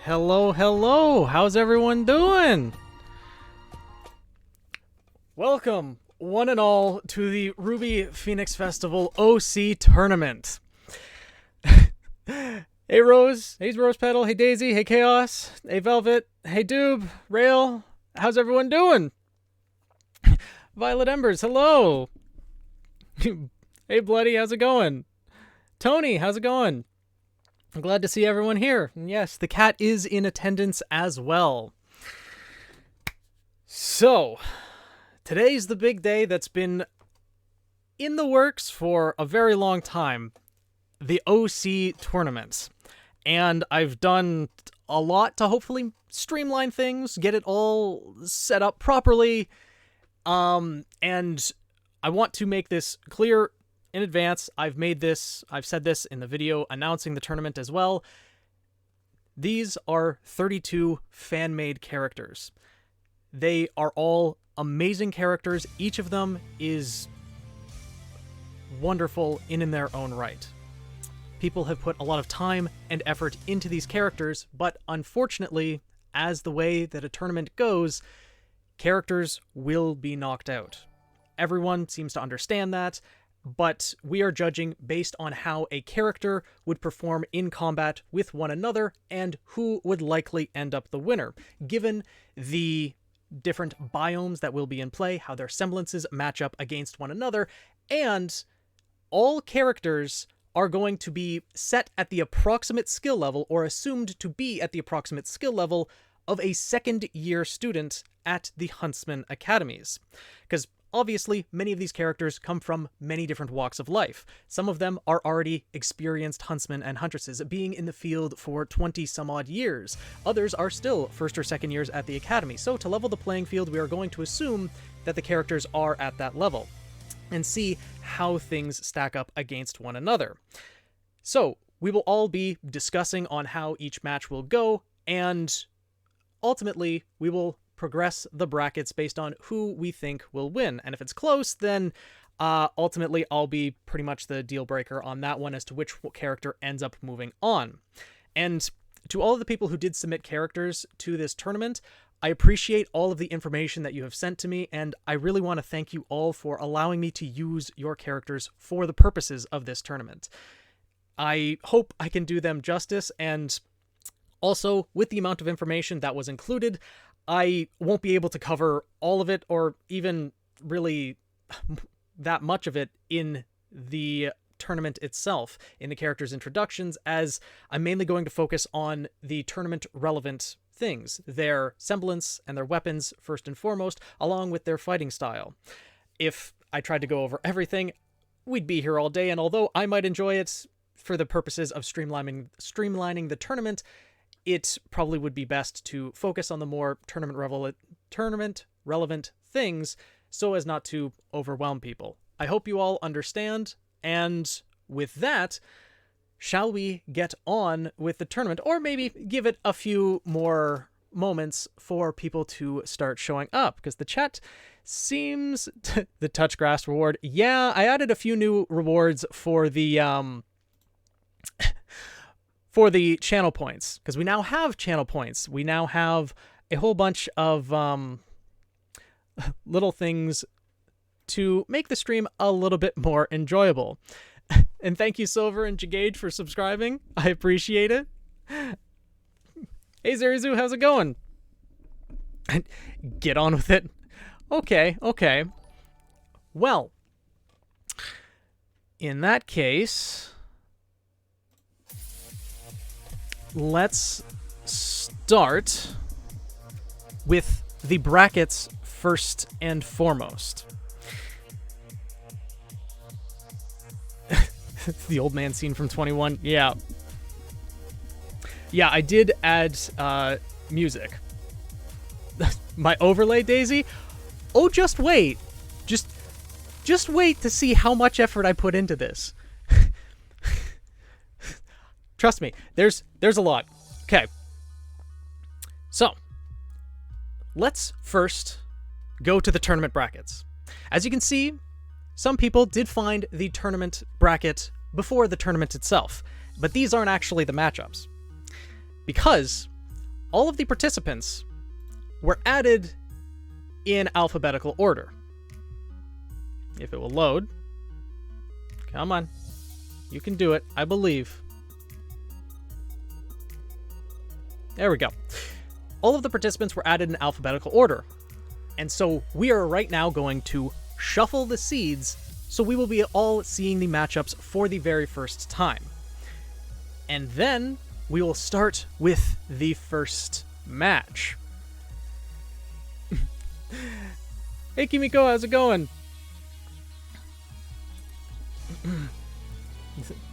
Hello, hello. How's everyone doing? Welcome, one and all, to the RWBY Phoenix Festival OC Tournament. Hey Rose, hey Rose Petal, hey Daisy, hey Chaos, hey Velvet, hey Doob, Rail, how's everyone doing? Violet Embers, hello. Hey Bloody, how's it going? Tony, how's it going? I'm glad to see everyone here. And yes, the cat is in attendance as well. So, today's the big day that's been in the works for a very long time. The OC tournament. And I've done a lot to hopefully streamline things, get it all set up properly. And I want to make this clear in advance. I've said this in the video announcing the tournament as well. These are 32 fan-made characters. They are all amazing characters. Each of them is wonderful in their own right. People have put a lot of time and effort into these characters, but unfortunately, as the way that a tournament goes, characters will be knocked out. Everyone seems to understand that, but we are judging based on how a character would perform in combat with one another and who would likely end up the winner, given the different biomes that will be in play, how their semblances match up against one another, and all characters are going to be set at the approximate skill level, or assumed to be at the approximate skill level, of a second-year student at the Huntsman Academies. Because obviously, many of these characters come from many different walks of life. Some of them are already experienced huntsmen and huntresses, being in the field for 20-some-odd years. Others are still first or second years at the academy. So to level the playing field, we are going to assume that the characters are at that level and see how things stack up against one another. So we will all be discussing on how each match will go, and ultimately we will progress the brackets based on who we think will win. And if it's close, then ultimately I'll be pretty much the deal breaker on that one as to which character ends up moving on. And to all of the people who did submit characters to this tournament, I appreciate all of the information that you have sent to me, and I really want to thank you all for allowing me to use your characters for the purposes of this tournament. I hope I can do them justice, and also, with the amount of information that was included, I won't be able to cover all of it, or even really that much of it in the tournament itself, in the characters' introductions, as I'm mainly going to focus on the tournament-relevant things, their semblance and their weapons first and foremost, along with their fighting style. If I tried to go over everything, we'd be here all day, and although I might enjoy it for the purposes of streamlining the tournament, it probably would be best to focus on the more tournament-relevant things so as not to overwhelm people. I hope you all understand, and with that, shall we get on with the tournament, or maybe give it a few more moments for people to start showing up, because the chat seems the touch grass reward. Yeah, I added a few new rewards for the for the channel points, because we now have channel points. We now have a whole bunch of little things to make the stream a little bit more enjoyable. And thank you, Silver and Jagage, for subscribing. I appreciate it. Hey, Zerizu, how's it going? Get on with it. Okay. Well, in that case, let's start with the brackets first and foremost. The old man scene from 21. Yeah, I did add music. My overlay, Daisy? Oh, just wait. Just wait to see how much effort I put into this. Trust me, there's a lot. Okay. So, let's first go to the tournament brackets. As you can see, some people did find the tournament bracket before the tournament itself, but these aren't actually the matchups. Because all of the participants were added in alphabetical order. If it will load. Come on. You can do it. I believe. There we go. All of the participants were added in alphabetical order. And so we are right now going to shuffle the seeds, so we will be all seeing the matchups for the very first time. And then we will start with the first match. Hey Kimiko, how's it going?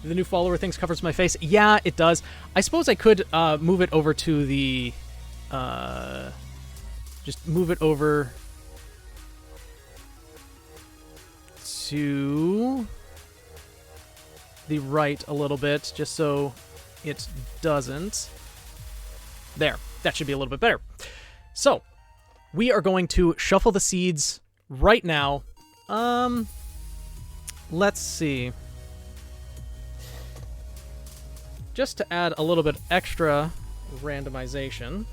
The new follower things covers my face. Yeah, it does. I suppose I could move it over to the... just move it over to the right a little bit, just so it doesn't. There. That should be a little bit better. So, we are going to shuffle the seeds right now. Let's see. Just to add a little bit extra randomization,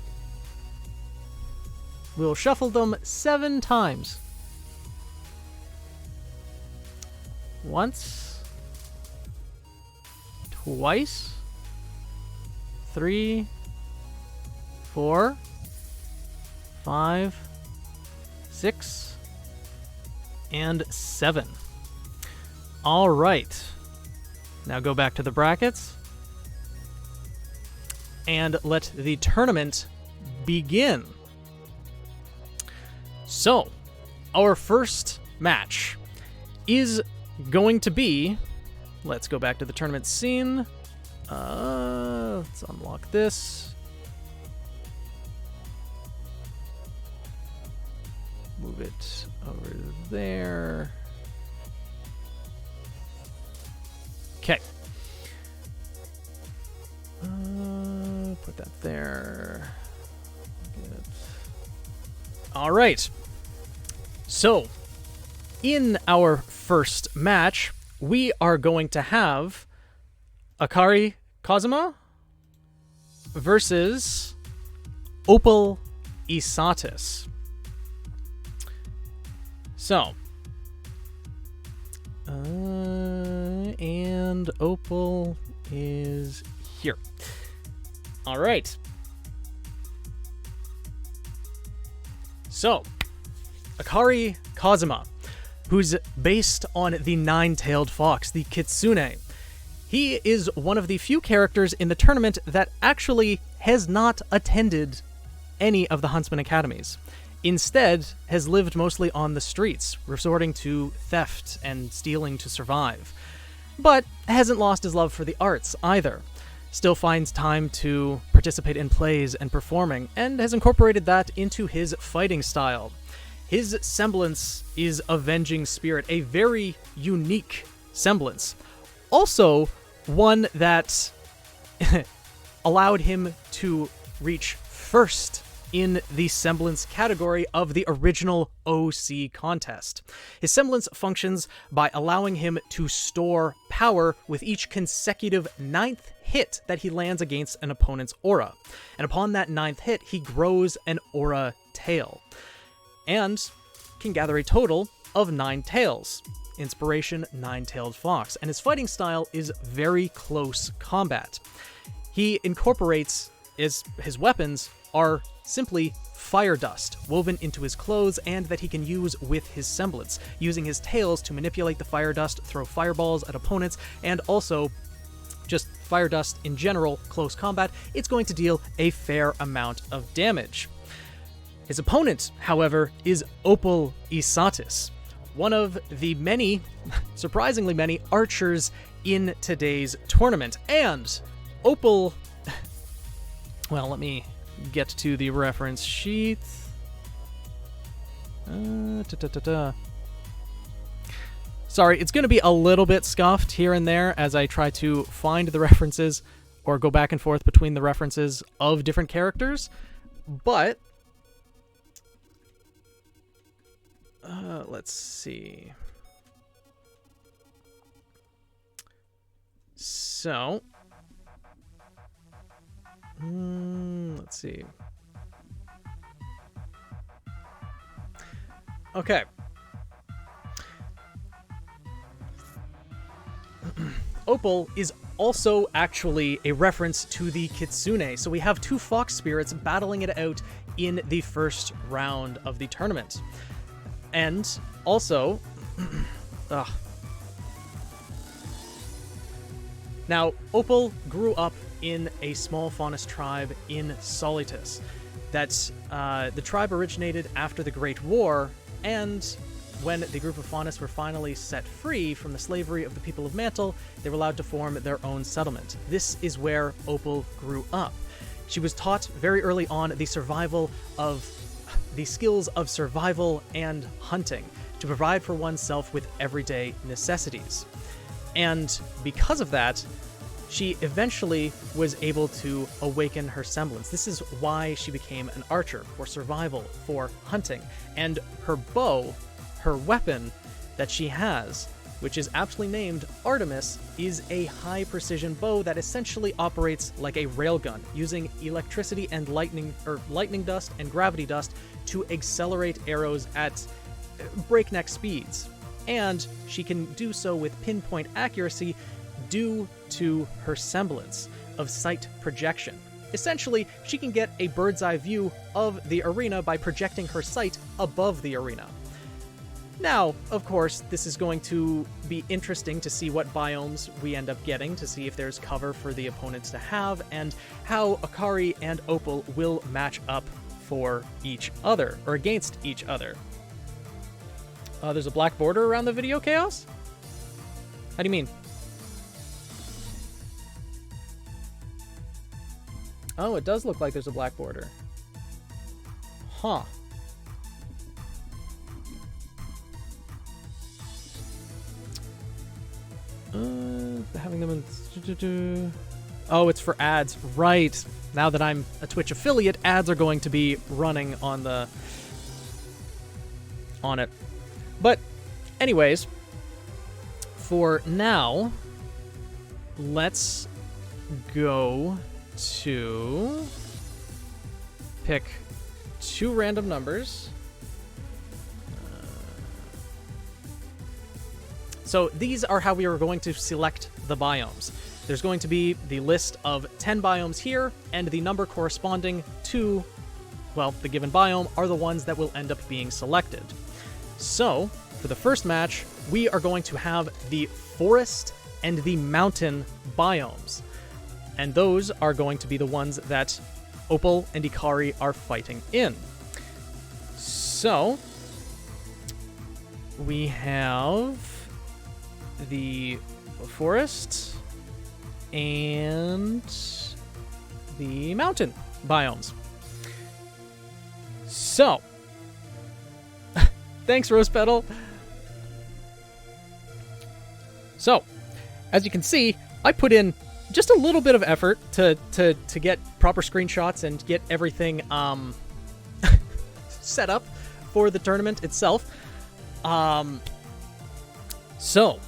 we'll shuffle them 7 times. Once, twice, 3, 4, 5, 6, and 7. All right. Now go back to the brackets and let the tournament begin. So, our first match is going to be... Let's go back to the tournament scene. Let's unlock this. Move it over there. Okay. Put that there. Good. All right. So, in our first match, we are going to have Akari Kazuma versus Opal Isatis. So, and Opal is here. All right. So, Akari Kazuma, who's based on the nine-tailed fox, the Kitsune. He is one of the few characters in the tournament that actually has not attended any of the Huntsman Academies. Instead, has lived mostly on the streets, resorting to theft and stealing to survive. But hasn't lost his love for the arts either. Still finds time to participate in plays and performing, and has incorporated that into his fighting style. His semblance is avenging spirit, a very unique semblance. Also, one that allowed him to reach first in the semblance category of the original OC contest. His semblance functions by allowing him to store power with each consecutive 9th hit that he lands against an opponent's aura. And upon that 9th hit, he grows an aura tail, and can gather a total of 9 tails. Inspiration, 9-tailed fox. And his fighting style is very close combat. He incorporates, his weapons are simply fire dust woven into his clothes and that he can use with his semblance, using his tails to manipulate the fire dust, throw fireballs at opponents, and also just fire dust in general, close combat. It's going to deal a fair amount of damage. His opponent, however, is Opal Isatis, one of the many, surprisingly many, archers in today's tournament. And Opal... Well, let me get to the reference sheet. Sorry, it's going to be a little bit scuffed here and there as I try to find the references or go back and forth between the references of different characters. But... let's see. So, let's see. Okay. Opal is also actually a reference to the Kitsune. So we have two fox spirits battling it out in the first round of the tournament. And also... Now, Opal grew up in a small faunus tribe in Solitus. The tribe originated after the Great War, and when the group of faunus were finally set free from the slavery of the people of Mantle, they were allowed to form their own settlement. This is where Opal grew up. She was taught very early on the skills of survival and hunting to provide for oneself with everyday necessities. And because of that, she eventually was able to awaken her semblance. This is why she became an archer, for survival, for hunting. And her bow, her weapon that she has, which is aptly named Artemis, is a high-precision bow that essentially operates like a railgun, using electricity and lightning dust and gravity dust to accelerate arrows at breakneck speeds. And she can do so with pinpoint accuracy due to her semblance of sight projection. Essentially, she can get a bird's eye view of the arena by projecting her sight above the arena. Now, of course, this is going to be interesting to see what biomes we end up getting, to see if there's cover for the opponents to have, and how Akari and Opal will match up for each other, or against each other. There's a black border around the video, Chaos? How do you mean? Oh, it does look like there's a black border. Huh. Having them in... Oh, it's for ads. Right. Now that I'm a Twitch affiliate, ads are going to be running on it. But anyways, for now, let's go to pick two random numbers. So these are how we are going to select the biomes. There's going to be the list of 10 biomes here, and the number corresponding to, well, the given biome are the ones that will end up being selected. So, for the first match, we are going to have the forest and the mountain biomes. And those are going to be the ones that Opal and Ikari are fighting in. So, we have the forest and the mountain biomes. So, thanks, Rose Petal. So, as you can see, I put in just a little bit of effort to get proper screenshots and get everything set up for the tournament itself. So,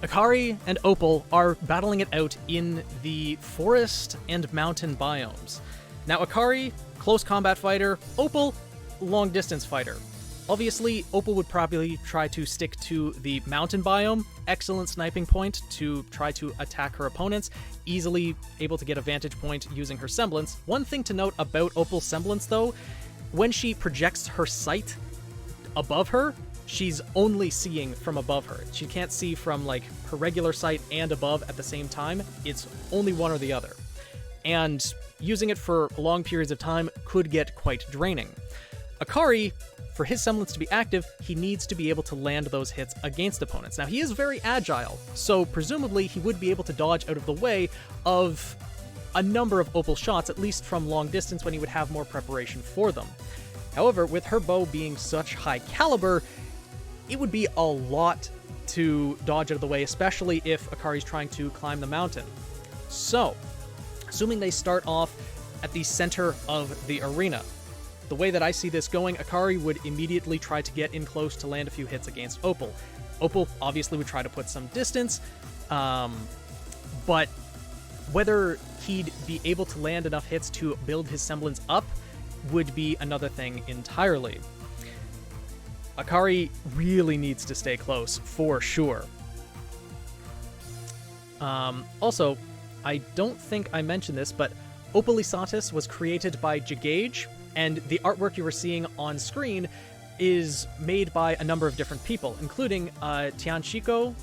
Akari and Opal are battling it out in the forest and mountain biomes. Now, Akari, close combat fighter. Opal, long distance fighter. Obviously, Opal would probably try to stick to the mountain biome. Excellent sniping point to try to attack her opponents. Easily able to get a vantage point using her semblance. One thing to note about Opal's semblance, though, when she projects her sight above her, she's only seeing from above her. She can't see from, like, her regular sight and above at the same time. It's only one or the other. And using it for long periods of time could get quite draining. Akari, for his semblance to be active, he needs to be able to land those hits against opponents. Now, he is very agile, so presumably he would be able to dodge out of the way of a number of Opal shots, at least from long distance, when he would have more preparation for them. However, with her bow being such high caliber, it would be a lot to dodge out of the way, especially if Akari's trying to climb the mountain. So, assuming they start off at the center of the arena, the way that I see this going, Akari would immediately try to get in close to land a few hits against Opal. Opal obviously would try to put some distance, but Whether he'd be able to land enough hits to build his semblance up would be another thing entirely. Akari really needs to stay close, for sure. Also, I don't think I mentioned this, but Opal Isatis was created by Jagage, and the artwork you were seeing on screen is made by a number of different people, including Tianshiko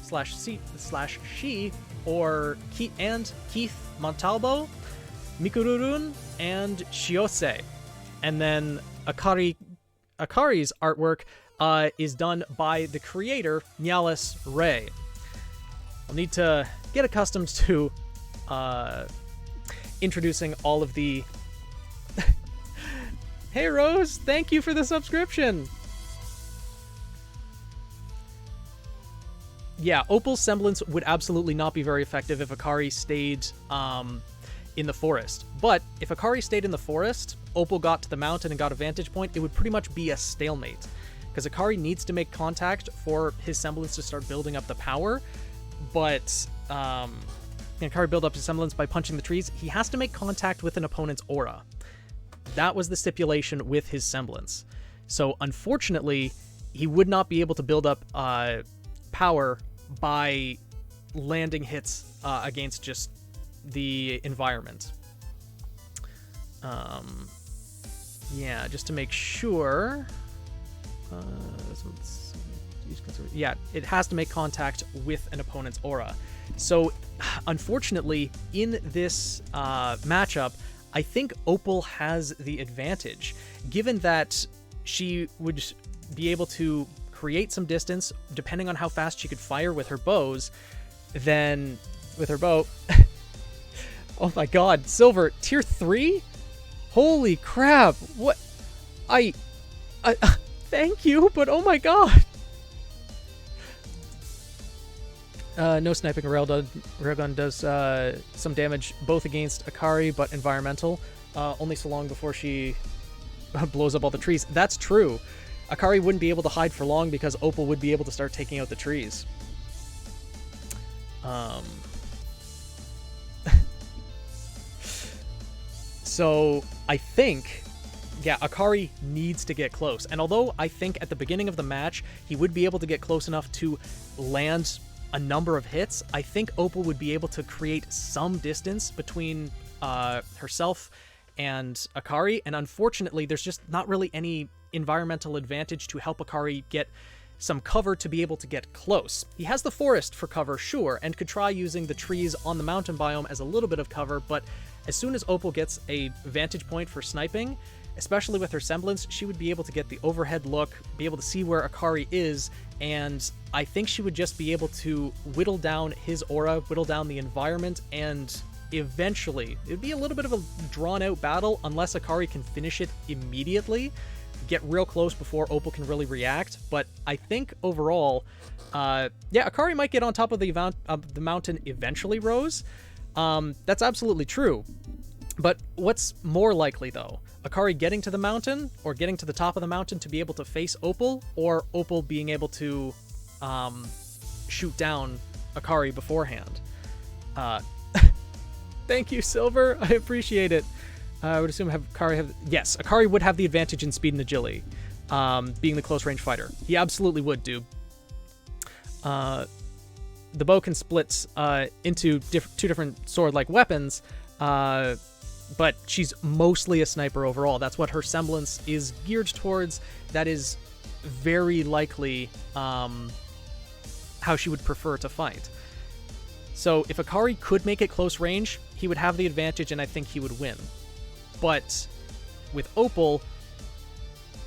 / She, or Keith Montalbo, Mikururun, and Shiose. And then Akari's artwork is done by the creator, Nyalis Ray. I'll need to get accustomed to introducing all of the... Hey Rose, thank you for the subscription! Yeah, Opal's semblance would absolutely not be very effective if Akari stayed in the forest. But if Akari stayed in the forest, Opal got to the mountain and got a vantage point, it would pretty much be a stalemate. Because Akari needs to make contact for his semblance to start building up the power, but Akari build up his semblance by punching the trees. He has to make contact with an opponent's aura. That was the stipulation with his semblance. So unfortunately, he would not be able to build up power by landing hits against just the environment. Yeah, just to make sure. Yeah, it has to make contact with an opponent's aura. So, unfortunately, in this matchup, I think Opal has the advantage, given that she would be able to create some distance, depending on how fast she could fire with her bows, then with her bow... Oh my god, Silver, tier 3? Holy crap, what... I thank you, but oh my god! No sniping railgun does some damage both against Akari, but environmental. Only so long before she blows up all the trees. That's true. Akari wouldn't be able to hide for long because Opal would be able to start taking out the trees. So, I think, yeah, Akari needs to get close. And although I think at the beginning of the match, he would be able to get close enough to land a number of hits, I think Opal would be able to create some distance between herself and Akari. And unfortunately, there's just not really any environmental advantage to help Akari get some cover to be able to get close. He has the forest for cover, sure, and could try using the trees on the mountain biome as a little bit of cover, but as soon as Opal gets a vantage point for sniping, especially with her semblance, she would be able to get the overhead look, be able to see where Akari is, and I think she would just be able to whittle down his aura, whittle down the environment, and eventually, it would be a little bit of a drawn-out battle unless Akari can finish it immediately, get real close before Opal can really react, but I think overall, yeah, Akari might get on top of the mountain eventually, Rose. That's absolutely true. But what's more likely, though? Akari getting to the mountain, or getting to the top of the mountain to be able to face Opal, or Opal being able to shoot down Akari beforehand? Thank you, Silver. I appreciate it. I would assume yes, Akari would have the advantage in speed and agility, being the close-range fighter. He absolutely would, dude. The bow can split into two different sword-like weapons, but she's mostly a sniper overall. That's what her semblance is geared towards. That is very likely how she would prefer to fight. So if Akari could make it close range, he would have the advantage, and I think he would win. But with Opal,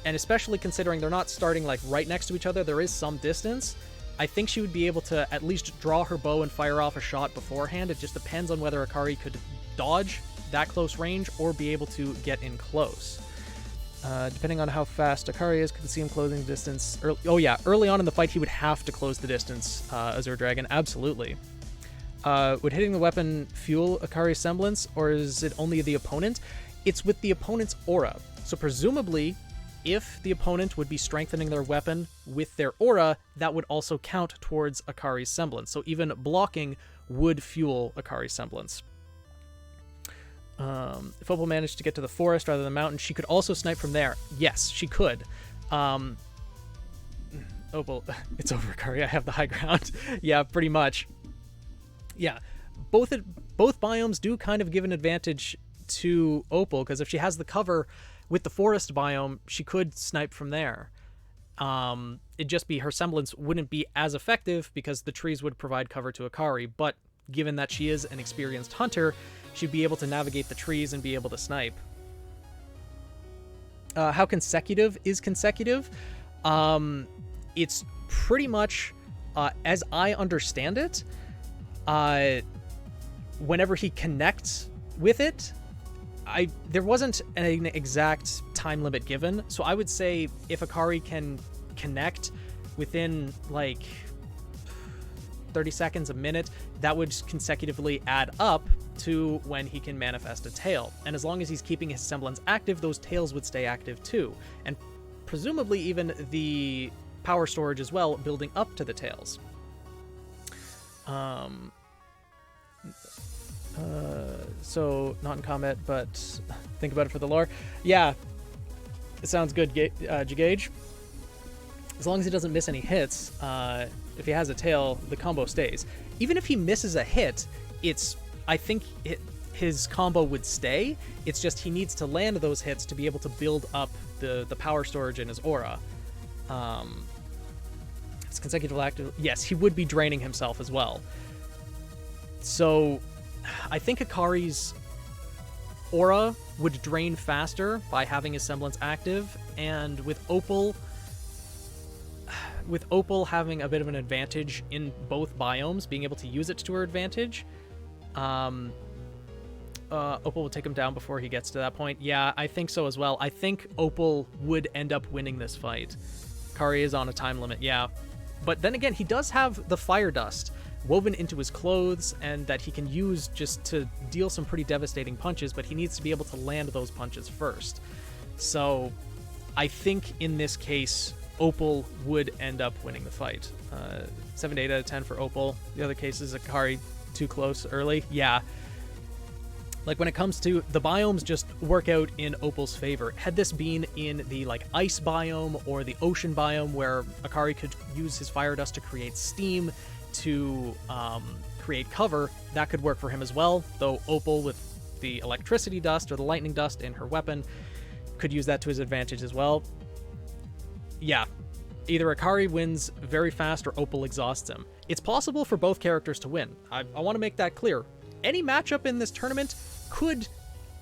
and especially considering they're not starting like right next to each other, there is some distance, I think she would be able to at least draw her bow and fire off a shot beforehand. It just depends on whether Akari could dodge that close range or be able to get in close. Depending on how fast Akari is, could see him closing distance. Early on in the fight, he would have to close the distance, Azure Dragon, absolutely. Would hitting the weapon fuel Akari's semblance, or is it only the opponent? It's with the opponent's aura. So presumably, if the opponent would be strengthening their weapon with their aura, that would also count towards Akari's semblance. So even blocking would fuel Akari's semblance. If Opal managed to get to the forest rather than the mountain, she could also snipe from there. Yes, she could. Opal, it's over, Akari. I have the high ground. Yeah, pretty much. Yeah, both biomes do kind of give an advantage to Opal, because if she has the cover with the forest biome, she could snipe from there. It'd just be her semblance wouldn't be as effective because the trees would provide cover to Akari, but given that she is an experienced hunter, she'd be able to navigate the trees and be able to snipe. How consecutive is consecutive? It's pretty much, as I understand it, whenever he connects with it, there wasn't an exact time limit given, so I would say if Akari can connect within like 30 seconds, a minute, that would consecutively add up to when he can manifest a tail. And as long as he's keeping his semblance active, those tails would stay active too. And presumably even the power storage as well, building up to the tails. So not in combat, but think about it for the lore. Yeah, it sounds good, Jagage. As long as he doesn't miss any hits, if he has a tail, the combo stays. Even if he misses a hit, I think his combo would stay. It's just he needs to land those hits to be able to build up the power storage in his aura. It's consecutive active. Yes, he would be draining himself as well. So I think Akari's aura would drain faster by having his semblance active, and with Opal having a bit of an advantage in both biomes, being able to use it to her advantage, Opal will take him down before he gets to that point. Yeah, I think so as well. I think Opal would end up winning this fight. Akari is on a time limit, yeah. But then again, he does have the fire dust woven into his clothes, and that he can use just to deal some pretty devastating punches, but he needs to be able to land those punches first. So I think in this case, Opal would end up winning the fight. 7 to 8 out of 10 for Opal. The other cases, Akari too close early. Yeah. Like when it comes to the biomes, just work out in Opal's favor. Had this been in the like ice biome or the ocean biome where Akari could use his fire dust to create steam to create cover, that could work for him as well, though Opal with the electricity dust or the lightning dust in her weapon could use that to his advantage as well. Yeah, either Akari wins very fast or Opal exhausts him. It's possible for both characters to win. I want to make that clear. Any matchup in this tournament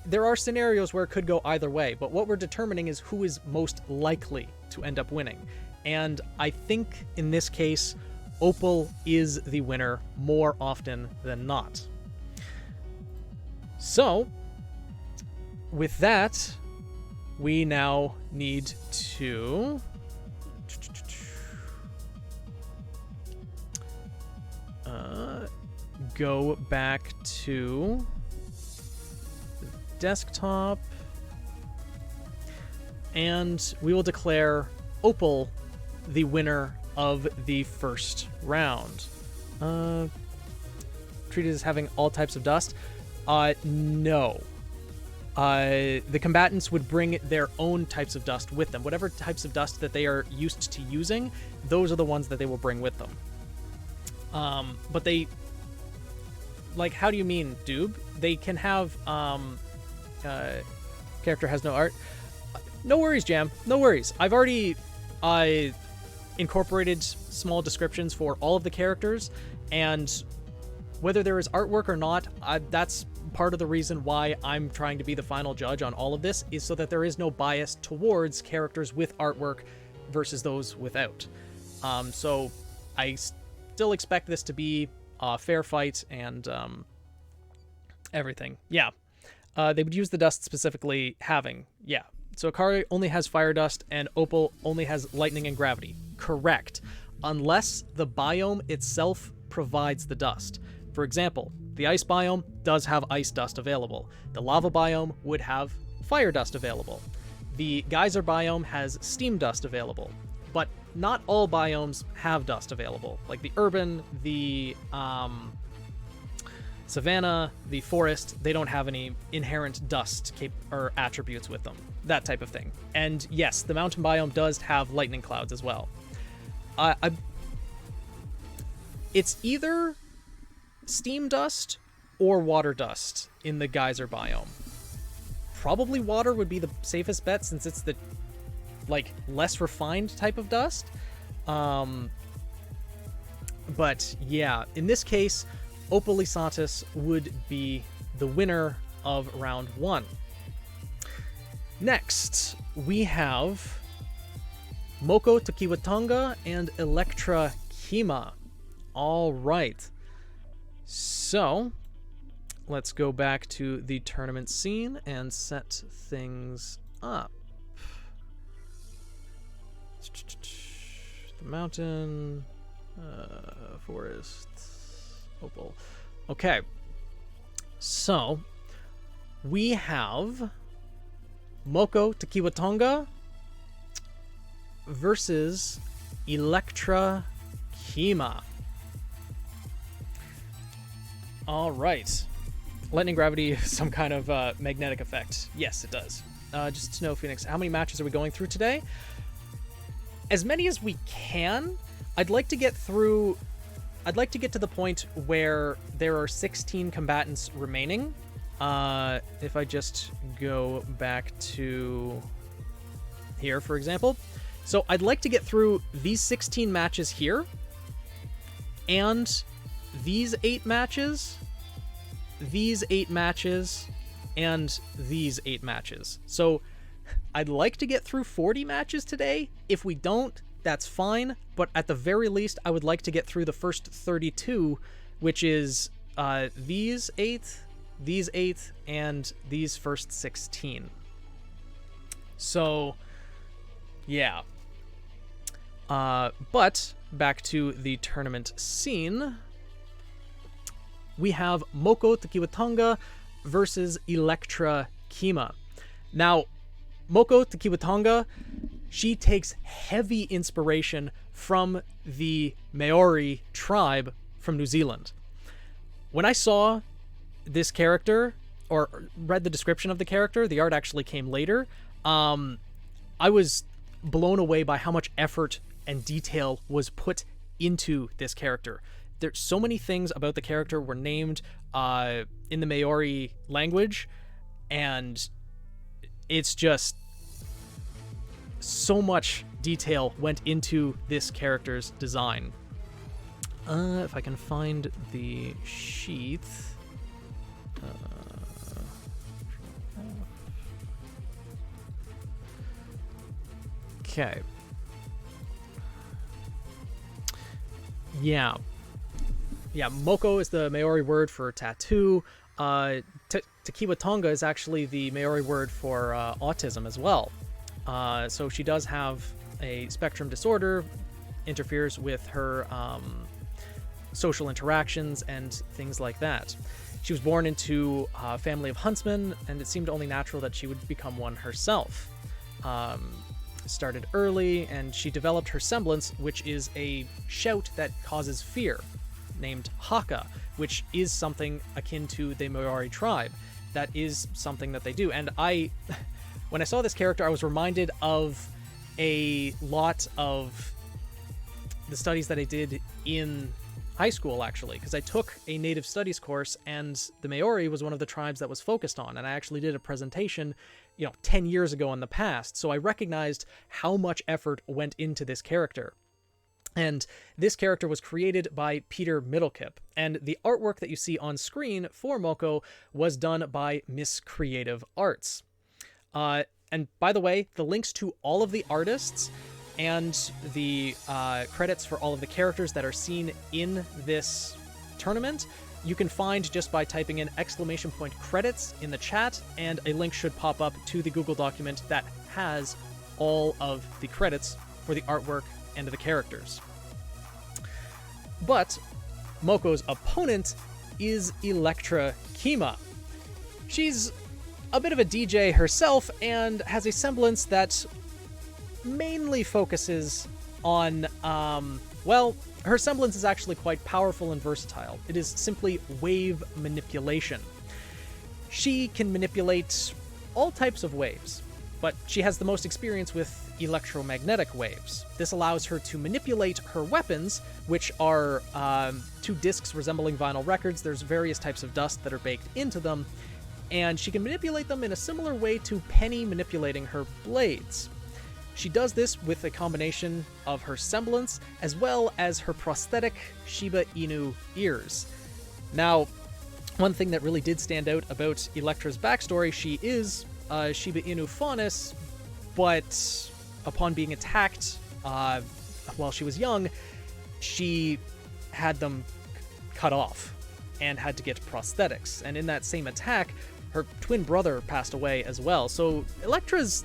there are scenarios where it could go either way, but what we're determining is who is most likely to end up winning. And I think in this case, Opal is the winner more often than not. So, with that, we now need to go back to the desktop, and we will declare Opal the winner of the first round. Treated as having all types of dust? No. The combatants would bring their own types of dust with them. Whatever types of dust that they are used to using, those are the ones that they will bring with them. But they... Like, how do you mean, Doob? They can have, character has no art. No worries, Jam. No worries. I've already, incorporated small descriptions for all of the characters, and whether there is artwork or not, that's part of the reason why I'm trying to be the final judge on all of this, is so that there is no bias towards characters with artwork versus those without. So I still expect this to be a fair fight and everything. Yeah. They would use the dust specifically having, yeah. So Akari only has fire dust and Opal only has lightning and gravity. Correct. Unless the biome itself provides the dust. For example, the ice biome does have ice dust available. The lava biome would have fire dust available. The geyser biome has steam dust available. But not all biomes have dust available. Like the urban, the Savannah, the forest, they don't have any inherent dust or attributes with them. That type of thing. And yes, the mountain biome does have lightning clouds as well. It's either steam dust or water dust in the geyser biome. Probably water would be the safest bet since it's the less refined type of dust. But yeah, in this case, Opalisatis would be the winner of round 1. Next, we have Moko Takiwatanga and Electra Kima. All right. So, let's go back to the tournament scene and set things up. The mountain, forest, opal. Okay. So, we have Moko Takiwatanga versus Electra Kima. All right. Lightning gravity, some kind of magnetic effect. Yes, it does. Just to know, Phoenix, how many matches are we going through today? As many as we can. I'd like to get to the point where there are 16 combatants remaining. If I just go back to here, for example. So I'd like to get through these 16 matches here, and these 8 matches, these 8 matches, and these 8 matches. So I'd like to get through 40 matches today. If we don't, that's fine. But at the very least, I would like to get through the first 32, which is these 8, and these first 16. So, yeah. But back to the tournament scene. We have Moko Takiwatanga versus Electra Kima. Now, Moko Takiwatanga, she takes heavy inspiration from the Maori tribe from New Zealand. When I saw this character, or read the description of the character, the art actually came later, I was blown away by how much effort and detail was put into this character. There's so many things about the character were named in the Maori language, and it's just so much detail went into this character's design. If I can find the sheath. Okay. Yeah, Moko is the Maori word for tattoo. Takiwatanga is actually the Maori word for autism as well. So she does have a spectrum disorder, interferes with her social interactions and things like that. She was born into a family of huntsmen, and it seemed only natural that she would become one herself. Started early, and she developed her semblance, which is a shout that causes fear, named haka, which is something akin to the Maori tribe. That is something that they do. And when I saw this character, I was reminded of a lot of the studies that I did in high school, actually, because I took a native studies course, and the Maori was one of the tribes that was focused on, and I actually did a presentation 10 years ago in the past, so I recognized how much effort went into this character. And this character was created by Peter Middlekip, and the artwork that you see on screen for Moko was done by Miss Creative Arts. And by the way, the links to all of the artists and the credits for all of the characters that are seen in this tournament, you can find just by typing in !credits in the chat, and a link should pop up to the Google document that has all of the credits for the artwork and the characters. But Moko's opponent is Electra Kima. She's a bit of a DJ herself and has a semblance that mainly focuses on, her semblance is actually quite powerful and versatile. It is simply wave manipulation. She can manipulate all types of waves, but she has the most experience with electromagnetic waves. This allows her to manipulate her weapons, which are 2 discs resembling vinyl records. There's various types of dust that are baked into them, and she can manipulate them in a similar way to Penny manipulating her blades. She does this with a combination of her semblance as well as her prosthetic Shiba Inu ears. Now, one thing that really did stand out about Elektra's backstory, she is Shiba Inu faunus, but upon being attacked while she was young, she had them cut off and had to get prosthetics. And in that same attack, her twin brother passed away as well. So Elektra's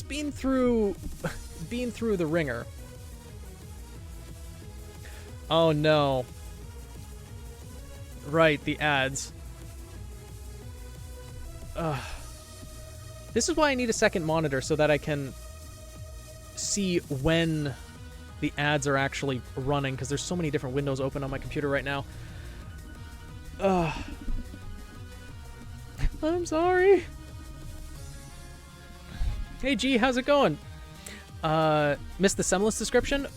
been through the ringer. Oh no. Right, the ads. This is why I need a second monitor, so that I can see when the ads are actually running, because there's so many different windows open on my computer right now. I'm sorry. Hey G, how's it going? Missed the semblance description?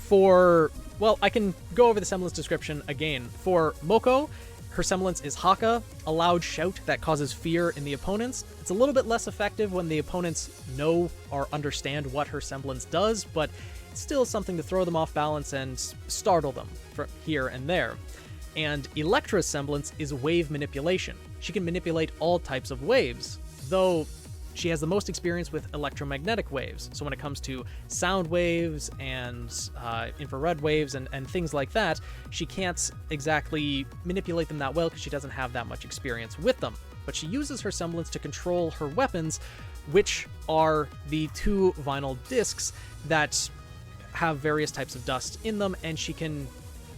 Well, I can go over the semblance description again. For Moko, her semblance is Haka, a loud shout that causes fear in the opponents. It's a little bit less effective when the opponents know or understand what her semblance does, but it's still something to throw them off balance and startle them from here and there. And Elektra's semblance is wave manipulation. She can manipulate all types of waves, though she has the most experience with electromagnetic waves. So when it comes to sound waves and infrared waves and things like that, she can't exactly manipulate them that well because she doesn't have that much experience with them. But she uses her semblance to control her weapons, which are the 2 vinyl discs that have various types of dust in them, and she can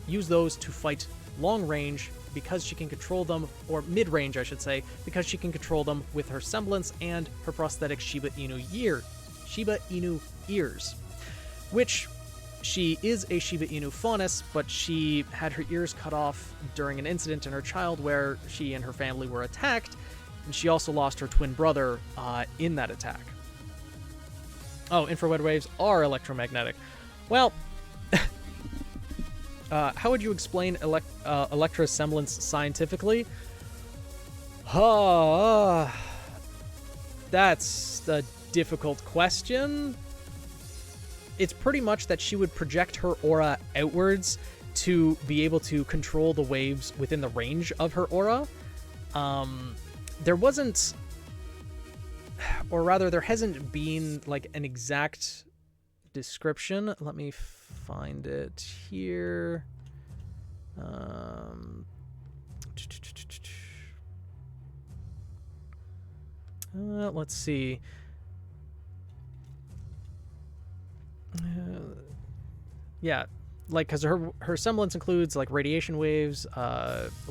use those to fight long range because she can control them, or mid-range I should say, because she can control them with her semblance and her prosthetic Shiba Inu ears, which she is a Shiba Inu faunus, but she had her ears cut off during an incident in her child where she and her family were attacked, and she also lost her twin brother in that attack. Oh, infrared waves are electromagnetic. Well, how would you explain Elektra's semblance scientifically? That's a difficult question. It's pretty much that she would project her aura outwards to be able to control the waves within the range of her aura. There wasn't, or rather there hasn't been like an exact description. Let me find it here. Let's see. Yeah, like, because her semblance includes like radiation waves,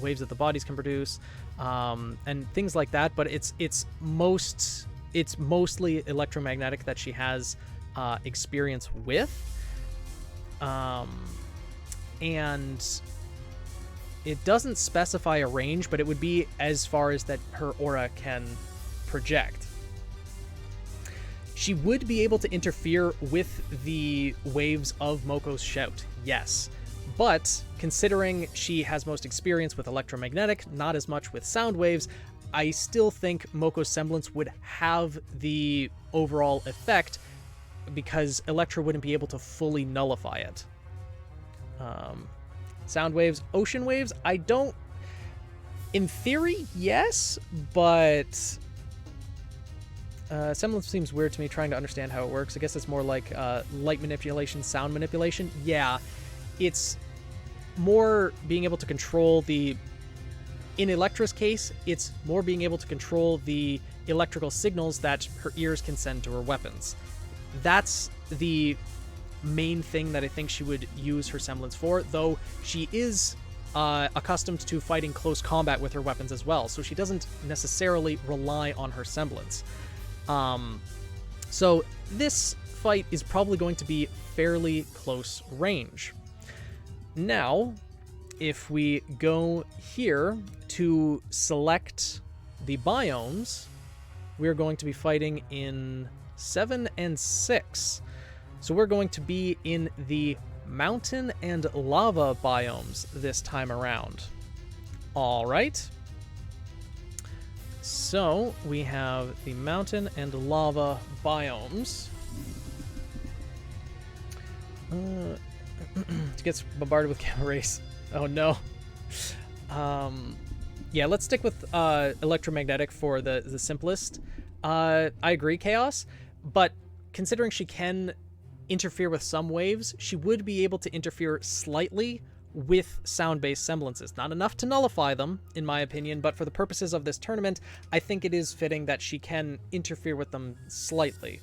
waves that the bodies can produce, and things like that. But it's mostly electromagnetic that she has experience with, and it doesn't specify a range, but it would be as far as that her aura can project. She would be able to interfere with the waves of Moko's shout, yes. But considering she has most experience with electromagnetic, not as much with sound waves, I still think Moko's semblance would have the overall effect because Elektra wouldn't be able to fully nullify it. Sound waves, ocean waves, I don't... In theory, yes, but... semblance seems weird to me, trying to understand how it works. I guess it's more like light manipulation, sound manipulation. Yeah, it's more being able to control the... In Elektra's case, it's more being able to control the electrical signals that her ears can send to her weapons. That's the main thing that I think she would use her semblance for, though she is accustomed to fighting close combat with her weapons as well, so she doesn't necessarily rely on her semblance. So this fight is probably going to be fairly close range. Now, if we go here to select the biomes, we're going to be fighting in 7 and 6. So we're going to be in the mountain and lava biomes this time around. All right. So we have the mountain and lava biomes. It gets bombarded with gamma rays. Oh no. Yeah, let's stick with electromagnetic for the simplest. I agree, Chaos, but considering she can interfere with some waves, she would be able to interfere slightly with sound-based semblances. Not enough to nullify them, in my opinion, but for the purposes of this tournament, I think it is fitting that she can interfere with them slightly.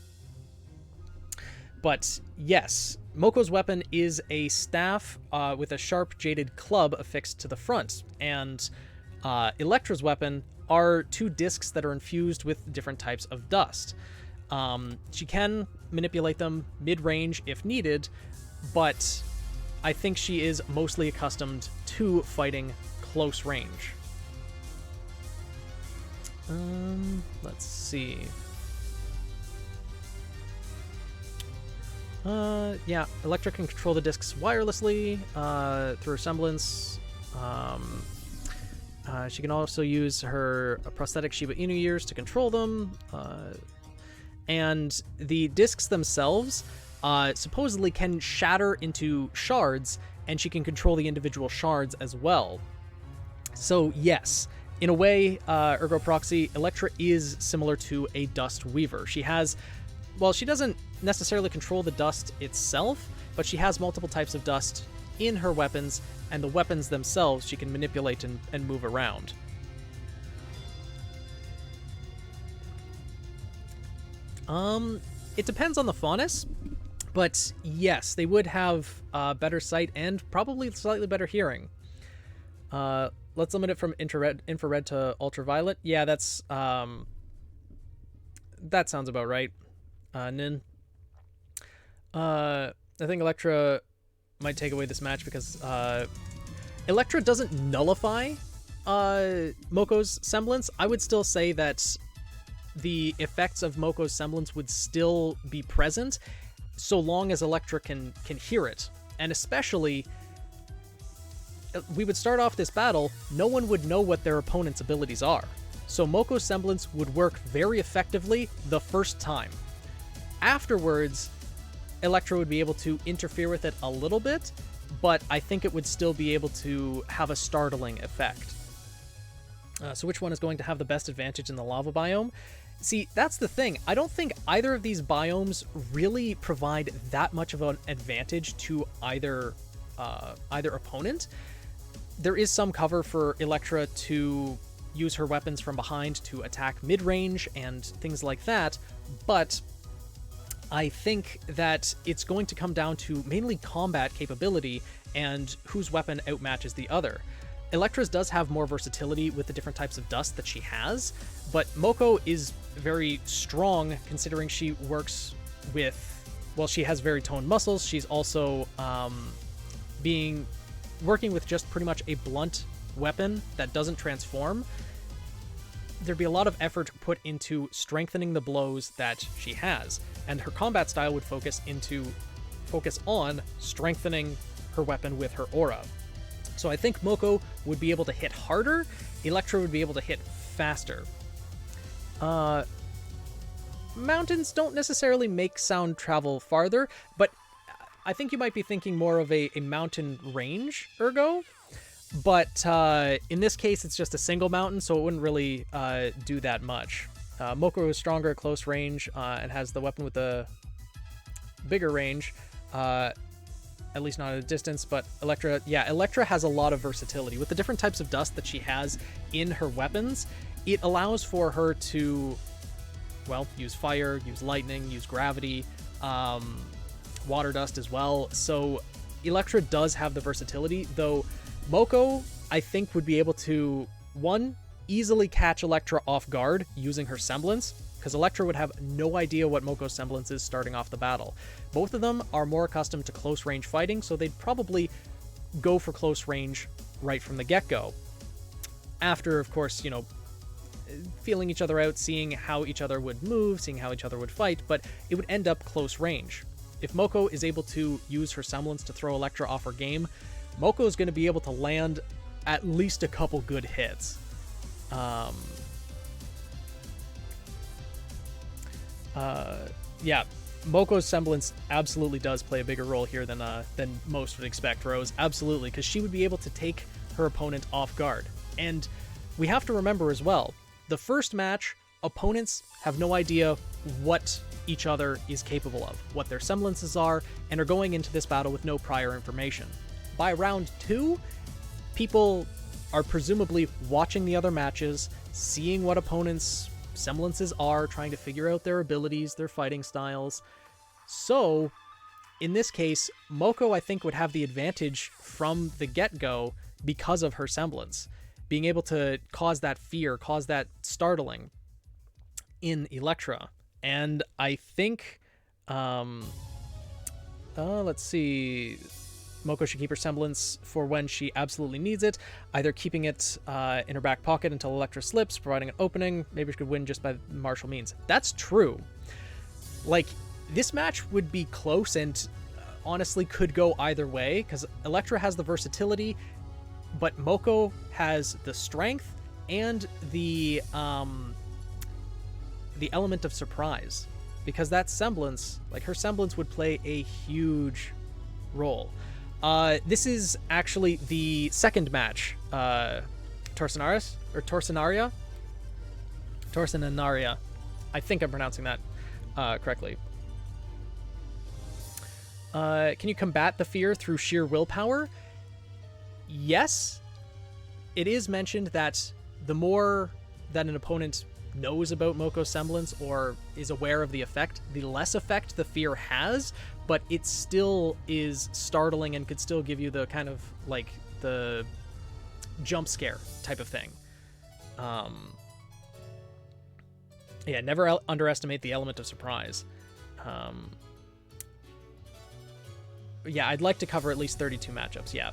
But yes, Moko's weapon is a staff with a sharp jaded club affixed to the front, and Electra's weapon are 2 discs that are infused with different types of dust. She can manipulate them mid-range if needed, but I think she is mostly accustomed to fighting close range. Let's see. Yeah, Electra can control the discs wirelessly through her semblance. She can also use her prosthetic Shiba Inu ears to control them. And the discs themselves supposedly can shatter into shards, and she can control the individual shards as well. So yes, in a way, Ergo Proxy, Electra is similar to a Dust Weaver. She has, well, she doesn't necessarily control the dust itself, but she has multiple types of dust in her weapons, and the weapons themselves she can manipulate and move around. It depends on the Faunus, but yes, they would have better sight and probably slightly better hearing. Let's limit it from infrared to ultraviolet. Yeah, that's that sounds about right. Nin. I think Electra might take away this match because Electra doesn't nullify Moko's semblance. I would still say that the effects of Moko's semblance would still be present so long as Electra can hear it. And especially, we would start off this battle, no one would know what their opponent's abilities are. So Moko's semblance would work very effectively the first time. Afterwards, Electra would be able to interfere with it a little bit, but I think it would still be able to have a startling effect. So which one is going to have the best advantage in the lava biome? See, that's the thing. I don't think either of these biomes really provide that much of an advantage to either opponent. There is some cover for Electra to use her weapons from behind to attack mid-range and things like that, but I think that it's going to come down to mainly combat capability and whose weapon outmatches the other. Electra's does have more versatility with the different types of dust that she has, but Moko is very strong considering she works with, well, she has very toned muscles. She's also working with just pretty much a blunt weapon that doesn't transform. There'd be a lot of effort put into strengthening the blows that she has, and her combat style would focus on strengthening her weapon with her aura. So I think Moko would be able to hit harder, Electra would be able to hit faster. Mountains don't necessarily make sound travel farther, but I think you might be thinking more of a mountain range, Ergo. But in this case, it's just a single mountain, so it wouldn't really do that much. Moko is stronger at close range and has the weapon with the bigger range, at least not at a distance, but Electra has a lot of versatility. With the different types of dust that she has in her weapons, it allows for her to, well, use fire, use lightning, use gravity, water dust as well. So Electra does have the versatility, though Moko, I think, would be able to, one, easily catch Electra off guard using her semblance, because Electra would have no idea what Moko's semblance is starting off the battle. Both of them are more accustomed to close range fighting, so they'd probably go for close range right from the get-go. After, of course, you know, feeling each other out, seeing how each other would move, seeing how each other would fight, but it would end up close range. If Moko is able to use her semblance to throw Electra off her game, Moko is going to be able to land at least a couple good hits. Yeah, Moko's semblance absolutely does play a bigger role here than most would expect, Rose. Absolutely, because she would be able to take her opponent off guard. And we have to remember as well, the first match, opponents have no idea what each other is capable of, what their semblances are, and are going into this battle with no prior information. By round 2, people are presumably watching the other matches, seeing what opponents' semblances are, trying to figure out their abilities, their fighting styles. So, in this case, Moko, I think, would have the advantage from the get-go because of her semblance, being able to cause that fear, cause that startling in Electra. And I think, let's see, Moko should keep her semblance for when she absolutely needs it, either keeping it in her back pocket until Electra slips, providing an opening. Maybe she could win just by martial means. That's true. Like, this match would be close and honestly could go either way, because Electra has the versatility, but Moko has the strength and the element of surprise, because that semblance, like her semblance, would play a huge role. This is actually the second match. Torsenaria? Torsenaria. I think I'm pronouncing that correctly. Can you combat the fear through sheer willpower? Yes. It is mentioned that the more that an opponent knows about Moko's semblance or is aware of the effect, the less effect the fear has, but it still is startling and could still give you the kind of like the jump scare type of thing. Yeah, never underestimate the element of surprise. Yeah, I'd like to cover at least 32 matchups, yeah.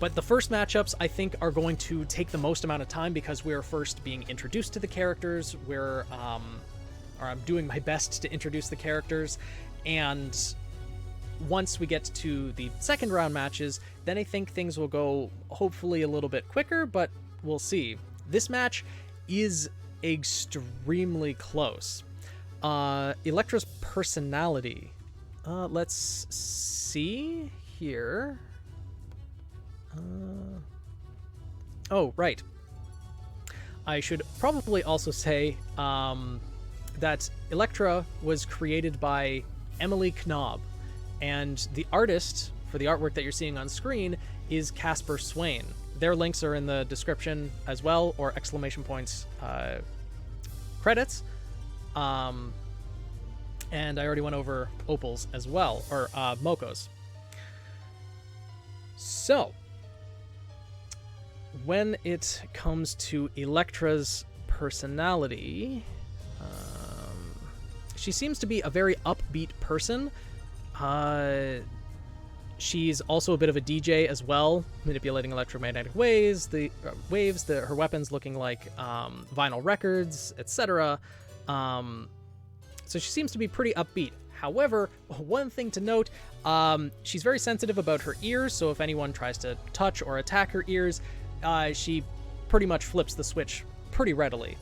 But the first matchups, I think, are going to take the most amount of time because we're first being introduced to the characters. I'm doing my best to introduce the characters. And once we get to the second round matches, then I think things will go hopefully a little bit quicker, but we'll see. This match is extremely close. Electra's personality. Let's see here. Oh, right. I should probably also say that Electra was created by Emily Knob, and the artist for the artwork that you're seeing on screen is Casper Swain. Their links are in the description as well, or exclamation points credits. And I already went over Opal's as well, or Moko's. So, when it comes to Electra's personality, she seems to be a very upbeat person. She's also a bit of a DJ as well, manipulating electromagnetic waves. Her weapons looking like vinyl records, etc. So she seems to be pretty upbeat. However, one thing to note, she's very sensitive about her ears, so if anyone tries to touch or attack her ears, she pretty much flips the switch pretty readily.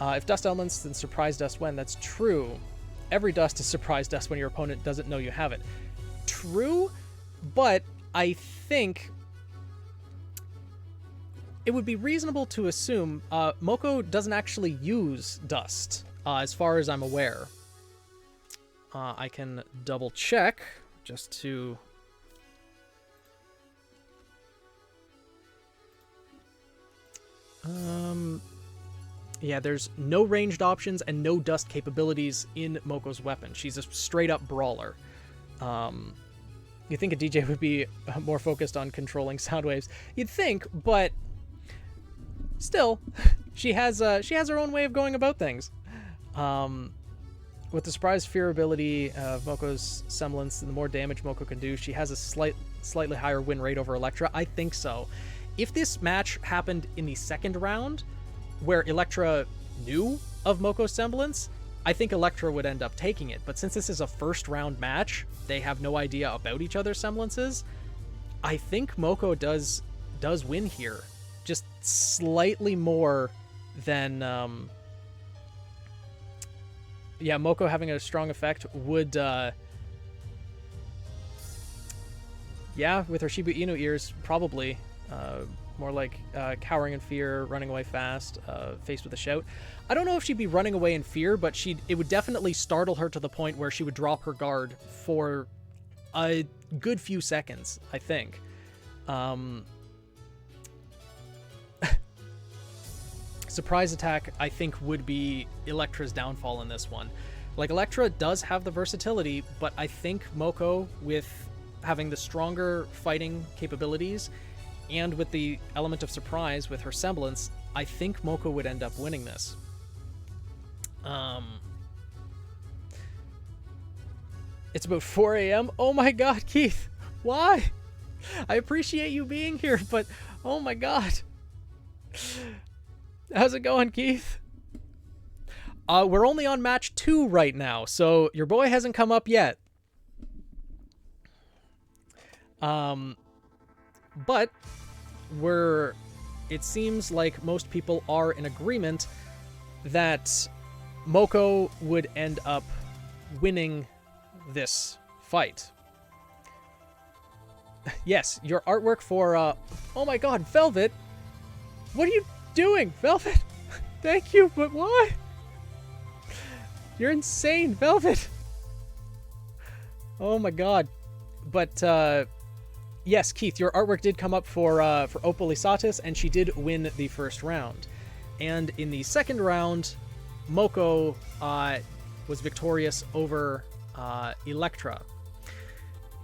If dust elements, then surprise dust when. That's true. Every dust is surprise dust when your opponent doesn't know you have it. True, but I think it would be reasonable to assume Moko doesn't actually use dust, as far as I'm aware. I can double check just to... Yeah, there's no ranged options and no dust capabilities in Moko's weapon. She's a straight-up brawler. You think a DJ would be more focused on controlling sound waves? You'd think, but still, she has her own way of going about things. With the surprise fear ability of Moko's semblance, the more damage Moko can do, she has a slightly higher win rate over Electra. I think so. If this match happened in the second round, where Electra knew of Moko's semblance, I think Electra would end up taking it. But since this is a first round match, they have no idea about each other's semblances. I think Moko does win here, just slightly more than Moko having a strong effect would with her Shiba Inu ears, probably more like cowering in fear, running away fast, faced with a shout. I don't know if she'd be running away in fear, but it would definitely startle her to the point where she would drop her guard for a good few seconds, I think. Surprise attack, I think, would be Electra's downfall in this one. Like, Electra does have the versatility, but I think Moko, with having the stronger fighting capabilities and with the element of surprise with her semblance, I think Moko would end up winning this. It's about 4 a.m. Oh my god, Keith! Why? I appreciate you being here, but oh my god. How's it going, Keith? We're only on match 2 right now, so your boy hasn't come up yet. But it seems like most people are in agreement that Moko would end up winning this fight. Yes, your artwork for, oh my god, Velvet! What are you doing, Velvet? Thank you, but why? You're insane, Velvet! Oh my god. But, yes, Keith, your artwork did come up for Opal Isatis, and she did win the first round. And in the second round, Moko was victorious over Electra.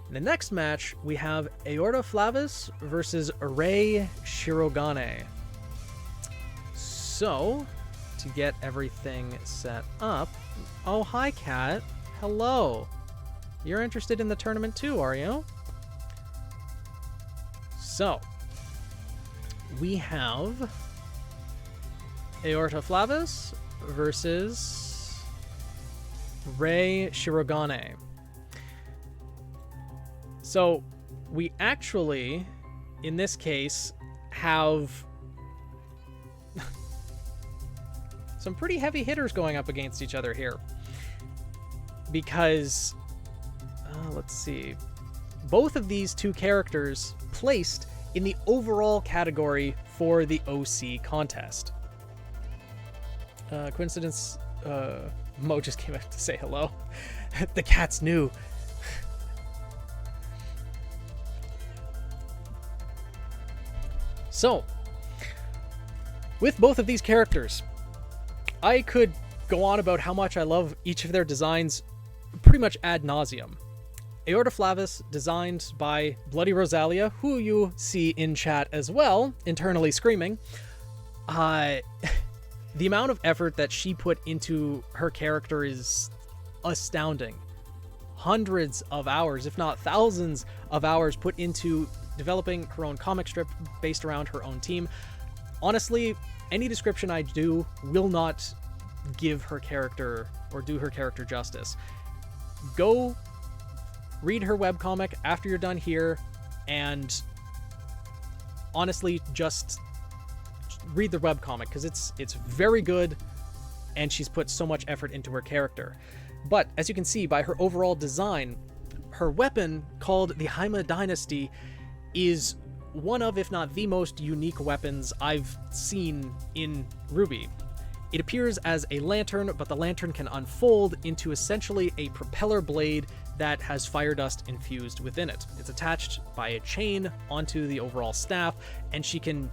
In the next match, we have Aorta Flavis versus RWBY Shirogane. So, to get everything set up... Oh, hi, Kat. Hello. You're interested in the tournament too, are you? So, we have Aorta Flavis versus RWBY Shirogane. So, we actually, in this case, have some pretty heavy hitters going up against each other here. Because, let's see, both of these two characters placed in the overall category for the OC contest. Coincidence, Mo just came out to say hello. The cat's new. So, with both of these characters, I could go on about how much I love each of their designs pretty much ad nauseum. Aorta Flavis, designed by Bloody Rosalia, who you see in chat as well, internally screaming. The amount of effort that she put into her character is astounding. Hundreds of hours, if not thousands of hours put into developing her own comic strip based around her own team. Honestly, any description I do will not give her character or do her character justice. Go read her webcomic after you're done here, and honestly, just read the webcomic because it's very good, and she's put so much effort into her character. But as you can see by her overall design, her weapon, called the Haima Dynasty, is one of, if not the most unique weapons I've seen in RWBY. It appears as a lantern, but the lantern can unfold into essentially a propeller blade that has fire dust infused within it. It's attached by a chain onto the overall staff, and she can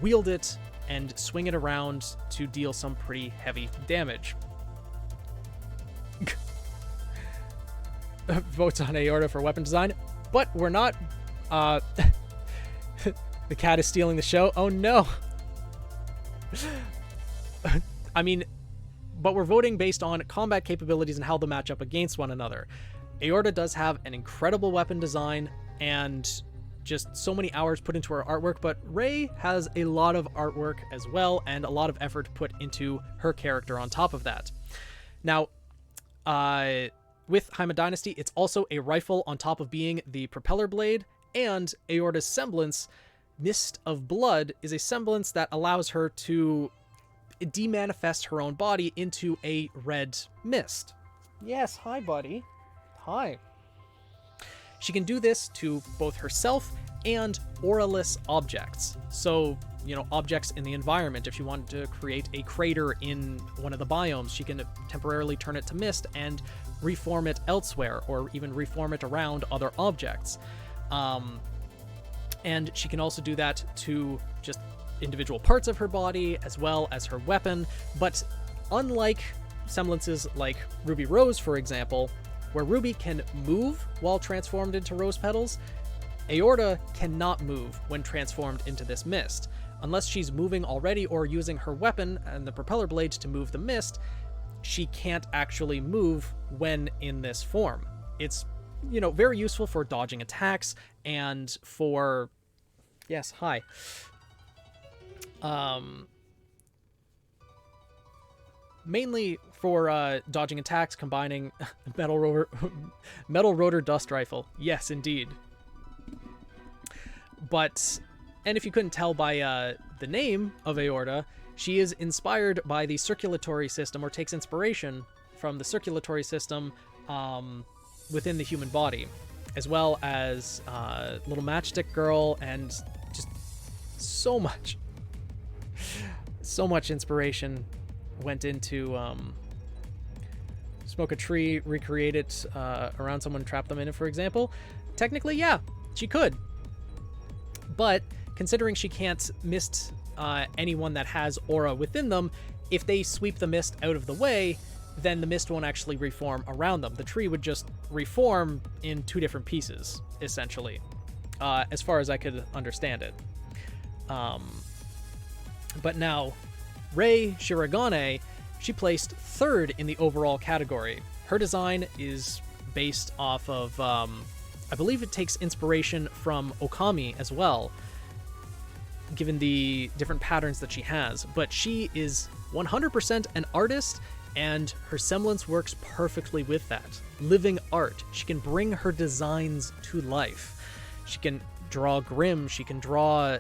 wield it and swing it around to deal some pretty heavy damage. Votes on Aorta for weapon design, but we're not... The cat is stealing the show. Oh no. I mean, but we're voting based on combat capabilities and how they match up against one another. Aorta does have an incredible weapon design and just so many hours put into her artwork, but Rey has a lot of artwork as well and a lot of effort put into her character on top of that. Now, with Hyma Dynasty, it's also a rifle on top of being the propeller blade, and Aorta's semblance, Mist of Blood, is a semblance that allows her to demanifest her own body into a red mist. Yes, hi, buddy. Hi. She can do this to both herself and auraless objects. So, objects in the environment. If she wanted to create a crater in one of the biomes, she can temporarily turn it to mist and reform it elsewhere, or even reform it around other objects. And she can also do that to just individual parts of her body as well as her weapon. But unlike semblances like Ruby Rose, for example, where Ruby can move while transformed into rose petals, Aorta cannot move when transformed into this mist. Unless she's moving already or using her weapon and the propeller blades to move the mist, she can't actually move when in this form. It's, very useful for dodging attacks and for... Yes, hi. Mainly for dodging attacks, combining metal rotor dust rifle. Yes, indeed. But, and if you couldn't tell by the name of Aorta, she is inspired by the circulatory system, or takes inspiration from the circulatory system within the human body, as well as Little Matchstick Girl, and just so much inspiration went into smoke a tree, recreate it around someone, trap them in it, for example. Technically, yeah, she could. But considering she can't mist anyone that has aura within them, if they sweep the mist out of the way, then the mist won't actually reform around them. The tree would just reform in two different pieces, essentially, as far as I could understand it. But now, Rey Shirogane, she placed third in the overall category. Her design is based off of, I believe it takes inspiration from Okami as well, given the different patterns that she has. But she is 100% an artist, and her semblance works perfectly with that. Living art. She can bring her designs to life. She can draw Grimm, she can draw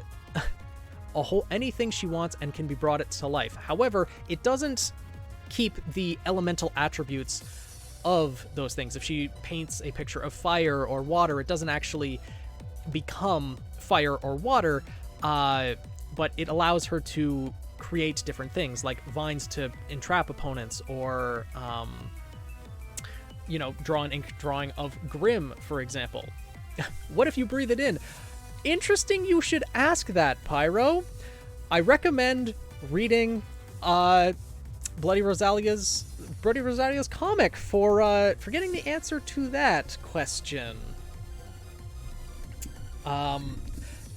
anything she wants and can be brought it to life. However, it doesn't keep the elemental attributes of those things. If she paints a picture of fire or water, it doesn't actually become fire or water, but it allows her to create different things, like vines to entrap opponents, or draw an ink drawing of Grimm, for example. What if you breathe it in? Interesting you should ask that, Pyro. I recommend reading Bloody Rosalia's comic for getting the answer to that question.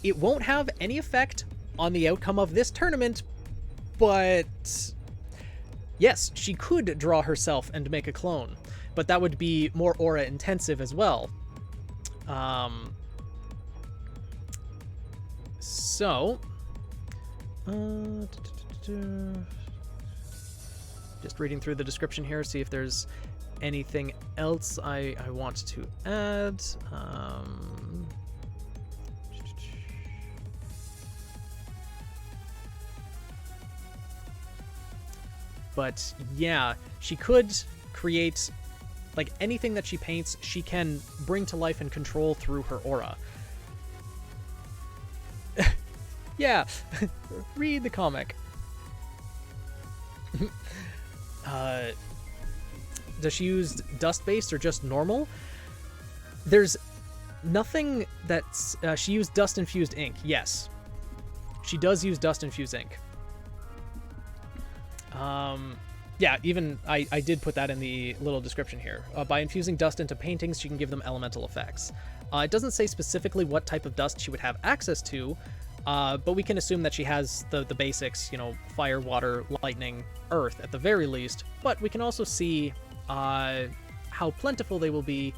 It won't have any effect on the outcome of this tournament, but yes, she could draw herself and make a clone, but that would be more aura intensive as well. So, just reading through the description here, see if there's anything else I want to add. But yeah, she could create, like, anything that she paints, she can bring to life and control through her aura. Yeah, read the comic. Does she use dust-based or just normal? There's nothing that's... she used dust-infused ink, yes. She does use dust-infused ink. Yeah, even I did put that in the little description here. By infusing dust into paintings, she can give them elemental effects. It doesn't say specifically what type of dust she would have access to, But we can assume that she has the basics, you know, fire, water, lightning, earth at the very least. But we can also see how plentiful they will be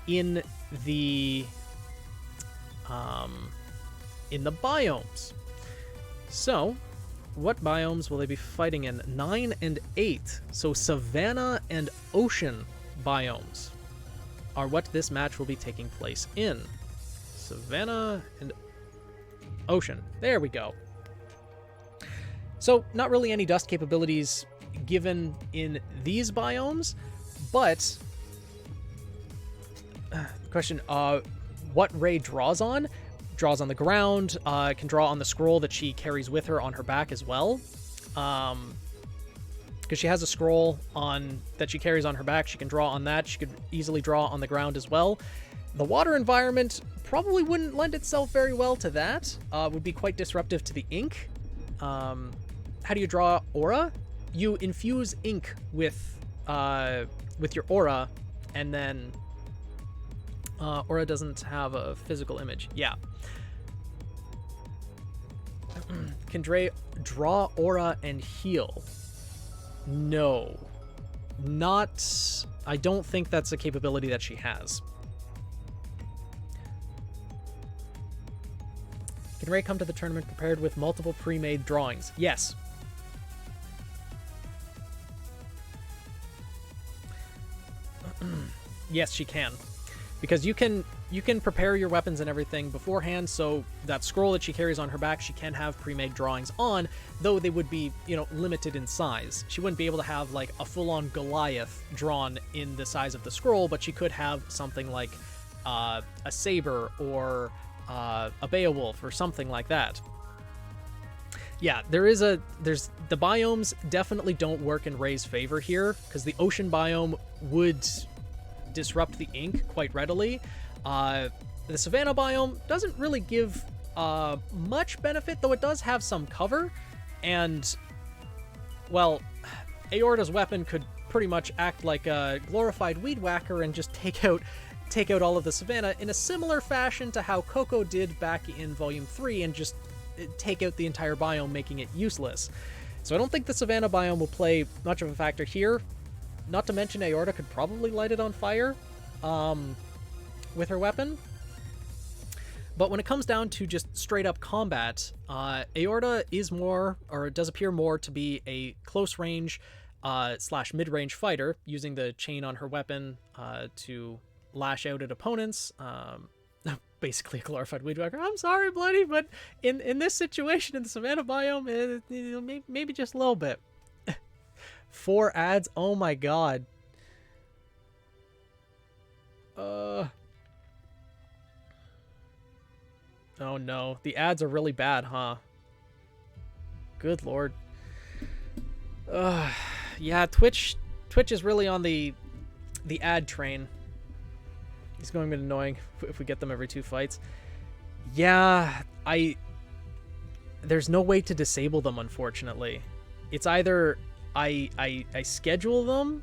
in the biomes. So, what biomes will they be fighting in? 9 and 8. So savanna and ocean biomes are what this match will be taking place in. Savanna and ocean. There we go. So, not really any dust capabilities given in these biomes, but question, what Rey draws on? Draws on the ground, can draw on the scroll that she carries with her on her back as well. Because she has a scroll on that she carries on her back, she can draw on that. She could easily draw on the ground as well. The water environment probably wouldn't lend itself very well to that. Would be quite disruptive to the ink. How do you draw aura? You infuse ink with your aura, and then aura doesn't have a physical image. Yeah. Can draw aura and heal? No. Not... I don't think that's a capability that she has. Can Rey come to the tournament prepared with multiple pre-made drawings? Yes. Yes, she can. Because you can prepare your weapons and everything beforehand, so that scroll that she carries on her back, she can have pre-made drawings on, though they would be, you know, limited in size. She wouldn't be able to have, like, a full-on Goliath drawn in the size of the scroll, but she could have something like a saber or a Beowulf or something like that. Yeah, there's the biomes definitely don't work in Rey's favor here, because the ocean biome would disrupt the ink quite readily. The savanna biome doesn't really give much benefit, though it does have some cover, and, well, Aorta's weapon could pretty much act like a glorified weed whacker and just take out all of the savanna in a similar fashion to how Coco did back in Volume 3 and just take out the entire biome, making it useless. So I don't think the savanna biome will play much of a factor here. Not to mention Aorta could probably light it on fire with her weapon. But when it comes down to just straight up combat, Aorta is more, or it does appear more to be a close range / mid-range fighter, using the chain on her weapon to lash out at opponents. Basically a glorified weed whacker. I'm sorry, Bloody, but in this situation, in the savanna biome, maybe just a little bit. 4 ads? Oh my god. Oh no. The ads are really bad, huh? Good lord. Yeah, Twitch is really on the ad train. It's going to be annoying if we get them every 2 fights. Yeah, there's no way to disable them, unfortunately. It's either I schedule them,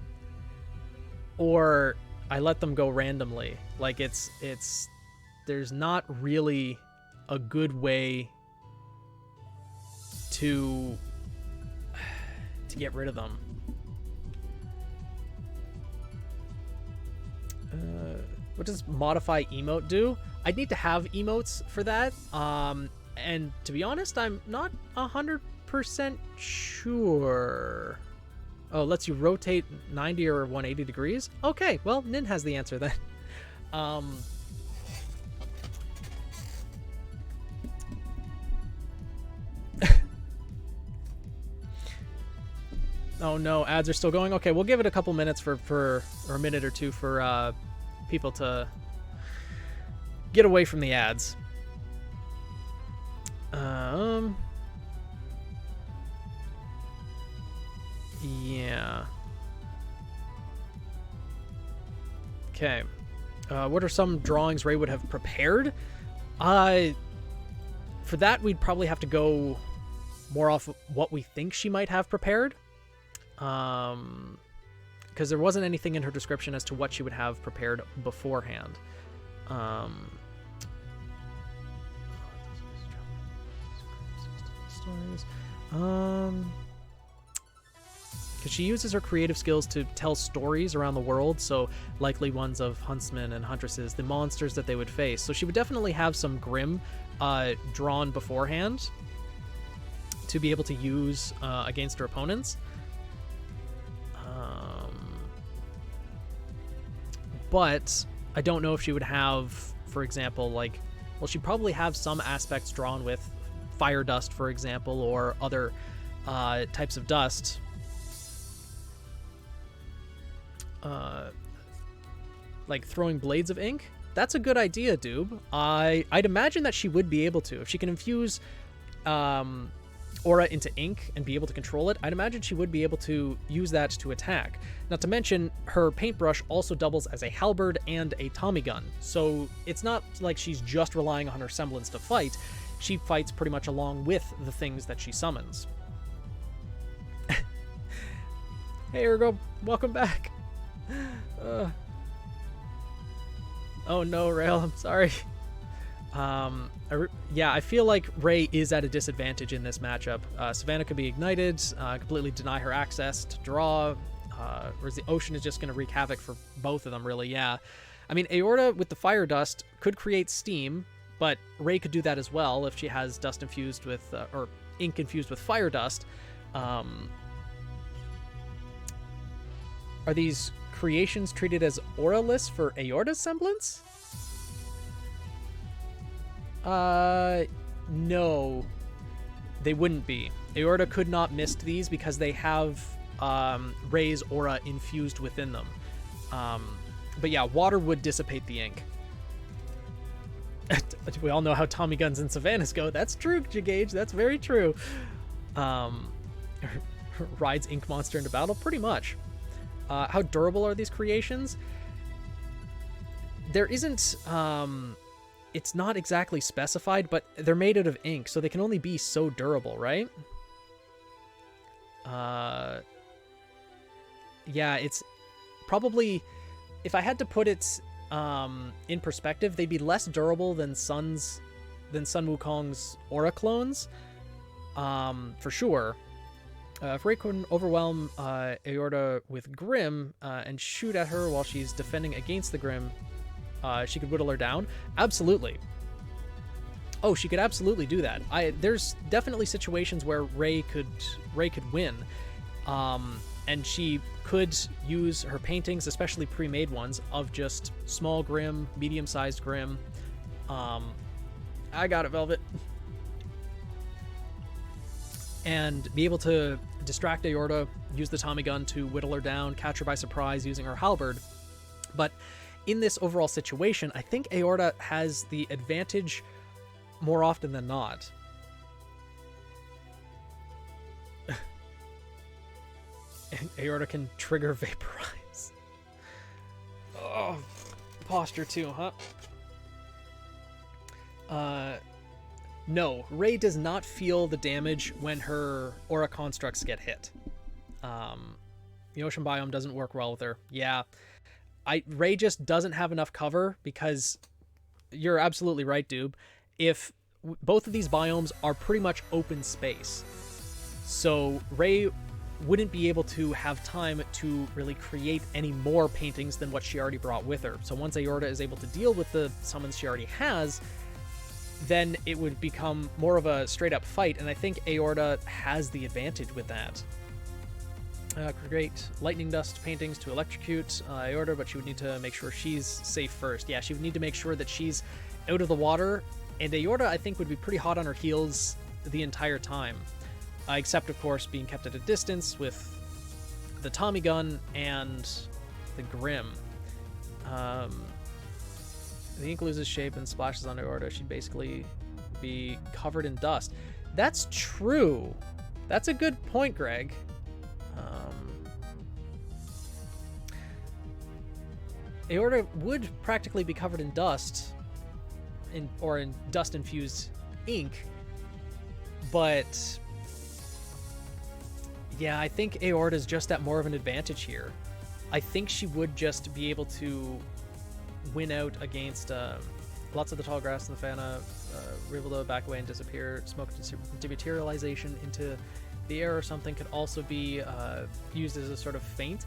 or I let them go randomly. Like, there's not really a good way to get rid of them. What does modify emote do? I'd need to have emotes for that. And to be honest, I'm not 100% sure. Oh, lets you rotate 90 or 180 degrees? Okay, well, Nin has the answer then. Oh no, ads are still going? Okay, we'll give it a couple minutes or a minute or two for people to get away from the ads. Yeah. Okay. What are some drawings Rey would have prepared? For that, we'd probably have to go more off of what we think she might have prepared. Because there wasn't anything in her description as to what she would have prepared beforehand. stories. Because she uses her creative skills to tell stories around the world, so likely ones of huntsmen and huntresses, the monsters that they would face. So she would definitely have some Grimm drawn beforehand to be able to use against her opponents. But I don't know if she would have, for example, like, well, she'd probably have some aspects drawn with fire dust, for example, or other types of dust. Like throwing blades of ink. That's a good idea, Doob. I'd imagine that she would be able to. If she can infuse aura into ink and be able to control it, I'd imagine she would be able to use that to attack. Not to mention, her paintbrush also doubles as a halberd and a Tommy gun. So it's not like she's just relying on her semblance to fight. She fights pretty much along with the things that she summons. Hey, Ergo, welcome back. Oh no, Rail, I'm sorry. Yeah, I feel like Ray is at a disadvantage in this matchup. Savannah could be ignited, completely deny her access to draw, whereas the Ocean is just going to wreak havoc for both of them, really, yeah. I mean, Aorta with the Fire Dust could create steam, but Ray could do that as well if she has dust infused with, or ink infused with Fire Dust. Are these creations treated as auraless for Aorta's semblance? No, they wouldn't be. Aorta could not mist these because they have Ray's aura infused within them. But yeah, water would dissipate the ink. We all know how Tommy guns and Savannahs go. That's true, Gage. That's very true. Rides ink monster into battle, pretty much. How durable are these creations? There isn't, it's not exactly specified, but they're made out of ink, so they can only be so durable, right? Yeah, it's probably, if I had to put it in perspective, they'd be less durable than Sun Wukong's aura clones, for sure. If Ray can overwhelm Aorta with Grimm and shoot at her while she's defending against the Grimm, she could whittle her down. Absolutely. Oh, she could absolutely do that. There's definitely situations where Ray could win, and she could use her paintings, especially pre-made ones, of just small Grimm, medium-sized Grimm. I got it, Velvet. And be able to distract Aorta, use the Tommy gun to whittle her down, catch her by surprise using her halberd. But in this overall situation, I think Aorta has the advantage more often than not. And Aorta can trigger Vaporize. Oh, posture too, huh? No, Ray does not feel the damage when her aura constructs get hit. The ocean biome doesn't work well with her. Yeah, Ray just doesn't have enough cover because you're absolutely right, Doob. If both of these biomes are pretty much open space, so Ray wouldn't be able to have time to really create any more paintings than what she already brought with her. So once Aorta is able to deal with the summons she already has, then it would become more of a straight-up fight, and I think Aorta has the advantage with that. Create lightning dust paintings to electrocute Aorta, but she would need to make sure she's safe first. Yeah, she would need to make sure that she's out of the water, and Aorta, I think, would be pretty hot on her heels the entire time, except, of course, being kept at a distance with the Tommy gun and the Grimm. The ink loses shape and splashes on Aorta. She'd basically be covered in dust. That's true. That's a good point, Greg. Aorta would practically be covered in dust, or in dust-infused ink, but yeah, I think Aorta's just at more of an advantage here. I think she would just be able to win out against Lots of the tall grass and the Fana were able to back away and disappear. Smoke dematerialization into the air or something could also be used as a sort of feint.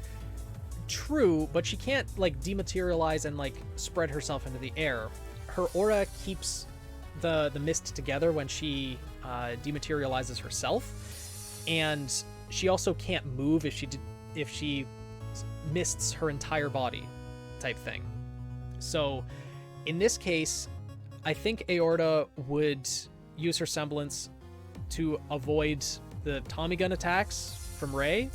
True, but she can't like dematerialize and like spread herself into the air. Her aura keeps the mist together when she dematerializes herself, and she also can't move if she mists her entire body, type thing. So in this case, I think Aorta would use her semblance to avoid the Tommy gun attacks from Rey.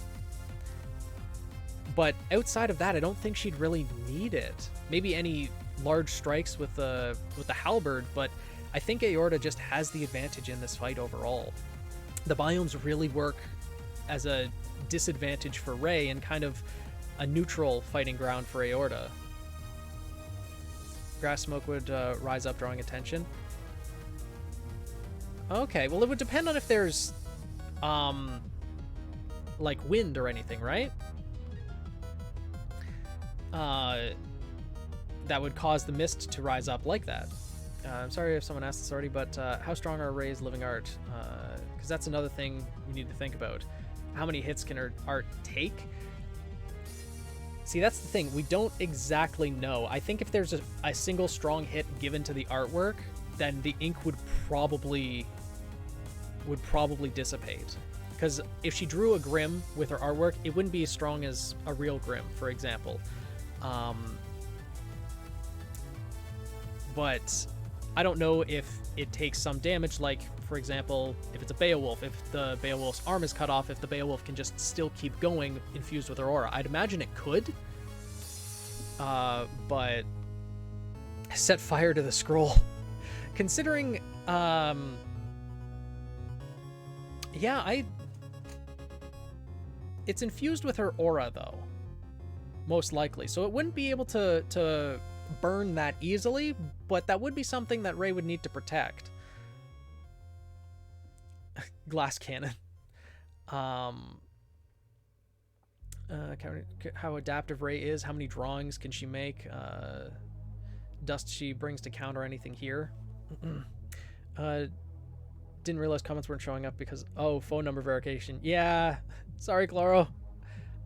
But outside of that, I don't think she'd really need it. Maybe any large strikes with the halberd, but I think Aorta just has the advantage in this fight overall. The biomes really work as a disadvantage for Rey and kind of a neutral fighting ground for Aorta. Grass smoke would rise up, drawing attention. Okay, well, it would depend on if there's like wind or anything, right? That would cause the mist to rise up like that. I'm sorry if someone asked this already, but how strong are Rey's living art? Because that's another thing you need to think about. How many hits can her art take? See, that's the thing. We don't exactly know. I think if there's a single strong hit given to the artwork, then the ink would probably dissipate. Because if she drew a Grim with her artwork, it wouldn't be as strong as a real Grim, for example. But I don't know if it takes some damage, like, for example, if it's a Beowulf, if the Beowulf's arm is cut off, if the Beowulf can just still keep going infused with her aura. I'd imagine it could, but set fire to the scroll. Considering, it's infused with her aura, though, most likely, so it wouldn't be able to burn that easily, but that would be something that Rey would need to protect. Glass cannon. How adaptive Rey is, how many drawings can she make, dust she brings to counter anything here. Didn't realize comments weren't showing up because, phone number verification. Yeah, sorry, Claro.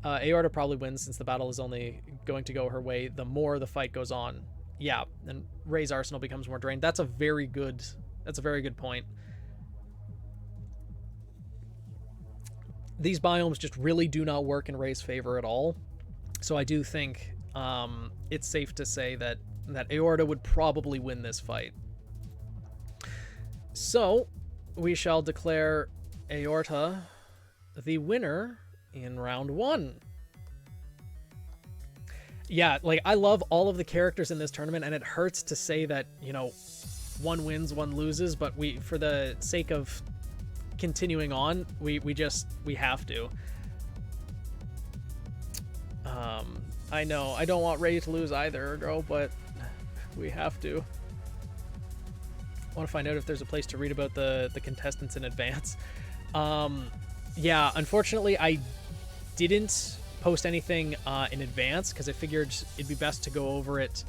Aorta probably wins since the battle is only going to go her way the more the fight goes on. Yeah, and Rey's arsenal becomes more drained. That's a very good point. These biomes just really do not work in Rey's favor at all. So I do think it's safe to say that Aorta would probably win this fight. So we shall declare Aorta the winner in round 1. Yeah, like, I love all of the characters in this tournament, and it hurts to say that, you know, one wins, one loses, but for the sake of continuing on, we have to. I know, I don't want Rey to lose either, girl, but we have to. I want to find out if there's a place to read about the contestants in advance. Yeah, unfortunately, I didn't post anything in advance because I figured it'd be best to go over it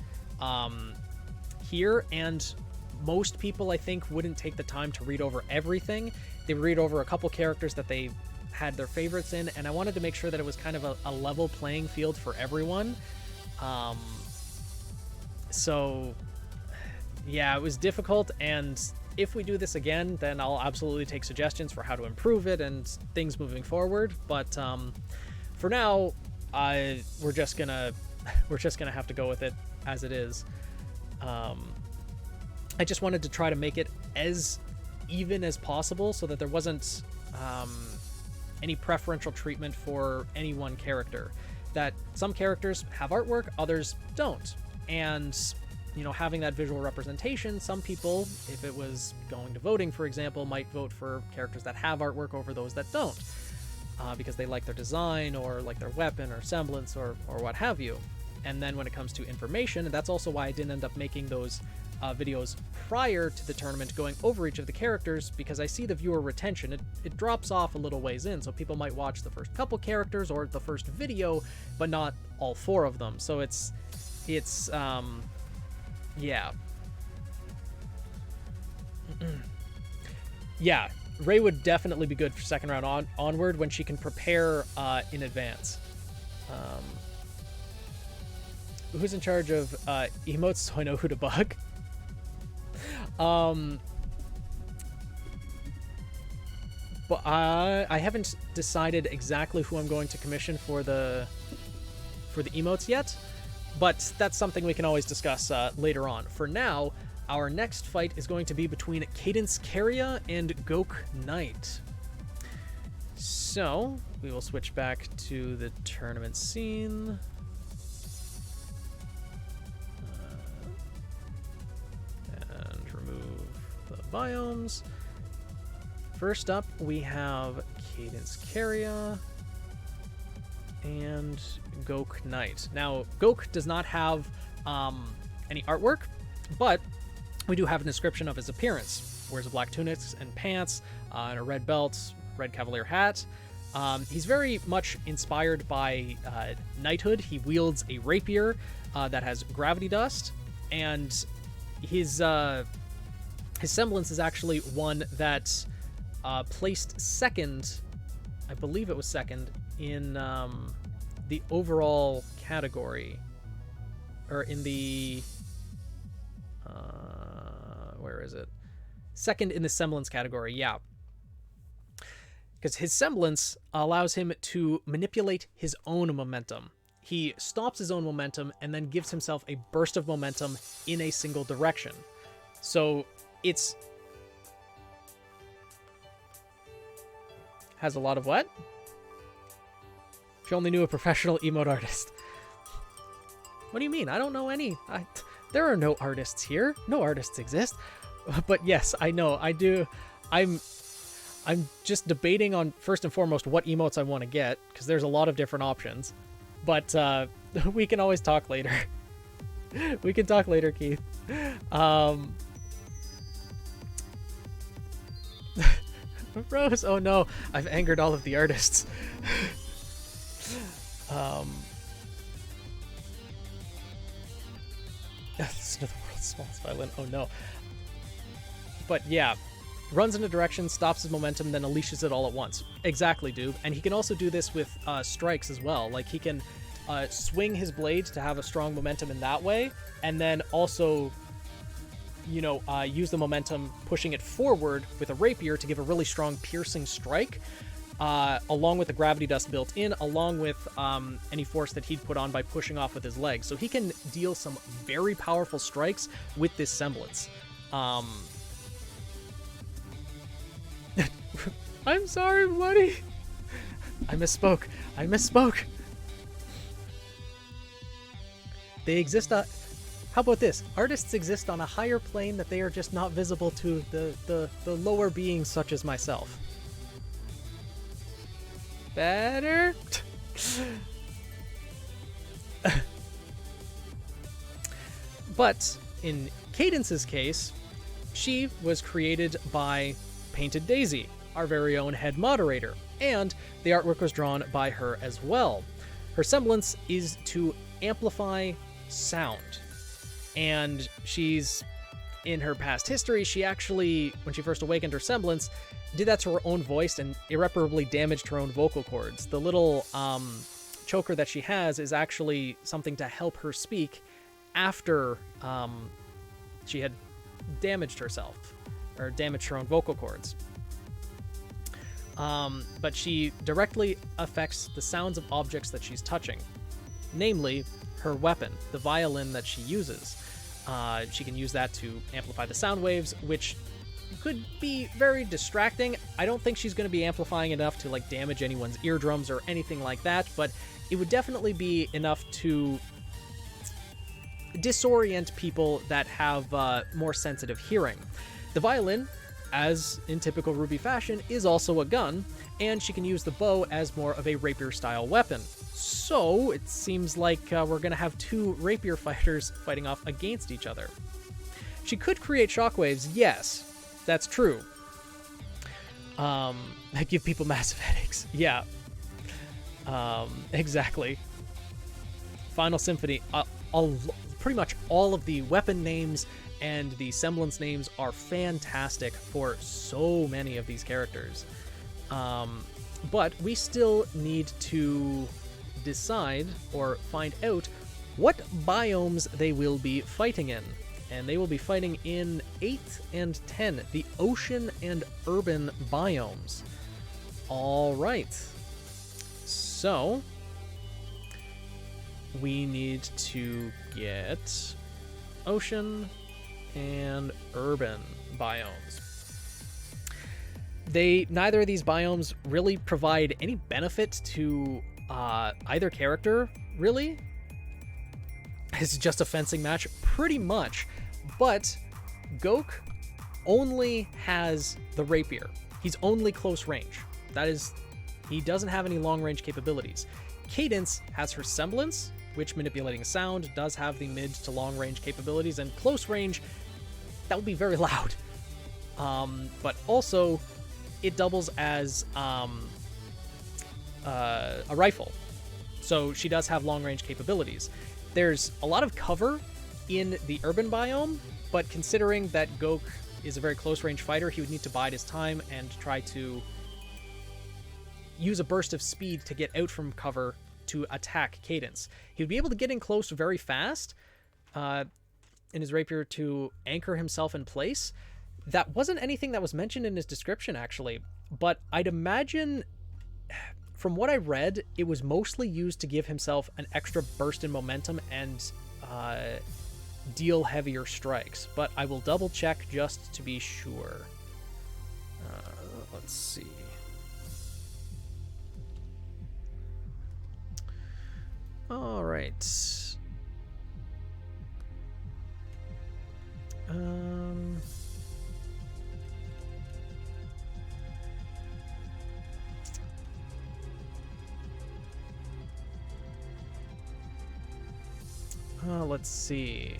here, and most people, I think, wouldn't take the time to read over everything. They would read over a couple characters that they had their favorites in, and I wanted to make sure that it was kind of a level playing field for everyone. So yeah, it was difficult, and if we do this again, then I'll absolutely take suggestions for how to improve it and things moving forward. But for now, we're just gonna have to go with it as it is. I just wanted to try to make it as even as possible so that there wasn't any preferential treatment for any one character. That some characters have artwork, others don't. And, you know, having that visual representation, some people, if it was going to voting, for example, might vote for characters that have artwork over those that don't, because they like their design or like their weapon or semblance or what have you. And then when it comes to information, and that's also why I didn't end up making those videos prior to the tournament going over each of the characters, because I see the viewer retention. It drops off a little ways in, so people might watch the first couple characters or the first video, but not all 4 of them. So it's yeah. Yeah, Ray would definitely be good for second round onward when she can prepare in advance. Who's in charge of emotes so I know who to bug? But I haven't decided exactly who I'm going to commission for the emotes yet, but that's something we can always discuss later on. For now, our next fight is going to be between Cadence Carria and Gok Knight. So we will switch back to the tournament scene. And remove the biomes. First up, we have Cadence Carria and Gok Knight. Now, Gok does not have any artwork, but we do have a description of his appearance. Wears a black tunic and pants, and a red belt, red cavalier hat. He's very much inspired by knighthood. He wields a rapier that has gravity dust, and his semblance is actually one that placed second, I believe it was second, in the overall category, or in the where is it? Second in the semblance category, yeah. Because his semblance allows him to manipulate his own momentum. He stops his own momentum and then gives himself a burst of momentum in a single direction. So it's... Has a lot of what? If you only knew a professional emote artist. What do you mean? I don't know any. There are no artists here. No artists exist. But yes, I know. I do. I'm just debating on, first and foremost, what emotes I want to get, because there's a lot of different options. But we can always talk later. We can talk later, Keith. Rose, oh no, I've angered all of the artists. Listen to the world's smallest violin. Oh no. But yeah, runs in a direction, stops his momentum, then unleashes it all at once. Exactly, dude. And he can also do this with strikes as well. Like, he can swing his blade to have a strong momentum in that way, and then also, you know, use the momentum pushing it forward with a rapier to give a really strong piercing strike, along with the gravity dust built in, along with any force that he'd put on by pushing off with his legs. So he can deal some very powerful strikes with this semblance. I'm sorry, buddy. I misspoke. They exist on... How about this? Artists exist on a higher plane that they are just not visible to the lower beings such as myself. Better? But in Cadence's case, she was created by Painted Daisy, our very own head moderator, and the artwork was drawn by her as well. Her semblance is to amplify sound. And she's, in her past history, she actually, when she first awakened her semblance, did that to her own voice and irreparably damaged her own vocal cords. The little choker that she has is actually something to help her speak after she had damaged herself, or damaged her own vocal cords. But she directly affects the sounds of objects that she's touching, namely her weapon, the violin that she uses. She can use that to amplify the sound waves, which could be very distracting. I don't think she's going to be amplifying enough to like damage anyone's eardrums or anything like that, but it would definitely be enough to disorient people that have more sensitive hearing. The violin, as in typical RWBY fashion, is also a gun, and she can use the bow as more of a rapier-style weapon. So it seems like we're going to have two rapier fighters fighting off against each other. She could create shockwaves, yes, that's true. That give people massive headaches. Yeah. Exactly. Final Symphony. Pretty much all of the weapon names and the semblance names are fantastic for so many of these characters. But we still need to decide or find out what biomes they will be fighting in. And they will be fighting in 8 and 10, the ocean and urban biomes. All right. So we need to get ocean and urban biomes. Neither of these biomes really provide any benefit to either character, really. It's just a fencing match, pretty much. But Gok only has the rapier. He's only close range. He doesn't have any long range capabilities. Cadence has her semblance, which manipulating sound does have the mid to long range capabilities, and close range, that would be very loud. But also, it doubles as a rifle. So she does have long range capabilities. There's a lot of cover in the urban biome, but considering that Gok is a very close range fighter, he would need to bide his time and try to use a burst of speed to get out from cover to attack Cadence. He would be able to get in close very fast in his rapier to anchor himself in place. That wasn't anything that was mentioned in his description, actually, but I'd imagine, from what I read, it was mostly used to give himself an extra burst in momentum and deal heavier strikes, but I will double check just to be sure. Let's see. All right. Let's see.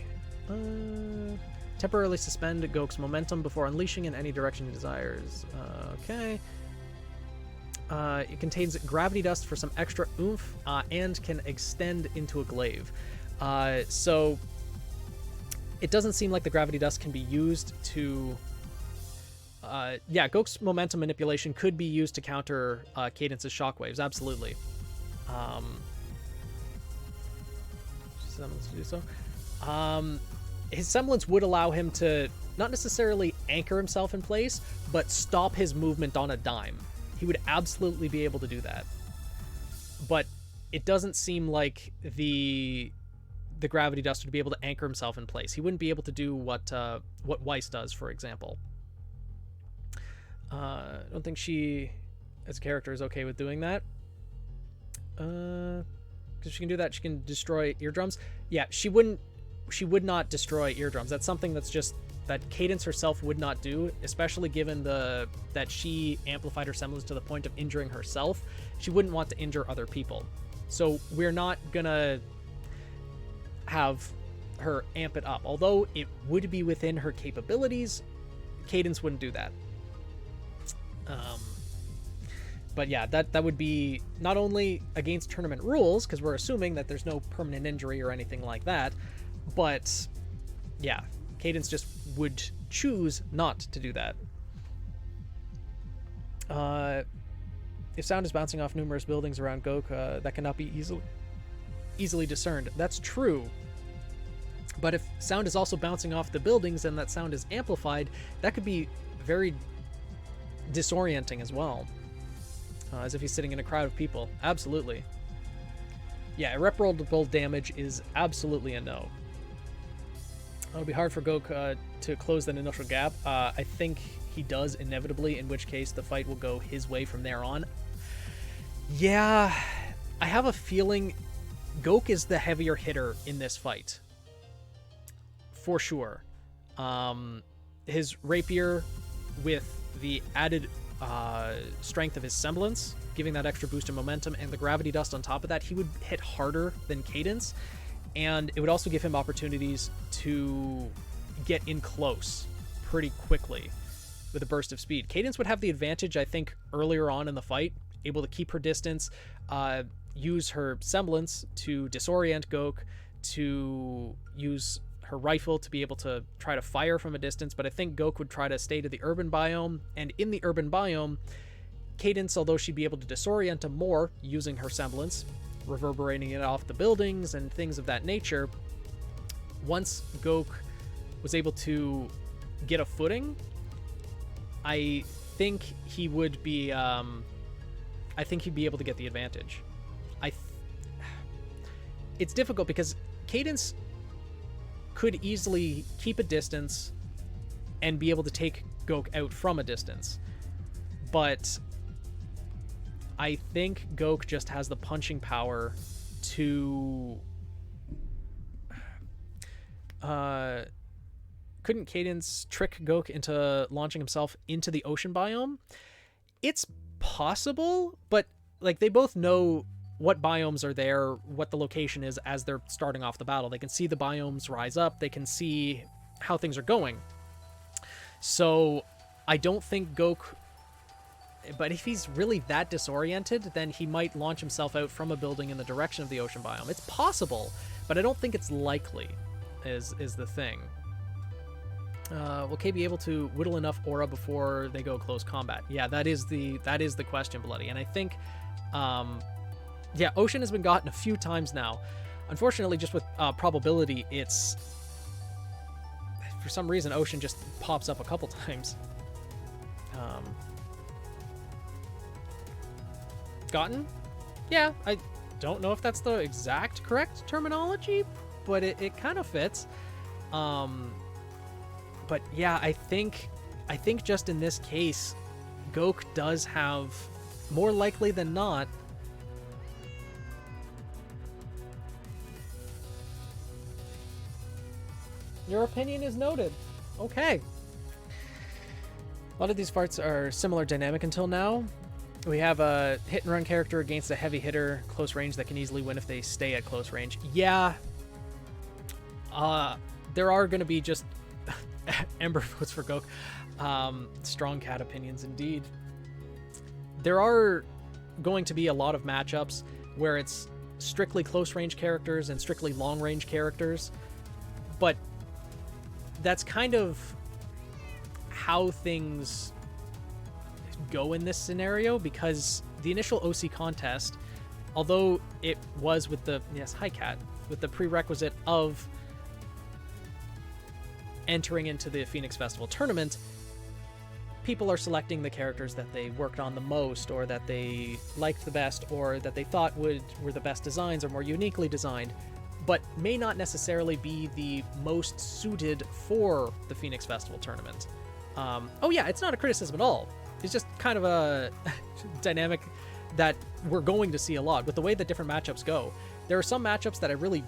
Temporarily suspend Gok's momentum before unleashing in any direction he desires. Okay. It contains gravity dust for some extra oomph and can extend into a glaive. So it doesn't seem like the gravity dust can be used to... Gok's momentum manipulation could be used to counter Cadence's shockwaves, absolutely. Semblance to do so. His semblance would allow him to not necessarily anchor himself in place, but stop his movement on a dime. He would absolutely be able to do that. But it doesn't seem like the gravity dust would be able to anchor himself in place. He wouldn't be able to do what Weiss does, for example. I don't think she, as a character, is okay with doing that. Because she can do that, she can destroy eardrums. Yeah, she would not destroy eardrums. That's something that Cadence herself would not do, especially given that she amplified her semblance to the point of injuring herself. She wouldn't want to injure other people. So we're not gonna have her amp it up. Although it would be within her capabilities, Cadence wouldn't do that. But yeah, that would be not only against tournament rules, because we're assuming that there's no permanent injury or anything like that, but yeah, Cadence just would choose not to do that. If sound is bouncing off numerous buildings around Gok, that cannot be easily discerned. That's true. But if sound is also bouncing off the buildings and that sound is amplified, that could be very disorienting as well. As if he's sitting in a crowd of people. Absolutely. Yeah, irreparable damage is absolutely a no. It'll be hard for Gok to close that initial gap. I think he does inevitably, in which case the fight will go his way from there on. Yeah, I have a feeling Gok is the heavier hitter in this fight. For sure. His rapier with the added strength of his semblance, giving that extra boost in momentum, and the gravity dust on top of that, he would hit harder than Cadence, and it would also give him opportunities to get in close pretty quickly with a burst of speed. Cadence would have the advantage, I think, earlier on in the fight, able to keep her distance, use her semblance to disorient Gok, to use her rifle to be able to try to fire from a distance, but I think Goku would try to stay to the urban biome, and in the urban biome, Cadence, although she'd be able to disorient him more using her semblance, reverberating it off the buildings and things of that nature, once Goku was able to get a footing, I think he would be, I think he'd be able to get the advantage. It's difficult because Cadence could easily keep a distance and be able to take Goku out from a distance, but I think Goku just has the punching power to... couldn't Cadence trick Goku into launching himself into the ocean biome? It's possible, but like they both know what biomes are there, what the location is as they're starting off the battle. They can see the biomes rise up. They can see how things are going. So I don't think Goku... But if he's really that disoriented, then he might launch himself out from a building in the direction of the ocean biome. It's possible, but I don't think it's likely, is the thing. Will K be able to whittle enough aura before they go close combat? Yeah, that is the question, Bloody. And I think, yeah, Ocean has been gotten a few times now. Unfortunately, just with probability, it's... For some reason, Ocean just pops up a couple times. Gotten? Yeah, I don't know if that's the exact correct terminology, but it kind of fits. But yeah, I think just in this case, Goku does have, more likely than not, your opinion is noted. Okay. A lot of these fights are similar dynamic until now. We have a hit and run character against a heavy hitter, close range, that can easily win if they stay at close range. Yeah. There are going to be just Ember votes for Goku. Strong cat opinions indeed. There are going to be a lot of matchups where it's strictly close range characters and strictly long range characters, but that's kind of how things go in this scenario, because the initial OC contest, although it was with the, yes, hi cat, with the prerequisite of entering into the Phoenix Festival tournament, people are selecting the characters that they worked on the most, or that they liked the best, or that they thought were the best designs or more uniquely designed, but may not necessarily be the most suited for the Phoenix Festival tournament. Oh yeah, it's not a criticism at all. It's just kind of a dynamic that we're going to see a lot with the way that different matchups go. There are some matchups that I really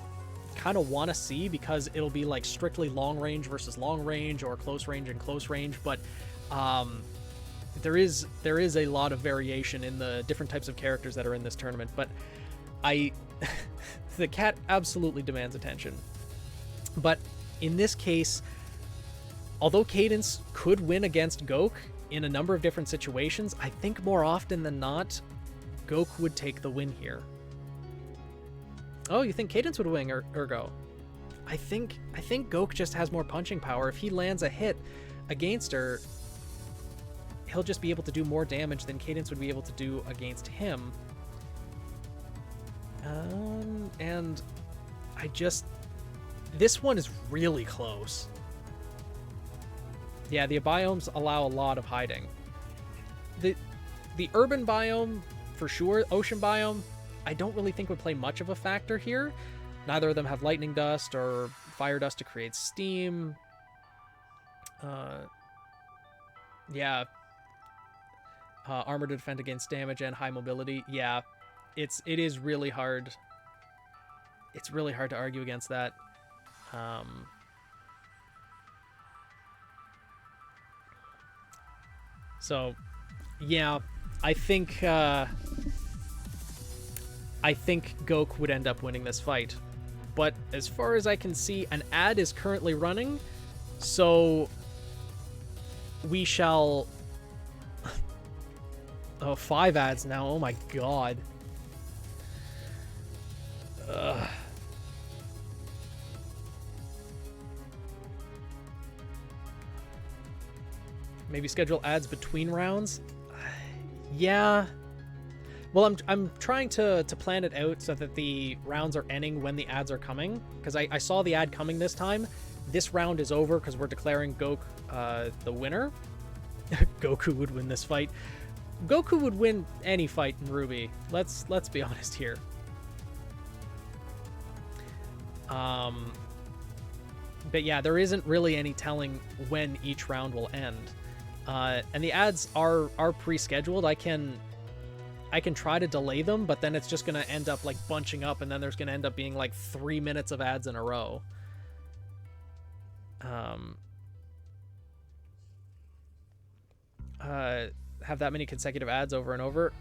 kind of want to see because it'll be like strictly long range versus long range, or close range and close range, but there is a lot of variation in the different types of characters that are in this tournament. But the cat absolutely demands attention. But in this case, although Cadence could win against Goku in a number of different situations, I think more often than not, Goku would take the win here. Oh, you think Cadence would win, ergo? I think Goku just has more punching power. If he lands a hit against her, he'll just be able to do more damage than Cadence would be able to do against him. And this one is really close. Yeah, the biomes allow a lot of hiding. The urban biome, for sure. Ocean biome, I don't really think would play much of a factor here. Neither of them have lightning dust or fire dust to create steam. Yeah. Armor to defend against damage and high mobility. Yeah, it is really hard. It's really hard to argue against that. So, yeah, I think Goku would end up winning this fight. But as far as I can see, an ad is currently running, so we shall... Oh, 5 ads now. Oh my god. Ugh. Maybe schedule ads between rounds. Yeah. Well, I'm trying to plan it out so that the rounds are ending when the ads are coming, because I saw the ad coming this time. This round is over because we're declaring Goku the winner. Goku would win this fight. Goku would win any fight in RWBY. Let's be honest here. But yeah, there isn't really any telling when each round will end. And the ads are pre-scheduled. I can try to delay them, but then it's just going to end up like bunching up, and then there's going to end up being like 3 minutes of ads in a row. Have that many consecutive ads over and over.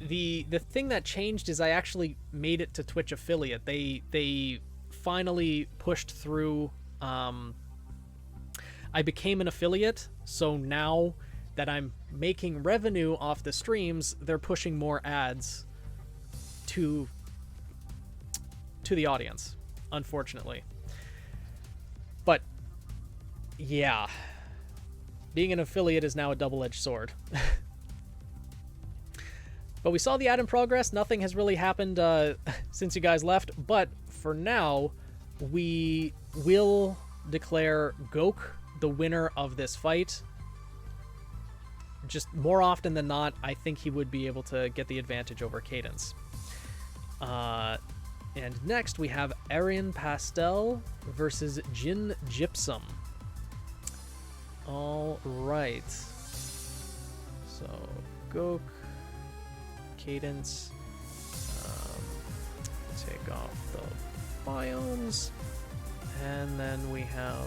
The thing that changed is I actually made it to Twitch affiliate. They finally pushed through. I became an affiliate, so now that I'm making revenue off the streams, they're pushing more ads to the audience, unfortunately. But yeah, being an affiliate is now a double-edged sword. But we saw the ad in progress. Nothing has really happened since you guys left, but for now, we will declare Goku the winner of this fight. Just more often than not, I think he would be able to get the advantage over Cadence. And next we have Aryan Pastel versus Jin Gypsum. All right. So Goku, Cadence. Take off the biomes, and then we have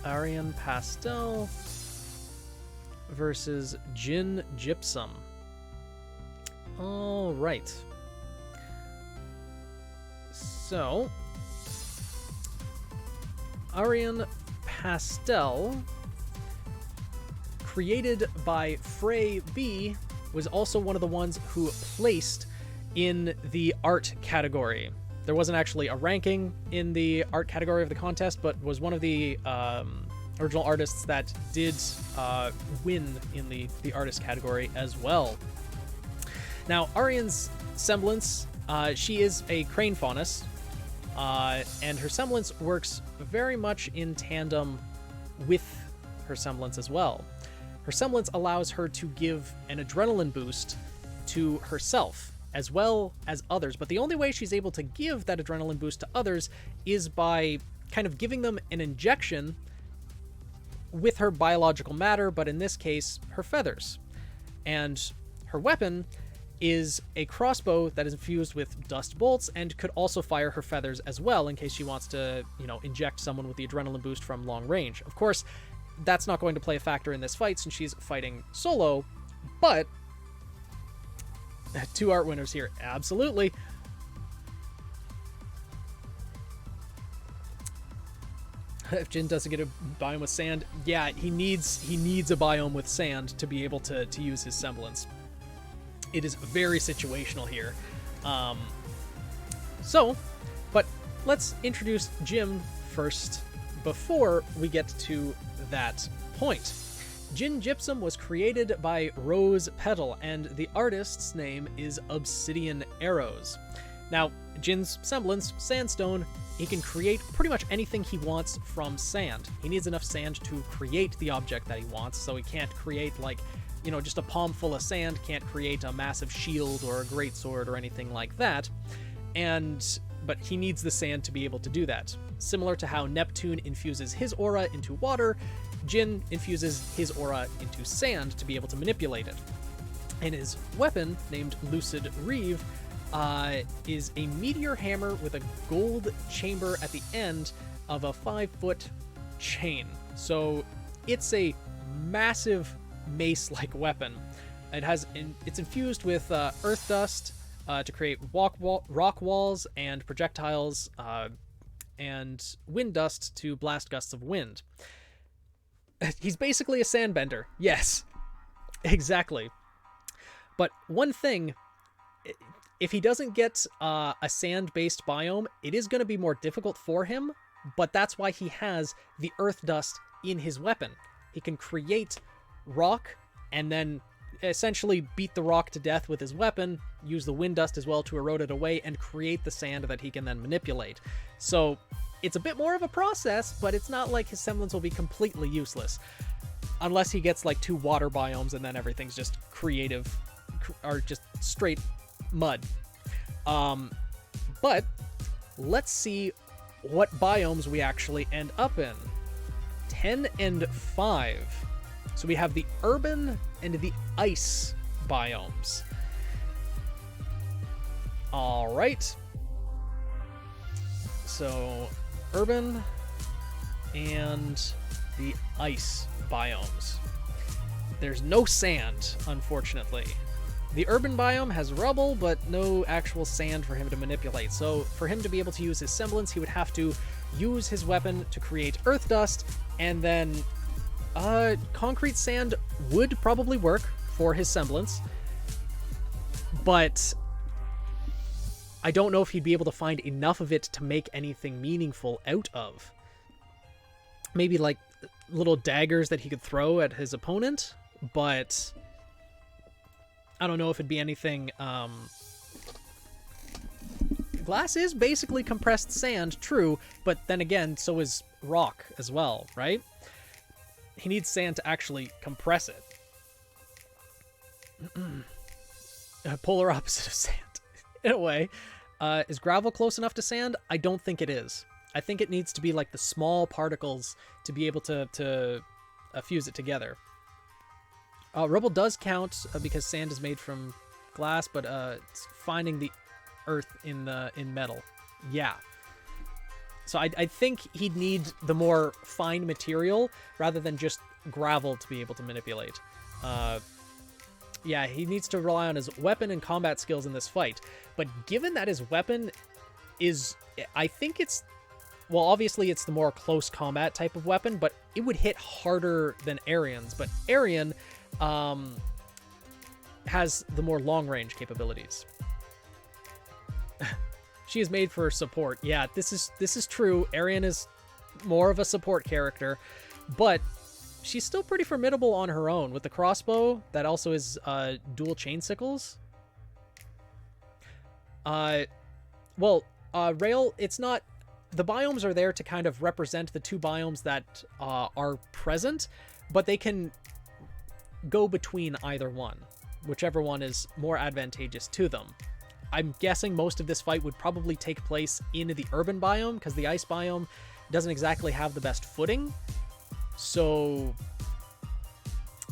Aryan Pastel versus Jin Gypsum. All right. So, Aryan Pastel, created by RWBY, was also one of the ones who placed in the art category. There wasn't actually a ranking in the art category of the contest, but was one of the original artists that did win in the artist category as well. Now, Aryan's semblance, she is a crane faunus, and her semblance works very much in tandem with her semblance as well. Her semblance allows her to give an adrenaline boost to herself as well as others, but the only way she's able to give that adrenaline boost to others is by kind of giving them an injection with her biological matter, but in this case, her feathers. And her weapon is a crossbow that is infused with dust bolts and could also fire her feathers as well in case she wants to, inject someone with the adrenaline boost from long range. Of course, that's not going to play a factor in this fight since she's fighting solo, but 2 art winners here, absolutely. If Jin doesn't get a biome with sand, yeah, he needs a biome with sand to be able to use his semblance. It is very situational here. But let's introduce Jim first before we get to that point. Jin Gypsum was created by Rose Petal, and the artist's name is Obsidian Arrows. Now, Jin's semblance, sandstone, he can create pretty much anything he wants from sand. He needs enough sand to create the object that he wants, so he can't create, just a palm full of sand, can't create a massive shield or a greatsword or anything like that. But he needs the sand to be able to do that. Similar to how Neptune infuses his aura into water, Jin infuses his aura into sand to be able to manipulate it. And his weapon, named Lucid Reeve, is a meteor hammer with a gold chamber at the end of a 5-foot chain. So it's a massive mace-like weapon. It's infused with earth dust to create rock walls and projectiles, and wind dust to blast gusts of wind. He's basically a sandbender. Yes, exactly. But one thing, if he doesn't get a sand-based biome, it is going to be more difficult for him, but that's why he has the earth dust in his weapon. He can create rock and then essentially beat the rock to death with his weapon, use the wind dust as well to erode it away, and create the sand that he can then manipulate. So it's a bit more of a process, but it's not like his semblance will be completely useless. Unless he gets like 2 water biomes and then everything's just creative, or just straight mud. But let's see what biomes we actually end up in. 10 and 5. So we have the urban and the ice biomes. All right. So urban and the ice biomes. There's no sand, unfortunately. The urban biome has rubble, but no actual sand for him to manipulate. So for him to be able to use his semblance, he would have to use his weapon to create earth dust, and then concrete sand would probably work for his semblance, but I don't know if he'd be able to find enough of it to make anything meaningful out of. Maybe like little daggers that he could throw at his opponent, but I don't know if it'd be anything. Glass is basically compressed sand, true, but then again, so is rock as well, right? He needs sand to actually compress it. Polar opposite of sand, in a way. Is gravel close enough to sand? I don't think it is. I think it needs to be like the small particles to be able to fuse it together. Rubble does count because sand is made from glass, but it's finding the earth in metal. Yeah. So I think he'd need the more fine material rather than just gravel to be able to manipulate. Yeah, he needs to rely on his weapon and combat skills in this fight. But given that his weapon is, I think it's, well, obviously it's the more close combat type of weapon, but it would hit harder than Arian's. But Arian has the more long-range capabilities. She is made for support. Yeah, this is true. Arian is more of a support character, but she's still pretty formidable on her own with the crossbow that also is dual chain sickles. Rail, it's not, the biomes are there to kind of represent the 2 biomes that are present, but they can go between either one, whichever one is more advantageous to them. I'm guessing most of this fight would probably take place in the urban biome because the ice biome doesn't exactly have the best footing. So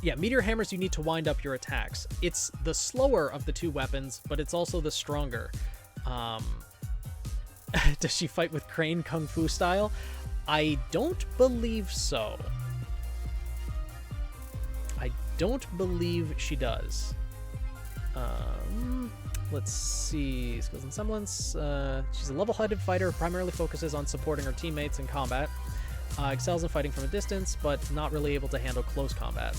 yeah, meteor hammers, you need to wind up your attacks. It's the slower of the 2 weapons, but it's also the stronger. Does she fight with Crane Kung Fu style? I don't believe so. I don't believe she does. Let's see. Skills and semblance. She's a level-headed fighter, primarily focuses on supporting her teammates in combat. Excels in fighting from a distance, but not really able to handle close combat.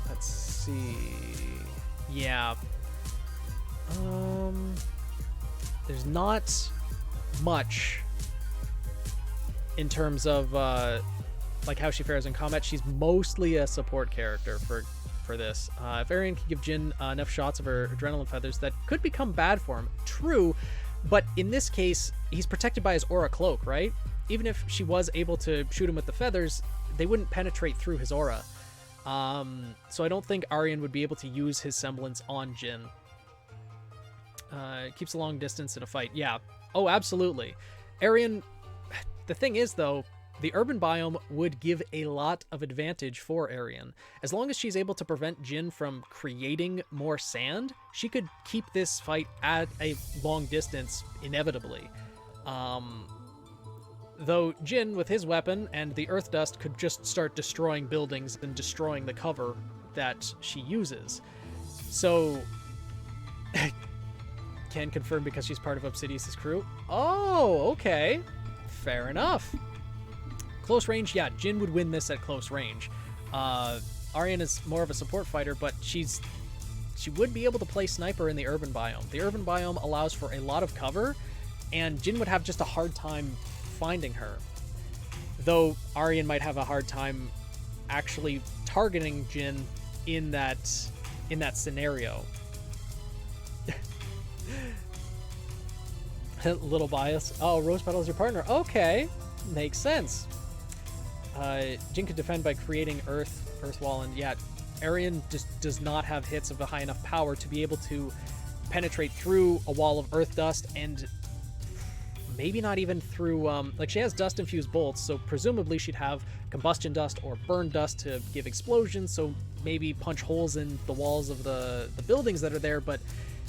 Let's see. Yeah. There's not much in terms of like how she fares in combat. She's mostly a support character for this. If Arian can give Jin enough shots of her adrenaline feathers, that could become bad for him. True, but in this case, he's protected by his aura cloak, right? Even if she was able to shoot him with the feathers, they wouldn't penetrate through his aura. So I don't think Arian would be able to use his semblance on Jin. Keeps a long distance in a fight. Yeah. Oh, absolutely. Arian, the thing is, though, the urban biome would give a lot of advantage for Arian. As long as she's able to prevent Jin from creating more sand, she could keep this fight at a long distance inevitably. Though Jin, with his weapon and the earth dust, could just start destroying buildings and destroying the cover that she uses. So, can confirm because she's part of Obsidious' crew. Oh, okay. Fair enough. Close range, yeah, Jin would win this at close range. Arian is more of a support fighter, but she would be able to play sniper in the urban biome. The urban biome allows for a lot of cover, and Jin would have just a hard time finding her. Though Arian might have a hard time actually targeting Jin in that scenario. Little bias. Oh, Rose Petal is your partner. Okay, makes sense. Jin could defend by creating Earth Wall, and yeah, Arian just does not have hits of a high enough power to be able to penetrate through a wall of Earth Dust, and maybe not even through, like, she has dust-infused bolts, so presumably she'd have combustion dust or burn dust to give explosions, so maybe punch holes in the walls of the buildings that are there, but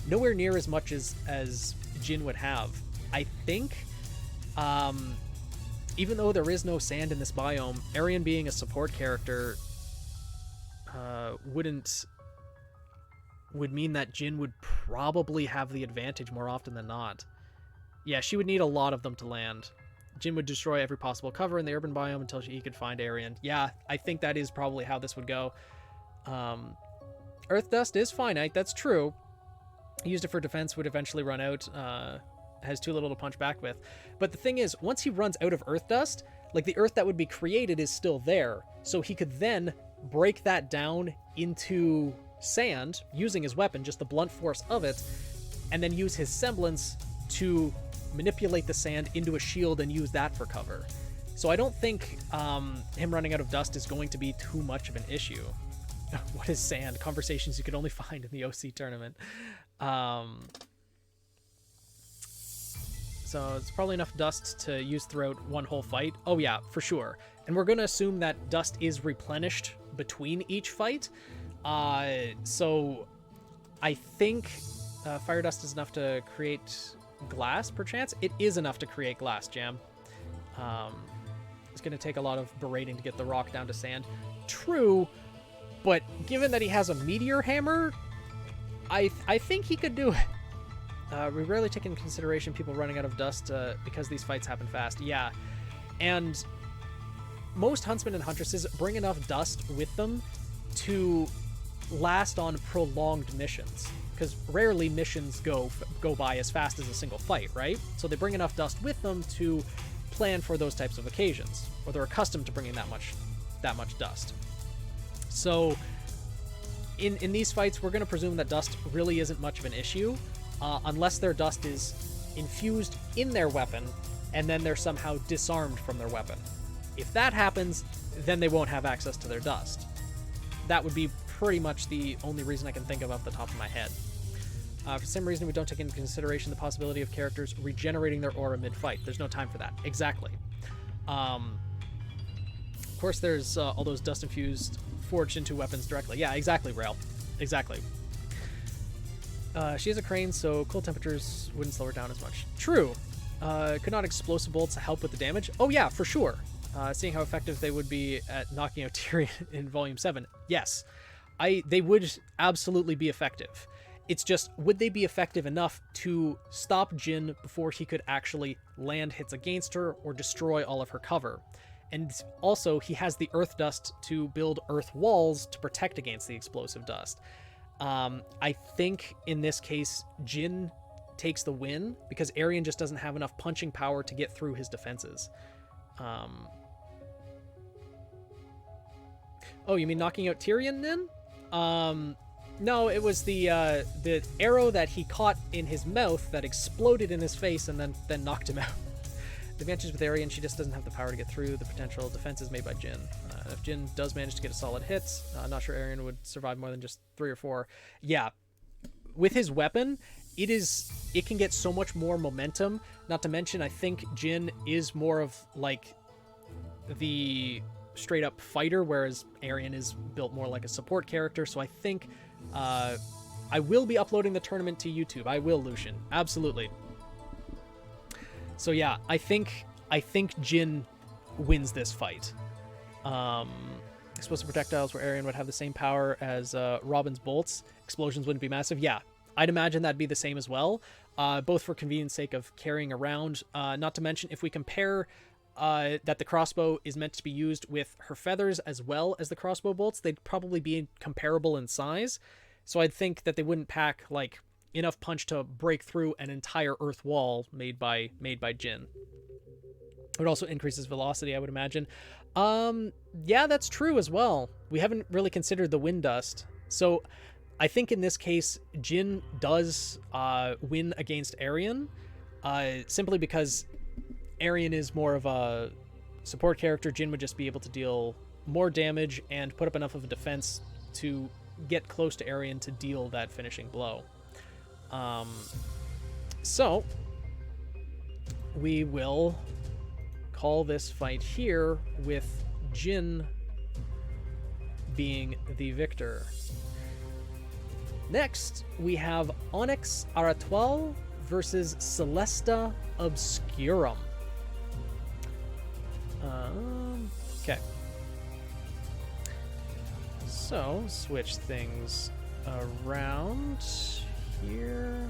nowhere near as much as Jin would have. I think, even though there is no sand in this biome, Arian being a support character would mean that Jin would probably have the advantage more often than not. Yeah, she would need a lot of them to land. Jin would destroy every possible cover in the urban biome until he could find Arian. Yeah, I think that is probably how this would go. Earth Dust is finite, that's true. He used it for defense, would eventually run out. Has too little to punch back with. But the thing is, once he runs out of Earth Dust, like, the Earth that would be created is still there. So he could then break that down into sand, using his weapon, just the blunt force of it, and then use his semblance to manipulate the sand into a shield and use that for cover. So I don't think him running out of dust is going to be too much of an issue. What is sand? Conversations you could only find in the OC tournament. So it's probably enough dust to use throughout one whole fight. Oh yeah, for sure. And we're going to assume that dust is replenished between each fight. So I think fire dust is enough to create glass, perchance. It is enough to create glass, Jam. It's going to take a lot of berating to get the rock down to sand. True, but given that he has a meteor hammer, I think he could do it. We rarely take into consideration people running out of dust because these fights happen fast. Yeah, and most huntsmen and huntresses bring enough dust with them to last on prolonged missions, because rarely missions go by as fast as a single fight, right? So they bring enough dust with them to plan for those types of occasions, or they're accustomed to bringing that much dust. So in these fights, we're going to presume that dust really isn't much of an issue, unless their dust is infused in their weapon and then they're somehow disarmed from their weapon. If that happens, then they won't have access to their dust. That would be pretty much the only reason I can think of off the top of my head. For some reason, we don't take into consideration the possibility of characters regenerating their aura mid-fight. There's no time for that. Exactly. Of course, there's all those dust-infused, forged into weapons directly. Yeah, exactly, Rail. Exactly. She has a crane, so cold temperatures wouldn't slow her down as much. True. Could not explosive bolts help with the damage? Oh yeah, for sure. Seeing how effective they would be at knocking out Tyrion in Volume 7. Yes. They would absolutely be effective. It's just, would they be effective enough to stop Jin before he could actually land hits against her or destroy all of her cover? And also, he has the earth dust to build earth walls to protect against the explosive dust. I think in this case, Jin takes the win because Arian just doesn't have enough punching power to get through his defenses. Oh, you mean knocking out Tyrion then? No, it was the arrow that he caught in his mouth that exploded in his face and then knocked him out. The advantage with Arian, she just doesn't have the power to get through the potential defenses made by Jin. If Jin does manage to get a solid hit, I'm not sure Arian would survive more than just 3 or 4. Yeah, with his weapon, it can get so much more momentum. Not to mention, I think Jin is more of like the straight up fighter, whereas Arian is built more like a support character. So I think I will be uploading the tournament to YouTube. I will, Lucian, absolutely. So yeah, I think Jin wins this fight. Explosive projectiles where Arian would have the same power as Robin's bolts. Explosions wouldn't be massive. Yeah, I'd imagine that'd be the same as well, both for convenience sake of carrying around. Not to mention, if we compare that the crossbow is meant to be used with her feathers as well as the crossbow bolts, they'd probably be comparable in size. So I'd think that they wouldn't pack like enough punch to break through an entire earth wall made by Jin. It also increases velocity, I would imagine. Yeah, that's true as well. We haven't really considered the wind dust. So I think in this case, Jin does win against Arian, simply because Arian is more of a support character. Jin would just be able to deal more damage and put up enough of a defense to get close to Arian to deal that finishing blow. So we will call this fight here with Jin being the victor. Next, we have Onyx Aratoile versus Celesta Obscurum. Okay. So, switch things around here.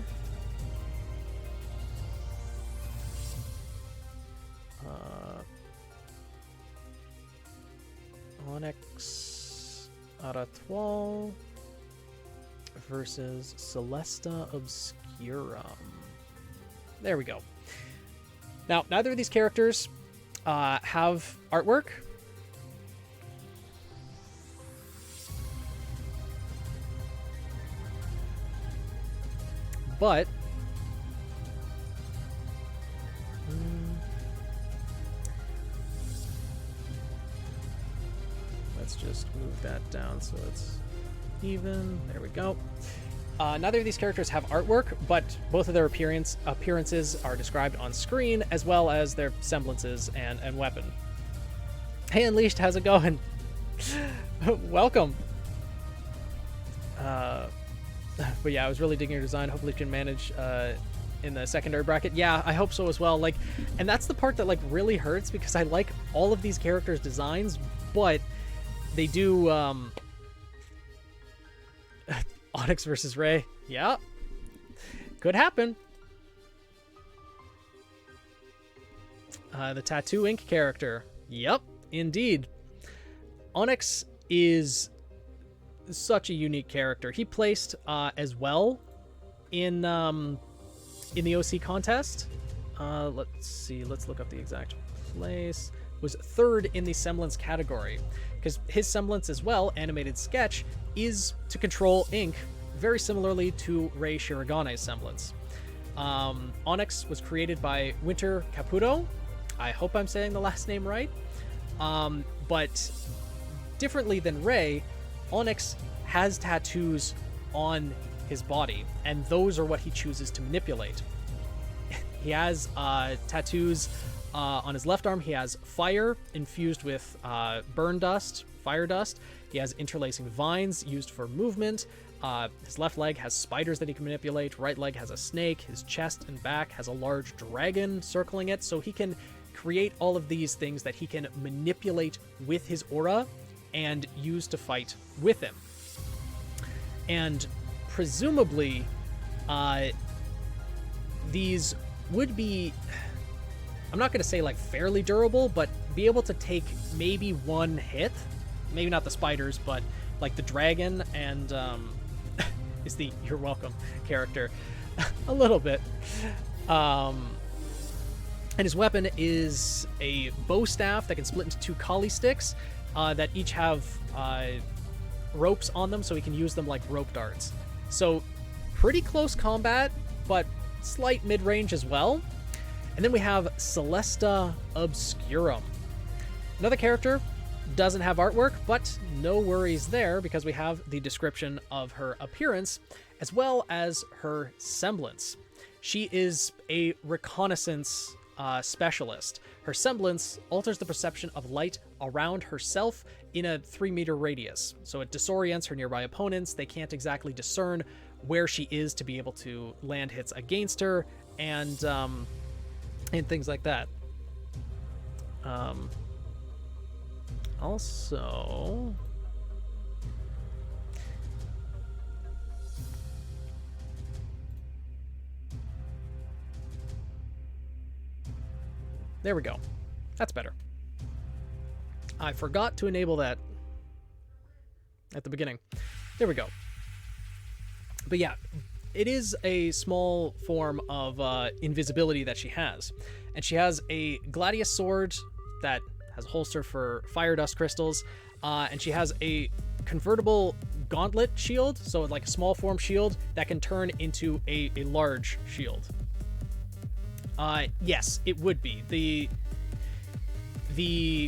Onyx Aratoile versus Celesta Obscurum. There we go. Now, neither of these characters have artwork. But let's just move that down so it's even. There we go. Neither of these characters have artwork, but both of their appearances are described on screen, as well as their semblances and weapon. Hey, Unleashed, how's it going? Welcome. But yeah, I was really digging your design. Hopefully you can manage in the secondary bracket. Yeah, I hope so as well. Like, and that's the part that like really hurts, because I like all of these characters' designs, but they do Onyx versus Ray. Yeah. Could happen. The Tattoo Ink character. Yep, indeed. Onyx is such a unique character. He placed as well in the OC contest. Let's see. Let's look up the exact place. Was third in the semblance category, because his semblance as well, animated sketch, is to control ink very similarly to Rei Shiragane's semblance. Onyx was created by Winter Caputo. I hope I'm saying the last name right. But differently than Rei, Onyx has tattoos on his body, and those are what he chooses to manipulate. He has tattoos on his left arm. He has fire infused with burn dust, fire dust. He has interlacing vines used for movement. His left leg has spiders that he can manipulate. Right leg has a snake. His chest and back has a large dragon circling it. So he can create all of these things that he can manipulate with his aura and use to fight with him. And presumably, these would be, I'm not going to say like fairly durable, but be able to take maybe one hit. Maybe not the spiders, but like the dragon and is the "you're welcome" character a little bit. And his weapon is a bow staff that can split into two collie sticks that each have ropes on them, so he can use them like rope darts. So pretty close combat, but slight mid-range as well. And then we have Celesta Obscurum. Another character, doesn't have artwork, but no worries there, because we have the description of her appearance as well as her semblance. She is a reconnaissance specialist. Her semblance alters the perception of light around herself in a 3-meter radius. So it disorients her nearby opponents. They can't exactly discern where she is to be able to land hits against her, and things like that. Also, there we go. That's better. I forgot to enable that at the beginning. There we go. But yeah, it is a small form of invisibility that she has. And she has a gladius sword that has a holster for fire dust crystals, and she has a convertible gauntlet shield, so like a small form shield that can turn into a large shield. Yes, it would be. The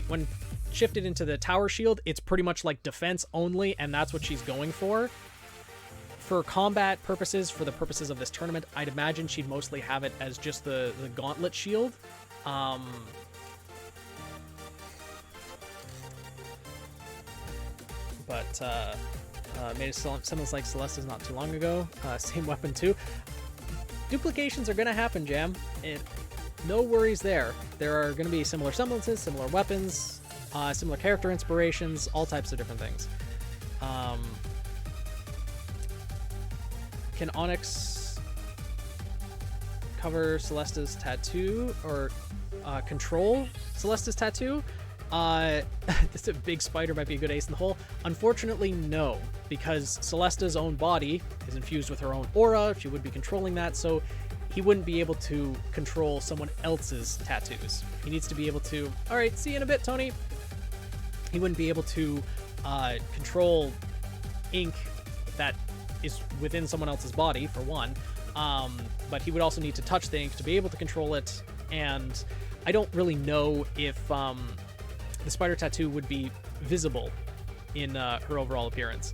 when shifted into the tower shield, it's pretty much like defense only, and that's what she's going for. For combat purposes, for the purposes of this tournament, I'd imagine she'd mostly have it as just the gauntlet shield. But made a semblance like Celeste's not too long ago. Same weapon too. Duplications are gonna happen, Jam. No worries there. There are gonna be similar semblances, similar weapons, similar character inspirations, all types of different things. Can Onyx cover Celeste's tattoo or control Celeste's tattoo? This big spider might be a good ace in the hole. Unfortunately, no, because Celeste's own body is infused with her own aura. She would be controlling that, so he wouldn't be able to control someone else's tattoos. He needs to be able to... All right, see you in a bit, Tony. He wouldn't be able to control ink that is within someone else's body, for one. But he would also need to touch the ink to be able to control it, and I don't really know if the spider tattoo would be visible in her overall appearance.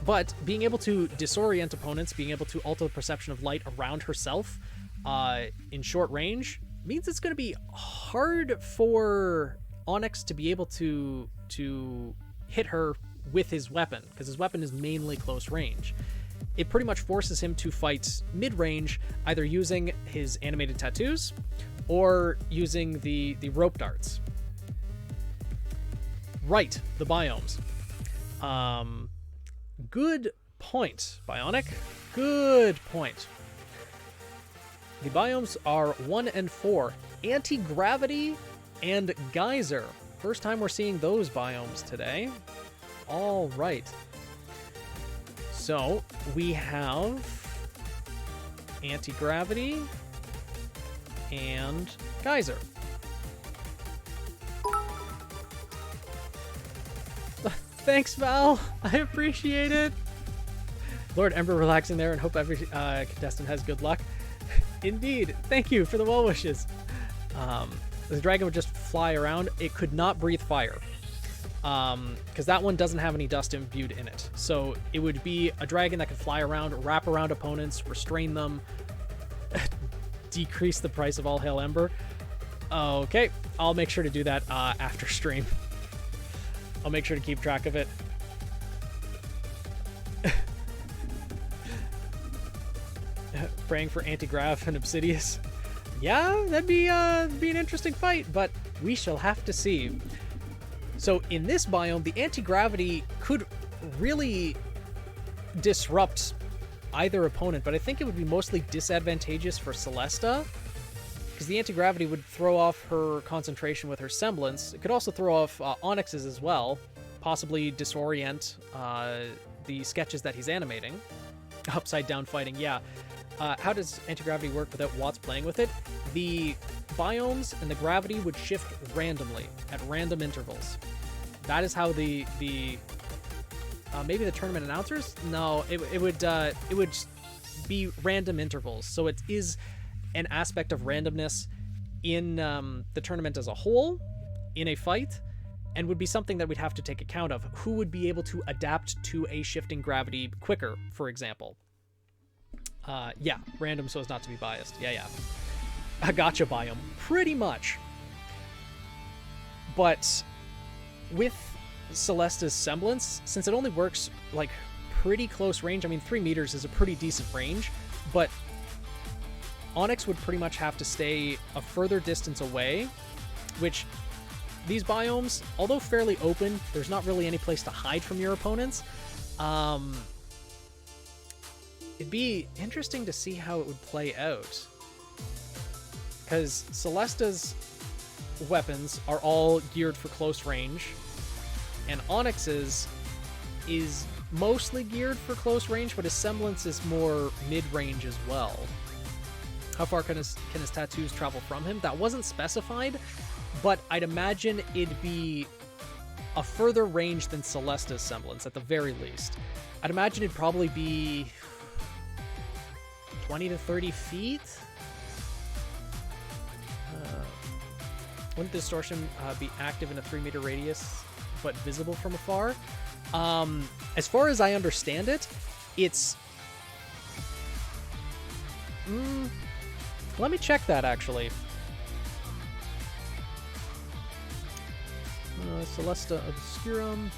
But being able to disorient opponents, being able to alter the perception of light around herself in short range, means it's going to be hard for Onyx to be able to hit her with his weapon, because his weapon is mainly close range. It pretty much forces him to fight mid-range, either using his animated tattoos or using the rope darts. Right, the biomes. Good point, Bionic. Good point. The biomes are 1 and 4, anti-gravity and geyser. First time we're seeing those biomes today. All right. So we have anti-gravity and geyser. Thanks, Val. I appreciate it. Lord Ember relaxing there, and hope every contestant has good luck. Indeed. Thank you for the well wishes. The dragon would just fly around. It could not breathe fire, because that one doesn't have any dust imbued in it. So it would be a dragon that could fly around, wrap around opponents, restrain them, decrease the price of All Hail Ember. Okay, I'll make sure to do that after stream. I'll make sure to keep track of it. Praying for Antigrav and Obsidious. Yeah, that'd be an interesting fight, but we shall have to see. So in this biome, the anti-gravity could really disrupt either opponent, but I think it would be mostly disadvantageous for Celesta, because the anti-gravity would throw off her concentration with her semblance. It could also throw off Onyx's as well, possibly disorient the sketches that he's animating. Upside down fighting, yeah. How does anti-gravity work without Watts playing with it? The biomes and the gravity would shift randomly at random intervals. That is how the maybe the tournament announcers? No, it would be random intervals. So it is an aspect of randomness in the tournament as a whole, in a fight, and would be something that we'd have to take account of. Who would be able to adapt to a shifting gravity quicker, for example? Yeah, random so as not to be biased. Yeah. A gotcha biome, pretty much. But with Celesta's semblance, since it only works like pretty close range, I mean 3 meters is a pretty decent range, but Onyx would pretty much have to stay a further distance away, which these biomes, although fairly open, there's not really any place to hide from your opponents. It'd be interesting to see how it would play out, because Celesta's weapons are all geared for close range, and Onyx's is mostly geared for close range, but his semblance is more mid-range as well. How far can his tattoos travel from him? That wasn't specified, but I'd imagine it'd be a further range than Celesta's semblance, at the very least. I'd imagine it'd probably be 20 to 30 feet? Wouldn't distortion be active in a 3-meter radius, but visible from afar? As far as I understand it, it's... let me check that, actually. Celesta Obscurum.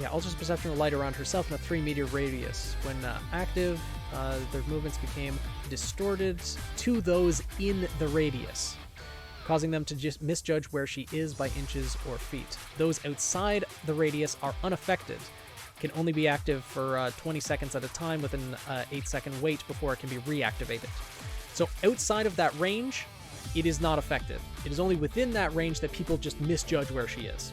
Yeah, Ultra's perception of light around herself in a 3-meter radius. When active, their movements became distorted to those in the radius, causing them to just misjudge where she is by inches or feet. Those outside the radius are unaffected, can only be active for 20 seconds at a time with an 8-second wait before it can be reactivated. So outside of that range, it is not affected. It is only within that range that people just misjudge where she is.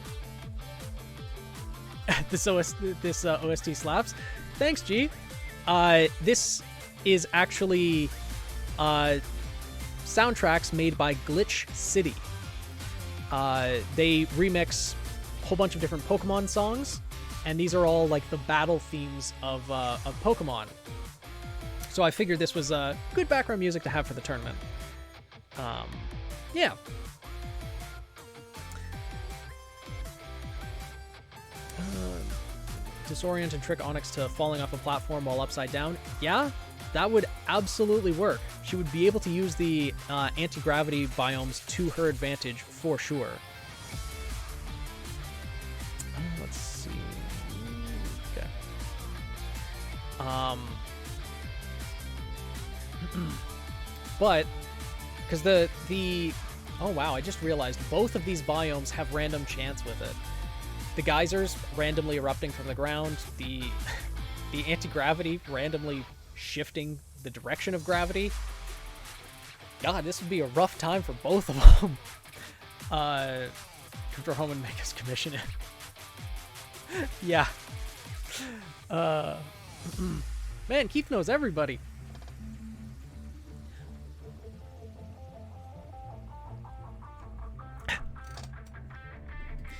This OST slaps. Thanks, G. This is actually soundtracks made by Glitch City. They remix a whole bunch of different Pokemon songs, and these are all like the battle themes of Pokemon. So I figured this was good background music to have for the tournament. Yeah. Disorient and trick Onyx to falling off a platform while upside down. Yeah, that would absolutely work. She would be able to use the anti-gravity biomes to her advantage for sure. Let's see. Okay. But because the oh wow, I just realized both of these biomes have random chance with it. The geysers randomly erupting from the ground, the anti-gravity randomly shifting the direction of gravity. God, this would be a rough time for both of them. Come to home and make us commission it. Yeah. Man, Keith knows everybody.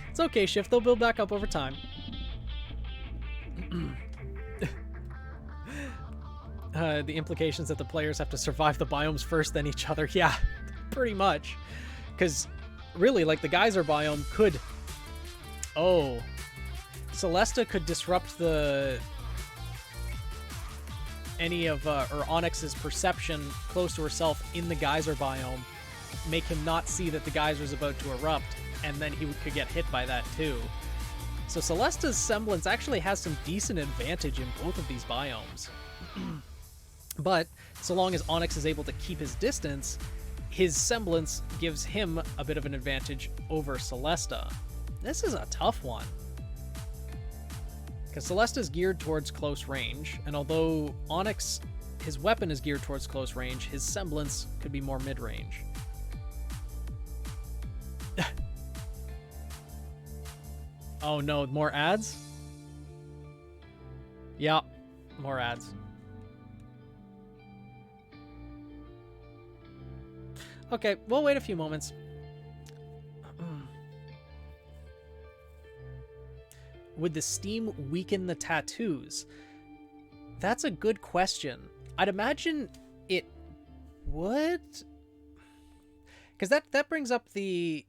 It's okay, Shift. They'll build back up over time. The implications that the players have to survive the biomes first, then each other. Yeah, pretty much. Because, really, like, the geyser biome could... Oh. Celesta could disrupt any of or Onyx's perception close to herself in the geyser biome, make him not see that the geyser's about to erupt, and then he could get hit by that too. So Celesta's semblance actually has some decent advantage in both of these biomes. But so long as Onyx is able to keep his distance, his semblance gives him a bit of an advantage over Celesta. This is a tough one. Because Celesta's geared towards close range, and although Onyx, his weapon is geared towards close range, his semblance could be more mid-range. Oh no, more ads? Yeah, more ads. Okay, we'll wait a few moments. Would the steam weaken the tattoos? That's a good question. I'd imagine it would. Because that brings up the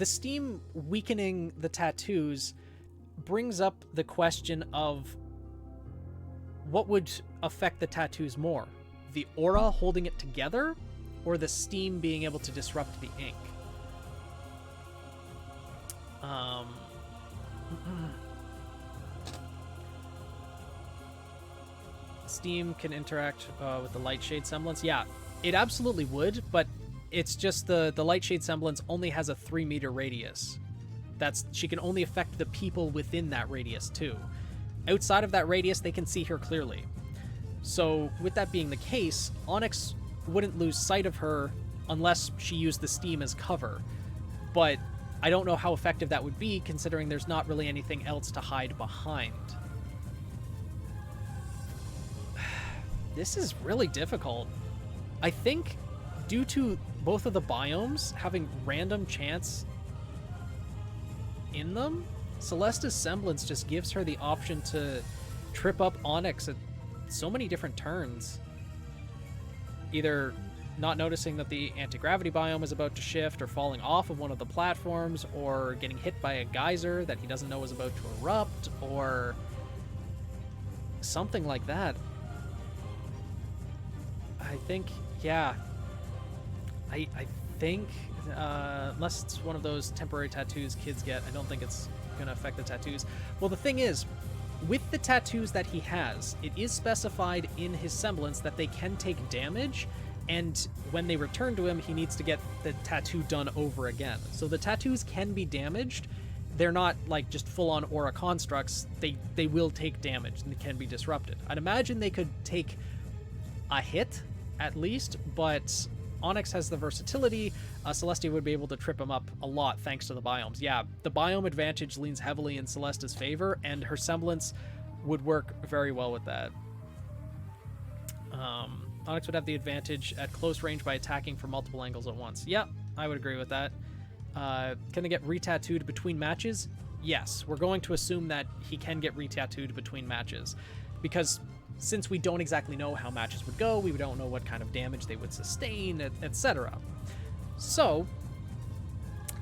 steam weakening the tattoos brings up the question of what would affect the tattoos more? The aura holding it together, or the steam being able to disrupt the ink? Steam can interact with the light shade semblance. Yeah, it absolutely would, but it's just the light shade semblance only has a 3-meter radius. She can only affect the people within that radius too. Outside of that radius, they can see her clearly. So with that being the case, Onyx wouldn't lose sight of her unless she used the steam as cover. But I don't know how effective that would be, considering there's not really anything else to hide behind. This is really difficult. I think due to both of the biomes having random chance in them, Celesta's semblance just gives her the option to trip up Onyx at so many different turns. Either not noticing that the anti-gravity biome is about to shift, or falling off of one of the platforms, or getting hit by a geyser that he doesn't know is about to erupt, or something like that. I think, yeah. I think, unless it's one of those temporary tattoos kids get, I don't think it's going to affect the tattoos. Well, the thing is, with the tattoos that he has, it is specified in his semblance that they can take damage, and when they return to him, he needs to get the tattoo done over again. So the tattoos can be damaged. They're not like just full-on aura constructs. They will take damage and they can be disrupted. I'd imagine they could take a hit at least, but Onyx has the versatility. Celestia would be able to trip him up a lot thanks to the biomes. Yeah, the biome advantage leans heavily in Celesta's favor, and her semblance would work very well with that. Onyx would have the advantage at close range by attacking from multiple angles at once. Yeah, I would agree with that. Can they get re-tattooed between matches? Yes, we're going to assume that he can get re-tattooed between matches, because since we don't exactly know how matches would go, we don't know what kind of damage they would sustain, etc. So,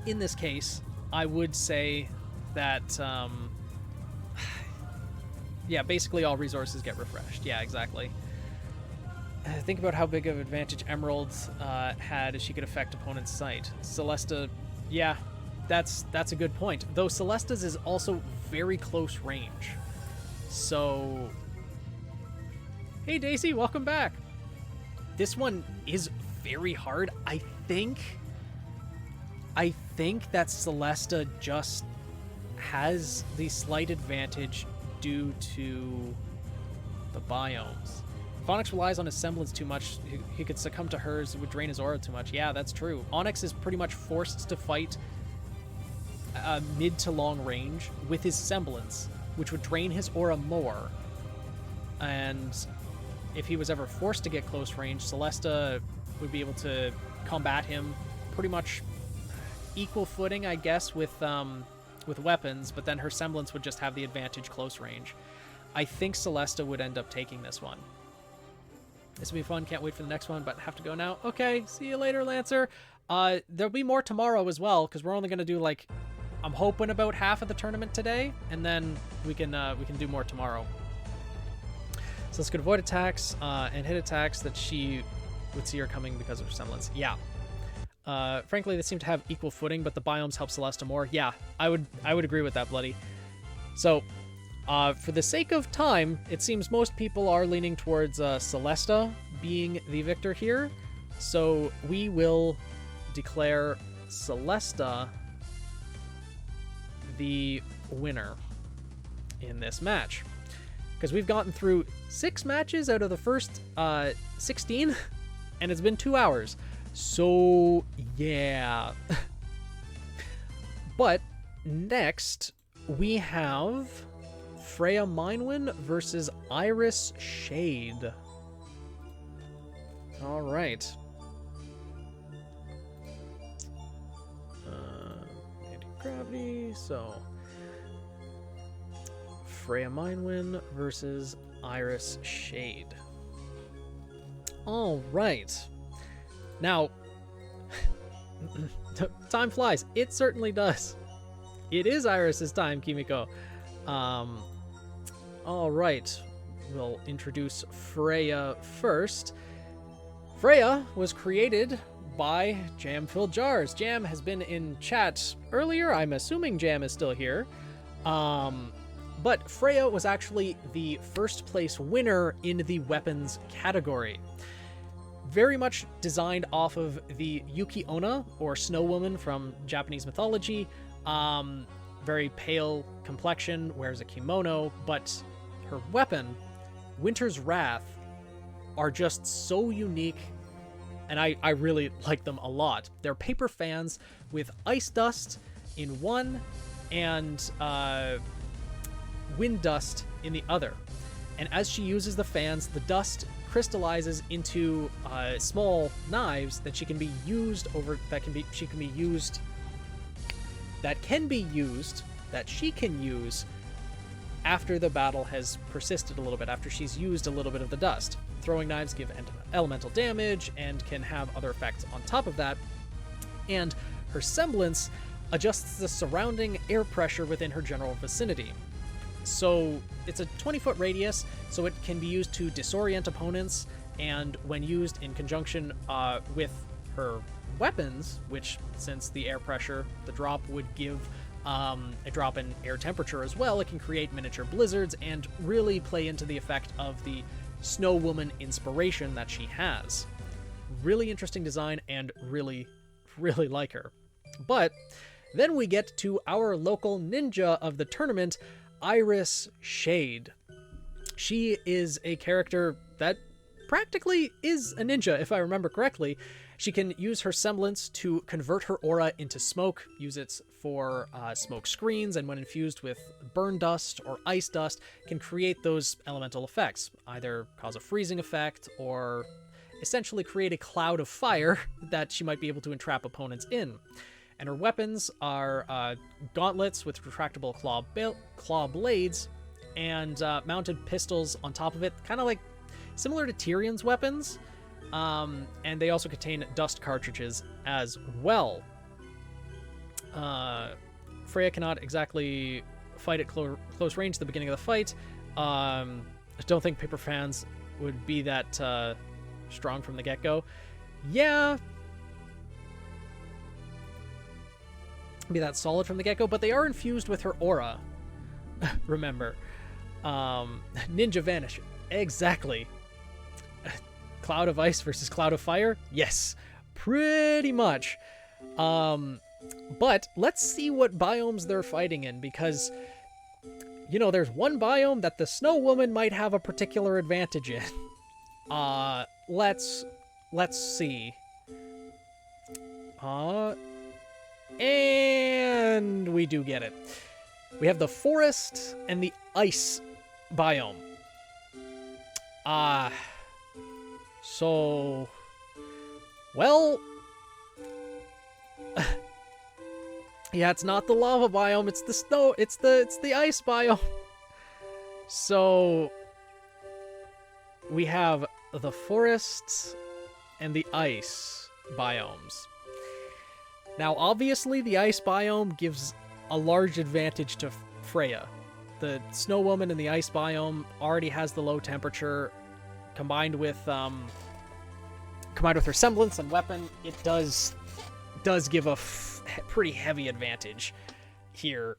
in this case, I would say that, yeah, basically all resources get refreshed. Yeah, exactly. Think about how big of an advantage Emerald had as she could affect opponent's sight. Celesta, yeah, that's a good point. Though Celesta's is also very close range. So, hey Daisy, welcome back. This one is very hard. I think that Celesta just has the slight advantage due to the biomes. If Onyx relies on his semblance too much, he could succumb to hers. It would drain his aura too much. Yeah, that's true. Onyx is pretty much forced to fight mid to long range with his semblance, which would drain his aura more. And if he was ever forced to get close range, Celesta would be able to combat him pretty much equal footing, I guess, with weapons, but then her semblance would just have the advantage close range. I think Celesta would end up taking this one. This will be fun. Can't wait for the next one, but have to go now. Okay, see you later, Lancer. There'll be more tomorrow as well, because we're only going to do, like, I'm hoping about half of the tournament today, and then we can do more tomorrow. So let's go to avoid attacks and hit attacks that she would see her coming because of her semblance. Yeah. Frankly, they seem to have equal footing, but the biomes help Celesta more. Yeah, I would agree with that, Bloody. So, for the sake of time, it seems most people are leaning towards Celesta being the victor here. So we will declare Celesta the winner in this match. Because we've gotten through 6 matches out of the first 16, and it's been 2 hours. So, yeah. But next, we have Freya Mindwind versus Iris Shade. All right. Anti-gravity, so Freya Mindwind versus Iris Shade. All right. Now, time flies. It certainly does. It is Iris's time, Kimiko. All right. We'll introduce Freya first. Freya was created by Jam Filled Jars. Jam has been in chat earlier. I'm assuming Jam is still here. But Freya was actually the first place winner in the weapons category. Very much designed off of the Yuki Onna, or Snow Woman from Japanese mythology. Very pale complexion, wears a kimono, but her weapon, Winter's Wrath, are just so unique, and I really like them a lot. They're paper fans with ice dust in one and wind dust in the other. And as she uses the fans, the dust crystallizes into small knives that she can be used that she can use after the battle has persisted a little bit, after she's used a little bit of the dust. Throwing knives give elemental damage and can have other effects on top of that. And her semblance adjusts the surrounding air pressure within her general vicinity. So it's a 20-foot radius, so it can be used to disorient opponents, and when used in conjunction with her weapons, which, since the air pressure, the drop would give a drop in air temperature as well, it can create miniature blizzards and really play into the effect of the Snow Woman inspiration that she has. Really interesting design, and really, really like her. But then we get to our local ninja of the tournament, Iris Shade. She is a character that practically is a ninja, if I remember correctly. She can use her semblance to convert her aura into smoke, use it for smoke screens, and when infused with burn dust or ice dust, can create those elemental effects, either cause a freezing effect or essentially create a cloud of fire that she might be able to entrap opponents in. And her weapons are gauntlets with retractable claw blades and mounted pistols on top of it, kind of like similar to Tyrion's weapons. And they also contain dust cartridges as well. Freya cannot exactly fight at close range at the beginning of the fight. I don't think paper fans would be that strong from the get-go. Yeah, be that solid from the get-go, but they are infused with her aura. Remember. Ninja Vanish. Exactly. Cloud of ice versus cloud of fire? Yes, pretty much. But let's see what biomes they're fighting in, because, you know, there's one biome that the Snow Woman might have a particular advantage in. Let's see. And we do get it. We have the forest and the ice biome. So, well, yeah, it's not the lava biome, it's the snow, it's the ice biome. So, we have the forest and the ice biomes. Now, obviously, the ice biome gives a large advantage to Freya. The Snow Woman in the ice biome already has the low temperature. Combined with her semblance and weapon, it does give a pretty heavy advantage here.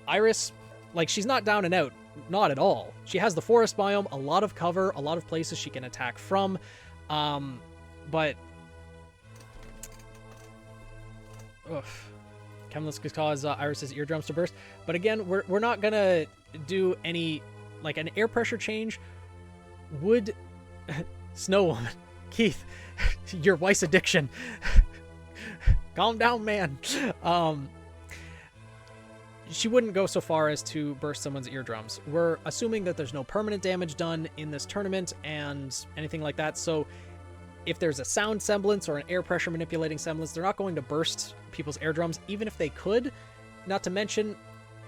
Iris, like, she's not down and out, not at all. She has the forest biome, a lot of cover, a lot of places she can attack from, but Chemicals could cause Iris's eardrums to burst. But again, we're not gonna do any, like, an air pressure change would... Snow Woman. Keith, your Weiss addiction. Calm down, man. She wouldn't go so far as to burst someone's eardrums. We're assuming that there's no permanent damage done in this tournament and anything like that, so if there's a sound semblance or an air pressure manipulating semblance, they're not going to burst people's eardrums, even if they could. Not to mention,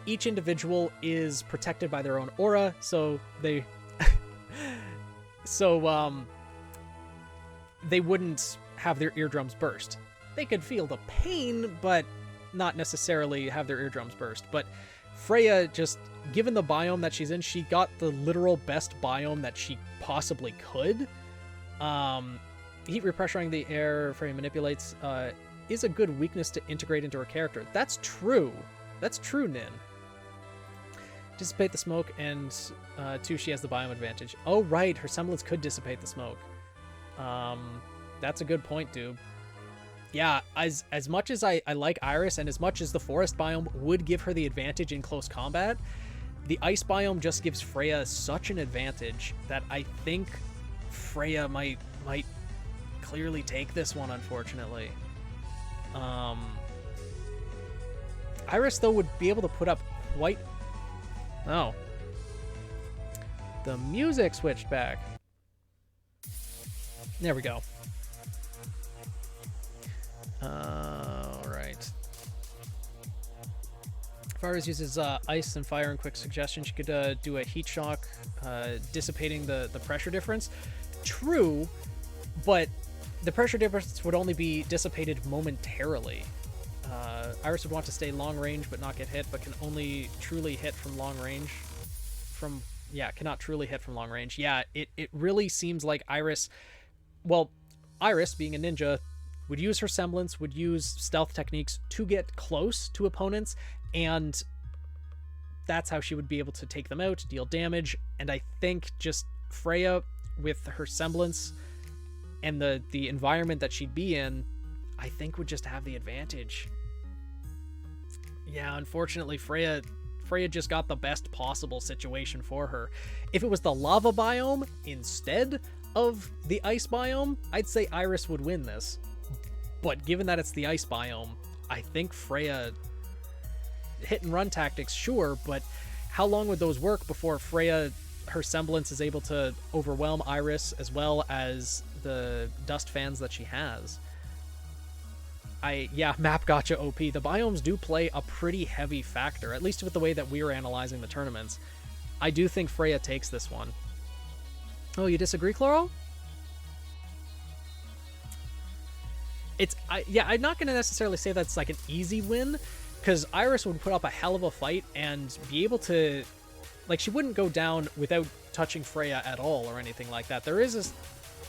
each individual is protected by their own aura, so they... they wouldn't have their eardrums burst. They could feel the pain, but not necessarily have their eardrums burst. But Freya, just given the biome that she's in, she got the literal best biome that she possibly could. Heat repressuring the air Freya manipulates is a good weakness to integrate into her character. That's true. That's true, Nin. Dissipate the smoke, and 2, she has the biome advantage. Oh, right, her semblance could dissipate the smoke. That's a good point, dude. Yeah, as much as I like Iris, and as much as the forest biome would give her the advantage in close combat, the ice biome just gives Freya such an advantage that I think Freya might clearly take this one, unfortunately. Iris, though, would be able to put up quite... Oh. The music switched back. There we go. Alright. If Iris uses ice and fire in quick suggestion, she could do a heat shock, dissipating the pressure difference. True, but the pressure difference would only be dissipated momentarily. Iris would want to stay long range but not get hit, but can only truly hit from long range. Cannot truly hit from long range. Yeah, it really seems like Iris... Well, Iris, being a ninja, would use her semblance, would use stealth techniques to get close to opponents, and that's how she would be able to take them out, deal damage. And I think just Freya, with her semblance and the environment that she'd be in, I think would just have the advantage. Yeah, unfortunately, Freya just got the best possible situation for her. If it was the lava biome instead of the ice biome, I'd say Iris would win this. But given that it's the ice biome, I think Freya... Hit and run tactics, sure, but how long would those work before Freya, her semblance, is able to overwhelm Iris as well as the dust fans that she has? Map gotcha OP. The biomes do play a pretty heavy factor, at least with the way that we were analyzing the tournaments. I do think Freya takes this one. Oh, you disagree, Chloro? I'm not going to necessarily say that's like an easy win, because Iris would put up a hell of a fight and be able to... Like, she wouldn't go down without touching Freya at all or anything like that.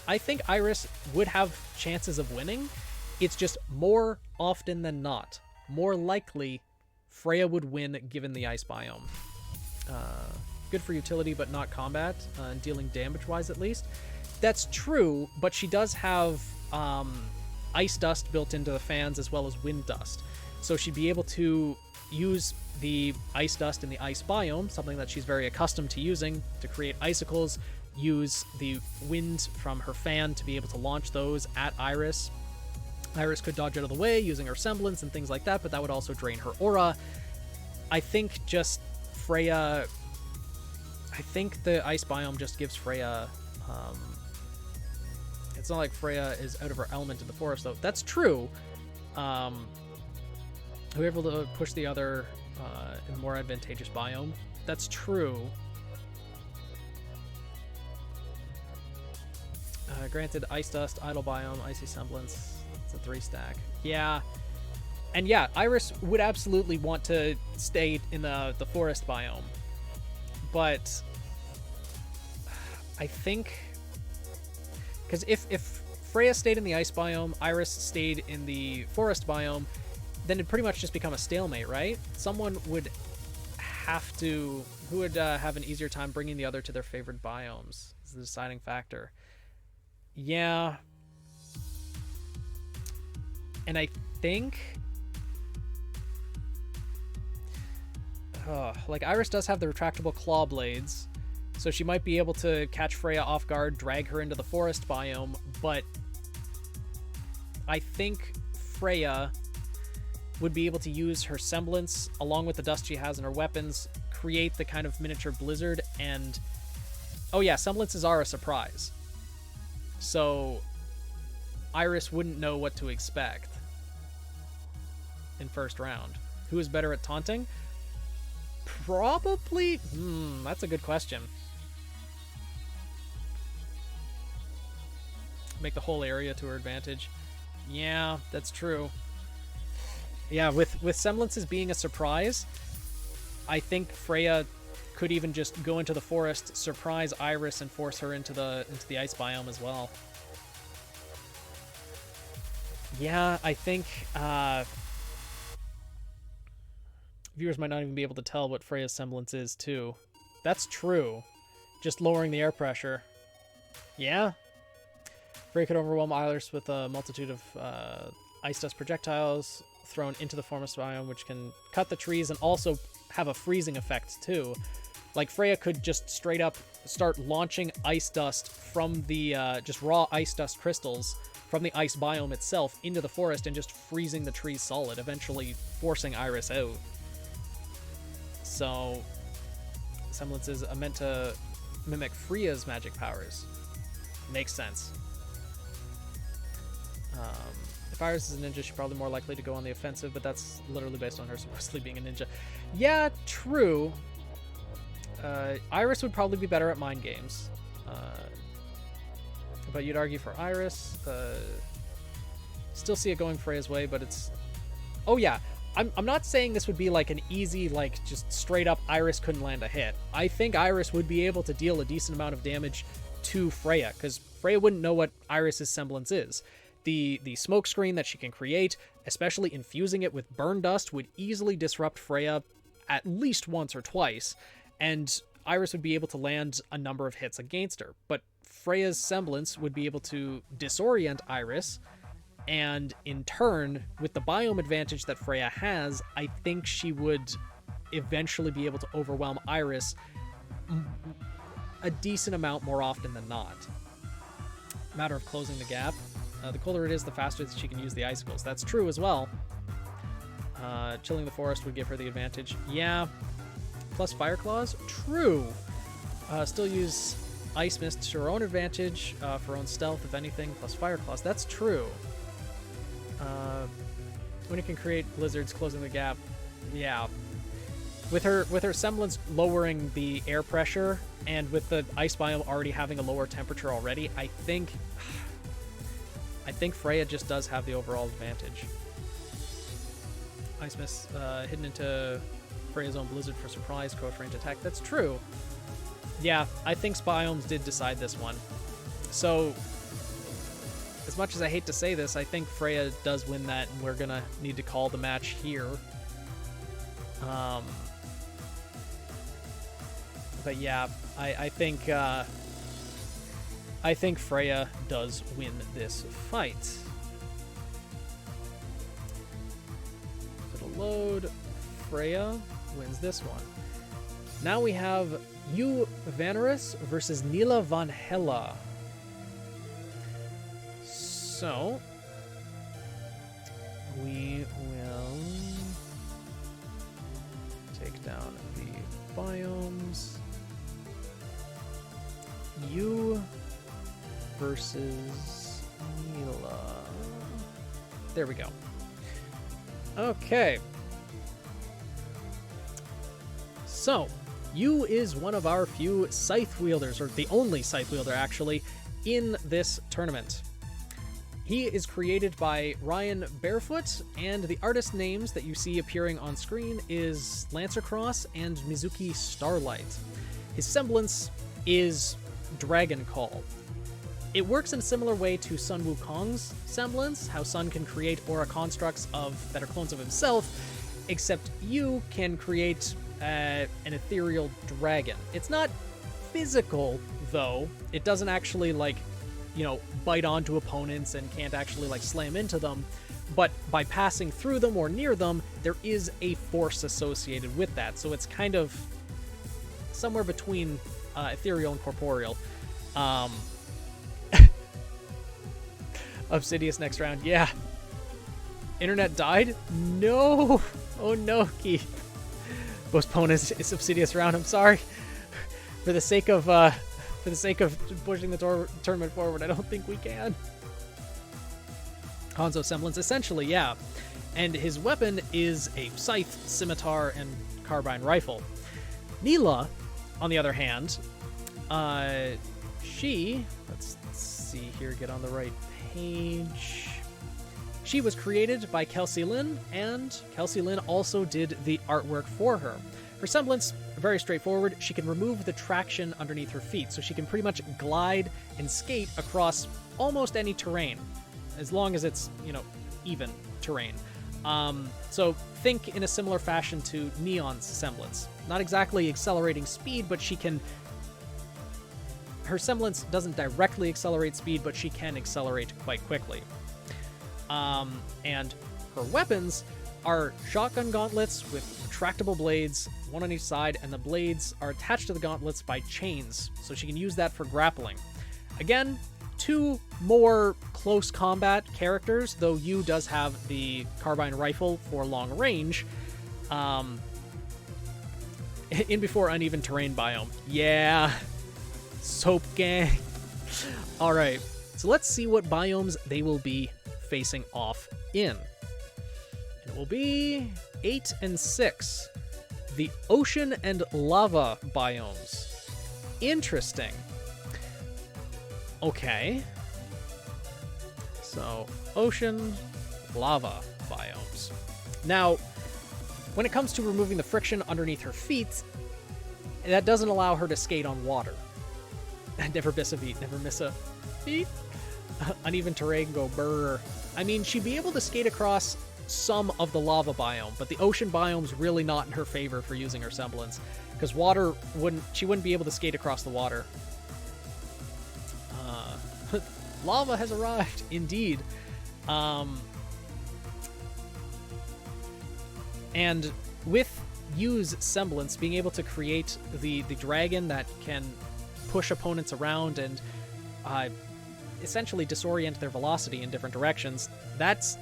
I think Iris would have chances of winning. It's just more often than not, more likely, Freya would win given the ice biome. Good for utility, but not combat, dealing damage-wise at least. That's true, but she does have ice dust built into the fans as well as wind dust. So she'd be able to use the ice dust in the ice biome, something that she's very accustomed to using, to create icicles, use the wind from her fan to be able to launch those at Iris. Iris could dodge out of the way using her semblance and things like that, but that would also drain her aura. I think just Freya... I think the ice biome just gives Freya... it's not like Freya is out of her element in the forest, though. That's true. We were able to push the other in a more advantageous biome. That's true. Granted, ice dust, idle biome, icy semblance. It's a 3-stack. Yeah. And yeah, Iris would absolutely want to stay in the forest biome. But I think... Because if Freya stayed in the ice biome, Iris stayed in the forest biome, then it'd pretty much just become a stalemate, right? Someone would have to... Who would have an easier time bringing the other to their favorite biomes? Is the deciding factor. Yeah. And I think... like, Iris does have the retractable claw blades, so she might be able to catch Freya off guard, drag her into the forest biome, but I think Freya would be able to use her semblance, along with the dust she has in her weapons, create the kind of miniature blizzard, and... Oh yeah, semblances are a surprise. So Iris wouldn't know what to expect in first round. Who is better at taunting? Probably... that's a good question. Make the whole area to her advantage. Yeah, that's true. Yeah, with semblances being a surprise, I think Freya could even just go into the forest, surprise Iris, and force her into the ice biome as well. Yeah, I think viewers might not even be able to tell what Freya's semblance is, too. That's true. Just lowering the air pressure. Yeah. Freya could overwhelm Iris with a multitude of ice dust projectiles thrown into the forest biome, which can cut the trees and also have a freezing effect, too. Like, Freya could just straight up start launching ice dust from the just raw ice dust crystals from the ice biome itself into the forest and just freezing the trees solid, eventually forcing Iris out. So, semblances are meant to mimic Freya's magic powers. Makes sense. If Iris is a ninja, she's probably more likely to go on the offensive, but that's literally based on her supposedly being a ninja. Yeah, true. Iris would probably be better at mind games. But you'd argue for Iris. Still see it going Freya's way, but it's... Oh yeah, I'm not saying this would be like an easy, like, just straight up Iris couldn't land a hit. I think Iris would be able to deal a decent amount of damage to Freya, because Freya wouldn't know what Iris's semblance is. The smoke screen that she can create, especially infusing it with burn dust, would easily disrupt Freya at least once or twice, and Iris would be able to land a number of hits against her. But Freya's semblance would be able to disorient Iris, and in turn, with the biome advantage that Freya has, I think she would eventually be able to overwhelm Iris a decent amount more often than not. Matter of closing the gap. The colder it is, the faster that she can use the icicles. That's true as well. Chilling the forest would give her the advantage. Yeah. Plus fire claws? True. Still use ice mist to her own advantage, for her own stealth, if anything, plus fire claws. That's true. When it can create blizzards, closing the gap. Yeah. With her semblance lowering the air pressure, and with the ice biome already having a lower temperature already, I think Freya just does have the overall advantage. Ice Mist hidden into Freya's own blizzard for surprise, close range attack. That's true. Yeah, I think biomes did decide this one. So, as much as I hate to say this, I think Freya does win that, and we're gonna need to call the match here. But yeah, I think Freya does win this fight. It'll load. Freya wins this one. Now we have Yu Vanaris versus Nila Van Hella. So we will take down the biomes. Yu versus Nila. There we go. Okay. So, Yu is one of our few scythe wielders, or the only scythe wielder actually, in this tournament. He is created by Ryan Barefoot, and the artist names that you see appearing on screen is Lancercross and Mizuki Starlight. His semblance is Dragon Call. It works in a similar way to Sun Wukong's semblance, how Sun can create aura constructs that are clones of himself, except Yu can create an ethereal dragon. It's not physical, though. It doesn't actually, bite onto opponents and can't actually, slam into them. But by passing through them or near them, there is a force associated with that. So it's kind of somewhere between ethereal and corporeal. Obsidious next round. Yeah. Internet died? No. Oh no, Keith. Postpone is Obsidious round. I'm sorry. For the sake of pushing the tournament forward, I don't think we can. Hanzo semblance, essentially, yeah. And his weapon is a scythe, scimitar, and carbine rifle. Nila, on the other hand, let's see here, get on the right page. She was created by Kelsey Lynn, and Kelsey Lynn also did the artwork for her. Her semblance, very straightforward. She can remove the traction underneath her feet, so she can pretty much glide and skate across almost any terrain, as long as it's, even terrain. So think in a similar fashion to Neon's semblance. Not exactly accelerating speed, but her semblance doesn't directly accelerate speed, but she can accelerate quite quickly. And her weapons are shotgun gauntlets with retractable blades, one on each side, and the blades are attached to the gauntlets by chains, so she can use that for grappling. Again, two more close combat characters, though Yu does have the carbine rifle for long range. In before uneven terrain biome. Yeah. Soap gang. Alright, so let's see what biomes they will be facing off in. It will be 8 and 6. The ocean and lava biomes. Interesting. Okay. So, ocean, lava biomes. Now, when it comes to removing the friction underneath her feet, that doesn't allow her to skate on water. Never miss a beat, never miss a beat. Uneven terrain, go brr. I mean, she'd be able to skate across some of the lava biome, but the ocean biome's really not in her favor for using her semblance, because she wouldn't be able to skate across the water. Lava has arrived, indeed. And with Yu's semblance, being able to create the dragon that can push opponents around and essentially disorient their velocity in different directions, that's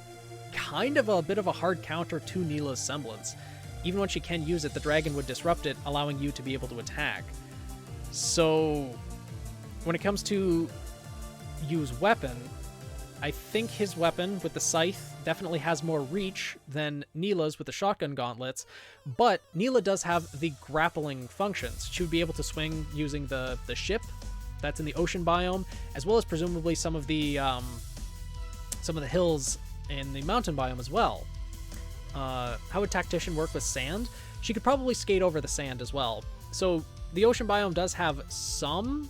kind of a bit of a hard counter to Neela's semblance. Even when she can use it, the dragon would disrupt it, allowing Yu to be able to attack. So, when it comes to Yu's weapon, I think his weapon with the scythe definitely has more reach than Neela's with the shotgun gauntlets, but Neela does have the grappling functions. She would be able to swing using the ship that's in the ocean biome, as well as presumably some of the hills in the mountain biome as well. How would Tactician work with sand? She could probably skate over the sand as well. So the ocean biome does have some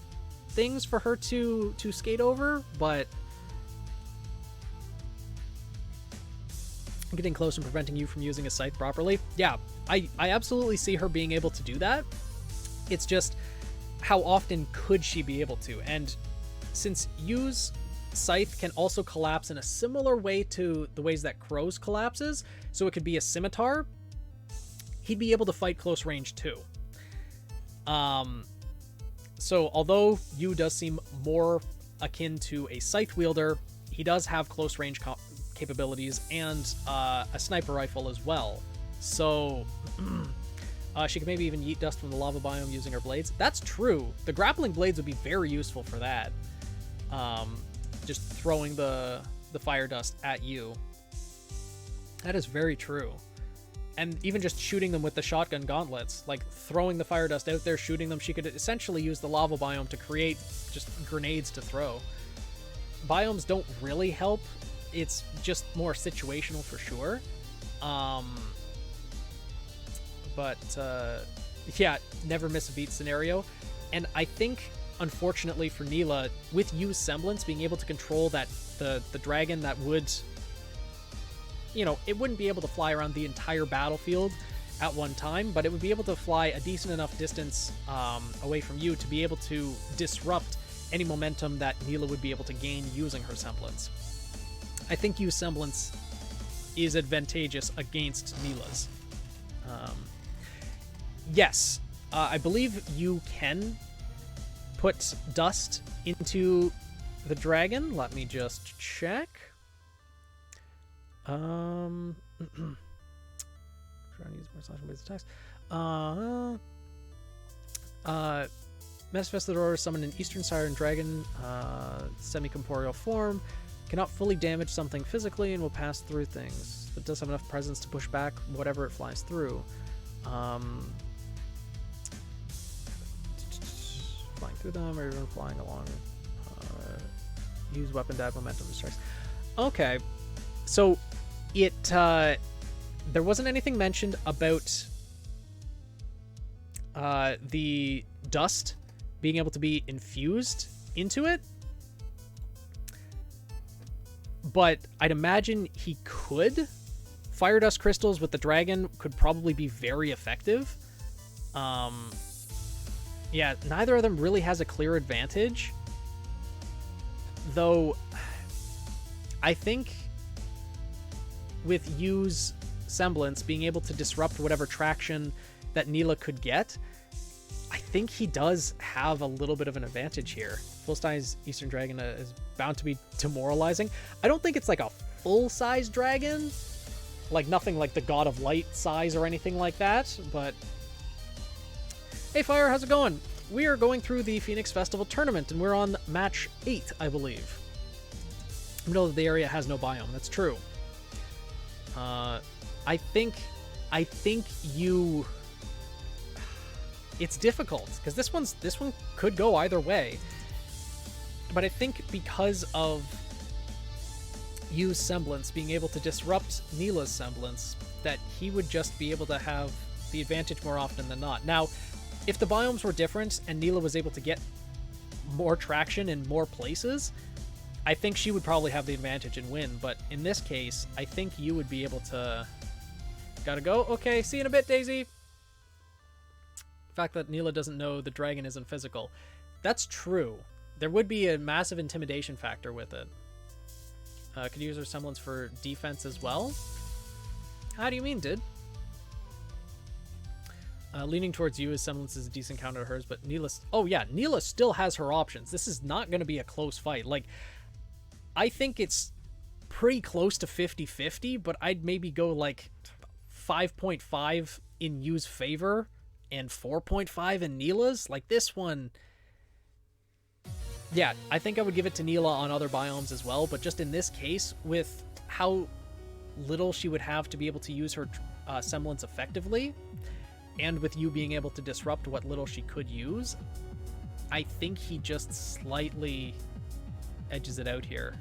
things for her to skate over, but getting close and preventing you from using a scythe properly. Yeah, I absolutely see her being able to do that. It's just, how often could she be able to? And since Yu's scythe can also collapse in a similar way to the ways that Crow's collapses, so it could be a scimitar, he'd be able to fight close range too. So although Yu does seem more akin to a scythe wielder, he does have close range capabilities and a sniper rifle as well. So she could maybe even yeet dust from the lava biome using her blades. That's true. The grappling blades would be very useful for that. Just throwing the fire dust at you. That is very true. And even just shooting them with the shotgun gauntlets, like throwing the fire dust out there, shooting them, she could essentially use the lava biome to create just grenades to throw. Biomes don't really help. It's just more situational for sure. Yeah, never miss a beat scenario. And I think, unfortunately for Neela, with Yu's semblance, being able to control the dragon that would, it wouldn't be able to fly around the entire battlefield at one time, but it would be able to fly a decent enough distance away from Yu to be able to disrupt any momentum that Neela would be able to gain using her semblance. I think Yu's semblance is advantageous against Neela's. Yes, I believe you can put dust into the dragon. Let me just check. Trying to use more slash-based attacks. Manifestador summon an Eastern Siren Dragon, semi-corporeal form. Cannot fully damage something physically and will pass through things, but does have enough presence to push back whatever it flies through. Flying through them, or even flying along. Use weapon dab momentum strikes. Okay, so it there wasn't anything mentioned about the dust being able to be infused into it, but I'd imagine he could. Fire dust crystals with the dragon could probably be very effective. Yeah, neither of them really has a clear advantage, though I think with Yu's semblance being able to disrupt whatever traction that Neela could get, I I think he does have a little bit of an advantage here. Full-size Eastern Dragon is bound to be demoralizing. I don't think it's like a full-size dragon, like nothing like the God of Light size or anything like that, but... Hey Fire, how's it going? We are going through the Phoenix Festival tournament, and we're on match 8, I believe. We know that the area has no biome. That's true. I think you... It's difficult, because this one could go either way. But I think because of Yu's semblance being able to disrupt Neela's semblance, that he would just be able to have the advantage more often than not. Now, if the biomes were different and Neela was able to get more traction in more places, I think she would probably have the advantage and win. But in this case, I think you would be able to... Gotta go? Okay, see you in a bit, Daisy. The fact that Neela doesn't know the dragon isn't physical. That's true. There would be a massive intimidation factor with it. Could use her semblance for defense as well? How do you mean, dude? Leaning towards you, his semblance is a decent counter to hers, but Neela... Oh yeah, Neela still has her options. This is not going to be a close fight. Like, I think it's pretty close to 50-50, but I'd maybe go like 5.5 in Yu's favor and 4.5 in Neela's. Like, this one... Yeah, I think I would give it to Neela on other biomes as well, but just in this case, with how little she would have to be able to use her semblance effectively, and with you being able to disrupt what little she could use, I think he just slightly edges it out here.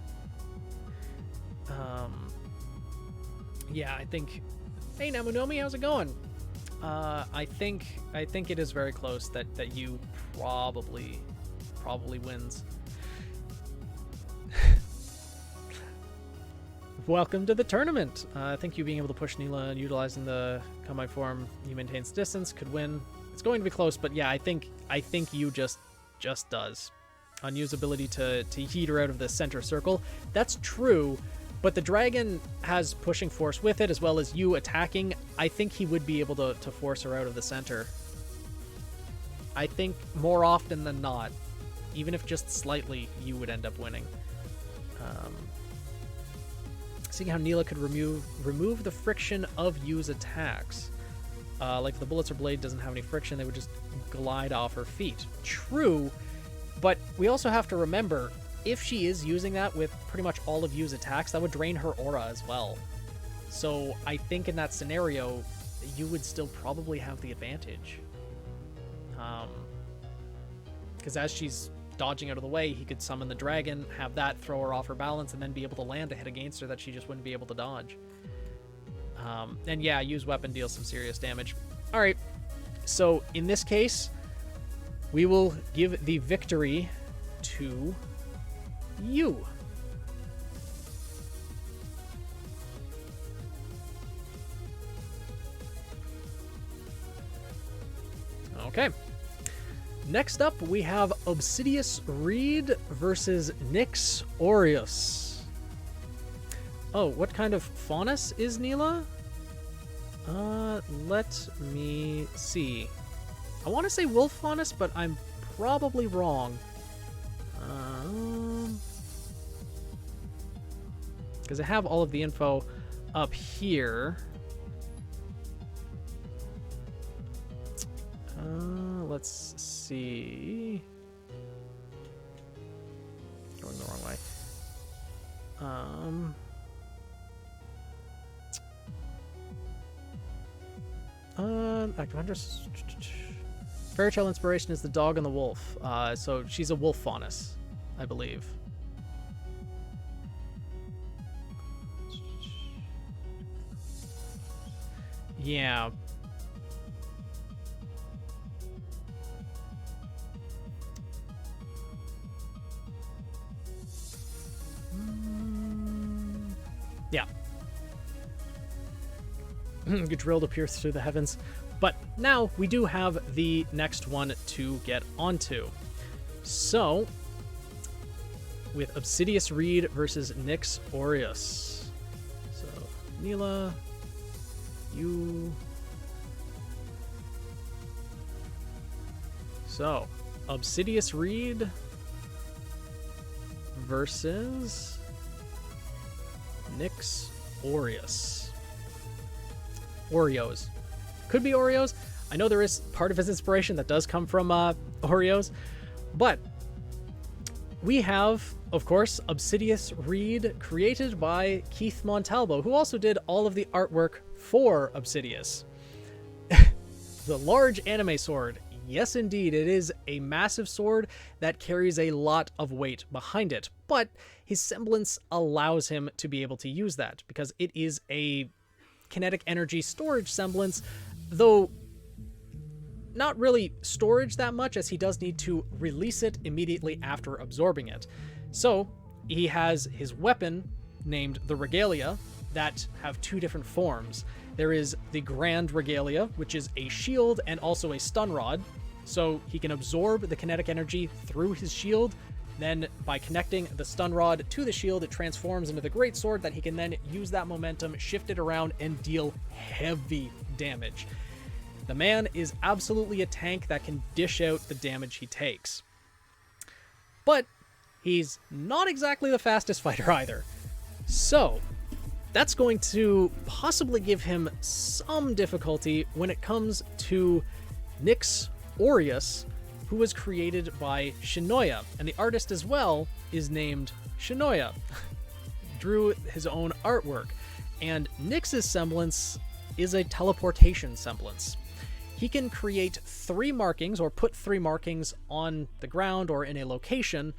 Yeah, I think... Hey, Namunomi, how's it going? I think it is very close that you probably wins. Welcome to the tournament. I think you being able to push Neela and utilizing the combine form, you maintains distance, could win. It's going to be close, but yeah, I think you just does. On Yu's ability to heat her out of the center circle. That's true, but the dragon has pushing force with it, as well as you attacking. I think he would be able to force her out of the center. I think more often than not, even if just slightly, you would end up winning. Seeing how Neela could remove the friction of Yu's attacks. Like if the bullets or blade doesn't have any friction, they would just glide off her feet. True, but we also have to remember, if she is using that with pretty much all of Yu's attacks, that would drain her aura as well. So I think in that scenario, you would still probably have the advantage. Because as she's dodging out of the way, he could summon the dragon, have that throw her off her balance, and then be able to land a hit against her that she just wouldn't be able to dodge. And yeah, use weapon deals some serious damage. All right, so in this case, we will give the victory to you. Okay. Next up, we have Obsidious Reed versus Nyx Aureus. Oh, what kind of faunus is Neela? Let me see. I want to say wolf faunus, but I'm probably wrong. Because I have all of the info up here. Let's see. Going the wrong way. Active Huntress. Fairy Tale inspiration is the dog and the wolf. So she's a wolf faunus, I believe. Yeah. Yeah. Drilled to pierce through the heavens. But now we do have the next one to get onto. So, with Obsidious Reed versus Nyx Aureus. So, Neela, you... So, Obsidious Reed versus Nyx Aureus. Oreos. Could be Oreos. I know there is part of his inspiration that does come from Oreos, but we have, of course, Obsidious Reed, created by Keith Montalvo, who also did all of the artwork for Obsidious. The large anime sword. Yes, indeed, it is a massive sword that carries a lot of weight behind it, but his semblance allows him to be able to use that because it is a kinetic energy storage semblance, though not really storage that much, as he does need to release it immediately after absorbing it. So he has his weapon named the Regalia that have two different forms. There is the Grand Regalia, which is a shield and also a stun rod, so he can absorb the kinetic energy through his shield. Then by connecting the stun rod to the shield, it transforms into the great sword that he can then use that momentum, shift it around, and deal heavy damage. The man is absolutely a tank that can dish out the damage he takes. But he's not exactly the fastest fighter either. So that's going to possibly give him some difficulty when it comes to Nyx Aureus, who was created by Shinoya, and the artist as well is named Shinoya. Drew his own artwork, and Nyx's semblance is a teleportation semblance. He can create 3 markings, or put 3 markings on the ground or in a location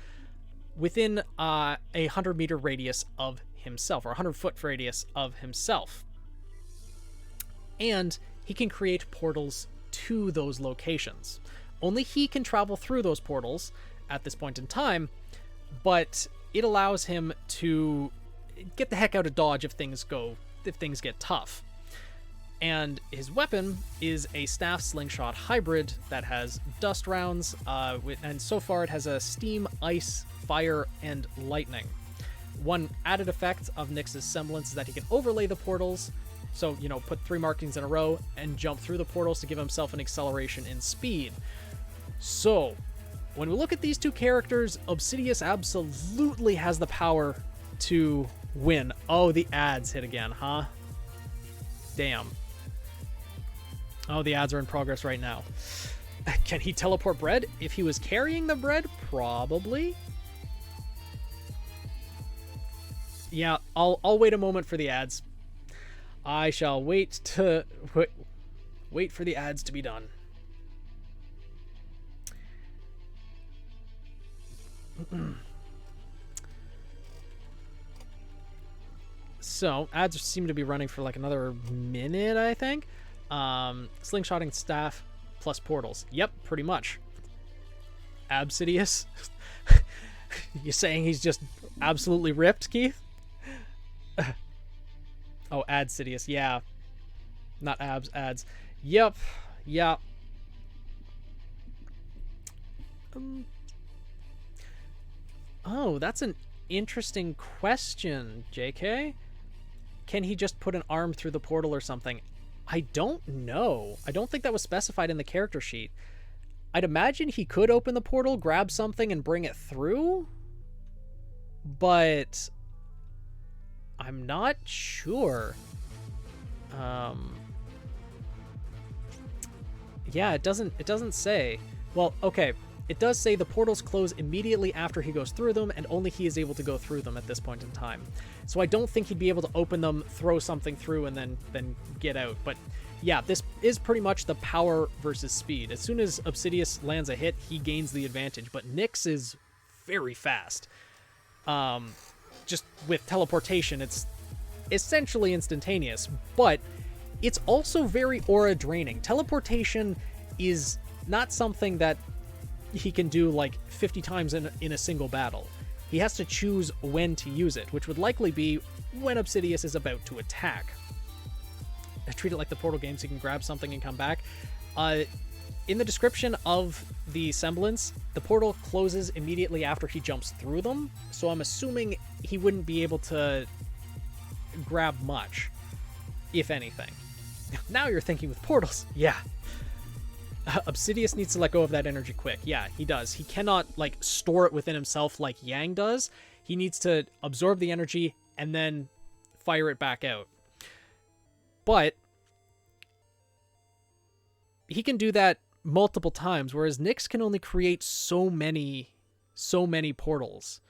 within a 100-meter radius of himself, or 100-foot radius of himself. And he can create portals to those locations. Only he can travel through those portals at this point in time, but it allows him to get the heck out of Dodge if things get tough. And his weapon is a staff slingshot hybrid that has dust rounds, and so far it has a steam, ice, fire, and lightning. One added effect of Nyx's semblance is that he can overlay the portals, so, put 3 markings in a row and jump through the portals to give himself an acceleration in speed. So, when we look at these two characters, Obsidious absolutely has the power to win. Oh, the ads hit again, huh? Damn. Oh, the ads are in progress right now. Can he teleport bread? If he was carrying the bread, probably. Yeah, I'll wait a moment for the ads. I shall wait for the ads to be done. So, ads seem to be running for like another minute, I think. Slingshotting staff plus portals. Yep, pretty much. Obsidious? You saying he's just absolutely ripped, Keith? Oh, Adsidious, yeah. Not abs, ads. Yep, yeah. Oh, that's an interesting question, JK. Can he just put an arm through the portal or something? I don't know. I don't think that was specified in the character sheet. I'd imagine he could open the portal, grab something, and bring it through, but I'm not sure. Yeah, it doesn't say. Well, okay. It does say the portals close immediately after he goes through them, and only he is able to go through them at this point in time. So I don't think he'd be able to open them, throw something through, and then get out. But yeah, this is pretty much the power versus speed. As soon as Obsidious lands a hit, he gains the advantage. But Nyx is very fast. Just with teleportation, it's essentially instantaneous, but it's also very aura draining. Teleportation is not something that he can do like 50 times in a single battle. He has to choose when to use it, which would likely be when Obsidious is about to attack. I treat it like the Portal games. You can grab something and come back. In the description of the semblance, the portal closes immediately after he jumps through them, so I'm assuming he wouldn't be able to grab much, if anything. Now you're thinking with portals. Yeah. Obsidious needs to let go of that energy quick. Yeah, he does. He cannot, like, store it within himself like Yang does. He needs to absorb the energy and then fire it back out. But he can do that multiple times, whereas Nyx can only create so many portals.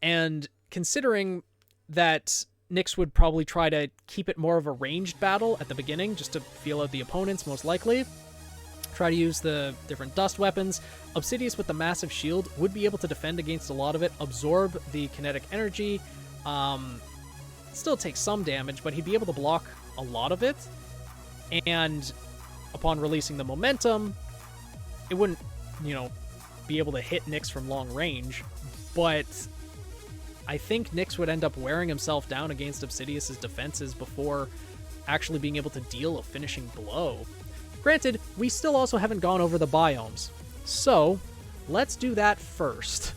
And considering that Nyx would probably try to keep it more of a ranged battle at the beginning, just to feel out the opponents, most likely, try to use the different dust weapons, Obsidious with the massive shield would be able to defend against a lot of it, absorb the kinetic energy, still take some damage, but he'd be able to block a lot of it. And upon releasing the momentum, it wouldn't, be able to hit Nyx from long range, but I think Nyx would end up wearing himself down against Obsidious's defenses before actually being able to deal a finishing blow. Granted, we still also haven't gone over the biomes, so let's do that first.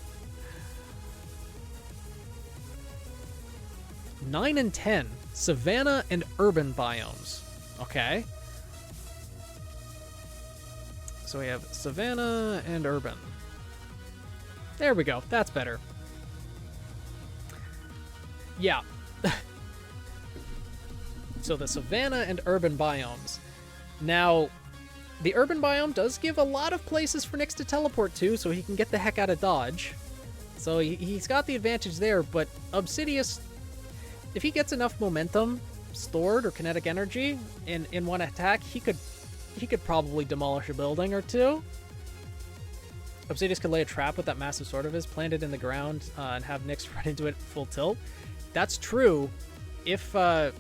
9 and 10, Savanna and Urban biomes. Okay. So we have Savanna and Urban. There we go. That's better. Yeah. So the Savanna and Urban biomes. Now, the Urban biome does give a lot of places for Nyx to teleport to, so he can get the heck out of Dodge. So he's got the advantage there, but Obsidious, if he gets enough momentum stored or kinetic energy in one attack, he could probably demolish a building or two. Obsidious could lay a trap with that massive sword of his, plant it in the ground, and have Nyx run into it full tilt. That's true. If, hey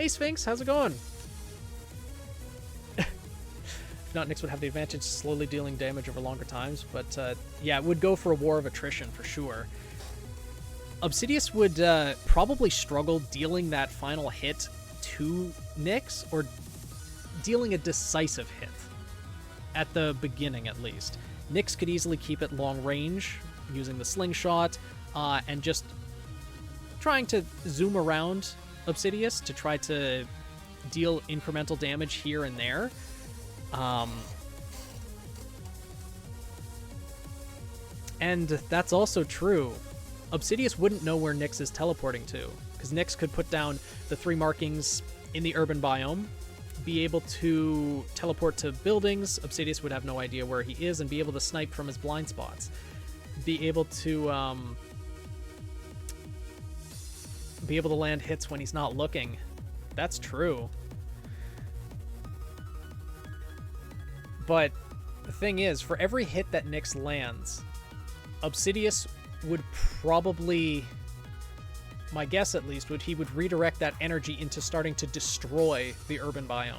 Sphinx, how's it going? If not, Nyx would have the advantage, slowly dealing damage over longer times, but, yeah, it would go for a war of attrition, for sure. Obsidious would, probably struggle dealing that final hit to Nyx, or dealing a decisive hit. At the beginning, at least. Nyx could easily keep it long range, using the slingshot, and just trying to zoom around Obsidious to try to deal incremental damage here and there. And that's also true. Obsidious wouldn't know where Nyx is teleporting to, because Nyx could put down the 3 markings in the Urban biome, be able to teleport to buildings. Obsidious would have no idea where he is and be able to snipe from his blind spots. Be able to land hits when he's not looking. That's true. But the thing is, for every hit that Nyx lands, Obsidious would probably, my guess at least, he would redirect that energy into starting to destroy the Urban biome,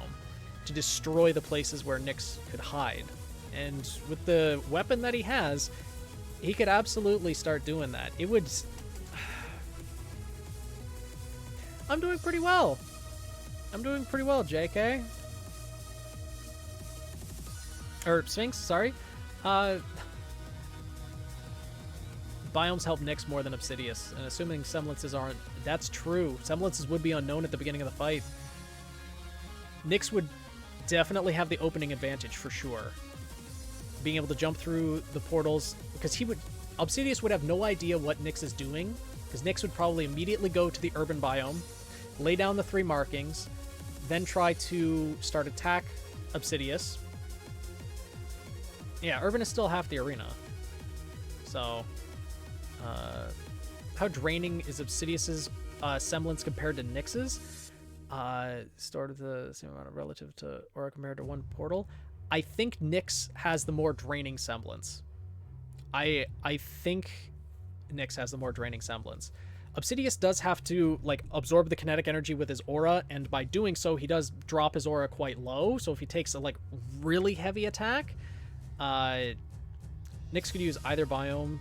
to destroy the places where Nyx could hide. And with the weapon that he has, he could absolutely start doing that. It would... I'm doing pretty well. JK. Or Sphinx, sorry. Biomes help Nyx more than Obsidious, and assuming semblances aren't... That's true. Semblances would be unknown at the beginning of the fight. Nyx would definitely have the opening advantage, for sure. Being able to jump through the portals, because Obsidious would have no idea what Nyx is doing, because Nyx would probably immediately go to the Urban biome, lay down the 3 markings, then try to start attack Obsidious. Yeah, Urban is still half the arena. So... how draining is Obsidious's semblance compared to Nyx's? Started the same amount of relative to Aura compared to one portal. I think Nyx has the more draining semblance. I think Nyx has the more draining semblance. Obsidious does have to absorb the kinetic energy with his aura, and by doing so, he does drop his aura quite low. So if he takes a really heavy attack, Nyx could use either biome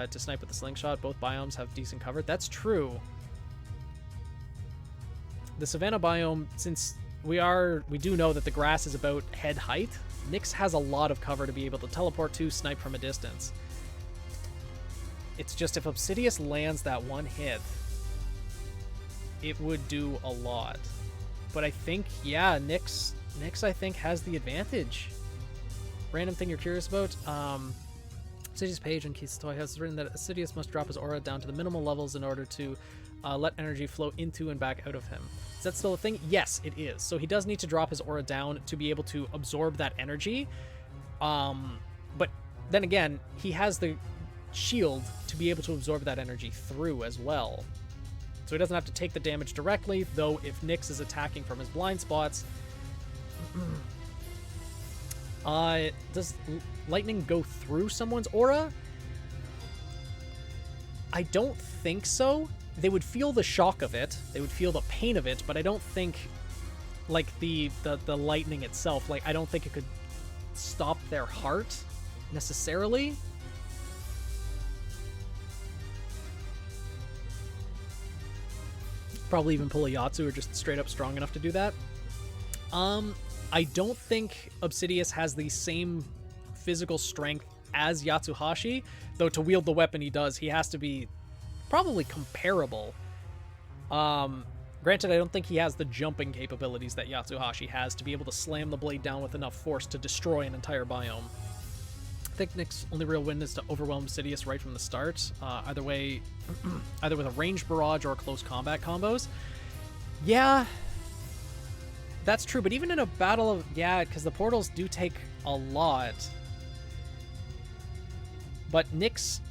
to snipe with the slingshot. Both biomes have decent cover. That's true. The Savanna biome, since we do know that the grass is about head height, Nyx has a lot of cover to be able to teleport to, snipe from a distance. It's just if Obsidious lands that one hit, it would do a lot. But I think, yeah, Nyx I think has the advantage. Random thing you're curious about. City's page in Keith's Toy House has written that Sidious must drop his aura down to the minimal levels in order to let energy flow into and back out of him. Is that still a thing? Yes, it is. So he does need to drop his aura down to be able to absorb that energy. But then again, he has the shield to be able to absorb that energy through as well. So he doesn't have to take the damage directly, though if Nyx is attacking from his blind spots... does lightning go through someone's aura? I don't think so. They would feel the shock of it. They would feel the pain of it, but I don't think, like, the lightning itself, like, I don't think it could stop their heart, necessarily. Probably even pull a Yatsu or just straight up strong enough to do that. I don't think Obsidious has the same physical strength as Yatsuhashi, though to wield the weapon he does, he has to be probably comparable. Granted, I don't think he has the jumping capabilities that Yatsuhashi has to be able to slam the blade down with enough force to destroy an entire biome. I think Nick's only real win is to overwhelm Sidious right from the start. Either way, either with a ranged barrage or close combat combos. Yeah, that's true, but even in a battle of... Yeah, because the portals do take a lot. But Nyx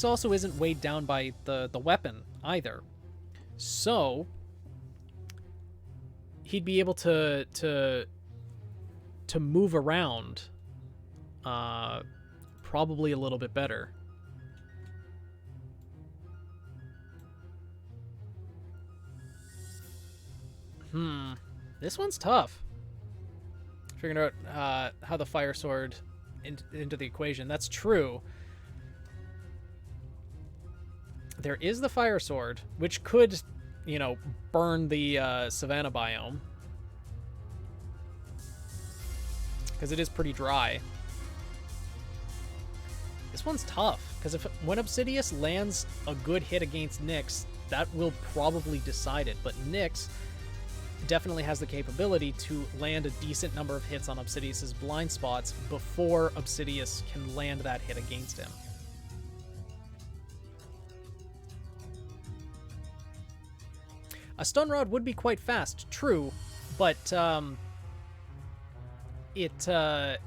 also isn't weighed down by the weapon either. So he'd be able to move around probably a little bit better. This one's tough. Figuring out how the fire sword into the equation. That's true. There is the fire sword, which could, you know, burn the savanna biome. Because it is pretty dry. This one's tough, because when Obsidious lands a good hit against Nyx, that will probably decide it. But Nyx definitely has the capability to land a decent number of hits on Obsidious's blind spots before Obsidious can land that hit against him. A stun rod would be quite fast, true, but it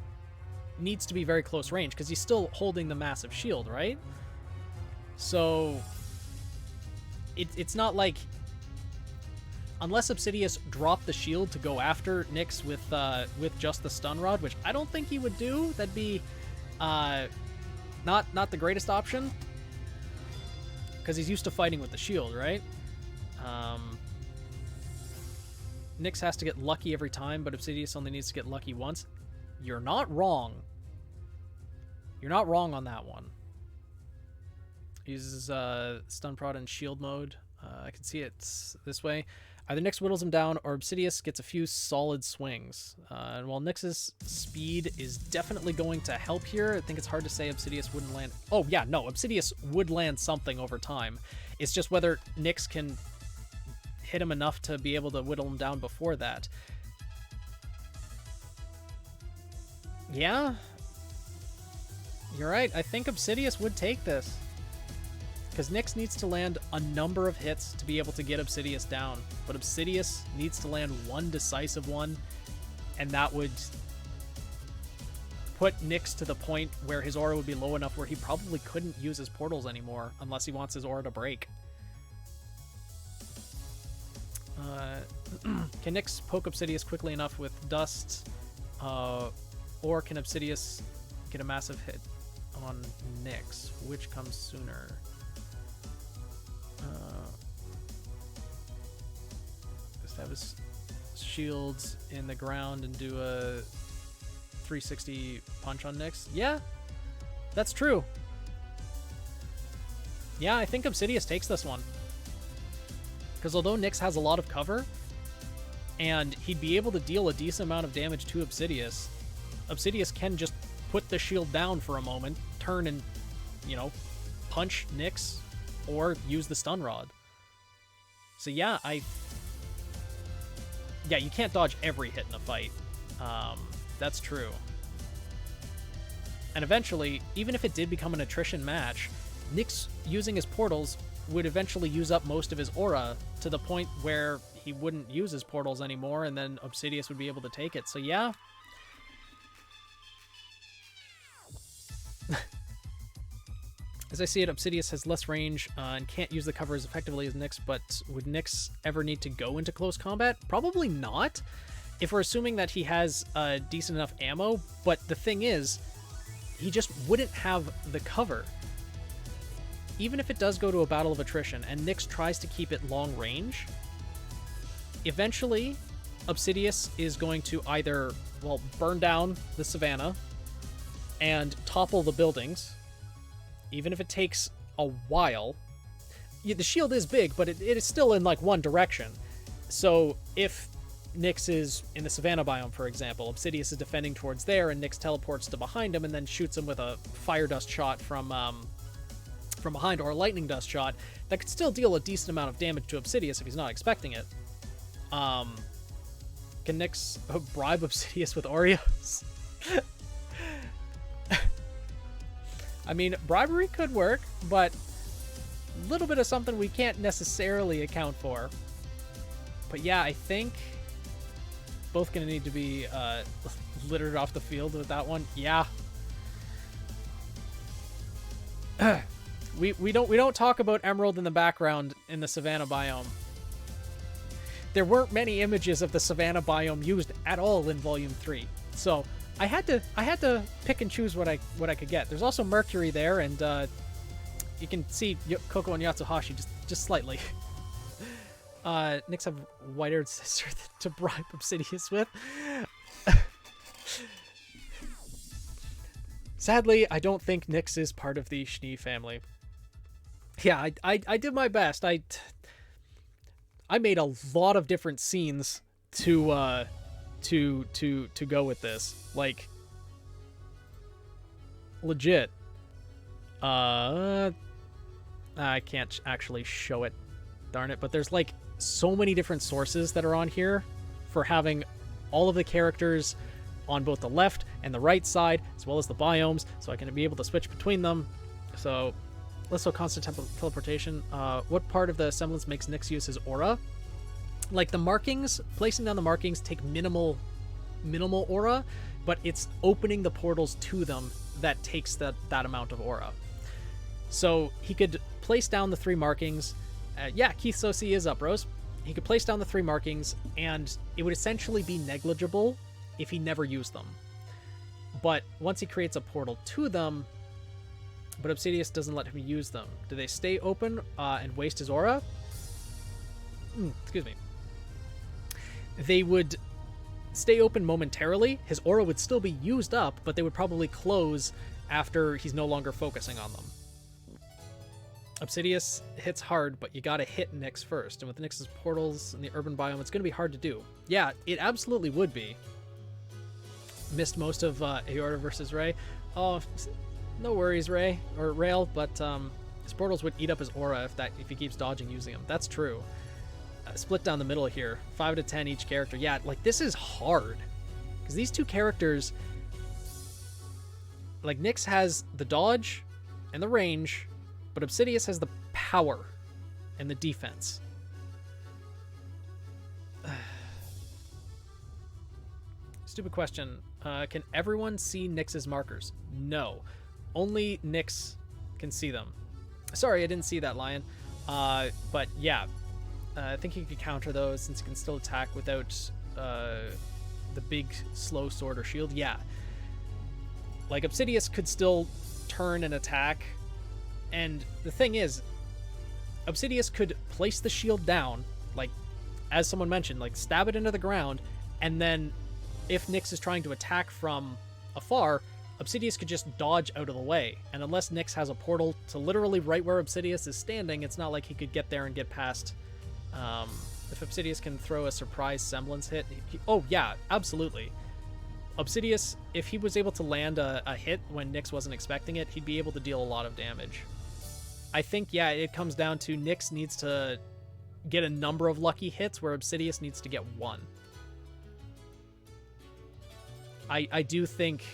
needs to be very close range because he's still holding the massive shield, right? So it's not like, unless Obsidious dropped the shield to go after Nyx with just the stun rod, which I don't think he would do. That'd be not the greatest option because he's used to fighting with the shield, right? Nyx has to get lucky every time, but Obsidious only needs to get lucky once. You're not wrong. You're not wrong on that one. Uses stun prod in shield mode. I can see it this way. Either Nyx whittles him down or Obsidious gets a few solid swings. And while Nyx's speed is definitely going to help here, I think it's hard to say Obsidious wouldn't land... Oh, yeah, no, Obsidious would land something over time. It's just whether Nyx can hit him enough to be able to whittle him down before that. Yeah, you're right. I think Obsidious would take this. Because Nyx needs to land a number of hits to be able to get Obsidious down. But Obsidious needs to land one decisive one, and that would put Nyx to the point where his aura would be low enough where he probably couldn't use his portals anymore unless he wants his aura to break. Can Nyx poke Obsidious quickly enough with dust? Or can Obsidious get a massive hit on Nyx? Which comes sooner? Just have his shields in the ground and do a 360 punch on Nyx. Yeah, that's true. Yeah, I think Obsidious takes this one. Because although Nyx has a lot of cover, and he'd be able to deal a decent amount of damage to Obsidious, Obsidious can just put the shield down for a moment, turn and, you know, punch Nyx, or use the stun rod. So yeah, yeah, you can't dodge every hit in a fight. That's true. And eventually, even if it did become an attrition match, Nyx using his portals would eventually use up most of his aura to the point where he wouldn't use his portals anymore, and then Obsidious would be able to take it. So yeah. As I see it, Obsidious has less range and can't use the cover as effectively as Nyx, but would Nyx ever need to go into close combat? Probably not, if we're assuming that he has decent enough ammo, but the thing is, he just wouldn't have the cover. Even if it does go to a battle of attrition and Nyx tries to keep it long range, eventually Obsidious is going to either, well, burn down the savannah and topple the buildings, even if it takes a while. Yeah, the shield is big, but it is still in like one direction. So if Nyx is in the savannah biome, for example, Obsidious is defending towards there, and Nyx teleports to behind him and then shoots him with a fire dust shot from behind, or a lightning dust shot that could still deal a decent amount of damage to Obsidious if he's not expecting it. Can Nyx bribe Obsidious with Oreos? I mean, bribery could work, but a little bit of something we can't necessarily account for. But yeah, I think both going to need to be littered off the field with that one. Yeah. we don't talk about Emerald in the background in the savannah biome. There weren't many images of the savannah biome used at all in Volume 3, so I had to pick and choose what I could get. There's also Mercury there, and you can see Koko and Yatsuhashi just slightly. Nyx have white-haired sister to bribe Obsidious with. Sadly, I don't think Nyx is part of the Schnee family. Yeah, I did my best. I made a lot of different scenes to go with this. Like, legit. I can't actually show it. Darn it. But there's like so many different sources that are on here for having all of the characters on both the left and the right side, as well as the biomes, so I can be able to switch between them. So, let's go constant teleportation. What part of the semblance makes Nyx use his aura? Like the markings, placing down the markings take minimal aura, but it's opening the portals to them that takes that amount of aura. So he could place down the 3 markings. Yeah, Keith Sosi is up, Rose. He could place down the 3 markings, and it would essentially be negligible if he never used them. But once he creates a portal to them, but Obsidious doesn't let him use them, do they stay open and waste his aura? Excuse me. They would stay open momentarily. His aura would still be used up, but they would probably close after he's no longer focusing on them. Obsidious hits hard, but you gotta hit Nyx first. And with Nyx's portals in the urban biome, it's gonna be hard to do. Yeah, it absolutely would be. Missed most of Aorta versus Ray. Oh, no worries, Ray or Rail, but his portals would eat up his aura if he keeps dodging using them. That's true. Split down the middle here, 5 to 10 each character. Yeah, like this is hard because these two characters, like Nyx has the dodge and the range, but Obsidious has the power and the defense. Stupid question. Can everyone see Nyx's markers? No. Only Nyx can see them. Sorry, I didn't see that, Lion. But yeah, I think he could counter those since he can still attack without the big slow sword or shield. Yeah. Like, Obsidious could still turn and attack. And the thing is, Obsidious could place the shield down, like, as someone mentioned, like, stab it into the ground, and then if Nyx is trying to attack from afar, Obsidious could just dodge out of the way. And unless Nyx has a portal to literally right where Obsidious is standing, it's not like he could get there and get past. If Obsidious can throw a surprise semblance hit, oh yeah, absolutely. Obsidious, if he was able to land a hit when Nyx wasn't expecting it, he'd be able to deal a lot of damage. I think, yeah, it comes down to Nyx needs to get a number of lucky hits where Obsidious needs to get one. I do think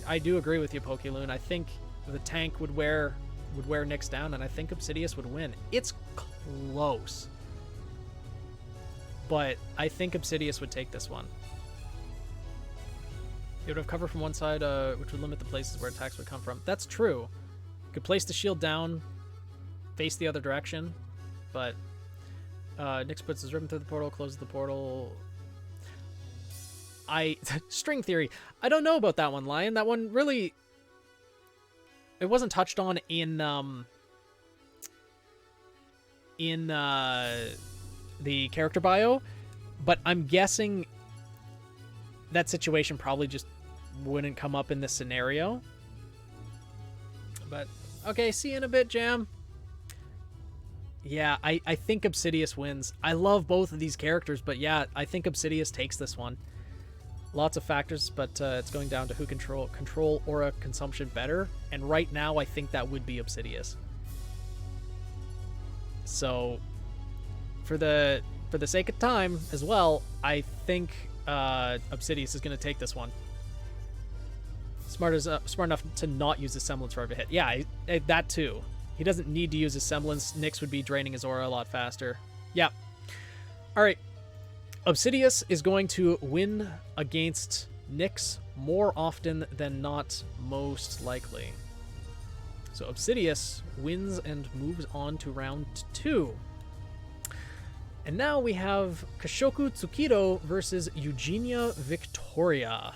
I do agree with you, Pokeloon. I think the tank would wear Nyx down, and I think Obsidious would win. It's close, but I think Obsidious would take this one. It would have cover from one side, which would limit the places where attacks would come from. That's true. You could place the shield down, face the other direction, but Nyx puts his ribbon through the portal, closes the portal. String theory. I don't know about that one, Lion. That one really... It wasn't touched on in the character bio, but I'm guessing that situation probably just wouldn't come up in this scenario. But, okay, see you in a bit, Jam. Yeah, I think Obsidious wins. I love both of these characters, but yeah, I think Obsidious takes this one. Lots of factors, but it's going down to who control aura consumption better. And right now, I think that would be Obsidious. So, for the sake of time as well, I think Obsidious is going to take this one. Smart enough to not use his semblance for every hit. Yeah, that too. He doesn't need to use his semblance. Nyx would be draining his aura a lot faster. Yeah. All right. Obsidious is going to win against Nyx more often than not, most likely. So Obsidious wins and moves on to round 2. And now we have Kashoku Tsukido versus Eugenia Victoria.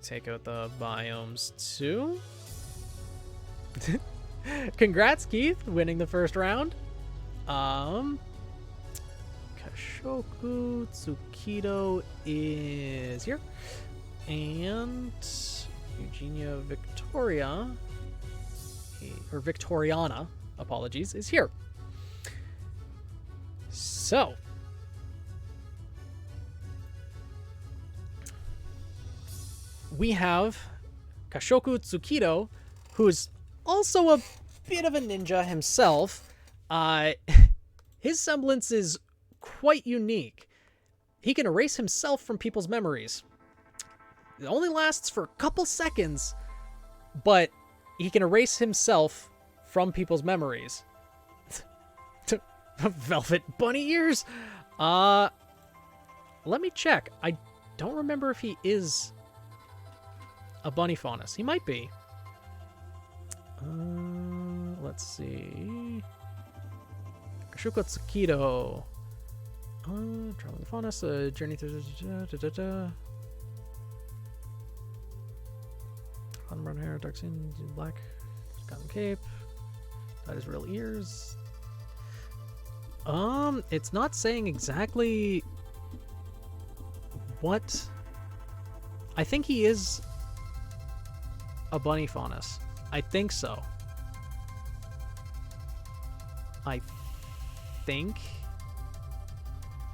Take out the biomes too. Congrats, Keith, winning the first round. Kashoku Tsukido is here. And Eugenia Victoria, or Victoriana, apologies, is here. So, we have Kashoku Tsukido, who's also a bit of a ninja himself. His semblance is quite unique. He can erase himself from people's memories. It only lasts for a couple seconds, but he can erase himself from people's memories. Velvet bunny ears? Let me check. I don't remember if he is a bunny faunus. He might be. Let's see. Kashoku Tsukido. Traveling faunus, journey through Autumn brown hair, dark skin, black, cotton cape, dyed his real ears. It's not saying exactly what. I think he is a bunny faunus. I think so. I think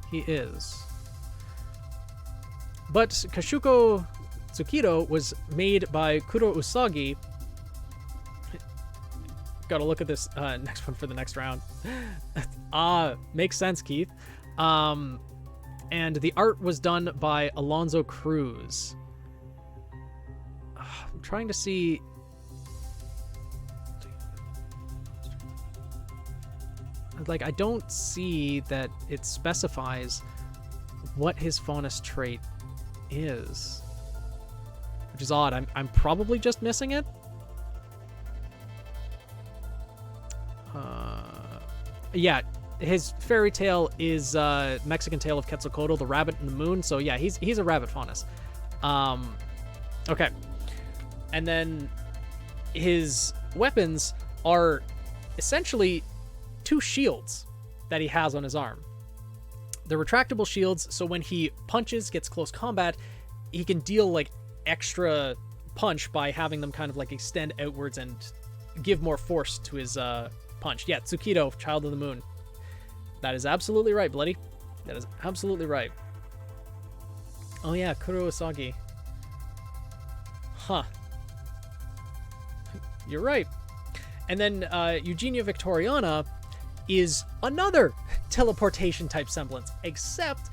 he is. But Kashoku Tsukido was made by Kuro Usagi. Gotta look at this next one for the next round. Makes sense, Keith. And the art was done by Alonzo Cruz. I'm trying to see. Like, I don't see that it specifies what his faunus trait is, which is odd. I'm probably just missing it. Yeah, his fairy tale is Mexican Tale of Quetzalcoatl, the rabbit in the moon. So yeah, he's a rabbit faunus. Okay, and then his weapons are essentially 2 shields that he has on his arm. They're retractable shields, so when he punches, gets close combat, he can deal like extra punch by having them kind of like extend outwards and give more force to his punch. Yeah, Tsukido, Child of the Moon. That is absolutely right, Bloody. That is absolutely right. Oh yeah, Kuro Usagi. Huh. You're right. And then Eugenia Victoriana is another teleportation type semblance, except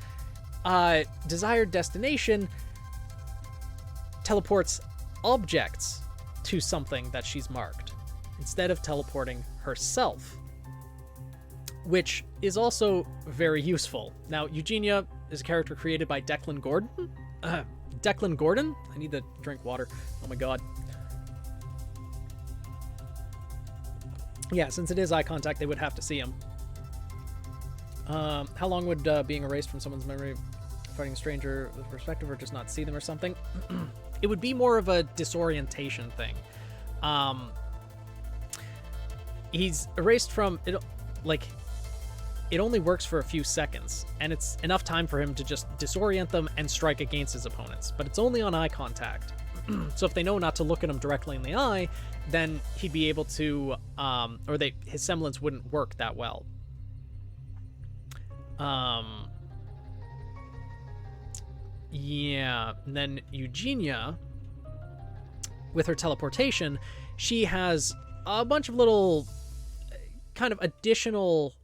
desired destination teleports objects to something that she's marked instead of teleporting herself, which is also very useful. Now, Eugenia is a character created by Declan Gordon. Declan Gordon? I need to drink water. Oh my god. Yeah, since it is eye contact, they would have to see him. How long would being erased from someone's memory, fighting a stranger with perspective, or just not see them or something? It would be more of a disorientation thing. He's erased from it, like, it only works for a few seconds, and it's enough time for him to just disorient them and strike against his opponents, but it's only on eye contact. So if they know not to look at him directly in the eye, then he'd be able to, his semblance wouldn't work that well. Yeah, and then Eugenia, with her teleportation, she has a bunch of little kind of additional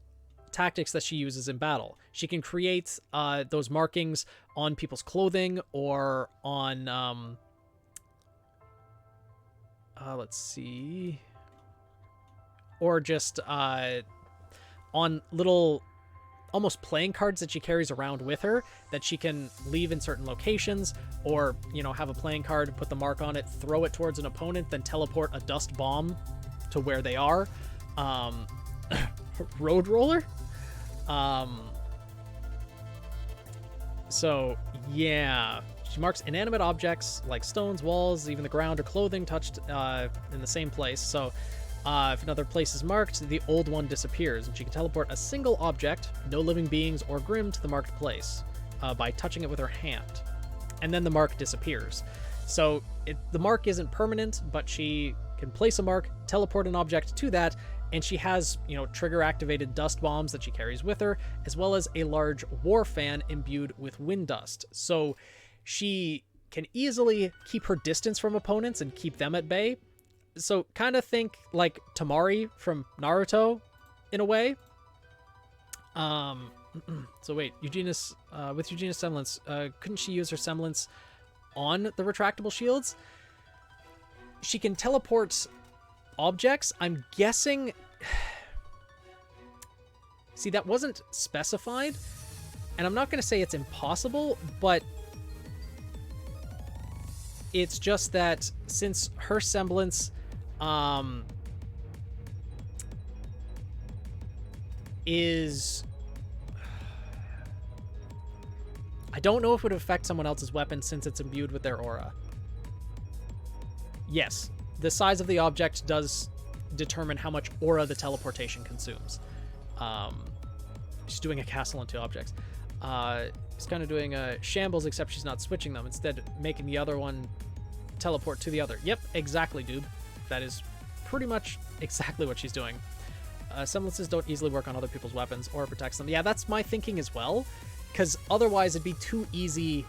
tactics that she uses in battle. She can create those markings on people's clothing or on let's see, or just on little almost playing cards that she carries around with her that she can leave in certain locations, or, you know, have a playing card, put the mark on it, throw it towards an opponent, then teleport a dust bomb to where they are. Road roller. So yeah, she marks inanimate objects like stones, walls, even the ground or clothing touched in the same place. So if another place is marked, the old one disappears, and she can teleport a single object, no living beings or Grimm, to the marked place by touching it with her hand, and then the mark disappears. So the mark isn't permanent, but she can place a mark, teleport an object to that, and she has, you know, trigger-activated dust bombs that she carries with her, as well as a large war fan imbued with wind dust. So she can easily keep her distance from opponents and keep them at bay. So kind of think like Tamari from Naruto, in a way. So wait, Eugenia's, with Eugenia's semblance, couldn't she use her semblance on the retractable shields? She can teleport objects. I'm guessing... See, that wasn't specified, and I'm not going to say it's impossible, but it's just that since her semblance is... I don't know if it would affect someone else's weapon since it's imbued with their aura. Yes, the size of the object does determine how much aura the teleportation consumes. She's doing a castle on two objects. She's kind of doing a shambles, except she's not switching them, instead making the other one teleport to the other. Yep, exactly, dude. That is pretty much exactly what she's doing. Semblances don't easily work on other people's weapons or protects them. Yeah, that's my thinking as well, because otherwise it'd be too easy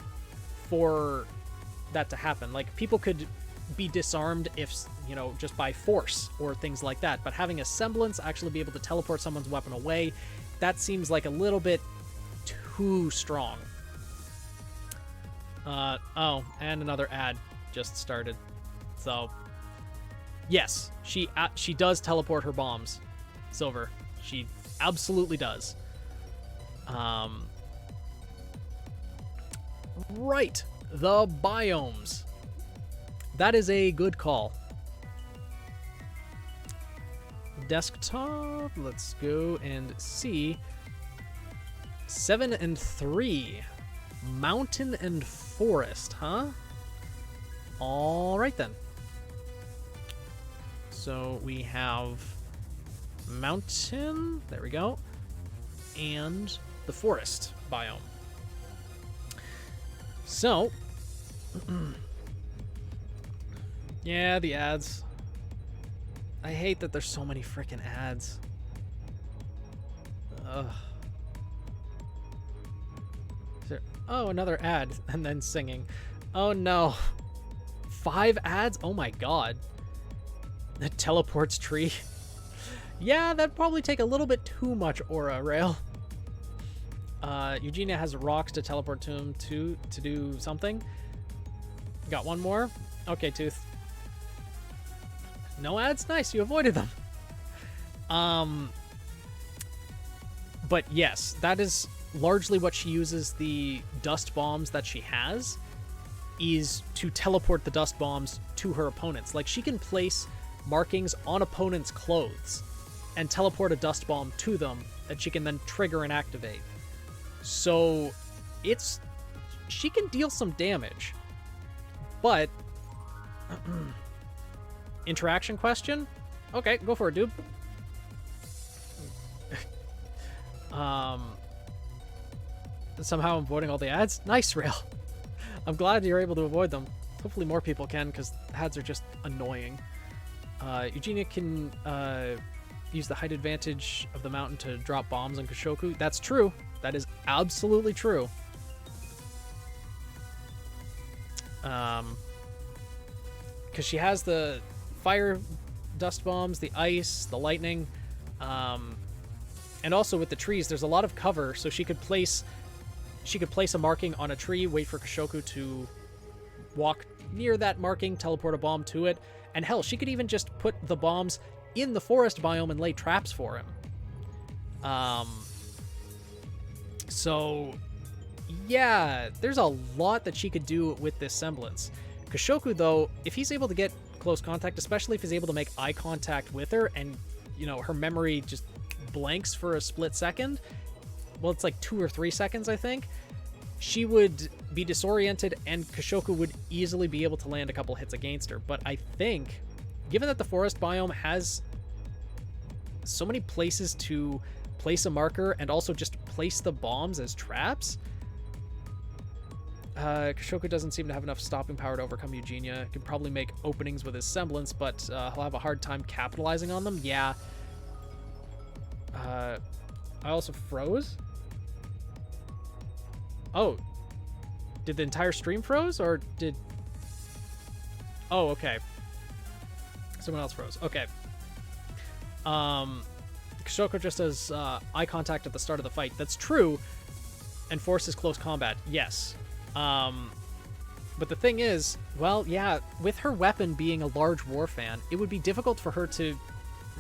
for that to happen. Like, people could be disarmed if, you know, just by force or things like that, but having a semblance actually be able to teleport someone's weapon away, that seems like a little bit too strong. Oh, and another ad just started. So yes, she does teleport her bombs, Silver. She absolutely does. Right, the biomes. That is a good call. Desktop, let's go and see. 7 and 3. Mountain and forest, huh? All right then. So we have mountain, there we go, and the forest biome. So, yeah, the ads. I hate that there's so many freaking ads. Ugh. Oh, another ad, and then singing. Oh no. 5 ads? Oh my god. The teleports tree. Yeah, that'd probably take a little bit too much aura, Rail. Eugenia has rocks to teleport to him to do something. Got one more. Okay, Tooth. No ads? Nice, you avoided them. But yes, that is largely what she uses the dust bombs that she has, is to teleport the dust bombs to her opponents. Like, she can place markings on opponents' clothes and teleport a dust bomb to them that she can then trigger and activate. So she can deal some damage. But interaction question? Okay, go for it, dude. Somehow I'm avoiding all the ads. Nice, Rail. I'm glad you're able to avoid them. Hopefully more people can, because ads are just annoying. Eugenia can use the height advantage of the mountain to drop bombs on Kashoku. That's true. That is absolutely true. Because she has the fire dust bombs, the ice, the lightning, and also with the trees, there's a lot of cover, so she could place a marking on a tree, wait for Kashoku to walk near that marking, teleport a bomb to it, and hell, she could even just put the bombs in the forest biome and lay traps for him. So yeah, there's a lot that she could do with this semblance. Kashoku, though, if he's able to get close contact, especially if he's able to make eye contact with her and, you know, her memory just blanks for a split second, well, it's like 2 or 3 seconds, I think, she would be disoriented and Kashoku would easily be able to land a couple hits against her. But I think, given that the forest biome has so many places to place a marker and also just place the bombs as traps, Kashoku doesn't seem to have enough stopping power to overcome Eugenia. He can probably make openings with his semblance, but he'll have a hard time capitalizing on them. Yeah. I also froze? Oh. Did the entire stream froze, or did... Oh, okay. Someone else froze. Okay. Kashoku just has eye contact at the start of the fight. That's true. And forces close combat. Yes. But the thing is, well, yeah, with her weapon being a large war fan, it would be difficult for her to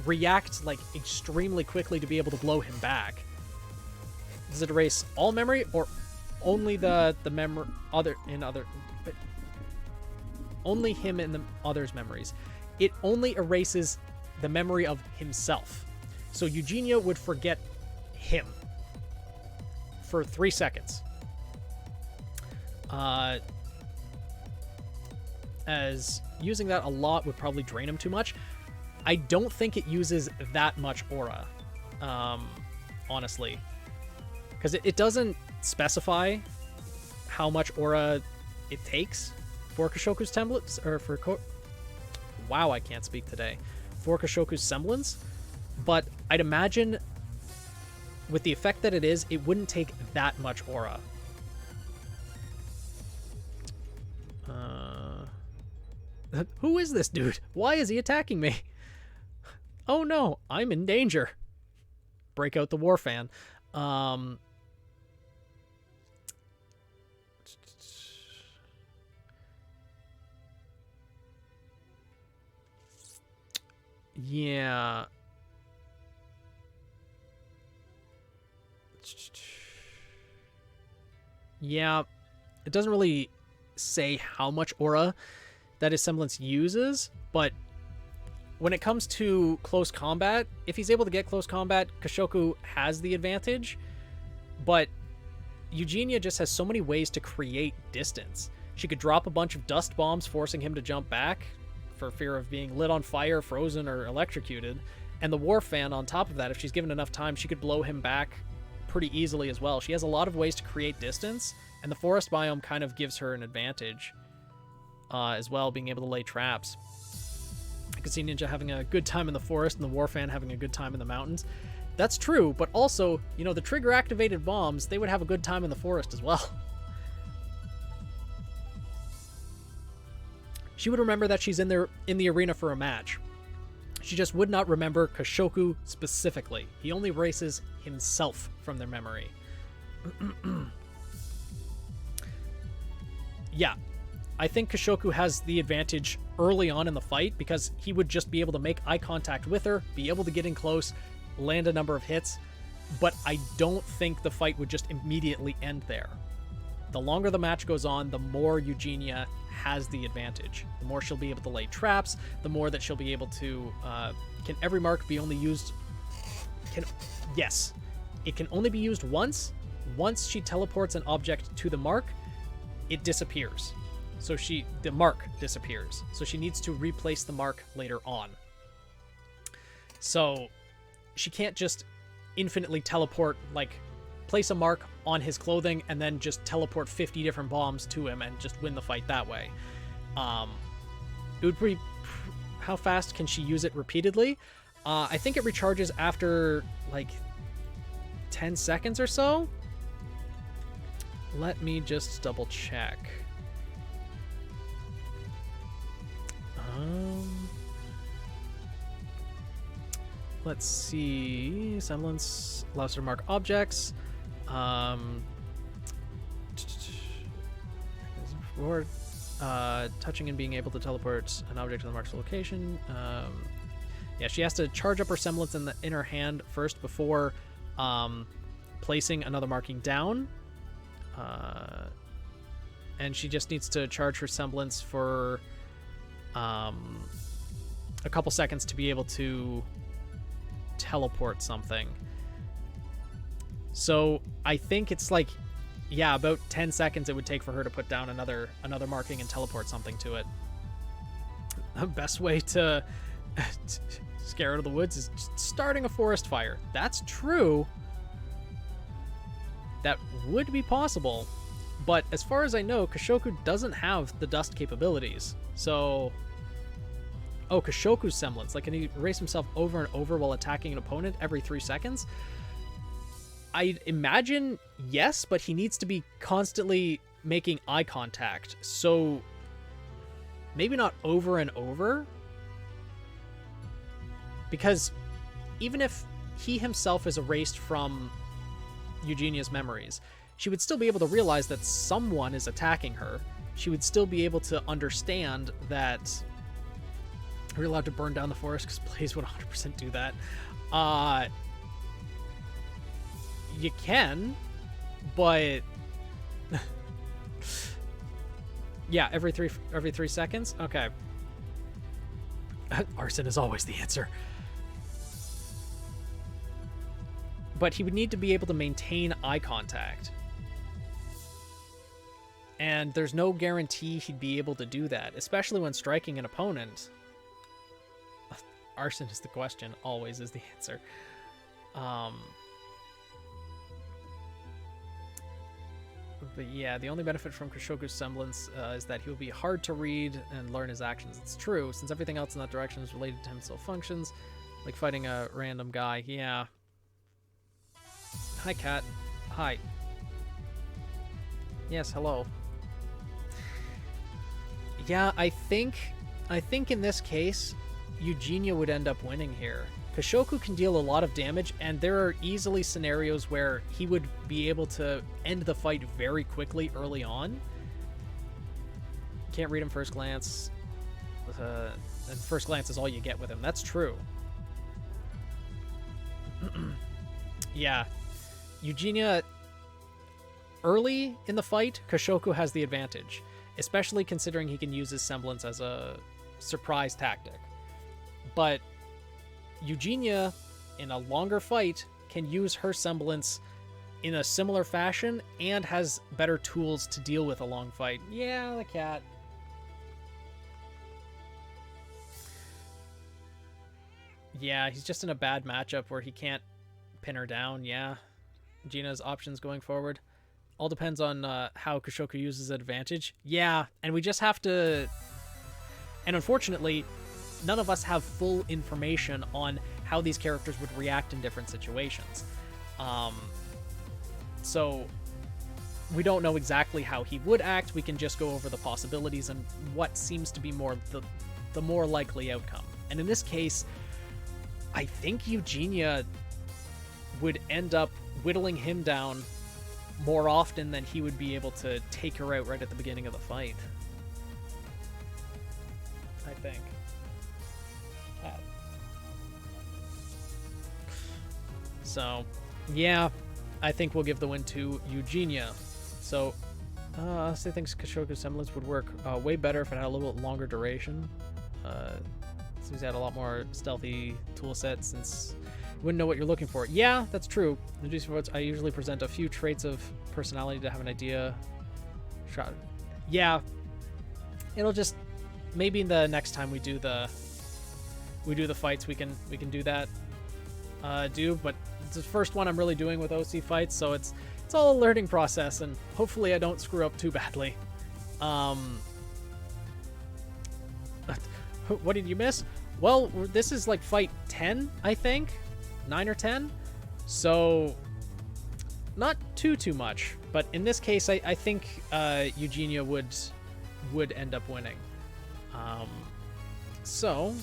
react, like, extremely quickly to be able to blow him back. Does it erase all memory, or only the memory only him and the others' memories? It only erases the memory of himself. So Eugenia would forget him for 3 seconds. As using that a lot would probably drain him too much. I don't think it uses that much aura, honestly, because it doesn't specify how much aura it takes for Kashoku's semblance, or for wow, I can't speak today, for Kashoku's semblance, but I'd imagine with the effect that it is, it wouldn't take that much aura. Who is this dude? Why is he attacking me? Oh no, I'm in danger. Break out the war fan. Yeah. Yeah, it doesn't really say how much aura that his semblance uses, but when it comes to close combat, if he's able to get close combat, Kashoku has the advantage, but Eugenia just has so many ways to create distance. She could drop a bunch of dust bombs, forcing him to jump back for fear of being lit on fire, frozen, or electrocuted, and the war fan on top of that, if she's given enough time, she could blow him back pretty easily as well. She has a lot of ways to create distance, and the forest biome kind of gives her an advantage as well, being able to lay traps. I could see Ninja having a good time in the forest and the war fan having a good time in the mountains. That's true, but also, you know, the trigger activated bombs, they would have a good time in the forest as well. She would remember that she's in the arena for a match. She just would not remember Koshoku specifically. He only erases himself from their memory. Yeah, I think Koshoku has the advantage early on in the fight because he would just be able to make eye contact with her, be able to get in close, land a number of hits, but I don't think the fight would just immediately end there. The longer the match goes on, the more Eugenia has the advantage. The more she'll be able to lay traps, the more that she'll be able to... can every mark be only used... Yes. It can only be used once. Once she teleports an object to the mark, it disappears. So the mark disappears. So she needs to replace the mark later on. So she can't just infinitely teleport, like, place a mark on his clothing and then just teleport 50 different bombs to him and just win the fight that way. It would be... How fast can she use it repeatedly? I think it recharges after, like, 10 seconds or so. Let me just double check. Let's see. Semblance allows her to mark objects. Touching and being able to teleport an object to the mark's location. Yeah, she has to charge up her semblance in her hand first before placing another marking down. And she just needs to charge her semblance for a couple seconds to be able to teleport something. So I think it's like, yeah, about 10 seconds it would take for her to put down another marking and teleport something to it. The best way to scare out of the woods is starting a forest fire. That's true. That would be possible. But as far as I know, Koshoku doesn't have the dust capabilities. So... Oh, Koshoku's semblance. Like, can he erase himself over and over while attacking an opponent every 3 seconds? I'd imagine yes, but he needs to be constantly making eye contact. So maybe not over and over. Because even if he himself is erased from Eugenia's memories, she would still be able to realize that someone is attacking her. She would still be able to understand that... Are we allowed to burn down the forest? Because Blaze would 100% do that. You can, but... yeah, every three seconds? Okay. Arson is always the answer. But he would need to be able to maintain eye contact. And there's no guarantee he'd be able to do that, especially when striking an opponent. Arson is the question, always is the answer. But yeah, the only benefit from Koshoku's semblance is that he will be hard to read and learn his actions. It's true, since everything else in that direction is related to him still functions, like fighting a random guy. Yeah. Hi, Cat. Hi. Yes, hello. Yeah, I think in this case, Eugenia would end up winning here. Koshoku can deal a lot of damage, and there are easily scenarios where he would be able to end the fight very quickly early on. Can't read him first glance. And first glance is all you get with him. That's true. Yeah. Eugenia, early in the fight, Koshoku has the advantage, especially considering he can use his semblance as a surprise tactic. But Eugenia, in a longer fight, can use her semblance in a similar fashion and has better tools to deal with a long fight. Yeah, the cat. Yeah, he's just in a bad matchup where he can't pin her down. Yeah. Gina's options going forward. All depends on how Koshoku uses advantage. Yeah, and we just have to... And unfortunately, none of us have full information on how these characters would react in different situations. So we don't know exactly how he would act. We can just go over the possibilities and what seems to be the more likely outcome. And in this case, I think Eugenia would end up whittling him down more often than he would be able to take her out right at the beginning of the fight. I think. So, yeah, I think we'll give the win to Eugenia. So, I think Kashoku's semblance would work way better if it had a little bit longer duration. So he's had a lot more stealthy tool sets since you wouldn't know what you're looking for. Yeah, that's true. In Juicy Votes, I usually present a few traits of personality to have an idea. Yeah, it'll just maybe the next time we do the fights we can do that. But it's the first one I'm really doing with OC fights, so it's all a learning process, and hopefully I don't screw up too badly. What did you miss? Well, this is like fight 10, I think. 9 or 10. So, not too much. But in this case, I think Eugenia would end up winning. So,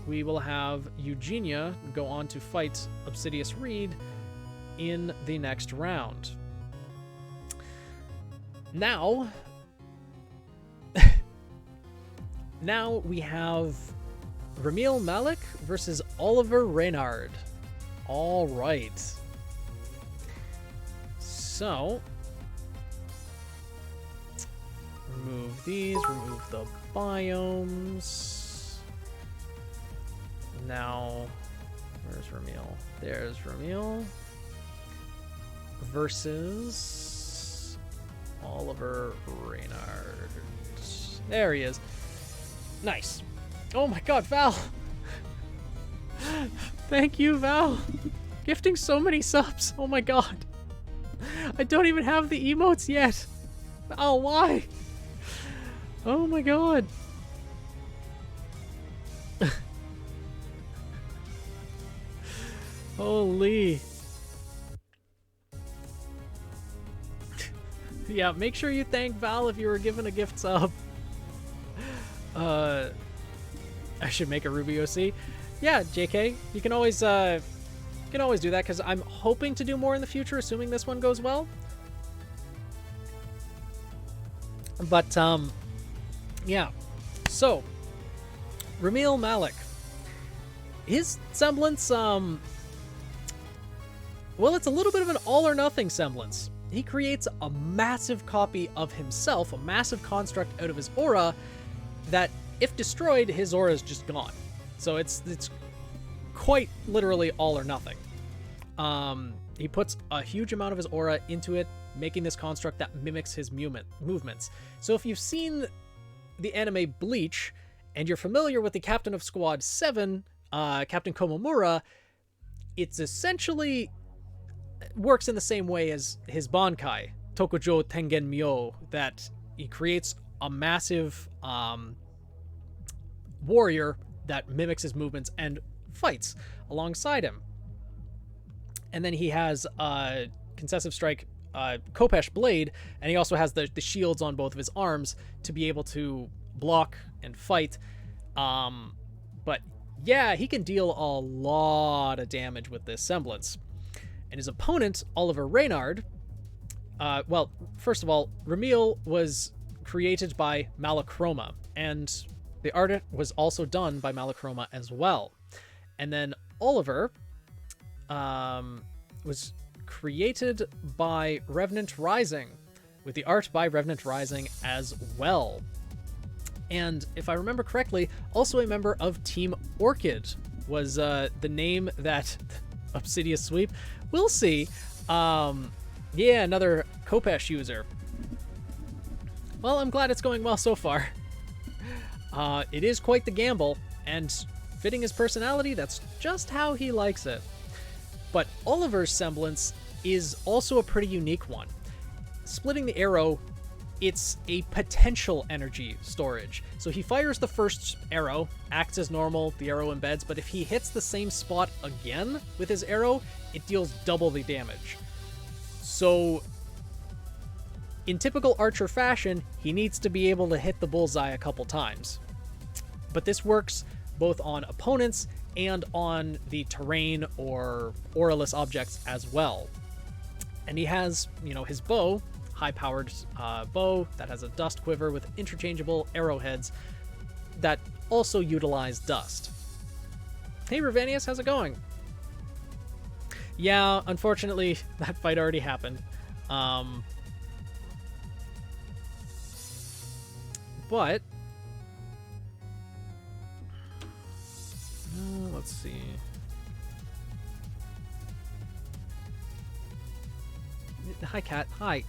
we will have Eugenia go on to fight Obsidious Reed in the next round. Now we have Ramil Malik versus Oliver Reynard. All right. So, remove these, remove the biomes. Now, where's Ramil? There's Ramil versus Oliver Reynard. There he is. Nice. Oh my god, Val! Thank you, Val! Gifting so many subs. Oh my god. I don't even have the emotes yet. Val, why? Oh my god. Holy. Yeah, make sure you thank Val if you were given a gift sub. I should make a RWBY OC. Yeah, JK, you can always do that, because I'm hoping to do more in the future, assuming this one goes well. But yeah. So, Ramil Malik, his semblance, well, it's a little bit of an all or nothing semblance. He creates a massive copy of himself, a massive construct out of his aura, that if destroyed, his aura is just gone. So it's quite literally all or nothing. He puts a huge amount of his aura into it, making this construct that mimics his movements. So if you've seen the anime Bleach, and you're familiar with the Captain of Squad 7, Captain Komomura, it's essentially works in the same way as his Bankai, Tokujo Tengen Myo, that he creates a massive warrior that mimics his movements and fights alongside him. And then he has Concessive Strike Kopesh Blade, and he also has the shields on both of his arms to be able to block and fight. But yeah, he can deal a lot of damage with this semblance. And his opponent, Oliver Reynard, well, first of all, Ramil was created by Malachroma, and the art was also done by Malachroma as well. And then Oliver was created by Revenant Rising, with the art by Revenant Rising as well. And if I remember correctly, also a member of Team Orchid was the name that Obsidious Sweep. We'll see. Yeah, another Kopesh user. Well, I'm glad it's going well so far. It is quite the gamble, and fitting his personality, that's just how he likes it. But Oliver's semblance is also a pretty unique one. Splitting the arrow, it's a potential energy storage. So he fires the first arrow, acts as normal, the arrow embeds, but if he hits the same spot again with his arrow, it deals double the damage. So, in typical Archer fashion, he needs to be able to hit the bullseye a couple times. But this works both on opponents and on the terrain or auraless objects as well. And he has, his bow, high-powered bow that has a dust quiver with interchangeable arrowheads that also utilize dust. Hey, Ravanius, how's it going? Yeah, unfortunately, that fight already happened. But let's see. Hi, Cat. Hi.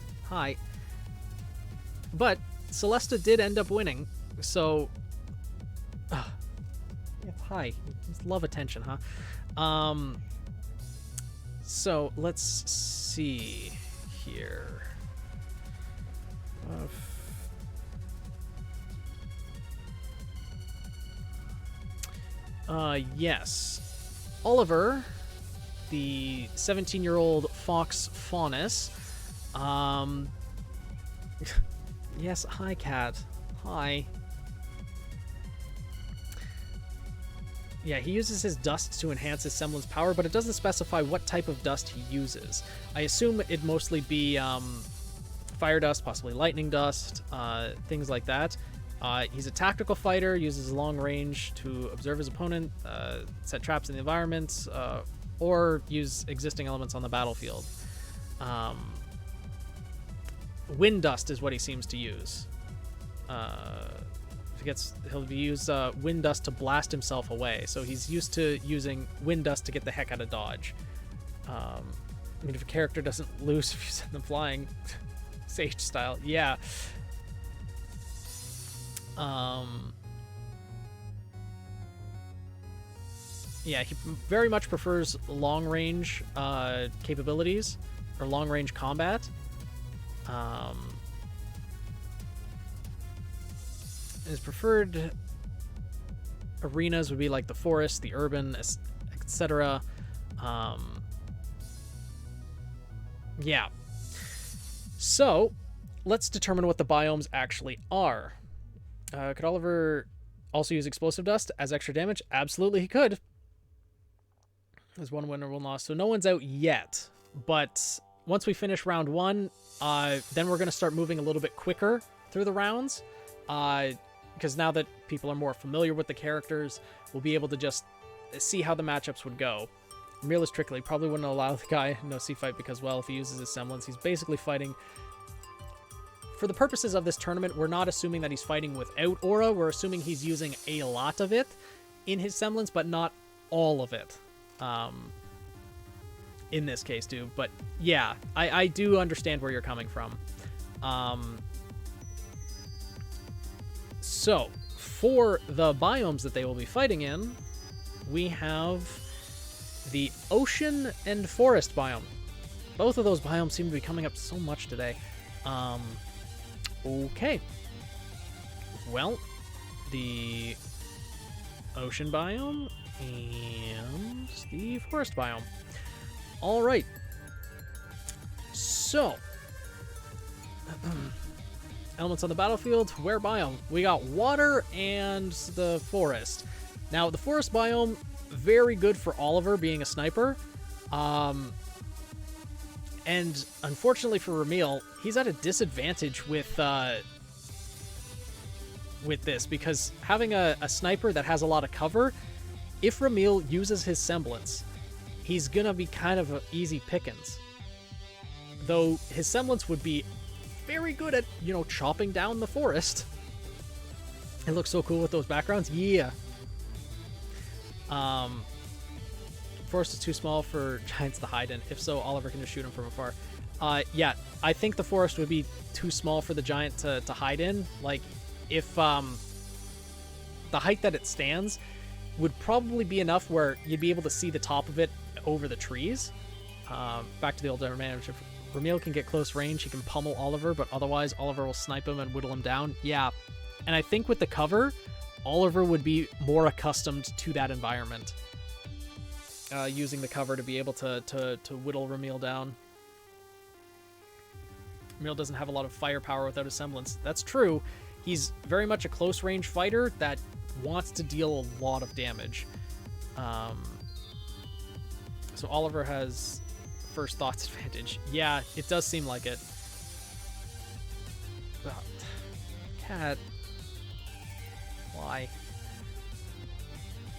But Celesta did end up winning, so... yeah, hi. You just love attention, huh? So, let's see here. Yes. Oliver, the 17-year-old fox faunus. Yes, hi, Cat. Hi. Yeah, he uses his dust to enhance his semblance power, but it doesn't specify what type of dust he uses. I assume it'd mostly be fire dust, possibly lightning dust, things like that. He's a tactical fighter, uses long range to observe his opponent, set traps in the environment, or use existing elements on the battlefield. Wind dust is what he seems to use. He'll use wind dust to blast himself away. So he's used to using wind dust to get the heck out of dodge. I mean, if a character doesn't lose if you send them flying, Sage style, yeah. Yeah, he very much prefers long-range capabilities, or long-range combat. His preferred arenas would be like the forest, the urban, etc. Yeah. So, let's determine what the biomes actually are. Could Oliver also use explosive dust as extra damage? Absolutely, he could. There's one winner, one loss. So no one's out yet. But once we finish round one, then we're going to start moving a little bit quicker through the rounds. Because now that people are more familiar with the characters, we'll be able to just see how the matchups would go. Real is trickly. Probably wouldn't allow the guy no C fight because, well, if he uses his semblance, he's basically fighting... For the purposes of this tournament, we're not assuming that he's fighting without aura. We're assuming he's using a lot of it in his semblance, but not all of it. In this case, too. But yeah, I do understand where you're coming from. So, for the biomes that they will be fighting in, we have the ocean and forest biome. Both of those biomes seem to be coming up so much today. Okay. Well, the ocean biome and the forest biome. All right. So, elements on the battlefield, where biome? We got water and the forest. Now, the forest biome, very good for Oliver being a sniper. And unfortunately for Ramil, he's at a disadvantage with this, because having a sniper that has a lot of cover, if Ramil uses his semblance, he's gonna be kind of an easy pickings. Though his semblance would be very good at, chopping down the forest. It looks so cool with those backgrounds. Yeah. Forest is too small for giants to hide in. If so, Oliver can just shoot him from afar. Yeah, I think the forest would be too small for the giant to hide in. Like, if the height that it stands would probably be enough where you'd be able to see the top of it over the trees. Back to the old advantage. If Ramil can get close range, he can pummel Oliver, but otherwise Oliver will snipe him and whittle him down. Yeah, and I think with the cover, Oliver would be more accustomed to that environment. Using the cover to be able to whittle Ramil down. Ramil doesn't have a lot of firepower without a semblance. That's true. He's very much a close-range fighter that wants to deal a lot of damage. So Oliver has first thoughts advantage. Yeah, it does seem like it. Oh, cat. Why?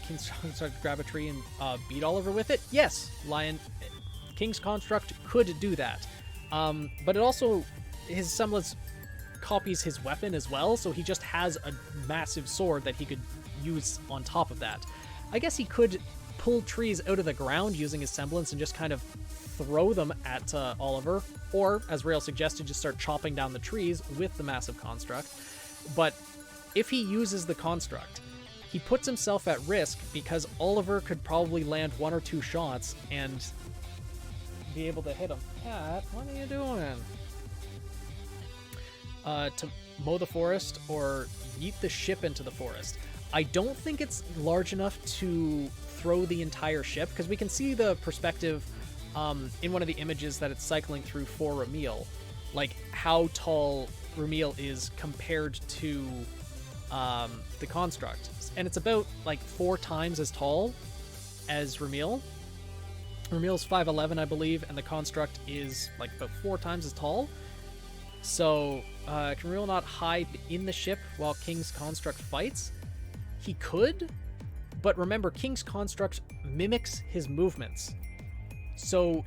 King's Construct grab a tree and beat Oliver with it? Yes, Lion. King's Construct could do that. But it also, his semblance copies his weapon as well, so he just has a massive sword that he could use on top of that. I guess he could pull trees out of the ground using his semblance and just kind of throw them at Oliver, or, as Rail suggested, just start chopping down the trees with the massive construct. But if he uses the construct, he puts himself at risk because Oliver could probably land 1 or 2 shots and be able to hit him. Cat, what are you doing? To mow the forest or yeet the ship into the forest. I don't think it's large enough to throw the entire ship, because we can see the perspective in one of the images that it's cycling through for Ramil, like how tall Ramil is compared to the construct, and it's about like 4 times as tall as Ramil. Ramil's 5'11", I believe, and the construct is like about 4 times as tall. So can Ramil not hide in the ship while King's construct fights? He could, but remember, King's construct mimics his movements, so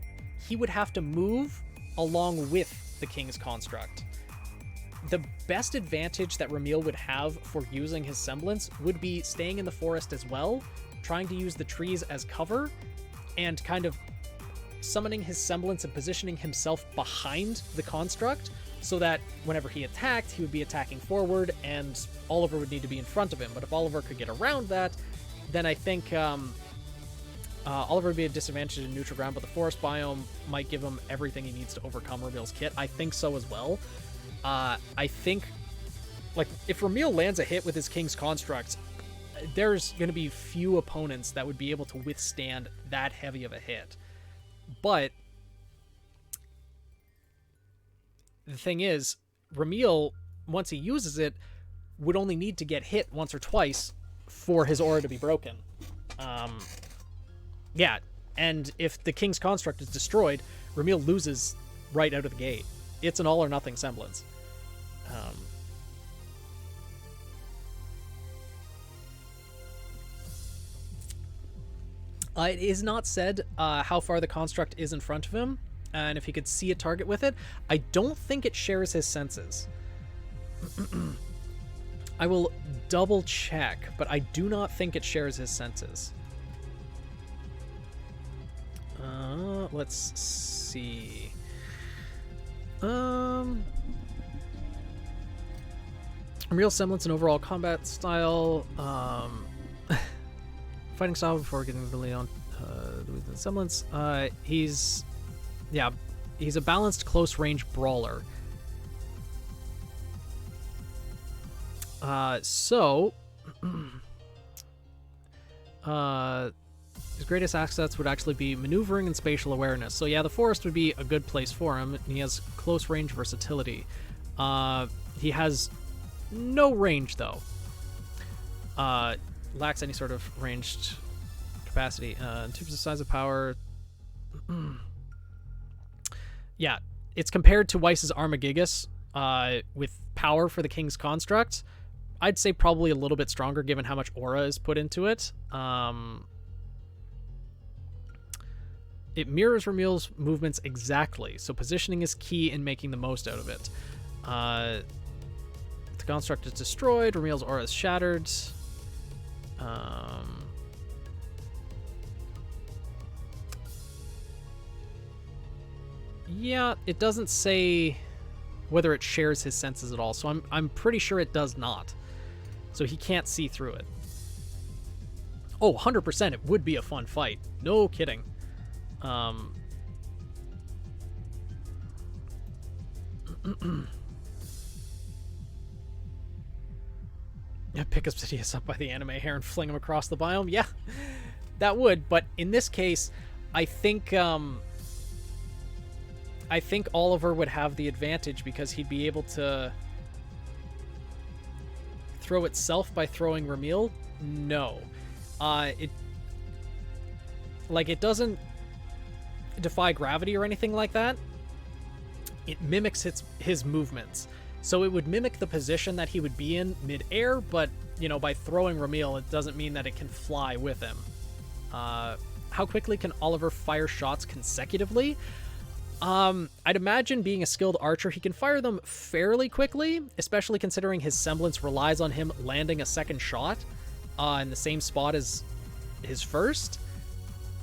he would have to move along with the King's construct. The best advantage that Ramil would have for using his semblance would be staying in the forest as well, trying to use the trees as cover, and kind of summoning his semblance and positioning himself behind the construct, so that whenever he attacked, he would be attacking forward, and Oliver would need to be in front of him. But if Oliver could get around that, then I think Oliver would be a disadvantage in neutral ground, but the forest biome might give him everything he needs to overcome Ramil's kit. I think so as well. I think, like, if Ramil lands a hit with his King's Construct, there's going to be few opponents that would be able to withstand that heavy of a hit. But the thing is, Ramil, once he uses it, would only need to get hit once or twice for his aura to be broken. Yeah, and if the King's Construct is destroyed, Ramil loses right out of the gate. It's an all-or-nothing semblance. It is not said how far the construct is in front of him, and if he could see a target with it. I don't think it shares his senses. I will double check, but I do not think it shares his senses. Let's see. Real semblance and overall combat style. Fighting style before getting really on the semblance. He's a balanced close range brawler. His greatest assets would actually be maneuvering and spatial awareness. So yeah, the forest would be a good place for him. He has close range versatility. He has no range though. Lacks any sort of ranged capacity. In terms of size of power, yeah, it's compared to Weiss's Armagigas with power for the King's Construct. I'd say probably a little bit stronger given how much aura is put into it. It mirrors Ramil's movements exactly, so positioning is key in making the most out of it. The construct is destroyed, Ramil's aura is shattered. Yeah, it doesn't say whether it shares his senses at all, so I'm pretty sure it does not. So he can't see through it. Oh, 100% it would be a fun fight. No kidding. Yeah, pick Obsidius up by the anime hair and fling him across the biome. Yeah, that would. But in this case, I think Oliver would have the advantage because he'd be able to throw itself by throwing Ramil? No. It doesn't defy gravity or anything like that. It mimics his movements. So it would mimic the position that he would be in mid-air, but, you know, by throwing Ramil, it doesn't mean that it can fly with him. How quickly can Oliver fire shots consecutively? I'd imagine being a skilled archer, he can fire them fairly quickly, especially considering his semblance relies on him landing a second shot in the same spot as his first.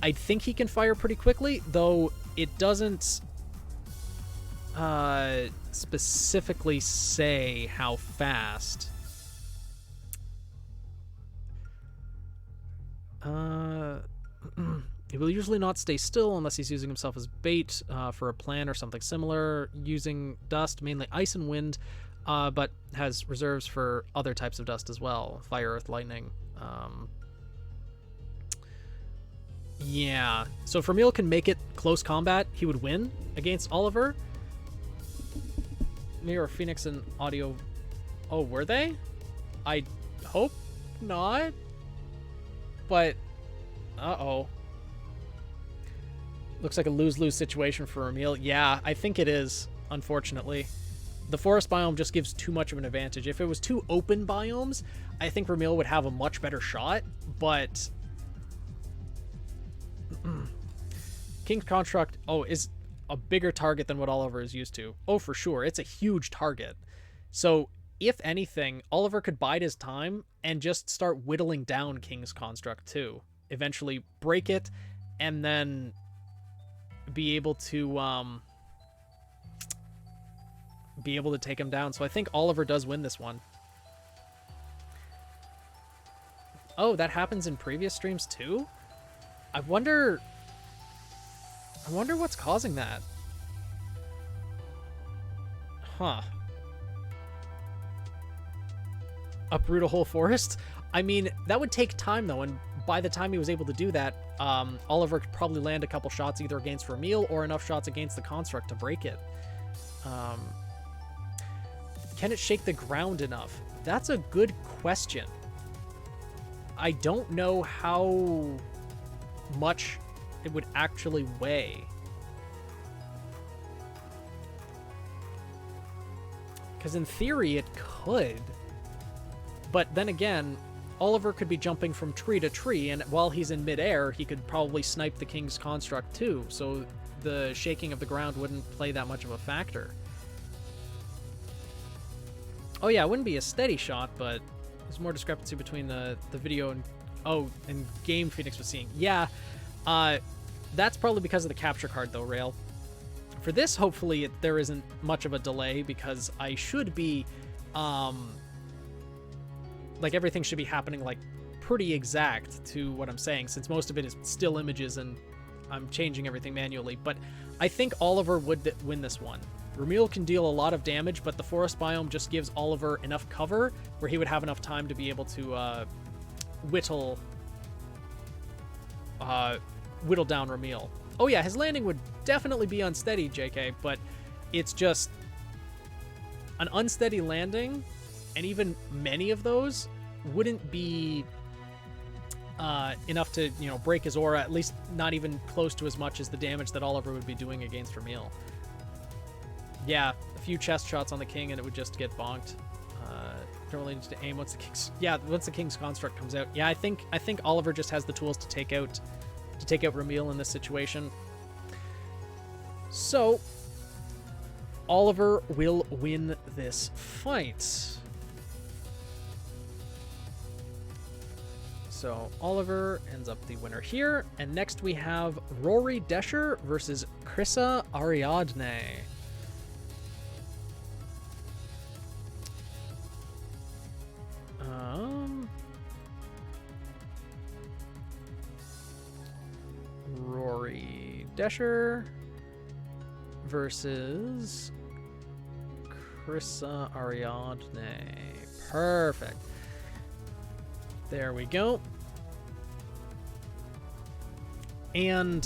I think he can fire pretty quickly, though it doesn't specifically say how fast. He will usually not stay still unless he's using himself as bait for a plan or something similar, using dust, mainly ice and wind, but has reserves for other types of dust as well, fire, earth, lightning. Yeah, so if Ramil can make it close combat, he would win against Oliver. Mirror, Phoenix, and Audio... Oh, were they? I hope not. But... Uh-oh. Looks like a lose-lose situation for Ramil. Yeah, I think it is, unfortunately. The forest biome just gives too much of an advantage. If it was two open biomes, I think Ramil would have a much better shot, but... King's Construct, is a bigger target than what Oliver is used to. Oh, for sure. It's a huge target. So, if anything, Oliver could bide his time and just start whittling down King's Construct too. Eventually break it, and then be able to take him down. So I think Oliver does win this one. Oh, that happens in previous streams too? I wonder what's causing that. Huh. Uproot a whole forest? I mean, that would take time though, and by the time he was able to do that, Oliver could probably land a couple shots either against Ramil or enough shots against the construct to break it. Can it shake the ground enough? That's a good question. I don't know how much it would actually weigh. Because in theory it could. But then again, Oliver could be jumping from tree to tree, and while he's in midair, he could probably snipe the King's Construct too, so the shaking of the ground wouldn't play that much of a factor. Oh yeah, it wouldn't be a steady shot, but there's more discrepancy between the video and game Phoenix was seeing. Yeah, that's probably because of the capture card though, Rail. For this, hopefully, there isn't much of a delay, because I should be... like, everything should be happening, like, pretty exact to what I'm saying, since most of it is still images and I'm changing everything manually. But I think Oliver would win this one. Ramil can deal a lot of damage, but the forest biome just gives Oliver enough cover where he would have enough time to be able to whittle down Ramil. Oh yeah, his landing would definitely be unsteady, JK, but it's just an unsteady landing, and even many of those wouldn't be enough to, you know, break his aura, at least not even close to as much as the damage that Oliver would be doing against Ramil. Yeah, a few chest shots on the king and it would just get bonked. Don't really need to aim once the King's Construct comes out. Yeah, I think Oliver just has the tools to take out Ramil in this situation. So Oliver will win this fight. So Oliver ends up the winner here. And next we have Rory Desher versus Krissa Ariadne. Rory Desher versus Krissa Ariadne. Perfect. There we go. And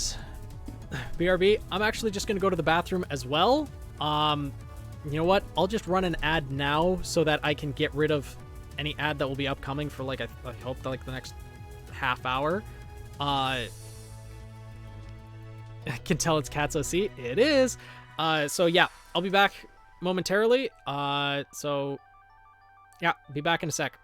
BRB, I'm actually just going to go to the bathroom as well. You know what? I'll just run an ad now so that I can get rid of any ad that will be upcoming for like I hope like the next half hour. I can tell it's Cat's OC. It is. So yeah, I'll be back momentarily. So yeah, be back in a sec.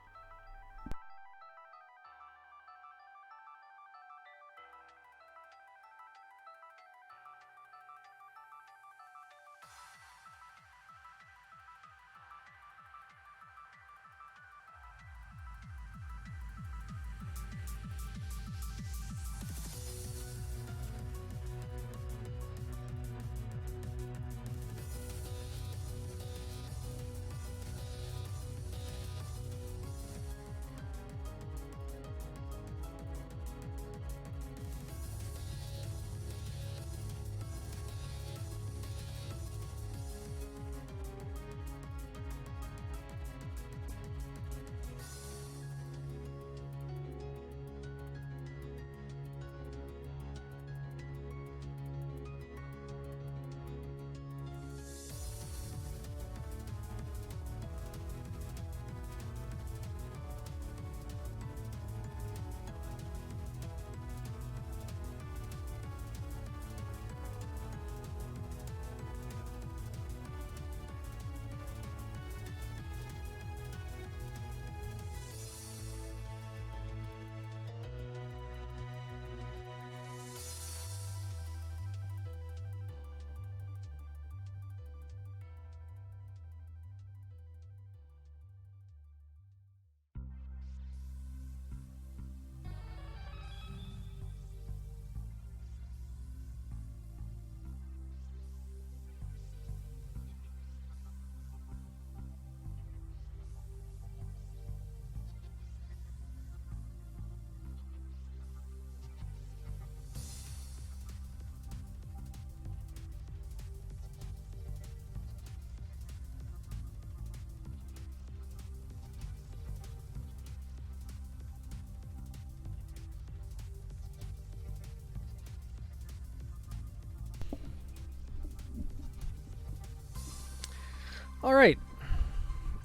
All right.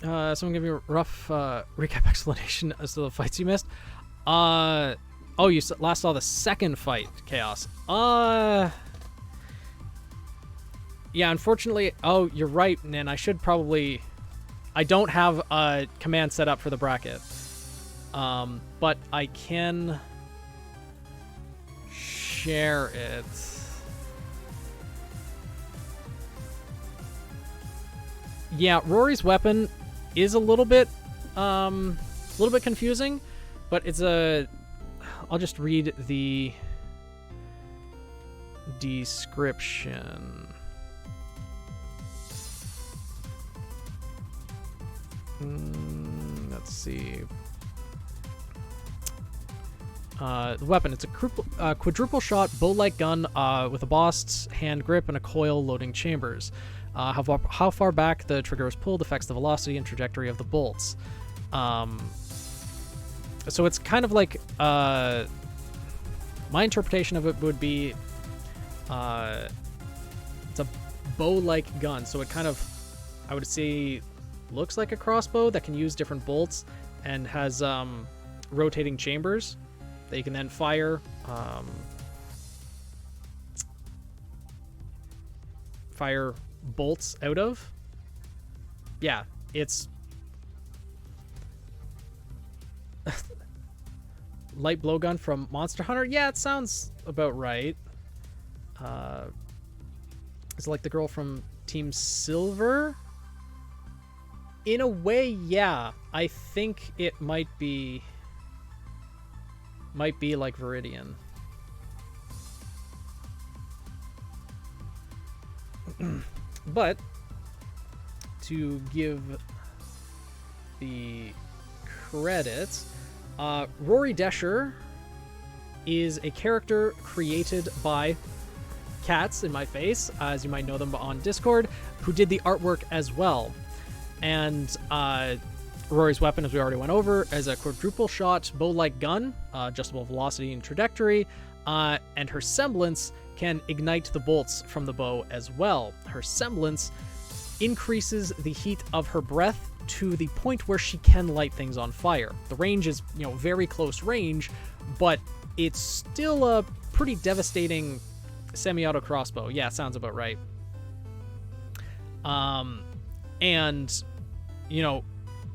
So I'm gonna give you a rough recap explanation as to the fights you missed. Oh, you last saw the second fight, Chaos. Yeah, unfortunately. Oh, you're right, Nin. I should probably. I don't have a command set up for the bracket. But I can share it. Yeah, Rory's weapon is a little bit confusing, but it's a. I'll just read the description. Let's see. The weapon. It's a quadruple shot bow-like gun with a bossed hand grip and a coil loading chambers. How far back the trigger is pulled affects the velocity and trajectory of the bolts. So it's kind of like my interpretation of it would be it's a bow-like gun, so it kind of, I would say, looks like a crossbow that can use different bolts and has rotating chambers that you can then fire bolts out of. Yeah, it's light blowgun from Monster Hunter. Yeah, it sounds about right. It's like the girl from Team Silver. In a way, yeah. I think it might be like Viridian. But to give the credit, Rory Desher is a character created by Cats in My Face, as you might know them on Discord, who did the artwork as well. And Rory's weapon, as we already went over, is a quadruple shot bow-like gun, adjustable velocity and trajectory, and her semblance can ignite the bolts from the bow as well. Her semblance increases the heat of her breath to the point where she can light things on fire. The range is, very close range, but it's still a pretty devastating semi-auto crossbow. Yeah, sounds about right. And,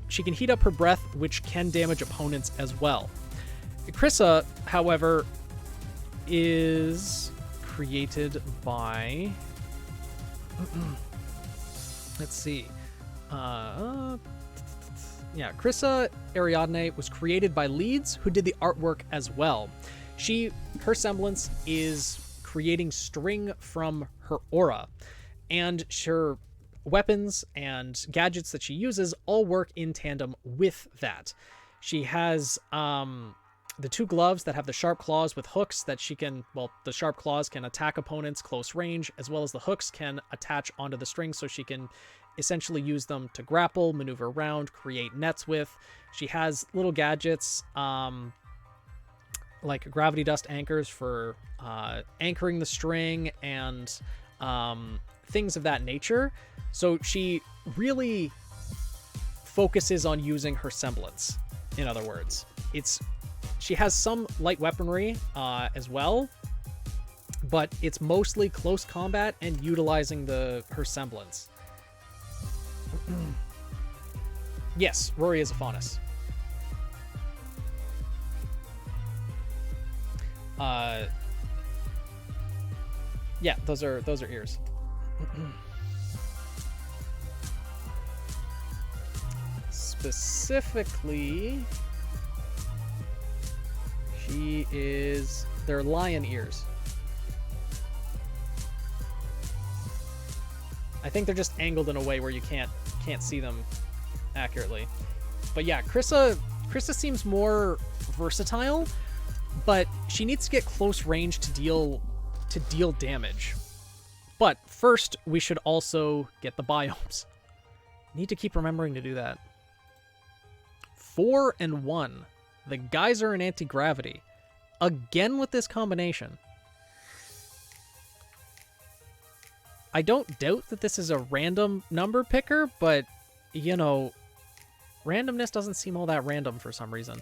she can heat up her breath, which can damage opponents as well. Krissa, however, is created by... Let's see. Krissa Ariadne was created by Leeds, who did the artwork as well. Her semblance is creating string from her aura, and her weapons and gadgets that she uses all work in tandem with that. She has the two gloves that have the sharp claws with hooks that the sharp claws can attack opponents close range, as well as the hooks can attach onto the string, so she can essentially use them to grapple, maneuver around, create nets with. She has little gadgets like gravity dust anchors for anchoring the string and things of that nature. So she really focuses on using her semblance, in other words. She has some light weaponry as well, but it's mostly close combat and utilizing her semblance. Yes, Rory is a faunus. Yeah, those are ears. Specifically, they're lion ears. I think they're just angled in a way where you can't see them accurately. But yeah, Krissa seems more versatile, but she needs to get close range to deal damage. But first, we should also get the biomes. Need to keep remembering to do that. 4 and 1. The Geyser and Anti-Gravity. Again with this combination. I don't doubt that this is a random number picker, but, randomness doesn't seem all that random for some reason.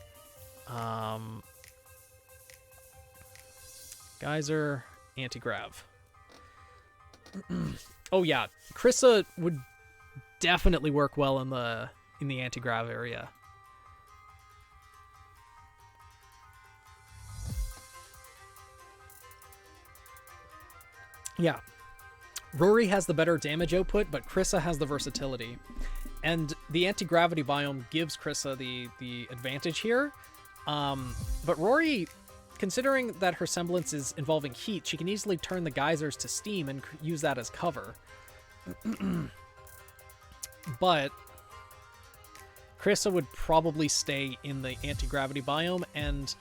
Geyser, Anti-Grav. Oh yeah, Krissa would definitely work well in the Anti-Grav area. Yeah. Rory has the better damage output, but Krissa has the versatility. And the anti-gravity biome gives Krissa the advantage here. But Rory, considering that her semblance is involving heat, she can easily turn the geysers to steam and use that as cover. But Krissa would probably stay in the anti-gravity biome, and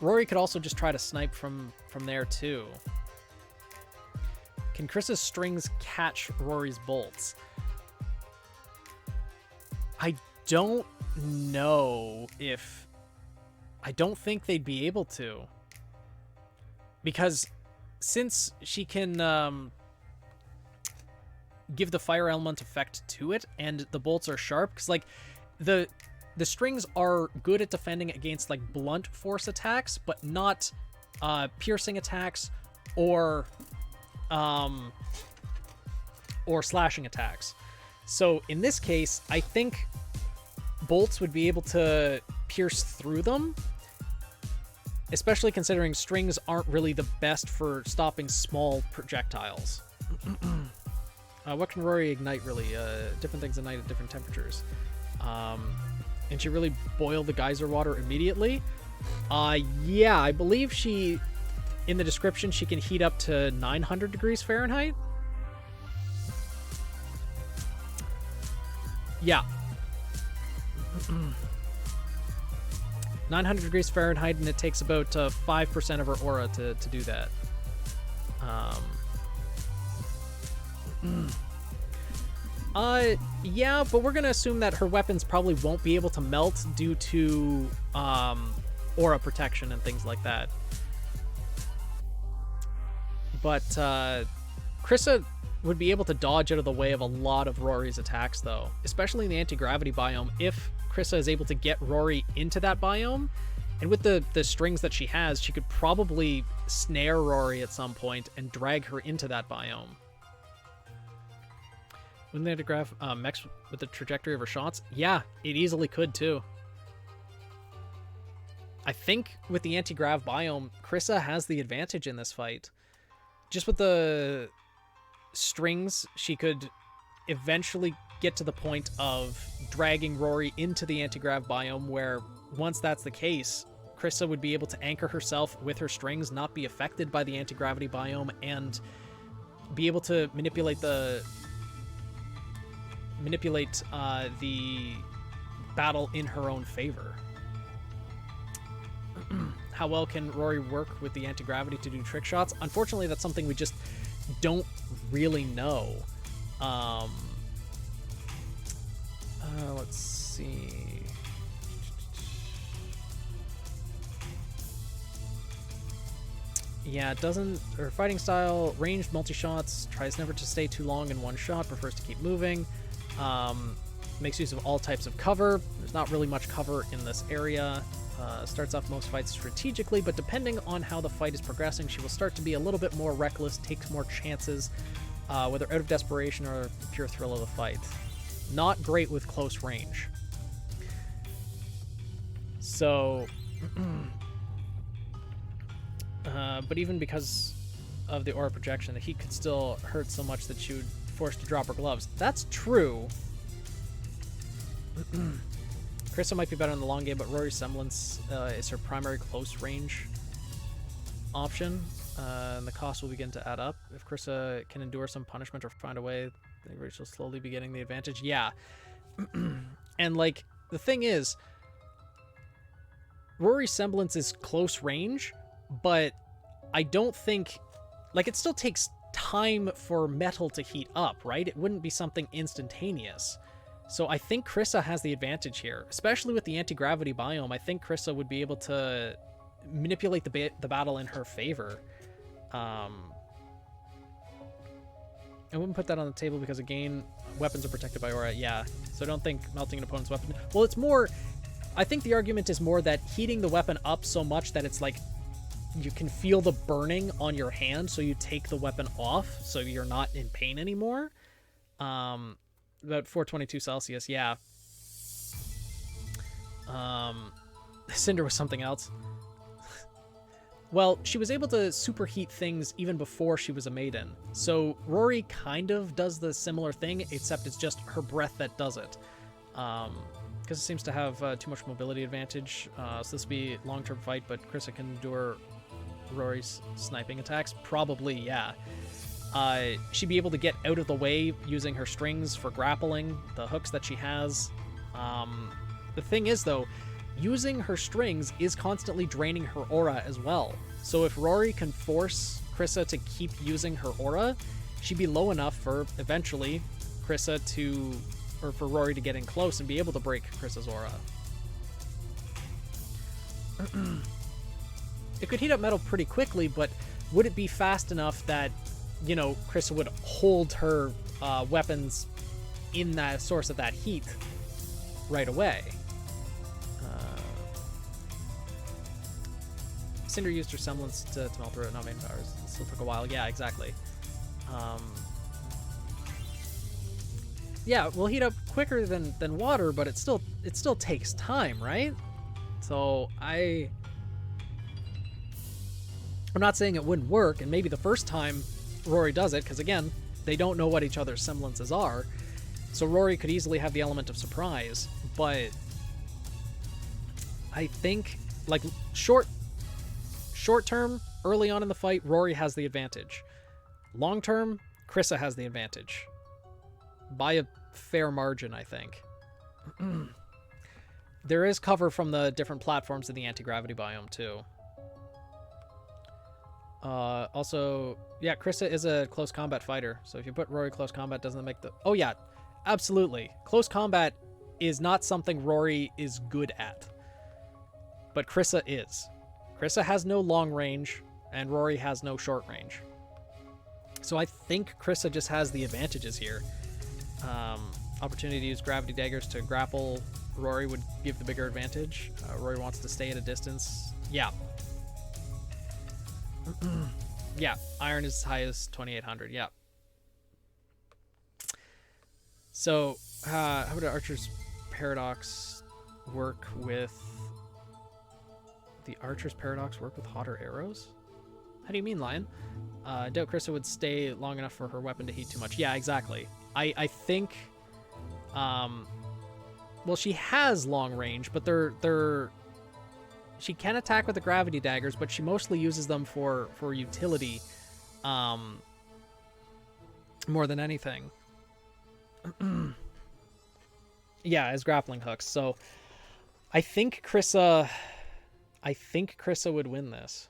Rory could also just try to snipe from there too. Can Krissa's strings catch Rory's bolts? I don't know if... I don't think they'd be able to. Because since she can give the fire element effect to it, and the bolts are sharp, because like the strings are good at defending against like blunt force attacks, but not piercing attacks or slashing attacks. So in this case, I think bolts would be able to pierce through them, especially considering strings aren't really the best for stopping small projectiles. What can Rory ignite, really? Different things ignite at different temperatures. And she really boil the geyser water immediately? Yeah, I believe in the description, she can heat up to 900 degrees Fahrenheit. Yeah. 900 degrees Fahrenheit, and it takes about 5% of her aura to do that. Yeah, but we're going to assume that her weapons probably won't be able to melt due to aura protection and things like that. But Krissa would be able to dodge out of the way of a lot of Rory's attacks, though, especially in the anti-gravity biome. If Krissa is able to get Rory into that biome, and with the strings that she has, she could probably snare Rory at some point and drag her into that biome. Wouldn't the anti-grav mech with the trajectory of her shots? Yeah, it easily could, too. I think with the anti-grav biome, Krissa has the advantage in this fight. Just with the strings, she could eventually get to the point of dragging Rory into the anti-grav biome, where once that's the case, Krissa would be able to anchor herself with her strings, not be affected by the anti-gravity biome, and be able to manipulate the battle in her own favor. How well can Rory work with the anti-gravity to do trick shots? Unfortunately, that's something we just don't really know. Let's see. Yeah, it doesn't... Her fighting style, ranged multi-shots, tries never to stay too long in one shot, prefers to keep moving. Makes use of all types of cover. There's not really much cover in this area. Starts off most fights strategically, but depending on how the fight is progressing, she will start to be a little bit more reckless, takes more chances, whether out of desperation or pure thrill of the fight. Not great with close range. So, but even because of the aura projection, the heat could still hurt so much that she would be forced to drop her gloves. That's true. Krissa might be better in the long game, but Rory's Semblance is her primary close range option, and the cost will begin to add up. If Krissa can endure some punishment or find a way, then she'll slowly be getting the advantage. Yeah. And, like, the thing is, Rory's Semblance is close range, but I don't think... Like, it still takes time for metal to heat up, right? It wouldn't be something instantaneous. So I think Krissa has the advantage here, especially with the anti-gravity biome. I think Krissa would be able to manipulate the battle in her favor. I wouldn't put that on the table because, again, weapons are protected by aura. Yeah, so I don't think melting an opponent's weapon... Well, it's more... I think the argument is more that heating the weapon up so much that it's like you can feel the burning on your hand, so you take the weapon off so you're not in pain anymore. About 422 Celsius, yeah. Cinder was something else. Well, she was able to superheat things even before she was a maiden. So Rory kind of does the similar thing, except it's just her breath that does it. Because it seems to have too much mobility advantage. So this will be a long-term fight, but Krissa can endure Rory's sniping attacks? Probably, yeah. She'd be able to get out of the way using her strings for grappling, the hooks that she has. The thing is, though, using her strings is constantly draining her aura as well. So if Rory can force Krissa to keep using her aura, she'd be low enough for, eventually, Krissa to... or for Rory to get in close and be able to break Krissa's aura. It could heat up metal pretty quickly, but would it be fast enough that, you know, Krissa would hold her weapons in that source of that heat right away? Cinder used her Semblance to melt through it, not main powers. It still took a while. Yeah, exactly. Yeah, we'll heat up quicker than water, but it still takes time, right? So I'm not saying it wouldn't work, and maybe the first time Rory does it, because again, they don't know what each other's semblances are, so Rory could easily have the element of surprise, but I think, like, short term, early on in the fight, Rory has the advantage. Long term, Krissa has the advantage. By a fair margin, I think. There is cover from the different platforms in the anti-gravity biome, too. Also, yeah, Krissa is a close combat fighter, so if you put Rory close combat, doesn't it make the... Oh, yeah, absolutely. Close combat is not something Rory is good at, but Krissa is. Krissa has no long range, and Rory has no short range. So I think Krissa just has the advantages here. Opportunity to use gravity daggers to grapple Rory would give the bigger advantage. Rory wants to stay at a distance. Yeah. Yeah, iron is as high as 2800. Yeah. So, how would Archer's Paradox work with... The Archer's Paradox work with hotter arrows? How do you mean, Lion? I doubt Krissa would stay long enough for her weapon to heat too much. Yeah, exactly. I think... well, she has long range, but she can attack with the gravity daggers, but she mostly uses them for utility, more than anything. Yeah, as grappling hooks. So I think Krissa would win this.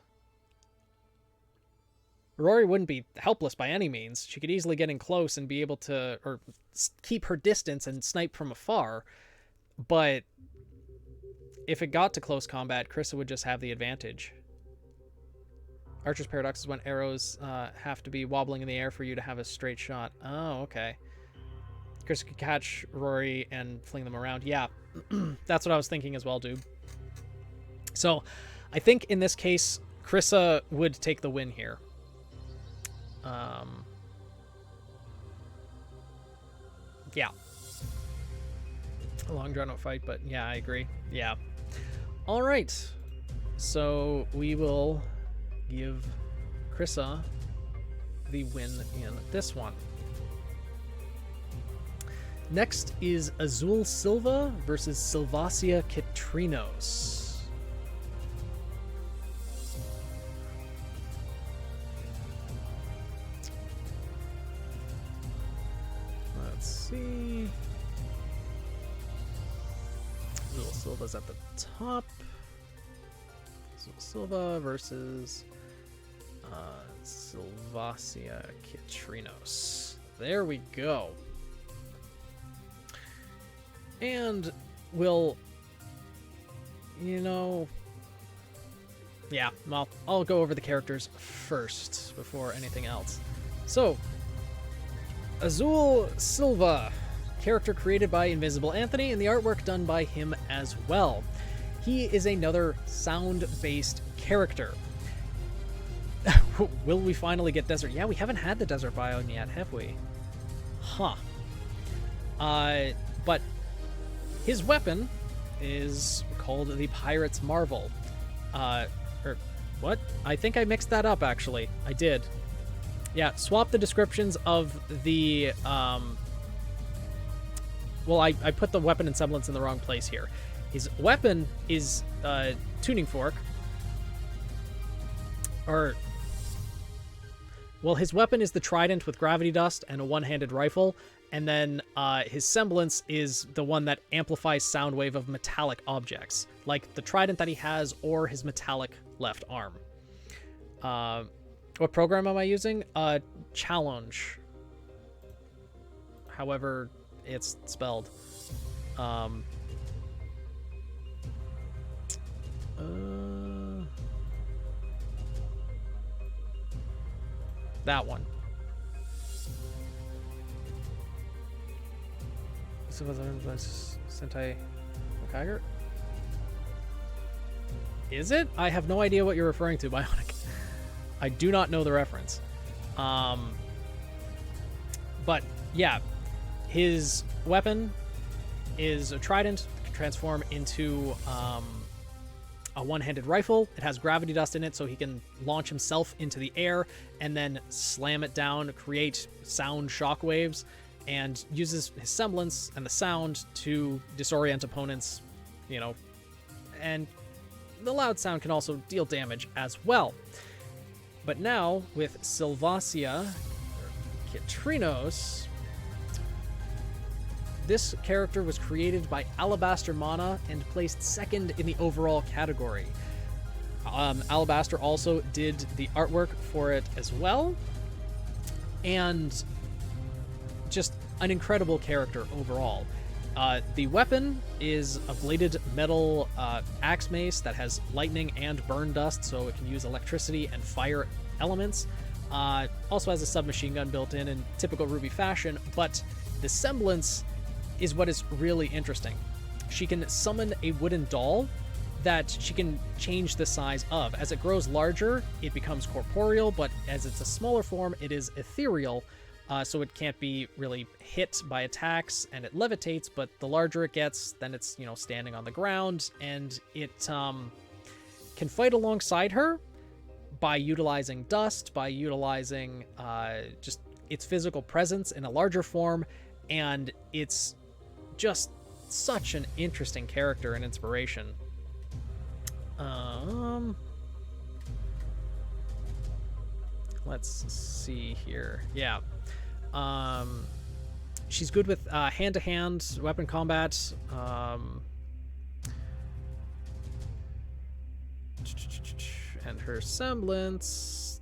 Rory wouldn't be helpless by any means. She could easily get in close and be able to, or keep her distance and snipe from afar. But if it got to close combat, Krissa would just have the advantage. Archer's Paradox is when arrows have to be wobbling in the air for you to have a straight shot. Oh, okay. Krissa could catch Rory and fling them around. Yeah, that's what I was thinking as well, dude. So I think in this case, Krissa would take the win here. Yeah. A long drawn out fight, but yeah, I agree. Yeah. All right. So we will give Krissa the win in this one. Next is Azul Silva versus Silvacia Kitrinos. Let's see. Azul Silva's at the top. Azul Silva versus Silvacia Kitrinos. There we go. And we'll, yeah, well, I'll go over the characters first before anything else. So, Azul Silva, character created by Invisible Anthony and the artwork done by him as well. He is another sound-based character. Will we finally get desert? Yeah, we haven't had the desert biome yet, have we? Huh. But his weapon is called the Pirate's Marvel. Or what? I think I mixed that up, actually. I did. Yeah, swap the descriptions of the... Well, I put the weapon and semblance in the wrong place here. His weapon is a tuning fork. Well, his weapon is the trident with gravity dust and a one-handed rifle. And then his semblance is the one that amplifies sound wave of metallic objects, like the trident that he has or his metallic left arm. What program am I using? Challenge. However it's spelled. That one. Sentai Kaiger? Is it? I have no idea what you're referring to, Bionic. I do not know the reference. But yeah, his weapon is a trident, can transform into a one-handed rifle. It has gravity dust in it, so he can launch himself into the air and then slam it down, create sound shockwaves, and uses his semblance and the sound to disorient opponents, and the loud sound can also deal damage as well. But now, with Silvacia Kitrinos, this character was created by Alabaster Mana and placed second in the overall category. Alabaster also did the artwork for it as well, and just an incredible character overall. The weapon is a bladed metal axe mace that has lightning and burn dust, so it can use electricity and fire elements. Also has a submachine gun built in typical RWBY fashion, but the semblance is what is really interesting. She can summon a wooden doll that she can change the size of. As it grows larger, it becomes corporeal, but as it's a smaller form, it is ethereal, so it can't be really hit by attacks, and it levitates, but the larger it gets, then it's, you know, standing on the ground, and it can fight alongside her by utilizing dust, by utilizing just its physical presence in a larger form, and it's just such an interesting character and inspiration. Let's see here. Yeah. She's good with hand-to-hand weapon combat. And her semblance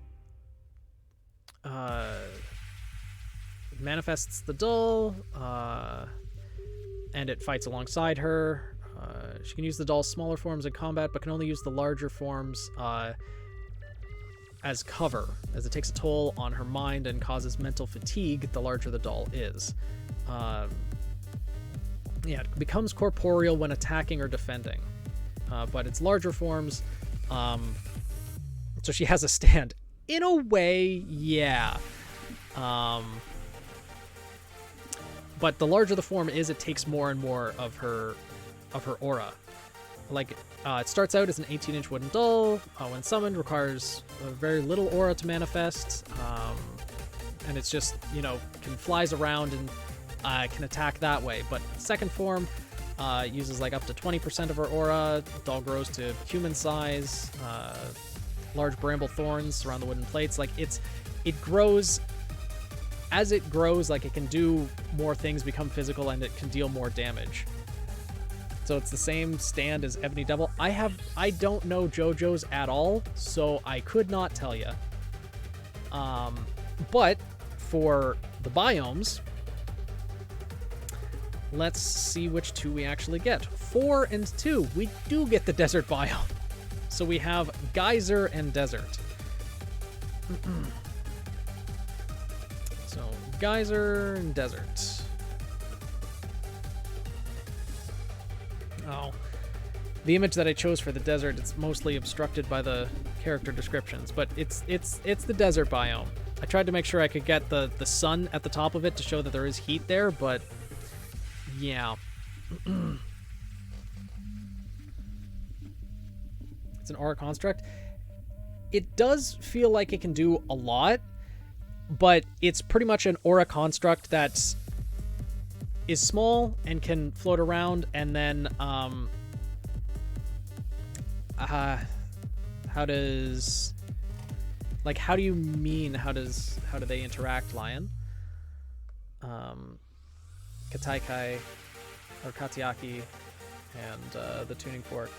manifests the doll, and it fights alongside her. She can use the doll's smaller forms in combat, but can only use the larger forms as cover, as it takes a toll on her mind and causes mental fatigue the larger the doll is. Yeah, it becomes corporeal when attacking or defending, but its larger forms, so she has a stand. In a way, yeah. But the larger the form is, it takes more and more of her aura. Like, it starts out as an 18-inch wooden doll. When summoned, requires very little aura to manifest. And it's just, you know, flies around and can attack that way. But second form uses like up to 20% of her aura. The doll grows to human size. Large bramble thorns surround the wooden plates. Like, it grows. As it grows, like, it can do more things, become physical, and it can deal more damage. So it's the same stand as Ebony Devil. I don't know JoJo's at all, so I could not tell you. But for the biomes, let's see which two we actually get. 4 and 2, we do get the desert biome. So we have Geyser and Desert. So Geyser and Desert. Oh, the image that I chose for the desert, it's mostly obstructed by the character descriptions, but it's the desert biome. I tried to make sure I could get the sun at the top of it to show that there is heat there, but yeah. It's an aura construct. It does feel like it can do a lot, but it's pretty much an aura construct that is small and can float around, and then how do you mean how do they interact, Lion? Kataikai or Katiaki and the tuning fork.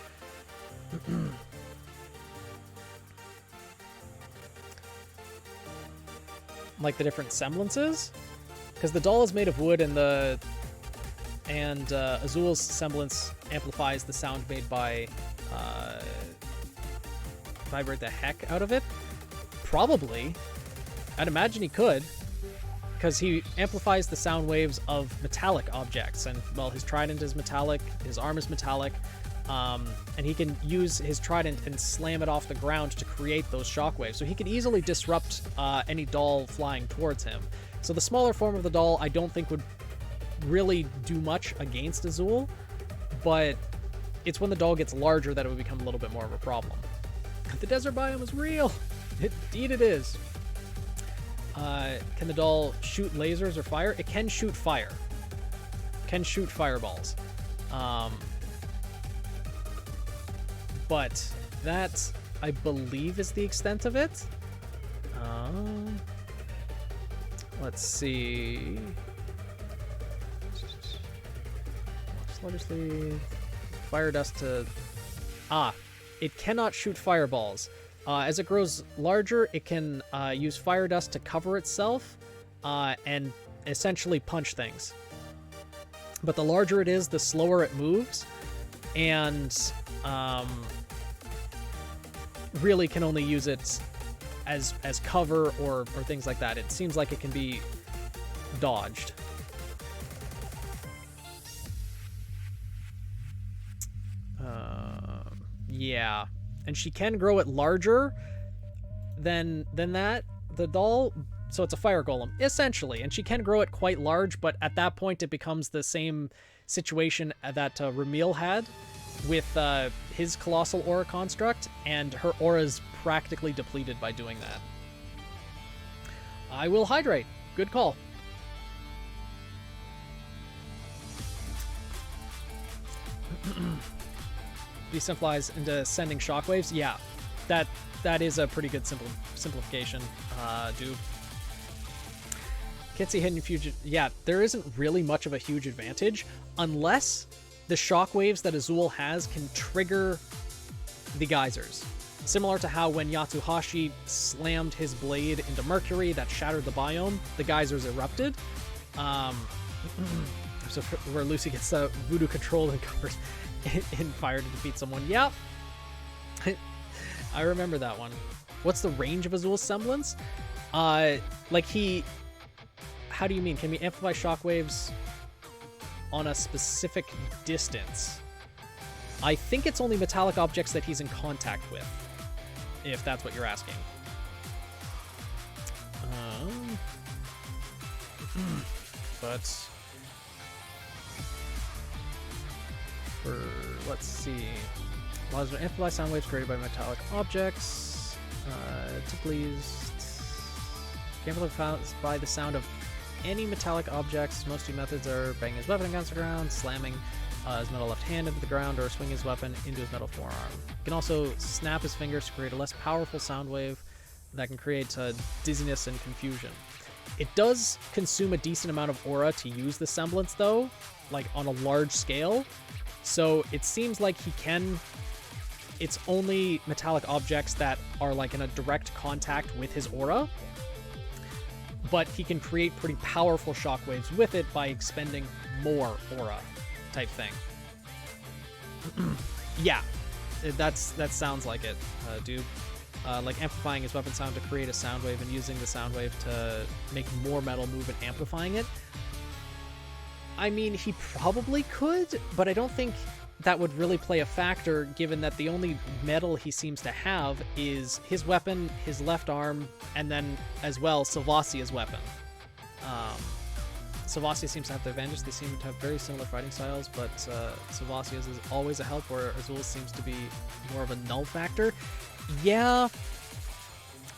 Like the different semblances, because the doll is made of wood, and Azul's semblance amplifies the sound made by vibrate the heck out of it. Probably, I'd imagine he could, because he amplifies the sound waves of metallic objects, and well, his trident is metallic, his arm is metallic, and he can use his trident and slam it off the ground to create those shockwaves. So he could easily disrupt any doll flying towards him. So the smaller form of the doll, I don't think would really do much against Azul, but it's when the doll gets larger that it would become a little bit more of a problem. The desert biome is real. Indeed it is. Can the doll shoot lasers or fire? It can shoot fire. It can shoot fireballs. But that, I believe, is the extent of it. Let's see. Sluggishly. Fire dust to... it cannot shoot fireballs. As it grows larger, it can use fire dust to cover itself and essentially punch things. But the larger it is, the slower it moves, and really can only use it as cover or things like that. It seems like it can be dodged. Yeah, and she can grow it larger than that, the doll. So it's a fire golem essentially, and she can grow it quite large. But at that point, it becomes the same situation that Ramil had with his colossal aura construct, and her aura is practically depleted by doing that. I will hydrate. Good call. Decentralize into sending shockwaves. Yeah, that is a pretty good simplification, dude. Kitsy hidden huge. Yeah, there isn't really much of a huge advantage unless the shockwaves that Azul has can trigger the geysers. Similar to how when Yatsuhashi slammed his blade into Mercury that shattered the biome, the geysers erupted. So where Lucy gets the voodoo control and covers in fire to defeat someone. Yep. I remember that one. What's the range of Azul's semblance? Like he... How do you mean? Can we amplify shockwaves on a specific distance? I think it's only metallic objects that he's in contact with, if that's what you're asking. But for, let's see, allows to amplify sound waves created by metallic objects. Typically can amplify the sound of any metallic objects. Most two methods are banging his weapon against the ground, slamming his metal left hand into the ground, or swing his weapon into his metal forearm. He can also snap his fingers to create a less powerful sound wave that can create dizziness and confusion. It does consume a decent amount of aura to use the semblance, though, like on a large scale. So it seems like he can... It's only metallic objects that are like in a direct contact with his aura, but he can create pretty powerful shockwaves with it by expending more aura type thing. Yeah, that sounds like it, dude. Like amplifying his weapon sound to create a sound wave and using the sound wave to make more metal move and amplifying it. I mean, he probably could, but I don't think that would really play a factor, given that the only metal he seems to have is his weapon, his left arm, and then as well Sylvacia's weapon. Sylvacia seems to have the advantage. They seem to have very similar fighting styles, but Sylvacia's is always a help, where Azul seems to be more of a null factor. Yeah,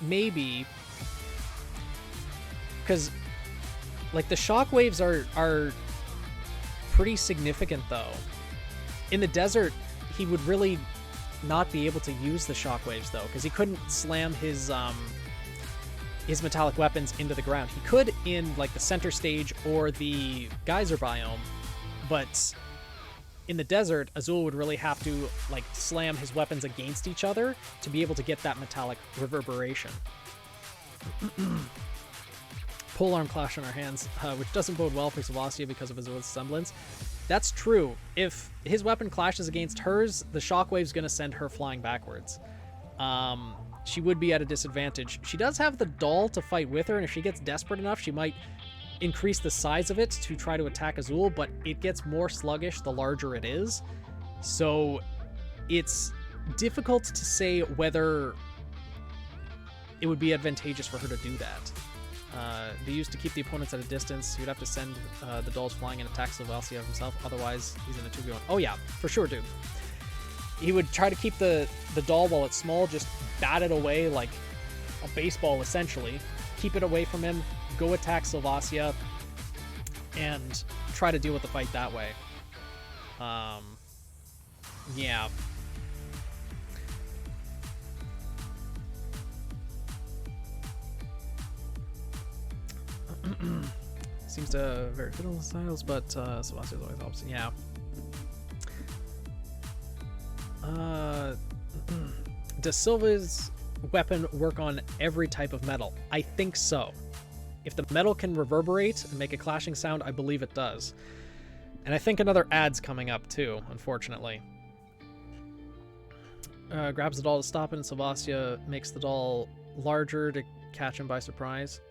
maybe, because like the shockwaves are pretty significant though. In the desert, he would really not be able to use the shockwaves though, because he couldn't slam his metallic weapons into the ground. He could in like the center stage or the geyser biome, but in the desert, Azul would really have to like slam his weapons against each other to be able to get that metallic reverberation. Polearm clash on our hands, which doesn't bode well for Sylvacia because of Azul's semblance. That's true. If his weapon clashes against hers, the shockwave's going to send her flying backwards. She would be at a disadvantage. She does have the doll to fight with her, and if she gets desperate enough, she might increase the size of it to try to attack Azul, but it gets more sluggish the larger it is. So it's difficult to say whether it would be advantageous for her to do that. They used to keep the opponents at a distance. He would have to send the dolls flying and attack Sylvacia himself. Otherwise, he's in a 2v1. Oh yeah, for sure, dude. He would try to keep the doll while it's small, just bat it away like a baseball, essentially. Keep it away from him, go attack Sylvacia, and try to deal with the fight that way. Yeah. Seems to very fiddle styles, but Sylvacia's always helps. Yeah. Does Sylva's weapon work on every type of metal? I think so. If the metal can reverberate and make a clashing sound, I believe it does. And I think another ad's coming up too, unfortunately. Grabs the doll to stop it, and Sylvacia makes the doll larger to catch him by surprise.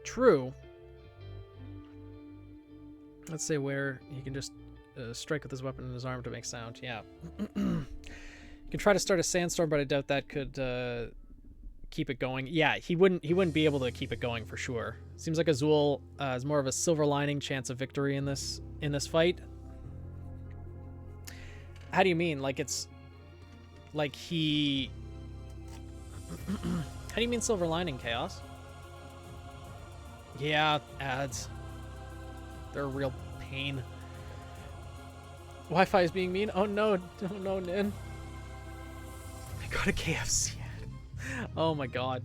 True. Let's say where he can just strike with his weapon in his arm to make sound. Yeah. You can try to start a sandstorm, but I doubt that could keep it going. Yeah, he wouldn't be able to keep it going for sure. Seems like Azul has more of a silver lining chance of victory in this fight. How do you mean? Like it's like he How do you mean silver lining, Chaos? Yeah, ads. They're a real pain. Wi-Fi is being mean. Oh no, no, Nin. I got a KFC ad. Oh my god.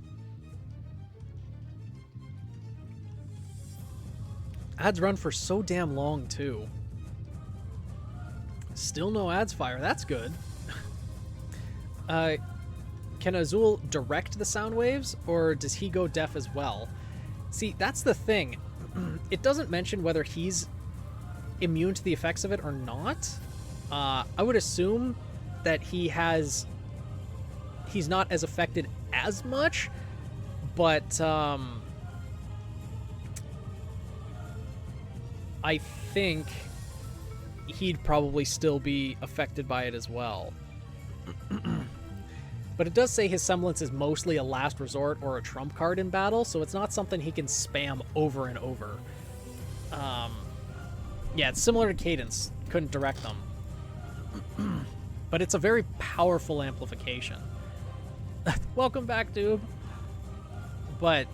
Ads run for so damn long too. Still no ads fire. That's good. Can Azul direct the sound waves, or does he go deaf as well? See, that's the thing. It doesn't mention whether he's immune to the effects of it or not. I would assume that he's not as affected as much, but I think he'd probably still be affected by it as well. But it does say his semblance is mostly a last resort or a trump card in battle, so it's not something he can spam over and over. Yeah, it's similar to Cadence. Couldn't direct them. But it's a very powerful amplification. Welcome back, Doob. But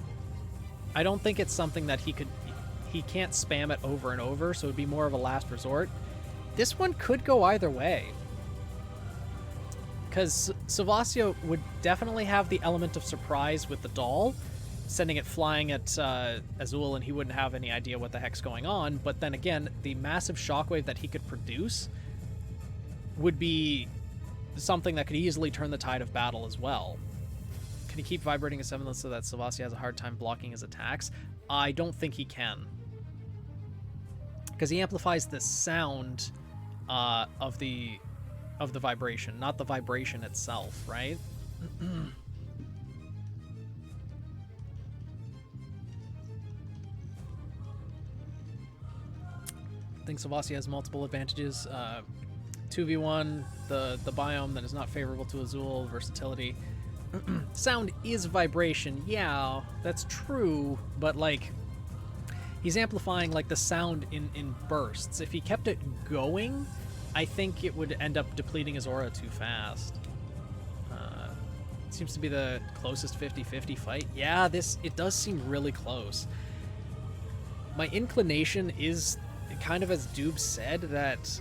I don't think it's something that he can't spam it over and over, so it'd be more of a last resort. This one could go either way. Because Savasio would definitely have the element of surprise with the doll, sending it flying at Azul, and he wouldn't have any idea what the heck's going on. But then again, the massive shockwave that he could produce would be something that could easily turn the tide of battle as well. Can he keep vibrating his semblance so that Savasio has a hard time blocking his attacks? I don't think he can. Because he amplifies the sound of the vibration, not the vibration itself, right? I think Savasio has multiple advantages. 2v1, the biome that is not favorable to Azul, versatility. Sound is vibration, yeah, that's true, but like he's amplifying like the sound in bursts. If he kept it going, I think it would end up depleting his aura too fast. Seems to be the closest 50-50 fight. Yeah, it does seem really close. My inclination is kind of as Doob said, that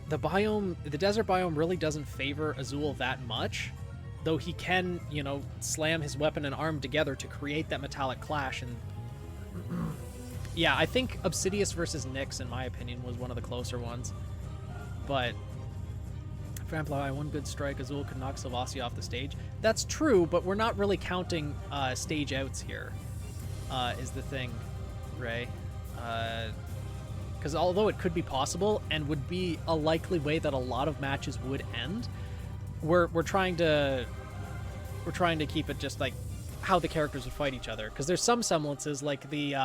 the desert biome really doesn't favor Azul that much, though he can, you know, slam his weapon and arm together to create that metallic clash. And yeah, I think Obsidious versus Nyx, in my opinion, was one of the closer ones. But for Amplify, one good strike, Azul could knock Savasio off the stage. That's true, but we're not really counting stage outs here, is the thing, Ray. Because although it could be possible and would be a likely way that a lot of matches would end, we're trying to keep it just like how the characters would fight each other. Because there's some semblances like the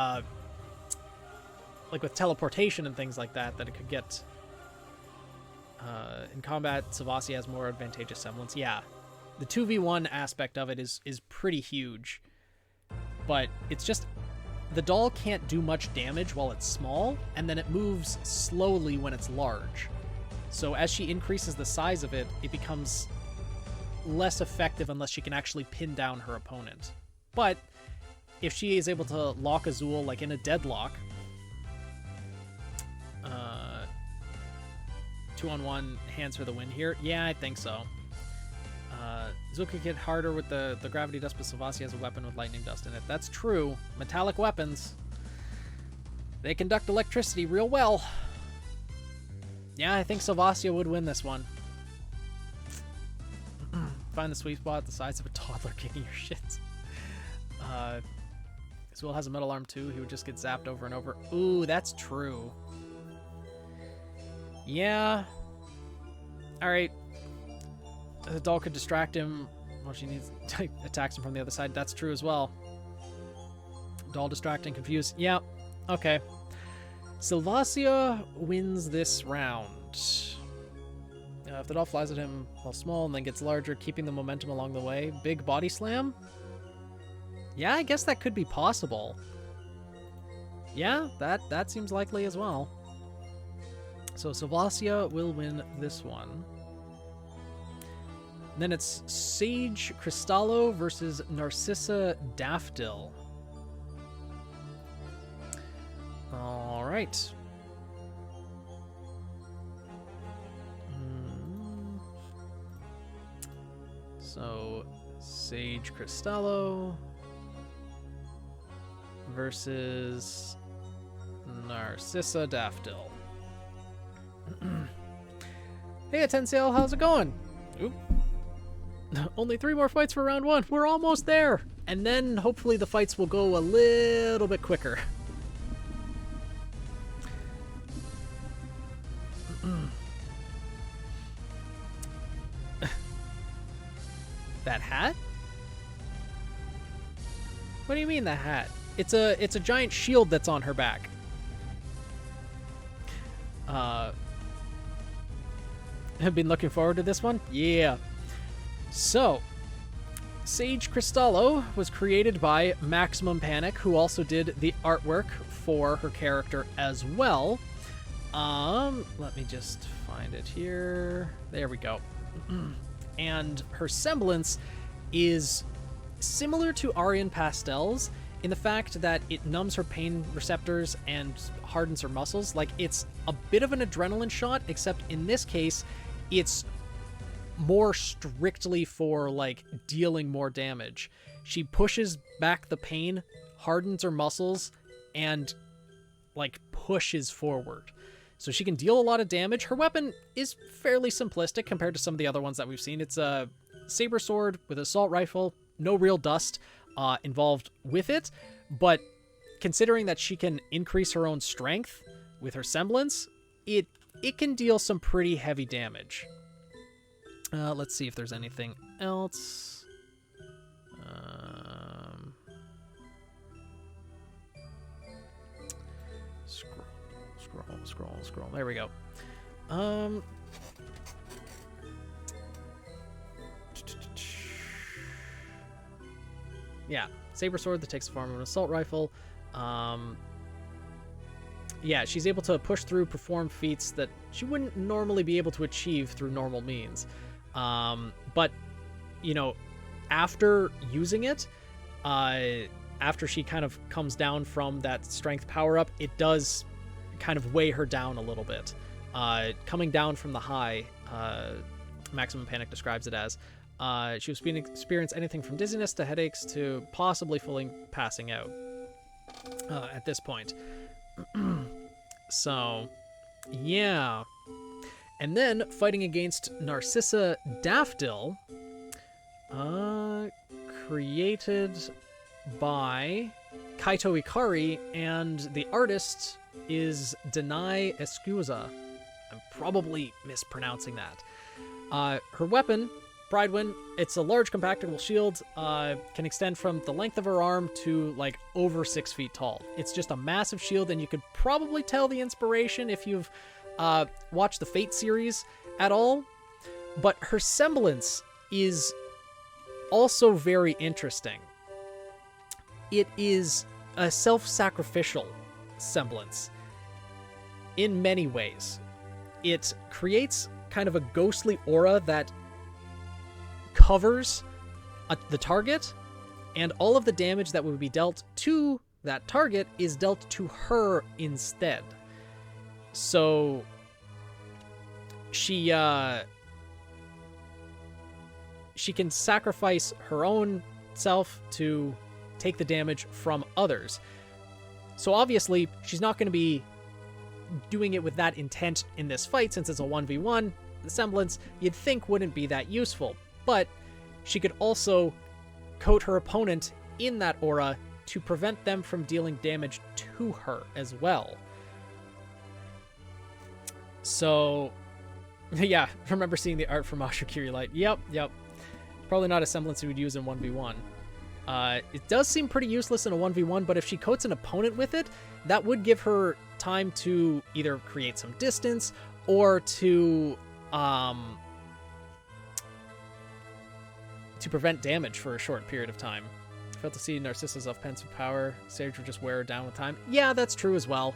like with teleportation and things like that it could get. In combat, Savasio has more advantageous semblance. Yeah, the 2v1 aspect of it is pretty huge, but it's just the doll can't do much damage while it's small, and then it moves slowly when it's large. So as she increases the size of it, it becomes less effective unless she can actually pin down her opponent. But if she is able to lock Azul like in a deadlock, 2-on-1 hands her the win here. Yeah, I think so. Azul could get harder with the gravity dust, but Savasio has a weapon with lightning dust in it. That's true. Metallic weapons, they conduct electricity real well. Yeah, I think Savasio would win this one. Find the sweet spot, the size of a toddler kicking your shit. Azul has a metal arm too. He would just get zapped over and over. Ooh, that's true. Yeah. Alright. The doll could distract him Well, she needs attacks him from the other side. That's true as well. Doll distracting, confused. Yeah, okay. Sylvacia wins this round. If the doll flies at him while small and then gets larger, keeping the momentum along the way. Big body slam? Yeah, I guess that could be possible. Yeah, that seems likely as well. So Sylvacia will win this one. Then it's Sage Cristallo versus Narcissa Daffodil. All right. So, Sage Cristallo versus Narcissa Daffodil. Hey, Atensale, how's it going? Oop. Only 3 more fights for round 1. We're almost there. And then hopefully the fights will go a little bit quicker. That hat? What do you mean, the hat? It's a giant shield that's on her back. Have been looking forward to this one? Yeah. So, Sage Cristallo was created by Maximum Panic, who also did the artwork for her character as well. Let me just find it here. There we go. And her semblance is similar to Aryan Pastel's in the fact that it numbs her pain receptors and hardens her muscles. Like, it's a bit of an adrenaline shot, except in this case, it's more strictly for, like, dealing more damage. She pushes back the pain, hardens her muscles, and, like, pushes forward. So she can deal a lot of damage. Her weapon is fairly simplistic compared to some of the other ones that we've seen. It's a saber sword with assault rifle, no real dust involved with it, but considering that she can increase her own strength with her semblance, it can deal some pretty heavy damage. Let's see if there's anything else. Scroll. There we go. Yeah, saber sword that takes the form of an assault rifle. Yeah, she's able to push through, perform feats that she wouldn't normally be able to achieve through normal means. But, you know, after using it, after she kind of comes down from that strength power-up, it does kind of weigh her down a little bit. Coming down from the high, Maximum Panic describes it as, she was experience anything from dizziness to headaches to possibly fully passing out at this point. So, yeah. And then, fighting against Narcissa Daffodil, created by Kaito Ikari, and the artist is Denai Escuza. I'm probably mispronouncing that. Her weapon, Bridewind, it's a large compactable shield, can extend from the length of her arm to like over 6 feet tall. It's just a massive shield, and you could probably tell the inspiration if you've watched the Fate series at all. But her semblance is also very interesting. It is a self-sacrificial semblance in many ways. It creates kind of a ghostly aura that covers the target, and all of the damage that would be dealt to that target is dealt to her instead. So she can sacrifice her own self to take the damage from others. So obviously, she's not going to be doing it with that intent in this fight, since it's a 1v1. The semblance, you'd think, wouldn't be that useful. But she could also coat her opponent in that aura to prevent them from dealing damage to her as well. So, yeah, remember seeing the art from Ashukiri Light. Yep. Probably not a semblance you would use in 1v1. It does seem pretty useless in a 1v1, but if she coats an opponent with it, that would give her time to either create some distance or to prevent damage for a short period of time. Failed to see Narcissa's offensive power. Sage would just wear her down with time. Yeah, that's true as well.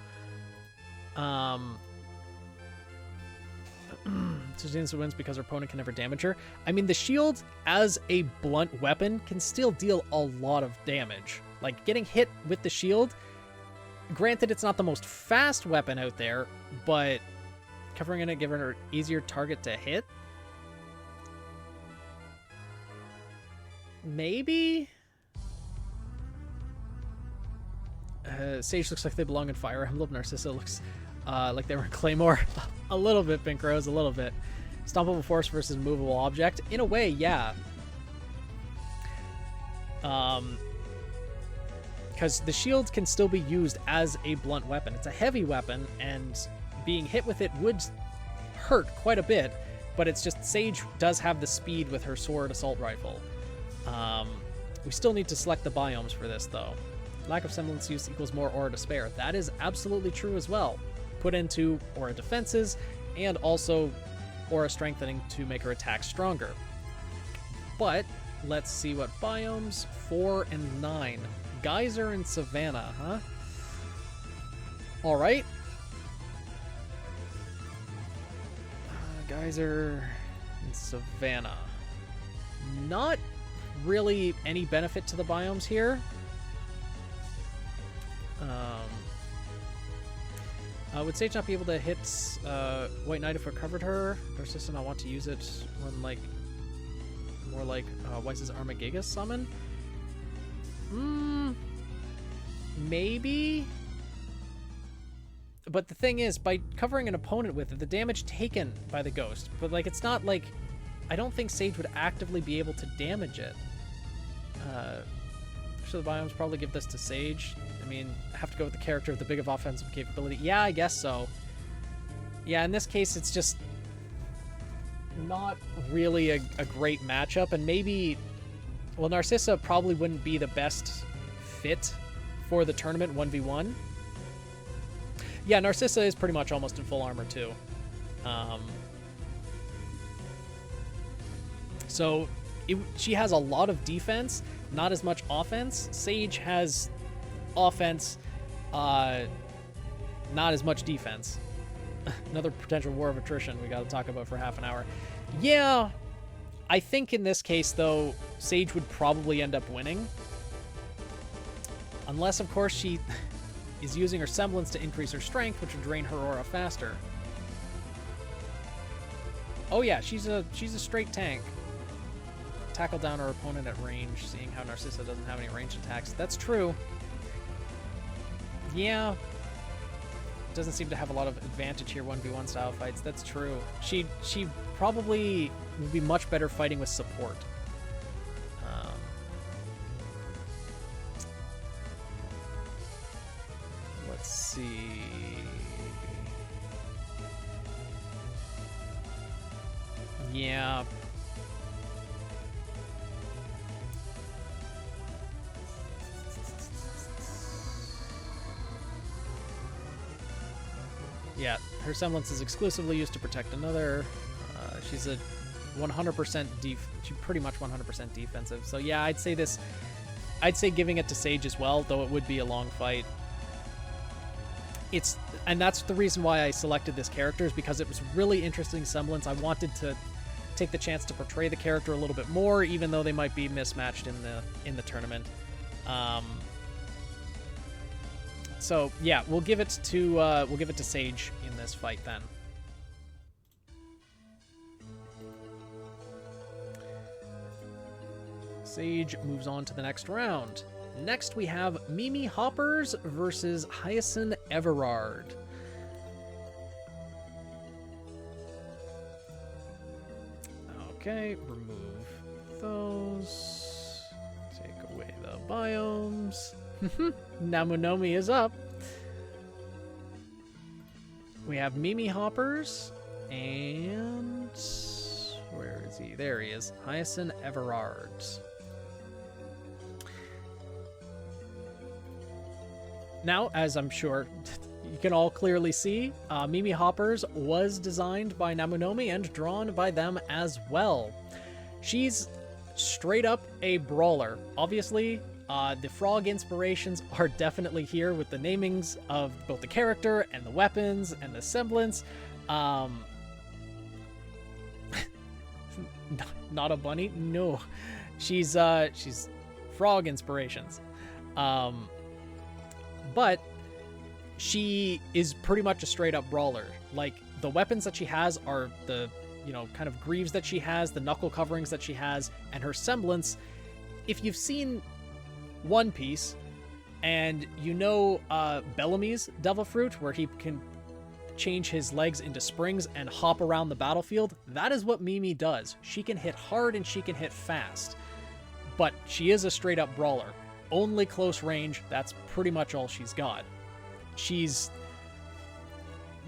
Susanna wins because her opponent can never damage her. I mean, the shield as a blunt weapon can still deal a lot of damage. Like, getting hit with the shield, granted it's not the most fast weapon out there, but covering in it, giving her easier target to hit? Maybe? Sage looks like they belong in Fire Emblem. Narcissa looks like they were in Claymore. A little bit, Pink Rose, a little bit. Stompable Force versus Movable Object. In a way, yeah. Because the shield can still be used as a blunt weapon. It's a heavy weapon, and being hit with it would hurt quite a bit, but it's just Sage does have the speed with her sword assault rifle. We still need to select the biomes for this, though. Lack of semblance use equals more aura to spare. That is absolutely true as well. Put into aura defenses, and also aura strengthening to make her attack stronger. But let's see what biomes. 4 and 9. Geyser and Savannah, huh? Alright. Geyser and Savannah. Not really any benefit to the biomes here. Would Sage not be able to hit White Knight if it covered her? Narcissa not want to use it when, like, more like Weiss's Armagigas summon? Maybe? But the thing is, by covering an opponent with it, the damage taken by the ghost, but, like, it's not like... I don't think Sage would actively be able to damage it. So the biomes probably give this to Sage. I mean, I have to go with the character with the big of offensive capability. Yeah, I guess so. Yeah, in this case, it's just not really a great matchup, and maybe... Well, Narcissa probably wouldn't be the best fit for the tournament 1v1. Yeah, Narcissa is pretty much almost in full armor, too. So, she has a lot of defense, not as much offense. Sage has offense, not as much defense. Another potential war of attrition we got to talk about for half an hour. Yeah, I think in this case, though, Sage would probably end up winning. Unless, of course, she is using her semblance to increase her strength, which would drain her aura faster. Oh yeah, she's a straight tank. Tackle down her opponent at range, seeing how Narcissa doesn't have any ranged attacks. That's true. Yeah. Doesn't seem to have a lot of advantage here 1v1 style fights. That's true. She probably would be much better fighting with support. Let's see. Yeah. Yeah, her semblance is exclusively used to protect another. She's a 100% she's pretty much 100% defensive. So yeah, I'd say giving it to Sage as well, though it would be a long fight. And that's the reason why I selected this character, is because it was really interesting semblance. I wanted to take the chance to portray the character a little bit more, even though they might be mismatched in the tournament. So yeah, we'll give it to Sage in this fight then. Sage moves on to the next round. Next we have Mimi Hoppers versus Hyacinth Everard. Okay, remove those. Take away the biomes. Namunomi is up. We have Mimi Hoppers, and Where is he? There he is. Hyacinth Everard. Now, as I'm sure you can all clearly see, Mimi Hoppers was designed by Namunomi and drawn by them as well. She's straight up a brawler. Obviously, the frog inspirations are definitely here with the namings of both the character and the weapons and the semblance. Not a bunny? No. She's frog inspirations. But she is pretty much a straight up brawler. Like, the weapons that she has are the, kind of greaves that she has, the knuckle coverings that she has, and her semblance. If you've seen One Piece, and Bellamy's Devil Fruit, where he can change his legs into springs and hop around the battlefield, that is what Mimi does. She can hit hard and she can hit fast, but she is a straight up brawler. Only close range, that's pretty much all she's got. She's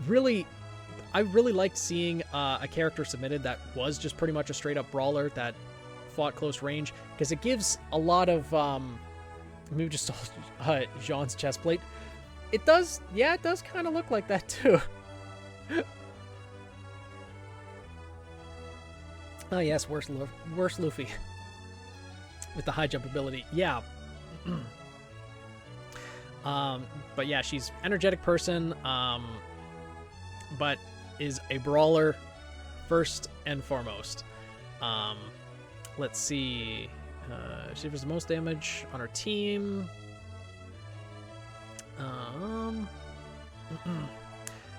really... I really liked seeing a character submitted that was just pretty much a straight up brawler that fought close range, because it gives a lot of... maybe just Jean's chest plate. It does kind of look like that too. Oh yes, worse Luffy. With the high jump ability. Yeah. But yeah, she's energetic person, but is a brawler first and foremost. Let's see. She does the most damage on her team.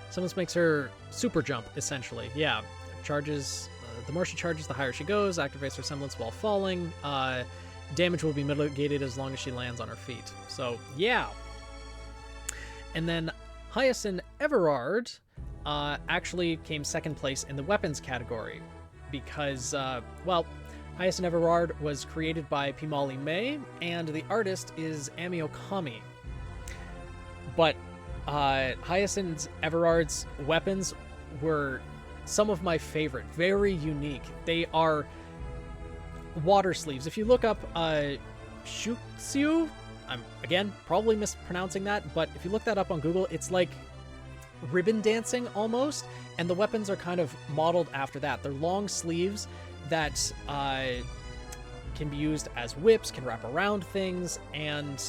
Semblance makes her super jump, essentially. Yeah, charges. The more she charges, the higher she goes. Activates her semblance while falling. Damage will be mitigated as long as she lands on her feet. So, yeah. And then Hyacinth Everard actually came second place in the weapons category because, Hyacinth Everard was created by Pimali May, and the artist is Ami Okami. But Hyacinth Everard's weapons were some of my favorite, very unique. They are water sleeves. If you look up Shuxiu, I'm again probably mispronouncing that, but if you look that up on Google, it's like ribbon dancing almost, and the weapons are kind of modeled after that. They're long sleeves that can be used as whips, can wrap around things, and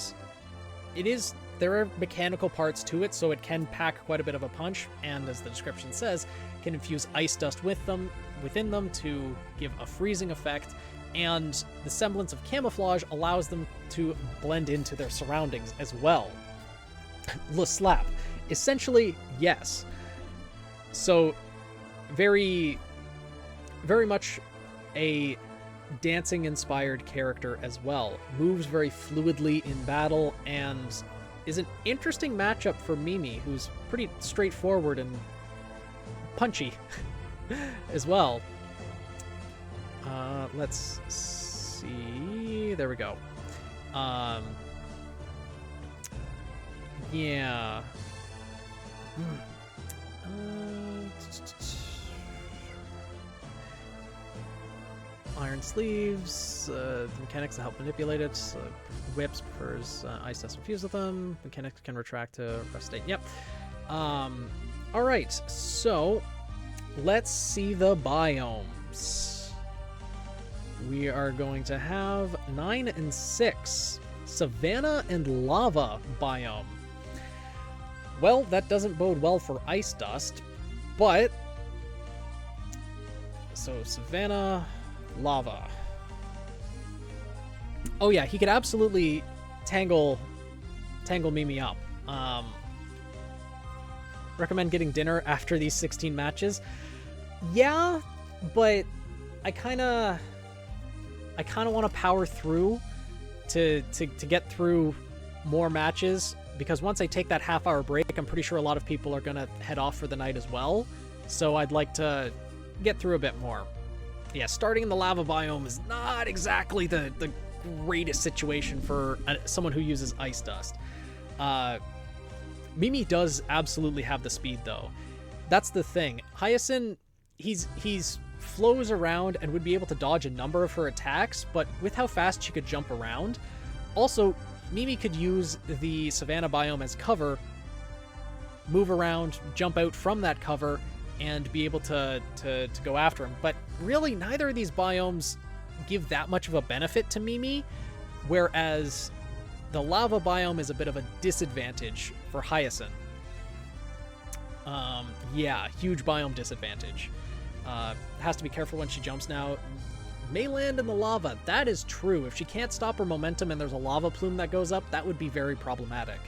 there are mechanical parts to it, so it can pack quite a bit of a punch, and as the description says, can infuse ice dust within them to give a freezing effect, and the semblance of camouflage allows them to blend into their surroundings as well. Le Slap. Essentially, yes. So, very, very much a dancing-inspired character as well. Moves very fluidly in battle, and is an interesting matchup for Mimi, who's pretty straightforward and punchy as well. Let's see. There we go. Yeah. Iron sleeves, the mechanics to help manipulate it. Whips prefers ice dust infused with them. Mechanics can retract to rest state. Yep. Alright, so let's see the biomes. We are going to have 9 and 6. Savanna and lava biome. Well, that doesn't bode well for ice dust, but... So, Savanna, lava. Oh yeah, he could absolutely tangle Mimi up. Recommend getting dinner after these 16 matches. Yeah, but I kind of want to power through to get through more matches, because once I take that half-hour break, I'm pretty sure a lot of people are going to head off for the night as well. So I'd like to get through a bit more. Yeah, starting in the lava biome is not exactly the greatest situation for someone who uses ice dust. Mimi does absolutely have the speed, though. That's the thing. Hyacinth, he's flows around and would be able to dodge a number of her attacks, but with how fast she could jump around. Also, Mimi could use the savanna biome as cover, move around, jump out from that cover, and be able to go after him. But really, neither of these biomes give that much of a benefit to Mimi, whereas the lava biome is a bit of a disadvantage for Hyacinth. Yeah, huge biome disadvantage. Has to be careful when she jumps now. May land in the lava. That is true. If she can't stop her momentum and there's a lava plume that goes up, that would be very problematic.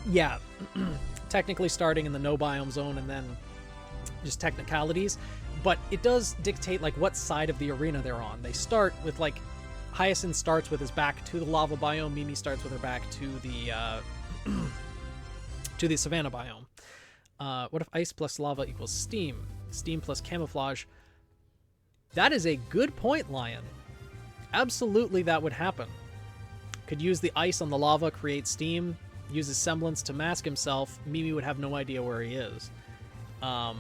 Yeah, technically starting in the no biome zone and then just technicalities, but it does dictate like what side of the arena they're on. They start with like Hyacinth starts with his back to the lava biome, Mimi starts with her back to the savanna biome. What if ice plus lava equals steam? Steam plus camouflage. That is a good point, Lion. Absolutely, that would happen. Could use the ice on the lava, create steam, use his semblance to mask himself. Mimi would have no idea where he is. And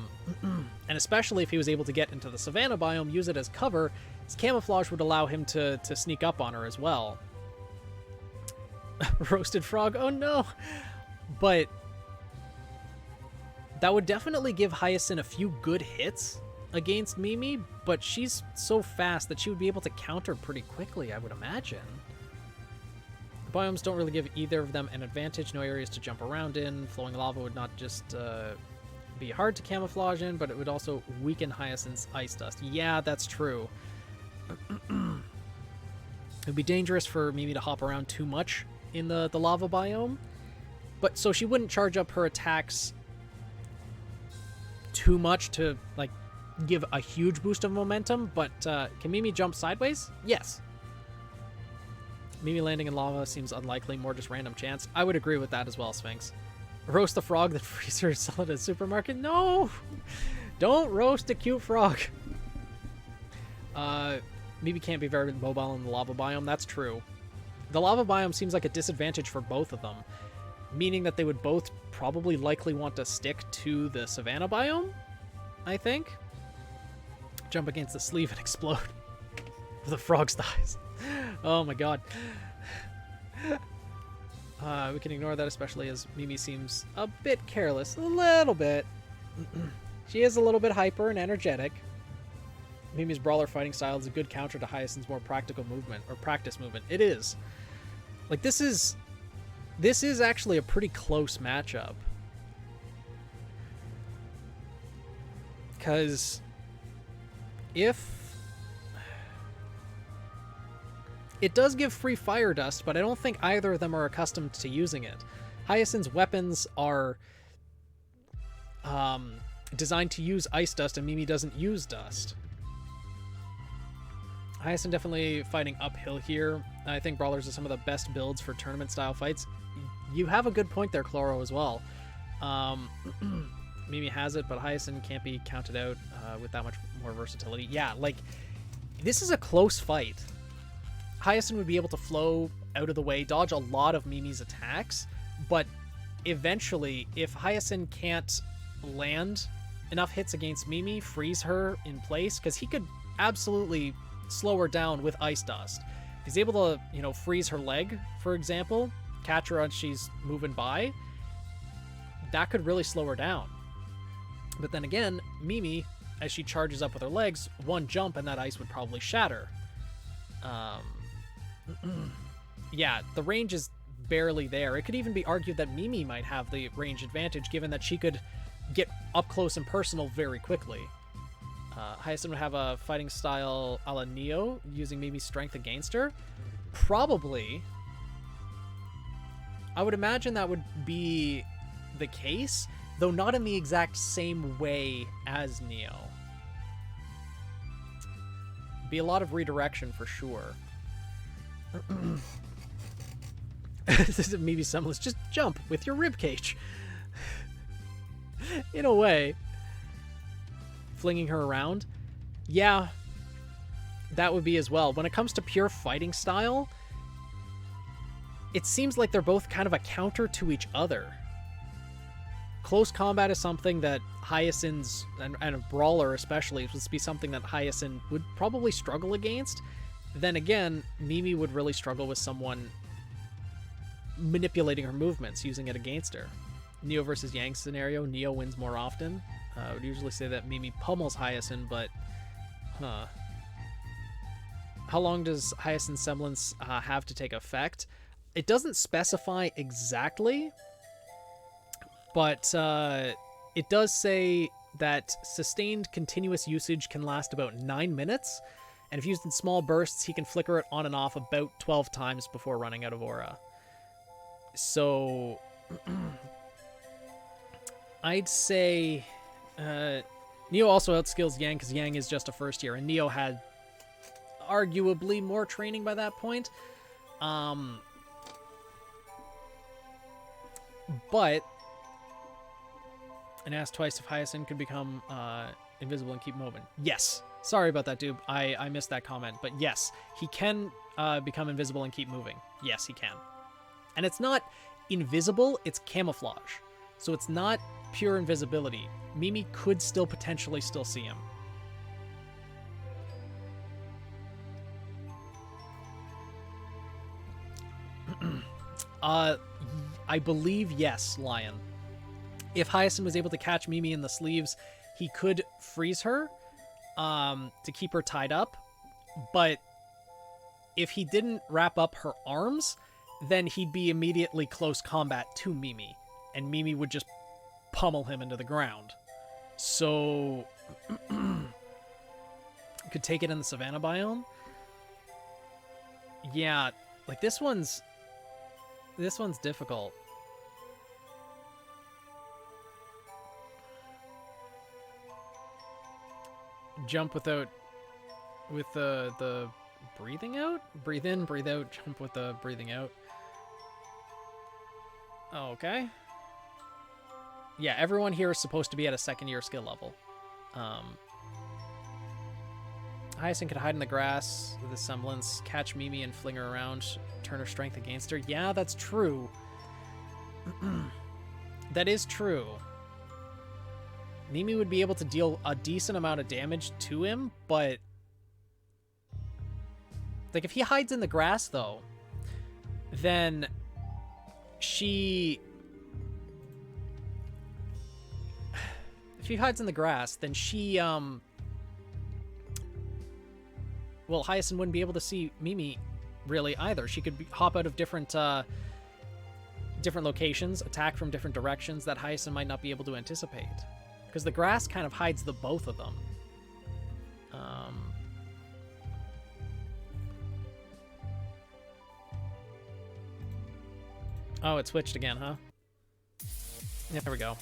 especially if he was able to get into the savanna biome, use it as cover, his camouflage would allow him to sneak up on her as well. Roasted frog, oh no! But that would definitely give Hyacinth a few good hits against Mimi, but she's so fast that she would be able to counter pretty quickly, I would imagine. The biomes don't really give either of them an advantage. No areas to jump around in. Flowing lava would not just be hard to camouflage in, but it would also weaken Hyacinth's ice dust. Yeah, that's true. It would be dangerous for Mimi to hop around too much in the lava biome. But so she wouldn't charge up her attacks too much to like give a huge boost of momentum, but can Mimi jump sideways? Yes. Mimi landing in lava seems unlikely, more just random chance. I would agree with that as well, Sphinx. Roast the frog that freeze her and sell it at a supermarket? No! Don't roast a cute frog. Mimi can't be very mobile in the lava biome. That's true. The lava biome seems like a disadvantage for both of them, meaning that they would both probably likely want to stick to the savanna biome, I think. Jump against the sleeve and explode. The frog's thighs. Oh my god. We can ignore that, especially as Mimi seems a bit careless. A little bit. She is a little bit hyper and energetic. Mimi's brawler fighting style is a good counter to Hyacinth's more practical movement, or practice movement. It is. Like, this is actually a pretty close matchup. Because if... It does give free fire dust, but I don't think either of them are accustomed to using it. Hyacinth's weapons are designed to use ice dust, and Mimi doesn't use dust. Hyacinth definitely fighting uphill here. I think brawlers are some of the best builds for tournament-style fights. You have a good point there, Chloro, as well. Mimi has it, but Hyacinth can't be counted out with that much more versatility. Yeah, like, this is a close fight. Hyacinth would be able to flow out of the way, dodge a lot of Mimi's attacks, but eventually, if Hyacinth can't land enough hits against Mimi, freeze her in place, because he could absolutely slow her down with ice dust. If he's able to, you know, freeze her leg, for example, catch her as she's moving by, that could really slow her down. But then again, Mimi, as she charges up with her legs, one jump and that ice would probably shatter. Yeah, the range is barely there. It could even be argued that Mimi might have the range advantage, given that she could get up close and personal very quickly. Hyacinth would have a fighting style a la Neo, using Mimi's strength against her. Probably. I would imagine that would be the case, though not in the exact same way as Neo. Be a lot of redirection for sure. This is Mimi's semblance. Just jump with your ribcage. In a way. Flinging her around. Yeah, that would be as well. When it comes to pure fighting style, it seems like they're both kind of a counter to each other. close combat is something that Hyacinth's, and a brawler especially, would be something that Hyacinth would probably struggle against. Then again, Mimi would really struggle with someone manipulating her movements, using it against her. Neo versus Yang scenario, Neo wins more often. I would usually say that Mimi pummels Hyacinth, but how long does Hyacinth's semblance have to take effect? It doesn't specify exactly, but it does say that sustained continuous usage can last about 9 minutes, and if used in small bursts, he can flicker it on and off about 12 times before running out of aura. So I'd say Neo also outskills Yang, because Yang is just a first year, and Neo had arguably more training by that point. But, and asked twice if Hyacinth could become invisible and keep moving. Yes. Sorry about that, dude. I missed that comment. But yes, he can become invisible and keep moving. Yes, he can. And it's not invisible, it's camouflage. So it's not pure invisibility. Mimi could still potentially still see him. I believe yes, Lion. If Hyacinth was able to catch Mimi in the sleeves, he could freeze her to keep her tied up. But if he didn't wrap up her arms, then he'd be immediately close combat to Mimi, and Mimi would just pummel him into the ground. So could take it in the savannah biome. Yeah, like this one's difficult. Jump with the breathing out? Breathe in, breathe out, jump with the breathing out. Okay. Yeah, everyone here is supposed to be at a second year skill level. Hyacinth could hide in the grass with a semblance, catch Mimi and fling her around, turn her strength against her. Yeah, that's true. That is true. Mimi would be able to deal a decent amount of damage to him, but like if he hides in the grass though, then if he hides in the grass, then she well, Hyacinth wouldn't be able to see Mimi really either. She could hop out of different locations, attack from different directions that Hyacinth might not be able to anticipate. Because the grass kind of hides the both of them. Oh, it switched again, huh? Yeah, there we go.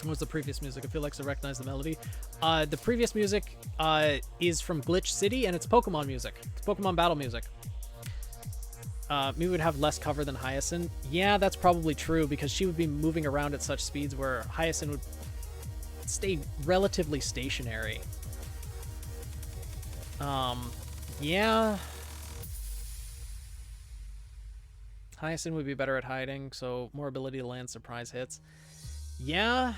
What was the previous music? I feel like I recognize the melody. The previous music is from Glitch City, and it's Pokemon music. It's Pokemon battle music. Mimi would have less cover than Hyacinth. Yeah, that's probably true, because she would be moving around at such speeds where Hyacinth would stay relatively stationary. Yeah. Hyacinth would be better at hiding, so more ability to land surprise hits. Yeah.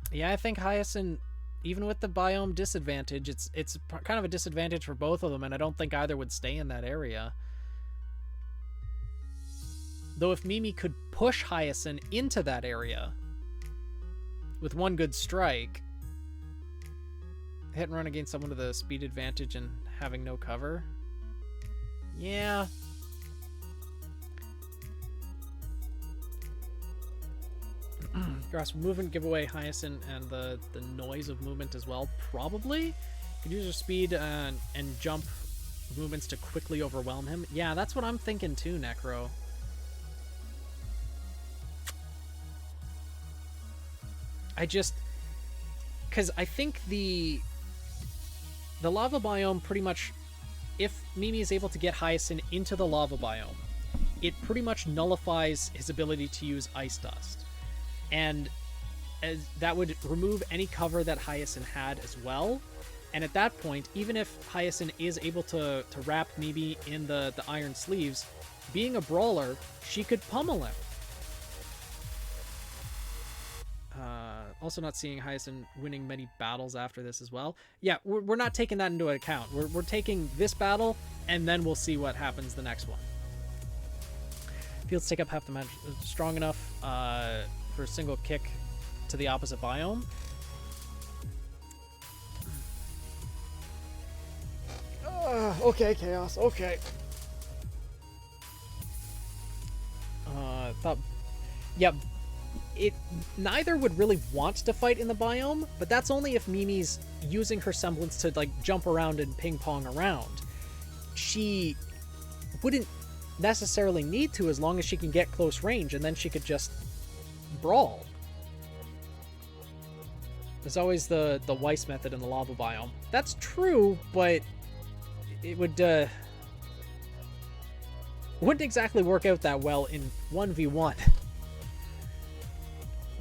Yeah, I think Hyacinth, even with the biome disadvantage, it's kind of a disadvantage for both of them, and I don't think either would stay in that area. Though if Mimi could push Hyacinth into that area with one good strike, hit and run against someone with a speed advantage and having no cover. Yeah. Grasp movement, give away Hyacinth and the noise of movement as well. Probably. Could use her speed and jump movements to quickly overwhelm him. Yeah, that's what I'm thinking too, Necro. Because I think the lava biome pretty much, if Mimi is able to get Hyacinth into the lava biome, it pretty much nullifies his ability to use Ice Dust. And that would remove any cover that Hyacinth had as well. And at that point, even if Hyacinth is able to wrap Mimi in the iron sleeves, being a brawler, she could pummel him. also not seeing Hyacinth winning many battles after this as well. Yeah, we're not taking that into account. We're taking this battle, and then we'll see what happens the next one. Fields take up half the match. Strong enough for a single kick to the opposite biome. Okay, Chaos. Okay. Yeah, neither would really want to fight in the biome, but that's only if Mimi's using her semblance to like jump around and ping pong around. She wouldn't necessarily need to as long as she can get close range, and then she could just brawl. There's always the Weiss method in the lava biome. That's true, but it wouldn't exactly work out that well in 1v1.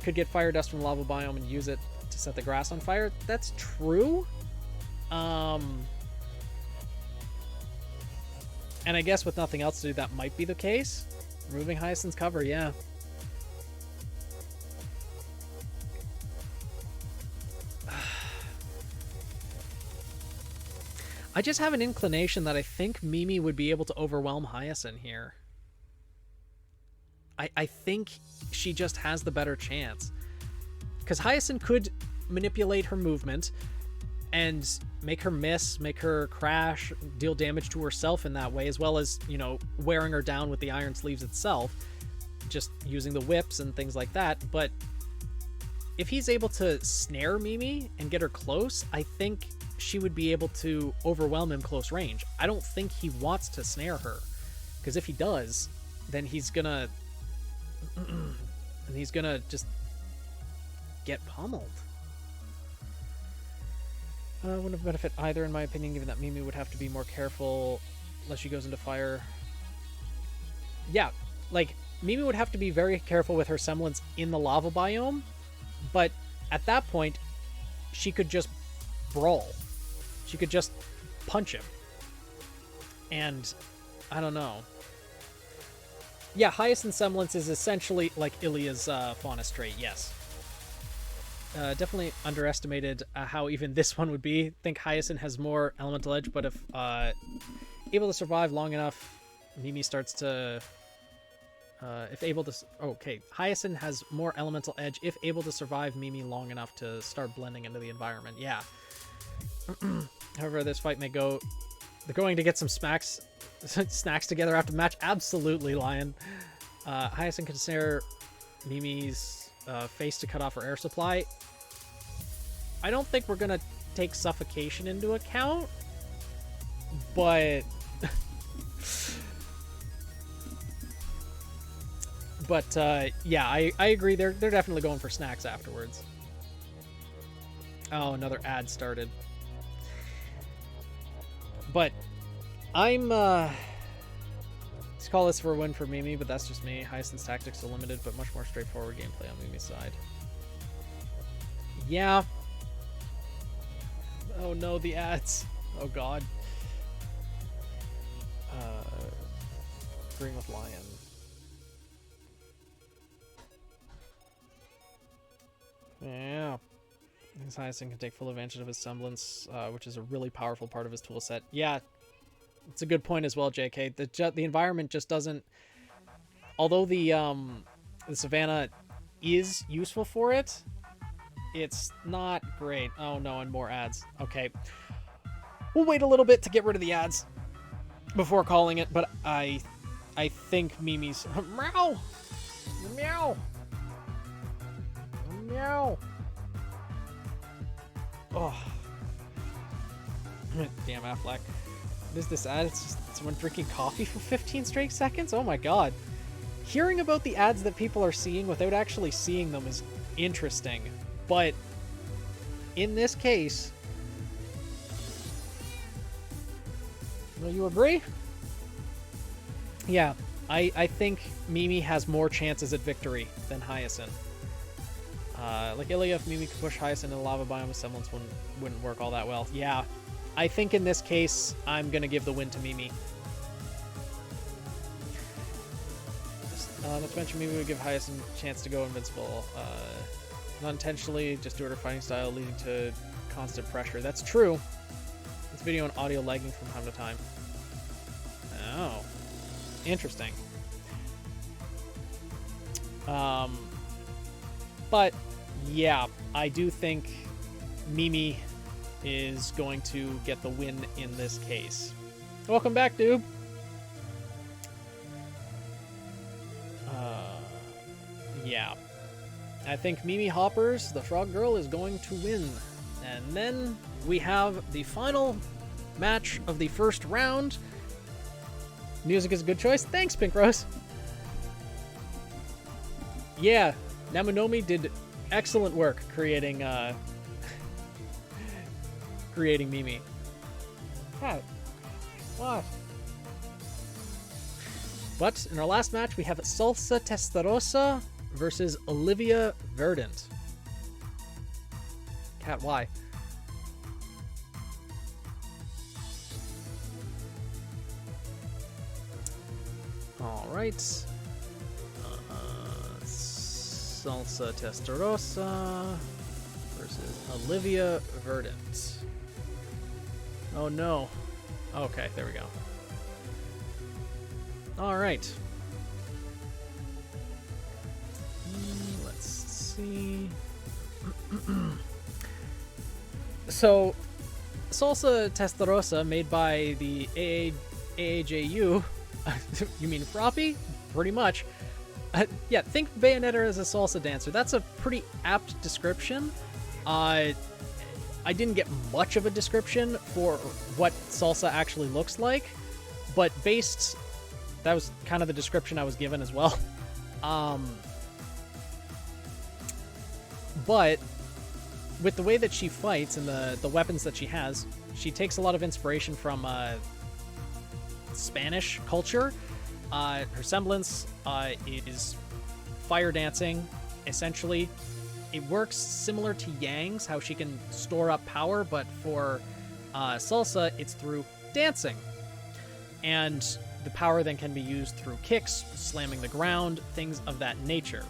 Could get fire dust from the lava biome and use it to set the grass on fire. That's true. And I guess with nothing else to do, that might be the case. Removing Hyacinth's cover, yeah. I just have an inclination that I think Mimi would be able to overwhelm Hyacinth here. I think she just has the better chance. Because Hyacinth could manipulate her movement and make her miss, make her crash, deal damage to herself in that way, as well as, you know, wearing her down with the Iron Sleeves itself, just using the whips and things like that. But if he's able to snare Mimi and get her close, I think she would be able to overwhelm him close range. I don't think he wants to snare her, because if he does, then he's gonna just get pummeled. Wouldn't have benefit either, in my opinion, given that Mimi would have to be more careful unless she goes into fire. Yeah, like, Mimi would have to be very careful with her semblance in the lava biome, but at that point, she could just brawl. She could just punch him. And, I don't know. Yeah, Hyacinth semblance is essentially like Ilia's fauna trait, yes. Definitely underestimated how even this one would be. I think Hyacinth has more elemental edge, but if able to survive long enough, Mimi starts to... if able to... Okay, Hyacinth has more elemental edge if able to survive Mimi long enough to start blending into the environment, yeah. However, this fight may go... They're going to get some snacks together after the match. Absolutely, Lion. Hyacinth can snare Mimi's face to cut off her air supply. I don't think we're going to take suffocation into account, but... yeah, I agree. They're definitely going for snacks afterwards. Oh, another ad started. But I'm let's call this for a win for Mimi, but that's just me. Hyacinth's tactics are limited, but much more straightforward gameplay on Mimi's side. Yeah. Oh no, the ads. Oh god. Agreeing with Lion. Yeah. His Hyacinth can take full advantage of his semblance, which is a really powerful part of his toolset. Yeah, it's a good point as well, JK. The environment just doesn't... Although the savannah is useful for it, it's not great. Oh no, and more ads. Okay. We'll wait a little bit to get rid of the ads before calling it, but I think Mimi's... Meow! Meow! Meow! Oh. Damn, Affleck. What is this ad? It's just someone drinking coffee for 15 straight seconds? Oh my god. Hearing about the ads that people are seeing without actually seeing them is interesting. But in this case... Will you agree? Yeah, I think Mimi has more chances at victory than Hyacinth. Like Ilia, if Mimi could push Hyacinth in the lava biome, semblance wouldn't work all that well. Yeah, I think in this case, I'm going to give the win to Mimi. Not to mention Mimi would give Hyacinth a chance to go invincible. Not intentionally, just due to her fighting style, leading to constant pressure. That's true. This video and audio lagging from time to time. Oh. Interesting. But, yeah, I do think Mimi is going to get the win in this case. Welcome back, dude. Yeah. I think Mimi Hoppers, the Frog Girl, is going to win. And then we have the final match of the first round. Music is a good choice. Thanks, Pink Rose. Yeah, Namunomi did excellent work creating creating Mimi. What? What? But in our last match, we have Salsa Testarossa versus Olivia Verdant. Cat, why? All right. Salsa Testarossa versus Olivia Verdant. Oh no. Okay, there we go. All right. Let's see. So, Salsa Testarossa, made by the AAJU. You mean Froppy? Pretty much. Yeah, think Bayonetta as a salsa dancer. That's a pretty apt description. I didn't get much of a description for what salsa actually looks like, but that was kind of the description I was given as well. But with the way that she fights and the weapons that she has, she takes a lot of inspiration from Spanish culture. Her semblance is fire dancing, essentially. It works similar to Yang's, how she can store up power, but for Salsa, it's through dancing. And the power then can be used through kicks, slamming the ground, things of that nature.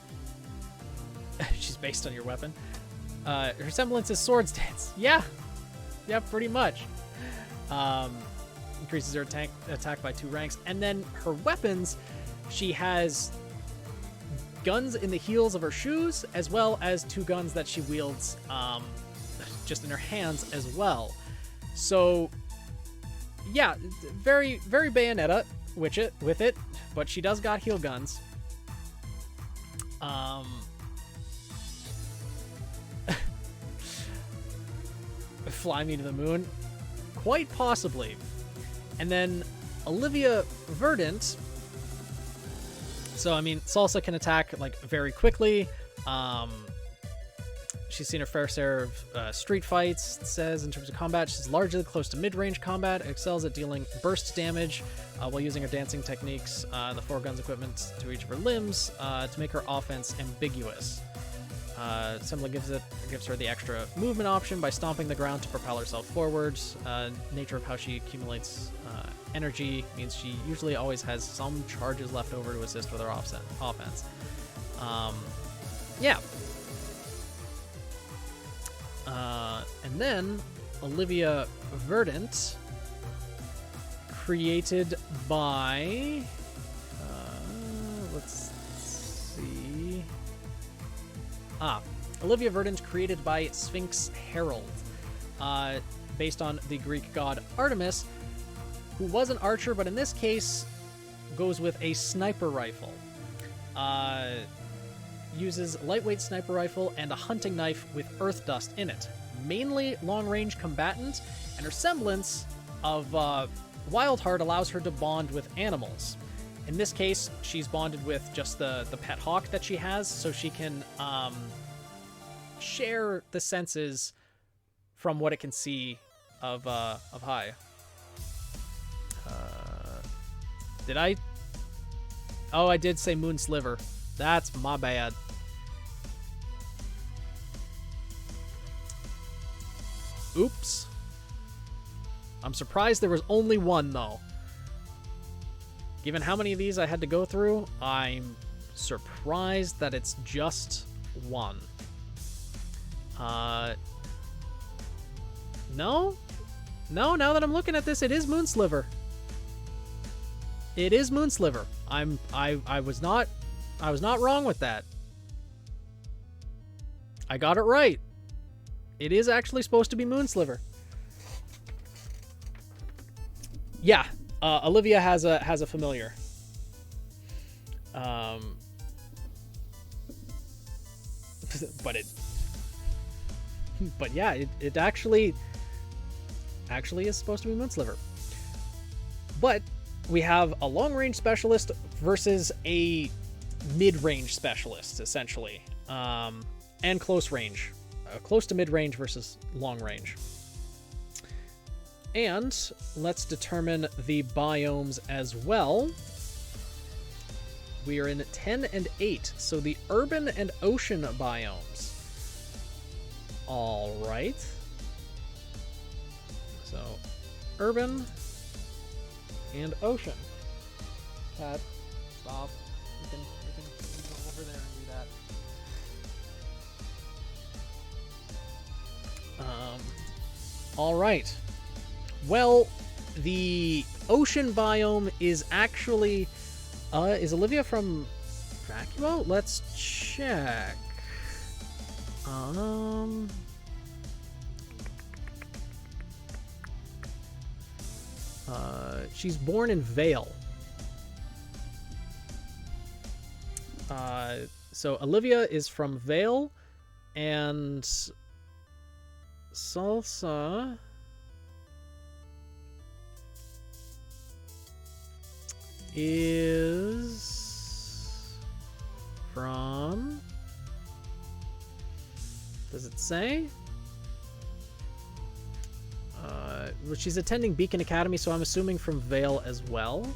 She's based on your weapon. Her semblance is swords dance. Yeah, pretty much. Increases her attack by 2 ranks. And then her weapons, she has guns in the heels of her shoes, as well as 2 guns that she wields just in her hands as well. So, yeah, very, very Bayonetta with it, but she does got heel guns. Fly me to the moon? Quite possibly. And then Olivia Verdant. So, I mean, Salsa can attack, like, very quickly. She's seen her fair share of street fights, it says. In terms of combat, she's largely close to mid-range combat, excels at dealing burst damage while using her dancing techniques, the 4 guns equipment to each of her limbs to make her offense ambiguous. Simply gives her the extra movement option by stomping the ground to propel herself forwards. Nature of how she accumulates energy means she usually always has some charges left over to assist with her offense. Yeah. And then Olivia Verdant, created by let's see. Olivia Verdant, created by Sphinx Herald, based on the Greek god Artemis, who was an archer, but in this case goes with a sniper rifle. Uses lightweight sniper rifle and a hunting knife with earth dust in it. Mainly long-range combatant, and her semblance of Wildheart allows her to bond with animals. In this case, she's bonded with just the pet hawk that she has, so she can share the senses from what it can see of high. Did I? Oh, I did say Moon Sliver. That's my bad. Oops. I'm surprised there was only one, though. Given how many of these I had to go through, I'm surprised that it's just one. No? No, now that I'm looking at this, it is Moonsliver. It is Moonsliver. I was not wrong with that. I got it right. It is actually supposed to be Moonsliver. Yeah, Olivia has a familiar. But yeah, it actually is supposed to be Moonsliver. But we have a long-range specialist versus a mid-range specialist, essentially, and close range, close to mid-range versus long-range. And let's determine the biomes as well. We are in 10 and 8, so the urban and ocean biomes. All right. So, urban and ocean. Cat, stop. You can go over there and do that. All right. Well, the ocean biome is actually... is Olivia from Vacuo? Let's check. She's born in Vale. So Olivia is from Vale, and Salsa is from... Does it say? Well, she's attending Beacon Academy, so I'm assuming from Vale as well.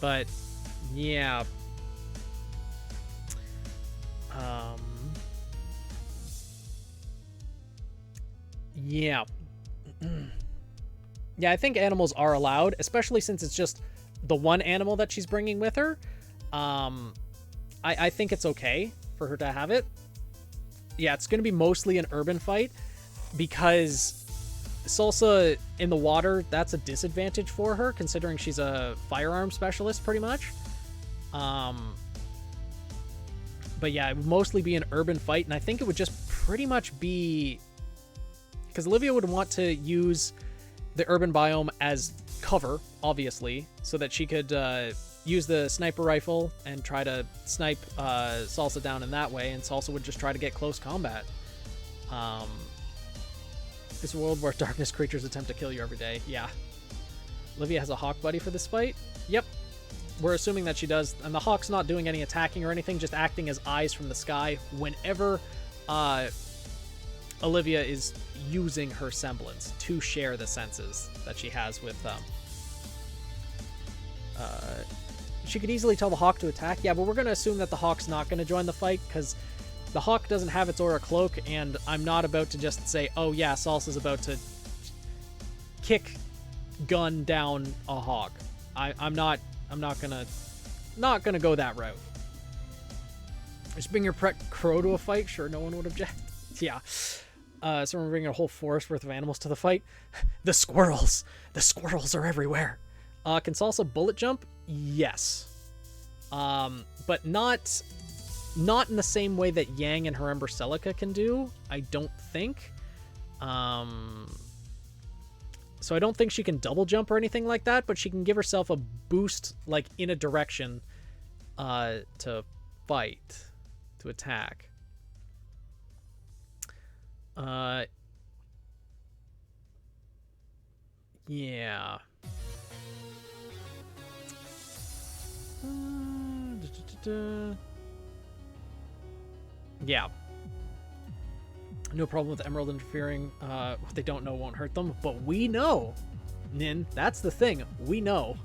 But, yeah. Yeah. Yeah, I think animals are allowed, especially since it's just the one animal that she's bringing with her. I think it's okay for her to have it. Yeah, it's going to be mostly an urban fight because Salsa in the water, that's a disadvantage for her considering she's a firearm specialist pretty much. But yeah, it would mostly be an urban fight, and I think it would just pretty much be... Because Olivia would want to use the urban biome as cover, obviously, so that she could use the sniper rifle and try to snipe Salsa down in that way, and Salsa would just try to get close combat. This world where darkness creatures attempt to kill you every day. Yeah. Olivia has a hawk buddy for this fight? Yep. We're assuming that she does, and the hawk's not doing any attacking or anything, just acting as eyes from the sky whenever Olivia is using her semblance to share the senses that she has with them. She could easily tell the hawk to attack. Yeah, but we're going to assume that the hawk's not going to join the fight because the hawk doesn't have its aura cloak, and I'm not about to just say, oh yeah, Salsa's about to kick gun down a hawk. I'm not gonna go that route. Just bring your pet crow to a fight. Sure, no one would object. Yeah. So we're bringing a whole forest worth of animals to the fight. The squirrels are everywhere. Can Salsa bullet jump? Yes. But not in the same way that Yang and her Ember Celica can do, I don't think. So I don't think she can double jump or anything like that, but she can give herself a boost, like, in a direction to fight, to attack. Yeah. Yeah. No problem with Emerald interfering. What they don't know won't hurt them, but we know. Nin, that's the thing. We know.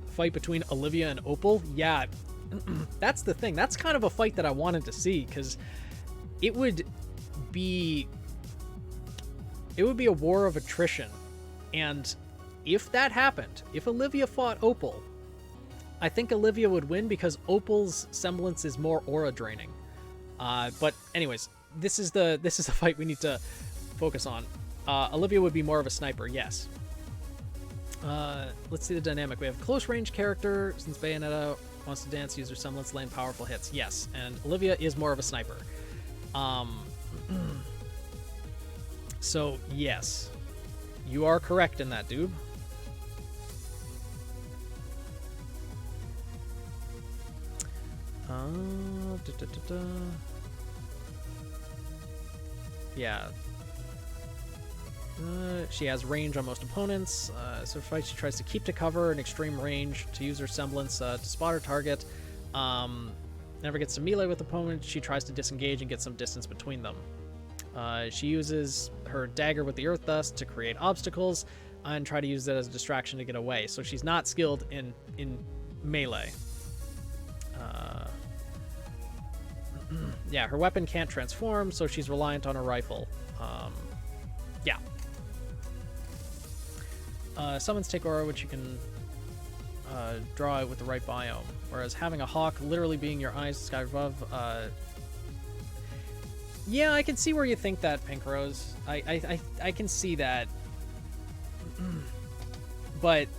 Fight between Olivia and Opal? Yeah, that's the thing. That's kind of a fight that I wanted to see, because it would be a war of attrition. And if that happened, if Olivia fought Opal, I think Olivia would win because Opal's semblance is more aura draining. But anyways, this is the fight we need to focus on. Olivia would be more of a sniper, yes. Let's see the dynamic. We have close range character, since Bayonetta wants to dance, use her semblance, land powerful hits. Yes, and Olivia is more of a sniper. So, yes. You are correct in that, dude. Yeah. She has range on most opponents, so fight she tries to keep to cover in extreme range to use her semblance to spot her target. Never gets to melee with opponents. She tries to disengage and get some distance between them. She uses her dagger with the earth dust to create obstacles and try to use it as a distraction to get away. So she's not skilled in melee. Yeah, her weapon can't transform, so she's reliant on her rifle. Yeah. Summons take aura, which you can draw out with the right biome. Whereas having a hawk literally being your eyes sky above. Yeah, I can see where you think that, Pink Rose. I can see that. But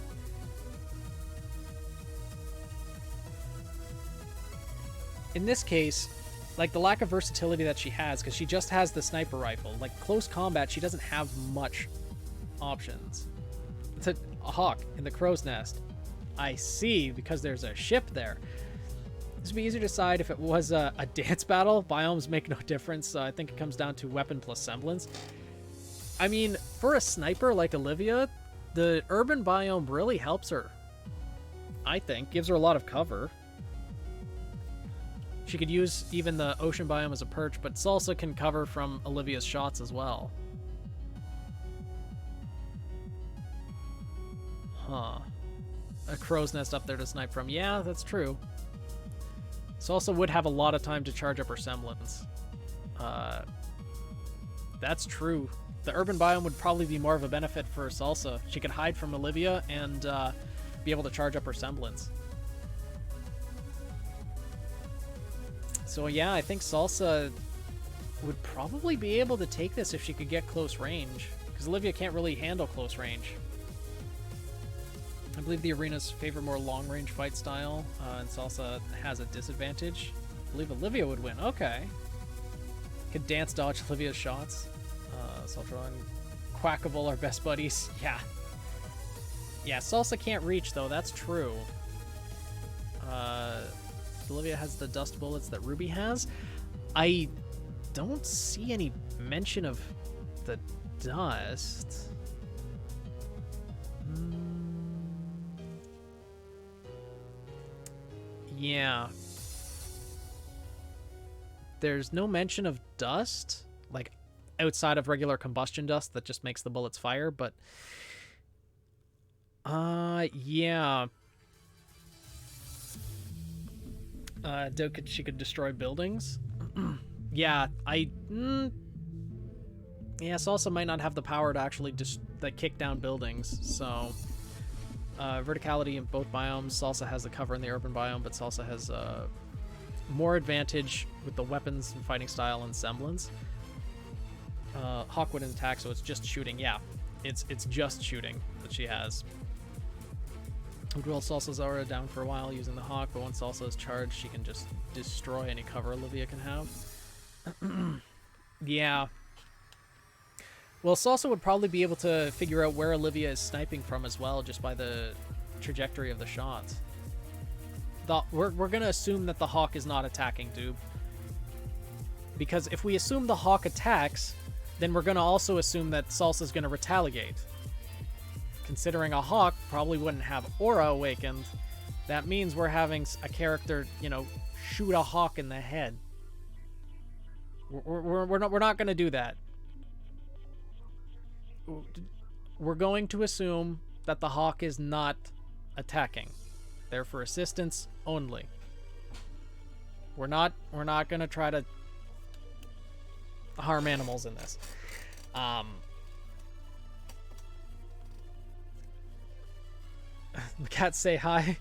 in this case, like, the lack of versatility that she has, because she just has the sniper rifle. Like, close combat, she doesn't have much options. It's a hawk in the crow's nest. I see, because there's a ship there. This would be easier to decide if it was a dance battle. Biomes make no difference, so I think it comes down to weapon plus semblance. I mean, for a sniper like Olivia, the urban biome really helps her. I think. Gives her a lot of cover. She could use even the ocean biome as a perch, but Salsa can cover from Olivia's shots as well. Huh. A crow's nest up there to snipe from. Yeah, that's true. Salsa would have a lot of time to charge up her semblance. That's true. The urban biome would probably be more of a benefit for Salsa. She could hide from Olivia and be able to charge up her semblance. So yeah, I think Salsa would probably be able to take this if she could get close range, because Olivia can't really handle close range. I believe the arenas favor more long-range fight style, and Salsa has a disadvantage. I believe Olivia would win. Okay. Could dance dodge Olivia's shots. Salsa and Quackable are best buddies. Yeah. Yeah, Salsa can't reach, though. That's true. Olivia has the dust bullets that RWBY has. I don't see any mention of the dust. Yeah. There's no mention of dust, like outside of regular combustion dust that just makes the bullets fire, but yeah. She could destroy buildings. Yeah, yeah, Salsa might not have the power to actually just kick down buildings, so verticality in both biomes. Salsa has the cover in the urban biome, but Salsa has more advantage with the weapons and fighting style and semblance. Hawk wouldn't attack, so it's just shooting. Yeah, it's just shooting that she has. Would roll Salsa's aura down for a while using the Hawk, but once Salsa is charged, she can just destroy any cover Olivia can have. Yeah. Well, Salsa would probably be able to figure out where Olivia is sniping from as well, just by the trajectory of the shots. We're going to assume that the Hawk is not attacking, dude. Because if we assume the Hawk attacks, then we're going to also assume that Salsa's going to retaliate. Considering a Hawk probably wouldn't have aura awakened, that means we're having a character, you know, shoot a Hawk in the head. We're not going to do that. We're going to assume that the Hawk is not attacking. They're for assistance only. We're not going to try to harm animals in this. The cats say hi.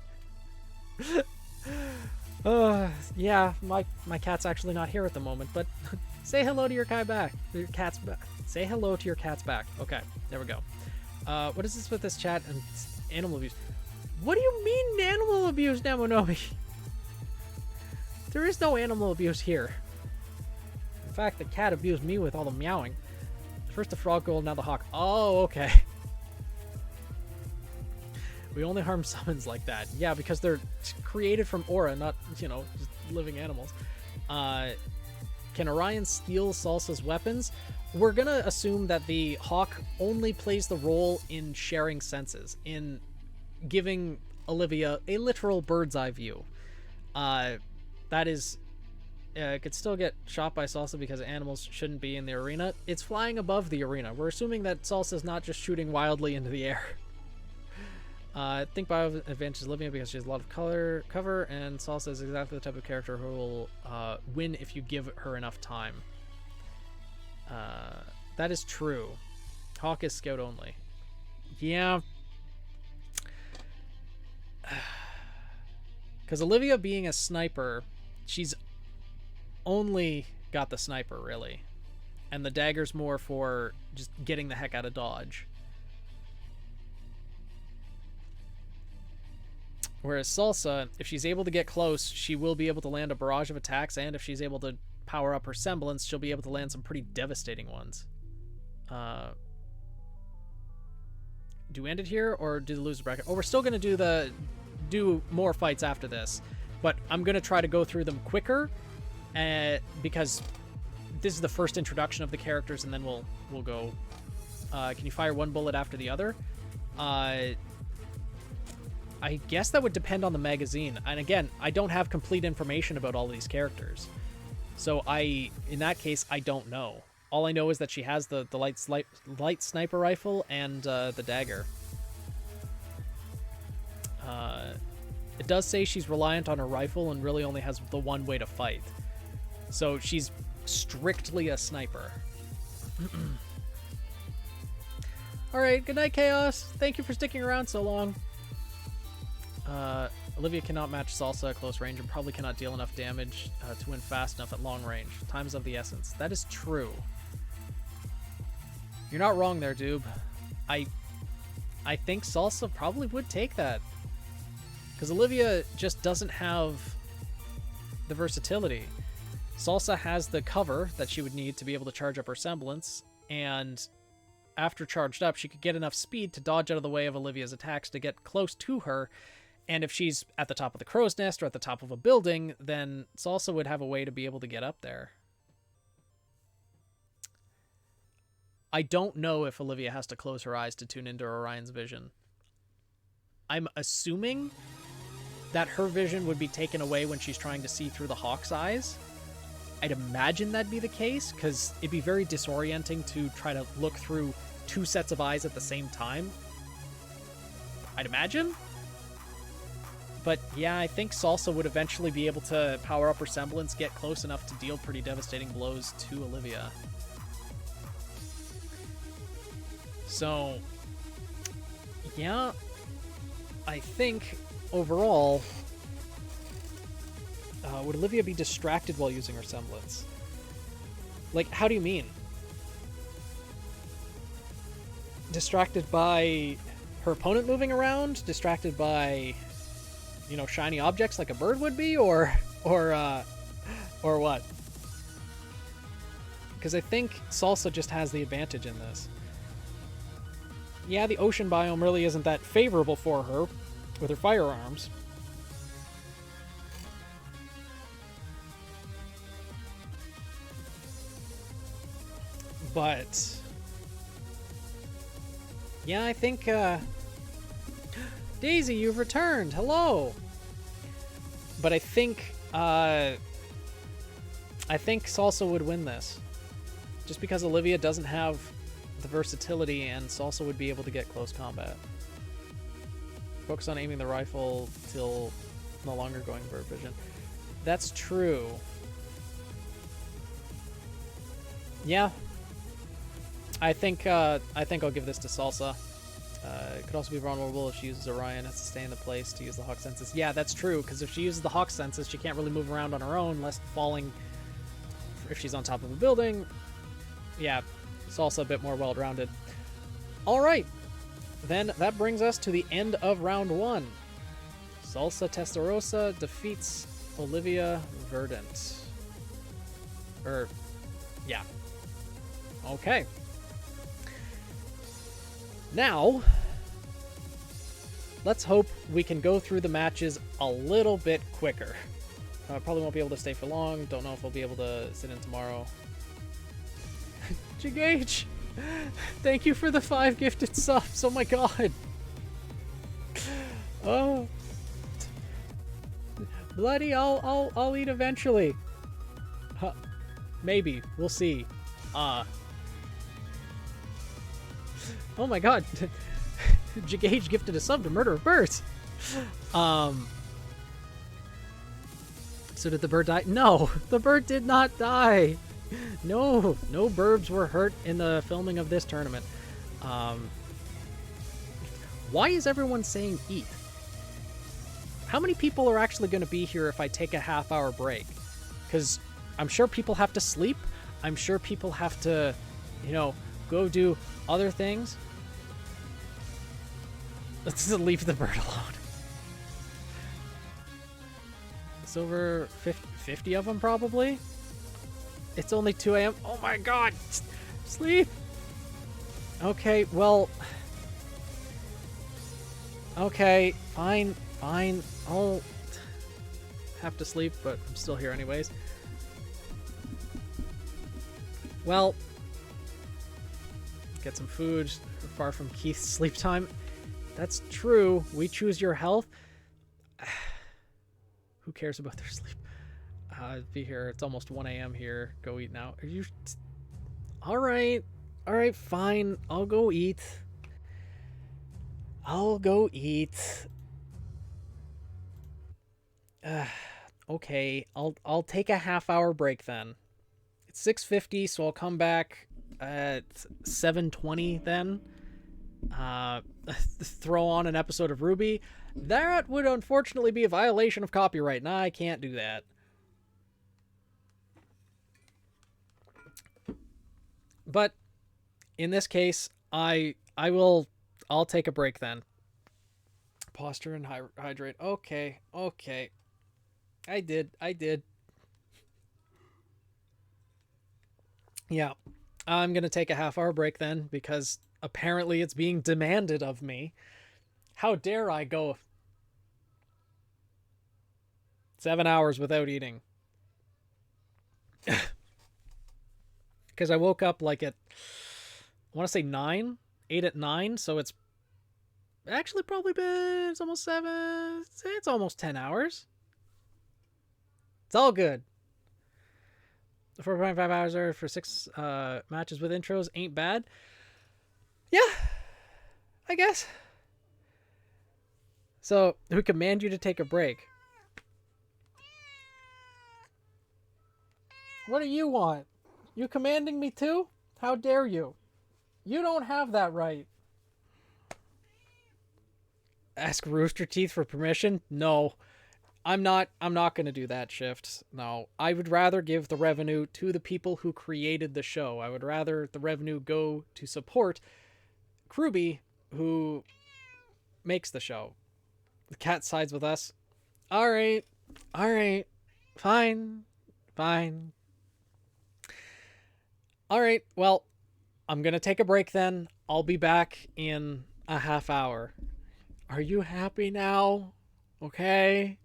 Yeah, my cat's actually not here at the moment, but say hello to your cat back. Your cat's back. Say hello to your cat's back. Okay, there we go. What is this with this chat and animal abuse? What do you mean animal abuse, Namonobi? There is no animal abuse here. In fact, the cat abused me with all the meowing. First the frog girl, now the hawk. Oh, okay. We only harm summons like that. Yeah, because they're created from aura, not, you know, just living animals. Can Orion steal Salsa's weapons? We're gonna assume that the hawk only plays the role in sharing senses, in giving Olivia a literal bird's eye view. That is... it could still get shot by Salsa because animals shouldn't be in the arena. It's flying above the arena. We're assuming that Salsa's not just shooting wildly into the air. I think Bio advantages Olivia because she has a lot of cover, and Salsa is exactly the type of character who will win if you give her enough time. That is true. Hawk is scout only. Yeah. Because Olivia being a sniper, she's only got the sniper, really. And the dagger's more for just getting the heck out of dodge. Whereas Salsa, if she's able to get close, she will be able to land a barrage of attacks, and if she's able to power up her semblance, she'll be able to land some pretty devastating ones. Do we end it here, or do the loser bracket? Oh, we're still going to do more fights after this, but I'm going to try to go through them quicker, because this is the first introduction of the characters, and then we'll go. Can you fire one bullet after the other? I guess that would depend on the magazine. And again, I don't have complete information about all these characters. So in that case, I don't know. All I know is that she has the light sniper rifle and the dagger. It does say she's reliant on her rifle and really only has the one way to fight. So she's strictly a sniper. Alright, good night, Chaos. Thank you for sticking around so long. Olivia cannot match Salsa at close range and probably cannot deal enough damage to win fast enough at long range. Time is of the essence. That is true. You're not wrong there, Doob. I think Salsa probably would take that. Because Olivia just doesn't have the versatility. Salsa has the cover that she would need to be able to charge up her semblance, and after charged up, she could get enough speed to dodge out of the way of Olivia's attacks to get close to her. And if she's at the top of the crow's nest or at the top of a building, then Salsa would have a way to be able to get up there. I don't know if Olivia has to close her eyes to tune into Orion's vision. I'm assuming that her vision would be taken away when she's trying to see through the hawk's eyes. I'd imagine that'd be the case, because it'd be very disorienting to try to look through two sets of eyes at the same time. I'd imagine. But yeah, I think Salsa would eventually be able to power up her semblance, get close enough to deal pretty devastating blows to Olivia. So, yeah, I think overall, would Olivia be distracted while using her semblance? Like, how do you mean? Distracted by her opponent moving around? Distracted by, you know, shiny objects like a bird would be? Or what? Because I think Salsa just has the advantage in this. Yeah, the ocean biome really isn't that favorable for her with her firearms. But yeah, I think Daisy, you've returned. Hello. But I think Salsa would win this, just because Olivia doesn't have the versatility, and Salsa would be able to get close combat. Focus on aiming the rifle till no longer going bird vision. That's true. Yeah. I think I'll give this to Salsa. It could also be vulnerable if she uses Orion, has to stay in the place to use the Hawk Senses. Yeah, that's true, because if she uses the Hawk Senses, she can't really move around on her own, lest falling if she's on top of a building. Yeah, it's also a bit more well-rounded. Alright, then that brings us to the end of round 1. Salsa Testarossa defeats Olivia Verdant. Yeah. Okay. Now, let's hope we can go through the matches a little bit quicker. I probably won't be able to stay for long. Don't know if I'll be able to sit in tomorrow. Jigage! Thank you for the 5 gifted subs. Oh my god. Oh. Bloody, I'll eat eventually. Maybe. We'll see. Oh my god. Jigage gifted a sub to Murder of Birds. So did the bird die? No, the bird did not die. No burbs were hurt in the filming of this tournament. Why is everyone saying eat? How many people are actually going to be here if I take a half-hour break? Because I'm sure people have to sleep. I'm sure people have to, go do other things. Let's just leave the bird alone. It's over 50 of them, probably. It's only 2 a.m. Oh my god! Sleep! Okay, well... Okay, fine. I'll have to sleep, but I'm still here anyways. Well... Get some food. Far from Keith's sleep time. That's true. We choose your health. Who cares about their sleep? Be here. It's almost 1 a.m. here. Go eat now. Are you... Alright, fine. I'll go eat. Okay, I'll take a half-hour break then. It's 6:50, so I'll come back at 7:20 then. Throw on an episode of RWBY. That would unfortunately be a violation of copyright, and I can't do that. But in this case, I'll take a break then. Posture and hydrate. Okay. I did. Yeah. I'm going to take a half-hour break then, because apparently it's being demanded of me. How dare I go 7 hours without eating? Because I woke up like at, I want to say 9, 8 at 9, so it's actually probably been, it's almost 7, it's almost 10 hours. It's all good. 4.5 hours are for 6 matches with intros ain't bad. Yeah, I guess. So, who command you to take a break? What do you want? You commanding me too? How dare you? You don't have that right. Ask Rooster Teeth for permission? No. I'm not going to do that, Shift. No. I would rather give the revenue to the people who created the show. I would rather the revenue go to support RWBY, who makes the show. The cat sides with us. All right. Fine. All right, well, I'm going to take a break then. I'll be back in a half hour. Are you happy now? Okay.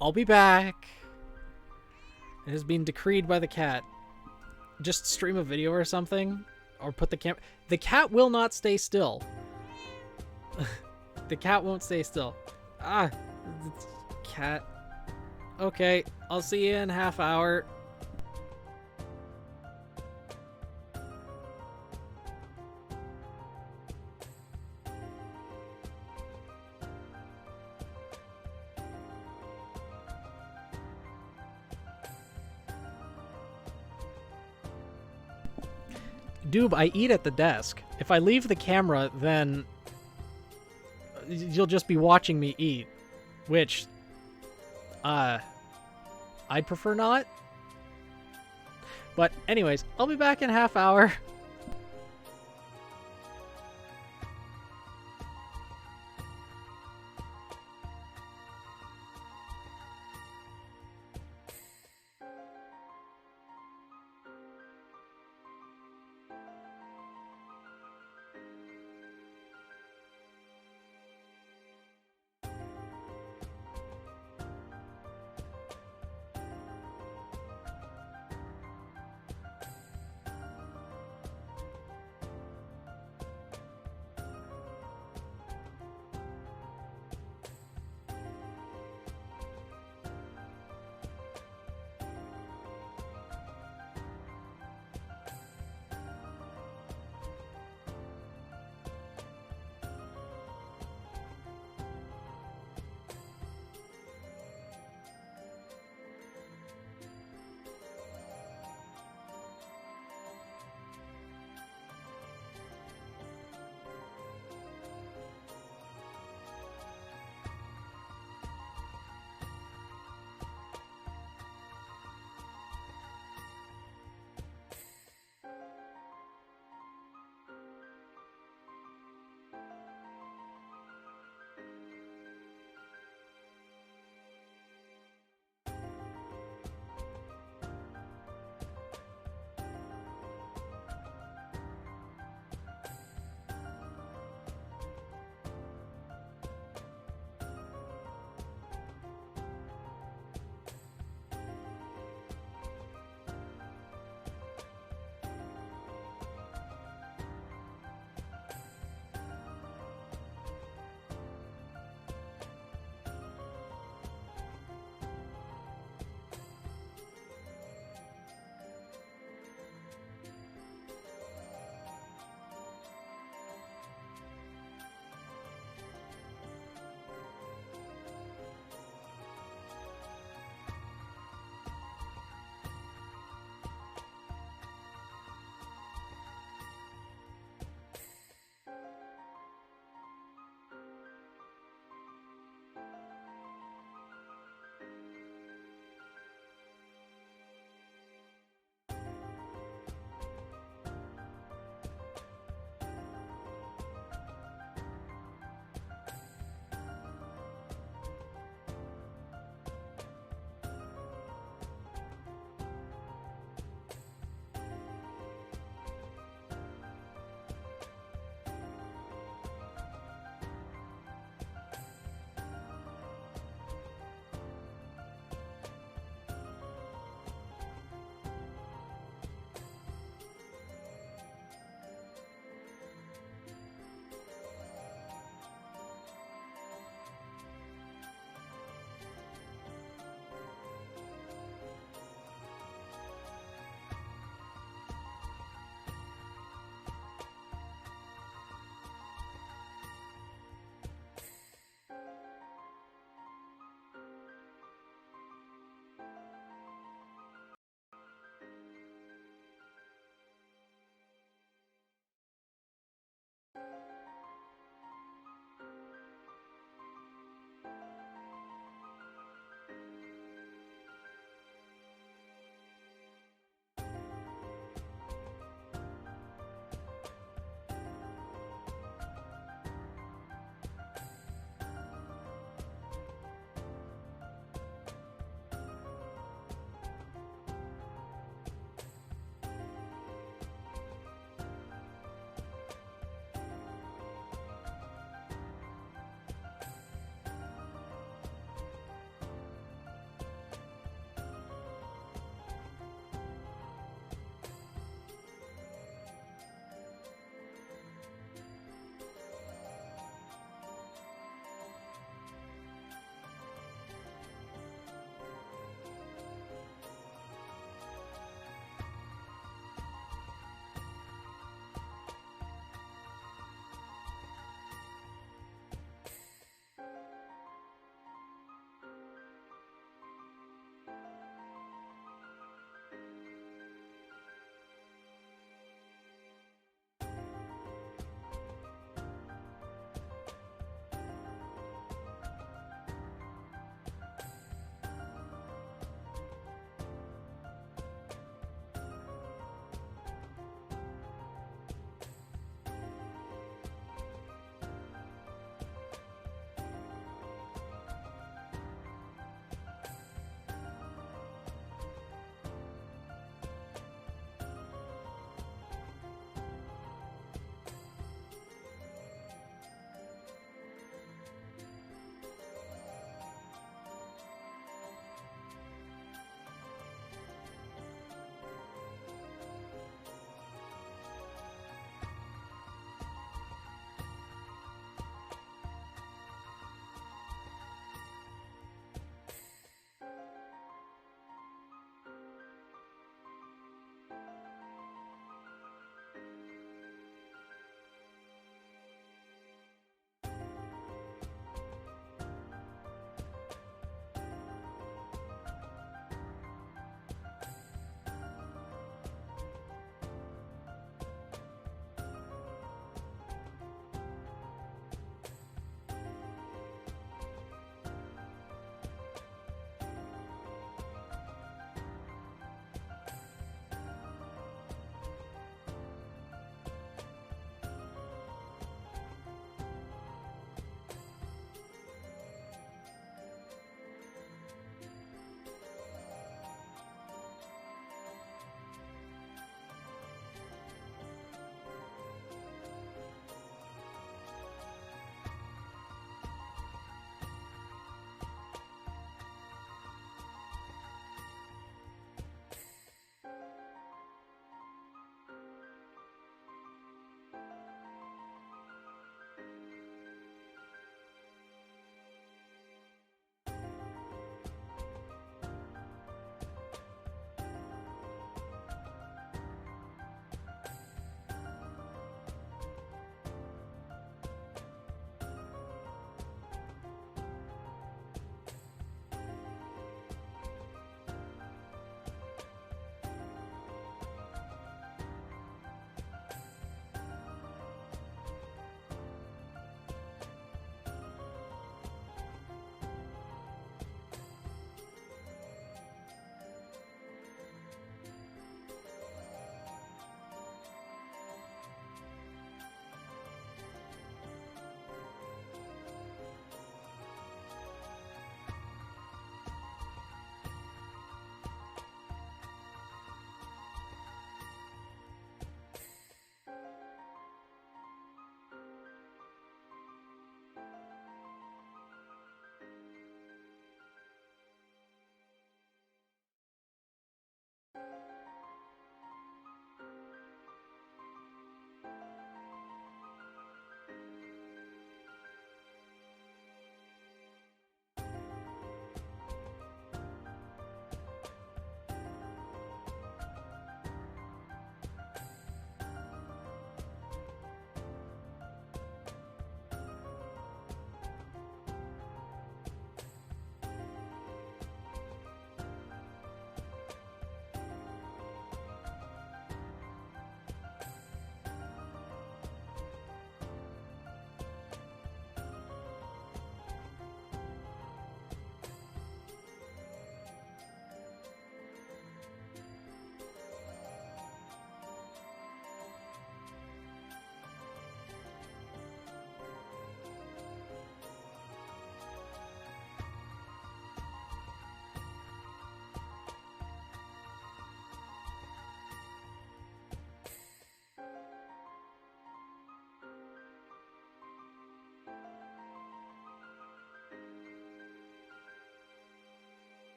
I'll be back. It has been decreed by the cat. Just stream a video or something. Or put the camera... The cat will not stay still. The cat won't stay still. Cat. Okay, I'll see you in a half hour. Doob, I eat at the desk. If I leave the camera, then you'll just be watching me eat, which, I'd prefer not. But anyways, I'll be back in a half hour.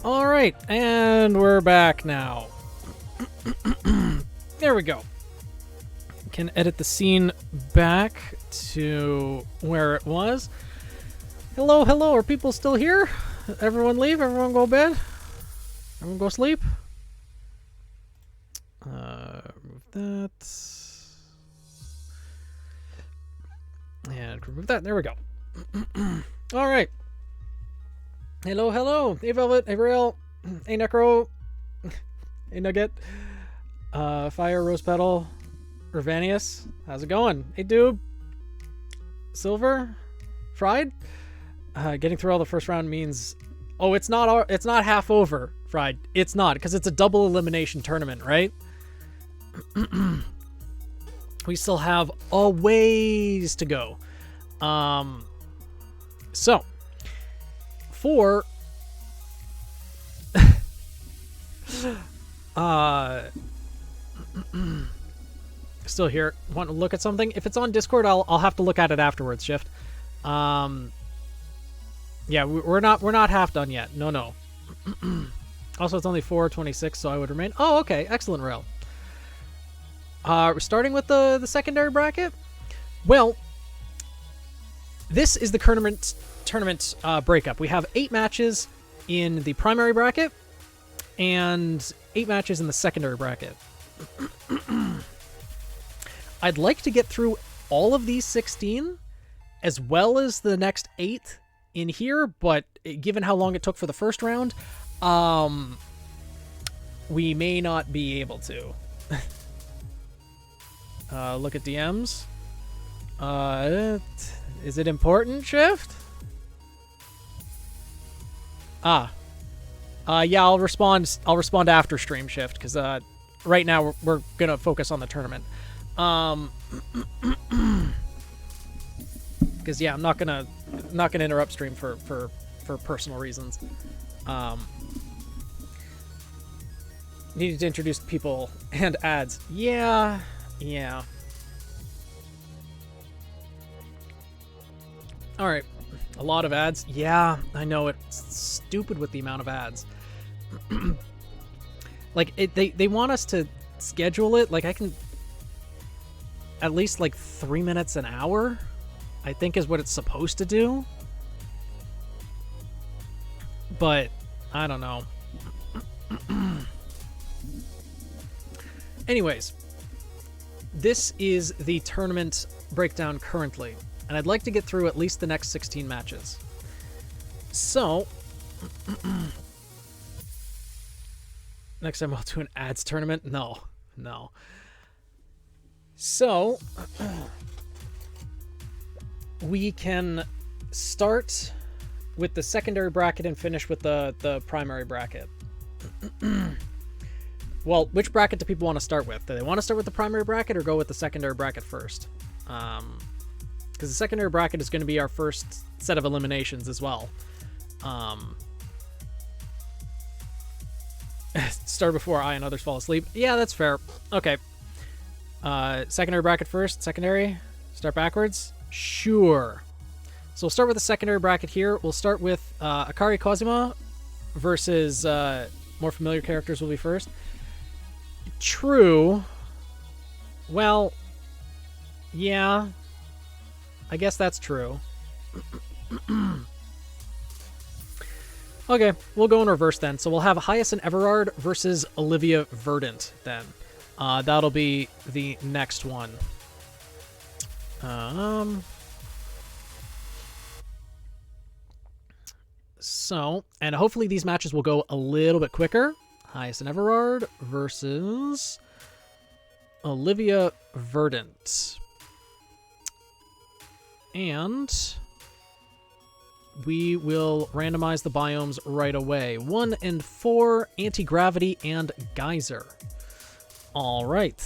All right, and we're back now. There we go. Can edit the scene back to where it was. Hello, hello. Are people still here? Everyone leave? Everyone go to bed? Everyone go sleep? Remove that. And remove that. There we go. All right. Hello, hello. Hey, Velvet. Hey, Rail. Hey, Necro. Hey, Nugget. Fire, Rose Petal. Urvanius. How's it going? Hey, dude. Silver. Fried. Getting through all the first round means... Oh, it's not half over, Fried. It's not, because it's a double elimination tournament, right? We still have a ways to go. So, for... still here. Want to look at something? If it's on Discord, I'll have to look at it afterwards, Shift. Yeah, we're not half done yet. No. Also, it's only 4:26, so I would remain. Oh, okay. Excellent, Rail. We're starting with the secondary bracket. Well, this is the tournament breakup. We have 8 matches in the primary bracket and 8 matches in the secondary bracket. I'd like to get through all of these 16 as well as the next 8 in here, but given how long it took for the first round, we may not be able to. Look at DMs. Is it important, Shift? Yeah, I'll respond after stream, Shift, because right now we're gonna focus on the tournament. Because yeah, I'm not gonna interrupt stream for personal reasons. Needed to introduce people and ads. Yeah. All right, a lot of ads. Yeah, I know, it's stupid with the amount of ads. Like they want us to schedule it. Like I can at least like 3 minutes an hour, I think is what it's supposed to do. But I don't know. Anyways, this is the tournament breakdown currently, and I'd like to get through at least the next 16 matches. So, next time I'll do an ads tournament? No. So, we can start with the secondary bracket and finish with the primary bracket. Well, which bracket do people want to start with? Do they want to start with the primary bracket or go with the secondary bracket first? Because the secondary bracket is going to be our first set of eliminations as well. Start before I and others fall asleep. Yeah, that's fair. Okay. Secondary bracket first. Secondary. Start backwards. Sure. So we'll start with the secondary bracket here. We'll start with Akari Kazuma versus more familiar characters will be first. True. Well, yeah. I guess that's true. Okay, we'll go in reverse then. So we'll have Hyacinth Everard versus Olivia Verdant then. That'll be the next one. So, and hopefully these matches will go a little bit quicker. Hyacinth Everard versus Olivia Verdant. And we will randomize the biomes right away. 1 and 4, Anti-Gravity and Geyser. All right.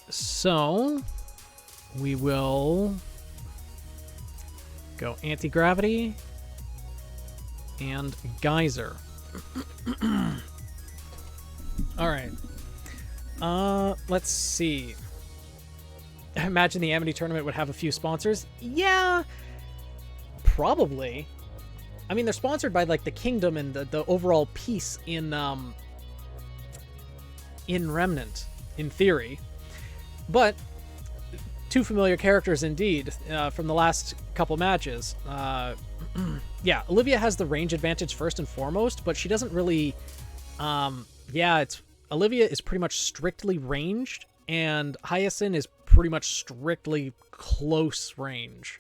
So, we will go Anti-Gravity and Geyser. All right. Let's see. I imagine the Amity tournament would have a few sponsors. Yeah, probably. I mean, they're sponsored by like the kingdom and the overall peace in Remnant, in theory. But two familiar characters indeed from the last couple matches. Yeah, Olivia has the range advantage first and foremost, but she doesn't really. Olivia is pretty much strictly ranged, and Hyacinth is pretty much strictly close range.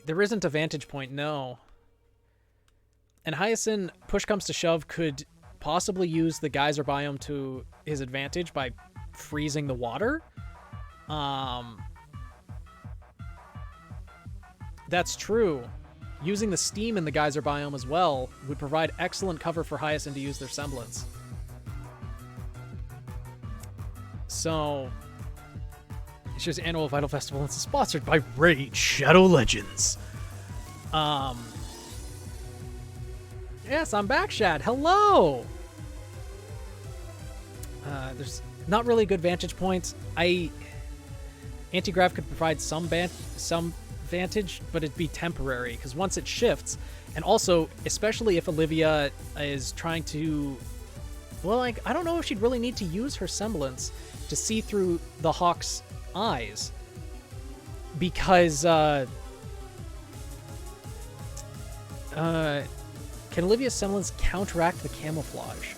There isn't a vantage point, no. And Hyacinth, push comes to shove, could possibly use the geyser biome to his advantage by freezing the water. That's true. Using the steam in the geyser biome as well would provide excellent cover for Hyacinth to use their semblance. So, it's just Annual Vital Festival, and it's sponsored by Raid Shadow Legends. Yes, I'm back, Shad. Hello! There's not really good vantage points. Anti-grav could provide some vantage, but it'd be temporary, because once it shifts, and also, especially if Olivia is trying to... Well, like, I don't know if she'd really need to use her semblance to see through the Hawk's eyes, because can Olivia's semblance counteract the camouflage?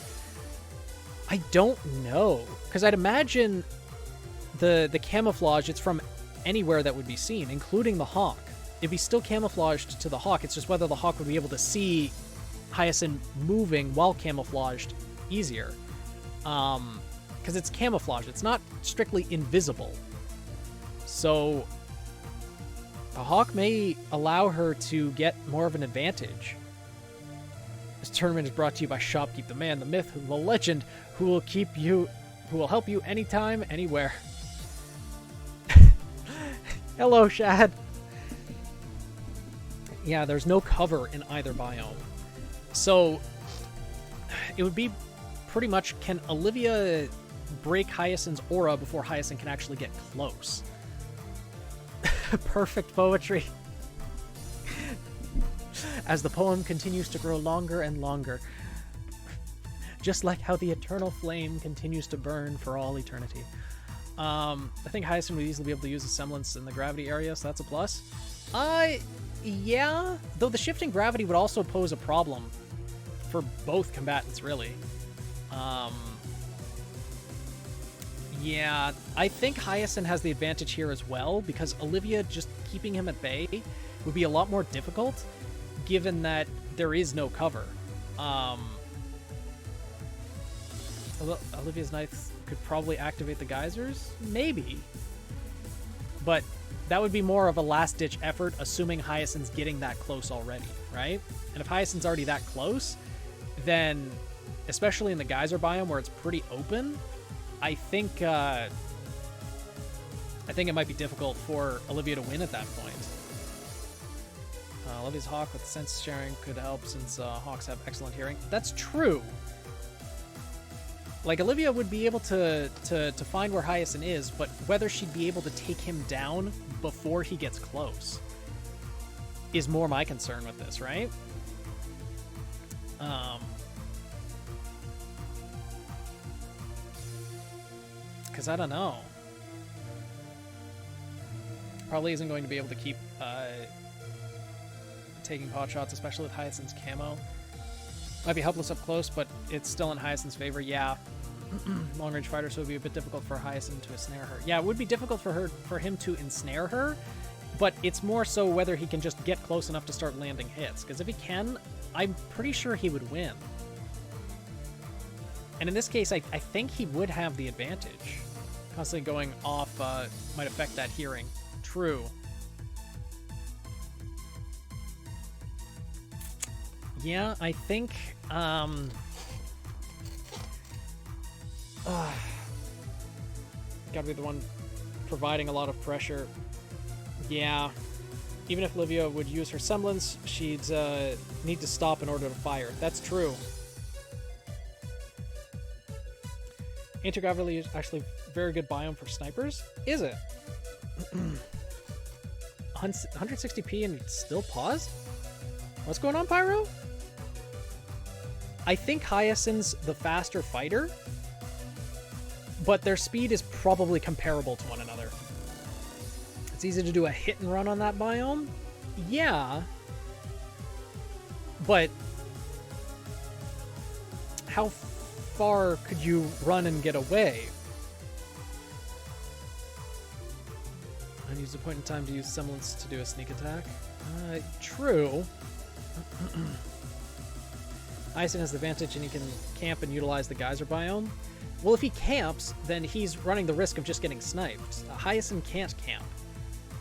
I don't know, because I'd imagine the camouflage, it's from anywhere that would be seen, including the Hawk. It'd be still camouflaged to the Hawk. It's just whether the Hawk would be able to see Hyacinth moving while camouflaged easier, because it's camouflage. It's not strictly invisible. So the Hawk may allow her to get more of an advantage. This tournament is brought to you by Shopkeep, the man, the myth, the legend, who will help you anytime, anywhere. Hello, Shad. Yeah, there's no cover in either biome. So it would be pretty much, can Olivia break Hyacinth's aura before Hyacinth can actually get close? Perfect poetry. As the poem continues to grow longer and longer. Just like how the eternal flame continues to burn for all eternity. I think Hyacinth would easily be able to use a semblance in the gravity area, so that's a plus. Yeah. Though the shifting gravity would also pose a problem for both combatants, really. Yeah, I think Hyacinth has the advantage here as well, because Olivia just keeping him at bay would be a lot more difficult, given that there is no cover. Olivia's knife could probably activate the geysers? Maybe. But that would be more of a last-ditch effort, assuming Hyacinth's getting that close already, right? And if Hyacinth's already that close, then, especially in the geyser biome where it's pretty open, I think it might be difficult for Olivia to win at that point. Olivia's Hawk with sense sharing could help, since Hawks have excellent hearing. That's true. Like, Olivia would be able to find where Hyacinth is, but whether she'd be able to take him down before he gets close is more my concern with this, right? Because I don't know. Probably isn't going to be able to keep taking pot shots, especially with Hyacinth's camo. Might be helpless up close, but it's still in Hyacinth's favor. Yeah. Long-range fighter, so it would be a bit difficult for Hyacinth to ensnare her. Yeah, it would be difficult for him to ensnare her, but it's more so whether he can just get close enough to start landing hits. Because if he can, I'm pretty sure he would win. And in this case, I think he would have the advantage. Constantly going off might affect that hearing. True. Yeah, I think... gotta be the one providing a lot of pressure. Yeah. Even if Olivia would use her semblance, she'd need to stop in order to fire. That's true. Anti-gravity is actually very good biome for snipers. Is it? 160p and it's still paused? What's going on, Pyro? I think Hyacinth's the faster fighter, but their speed is probably comparable to one another. It's easy to do a hit and run on that biome. Yeah. But how far could you run and get away? I use a point in time to use semblance to do a sneak attack. True. Ison has the advantage and he can camp and utilize the geyser biome. Well, if he camps, then he's running the risk of just getting sniped. Hyacinth can't camp,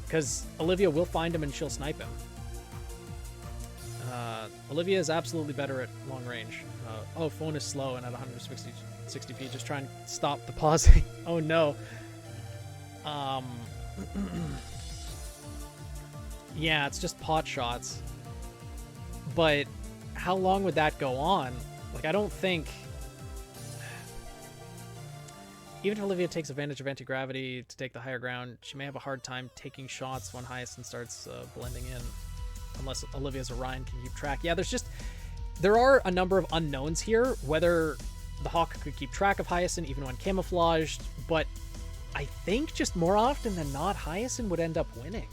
because Olivia will find him and she'll snipe him. Olivia is absolutely better at long range. Oh, phone is slow and at 160p. Just try and stop the pausing. Oh no. Yeah, it's just pot shots. But how long would that go on? Like, I don't think... Even if Olivia takes advantage of anti-gravity to take the higher ground, she may have a hard time taking shots when Hyacinth starts blending in. Unless Olivia's Orion can keep track. Yeah, there are a number of unknowns here, whether the Hawk could keep track of Hyacinth even when camouflaged, but I think just more often than not, Hyacinth would end up winning.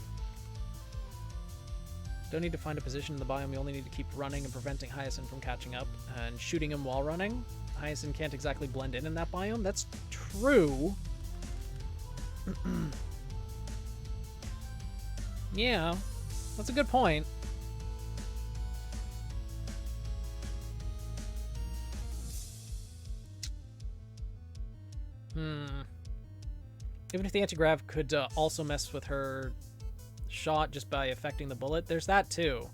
Don't need to find a position in the biome, you only need to keep running and preventing Hyacinth from catching up and shooting him while running. Hyacinth can't exactly blend in that biome. That's true. Yeah, that's a good point. Even if the anti-grav could also mess with her shot just by affecting the bullet, there's that too.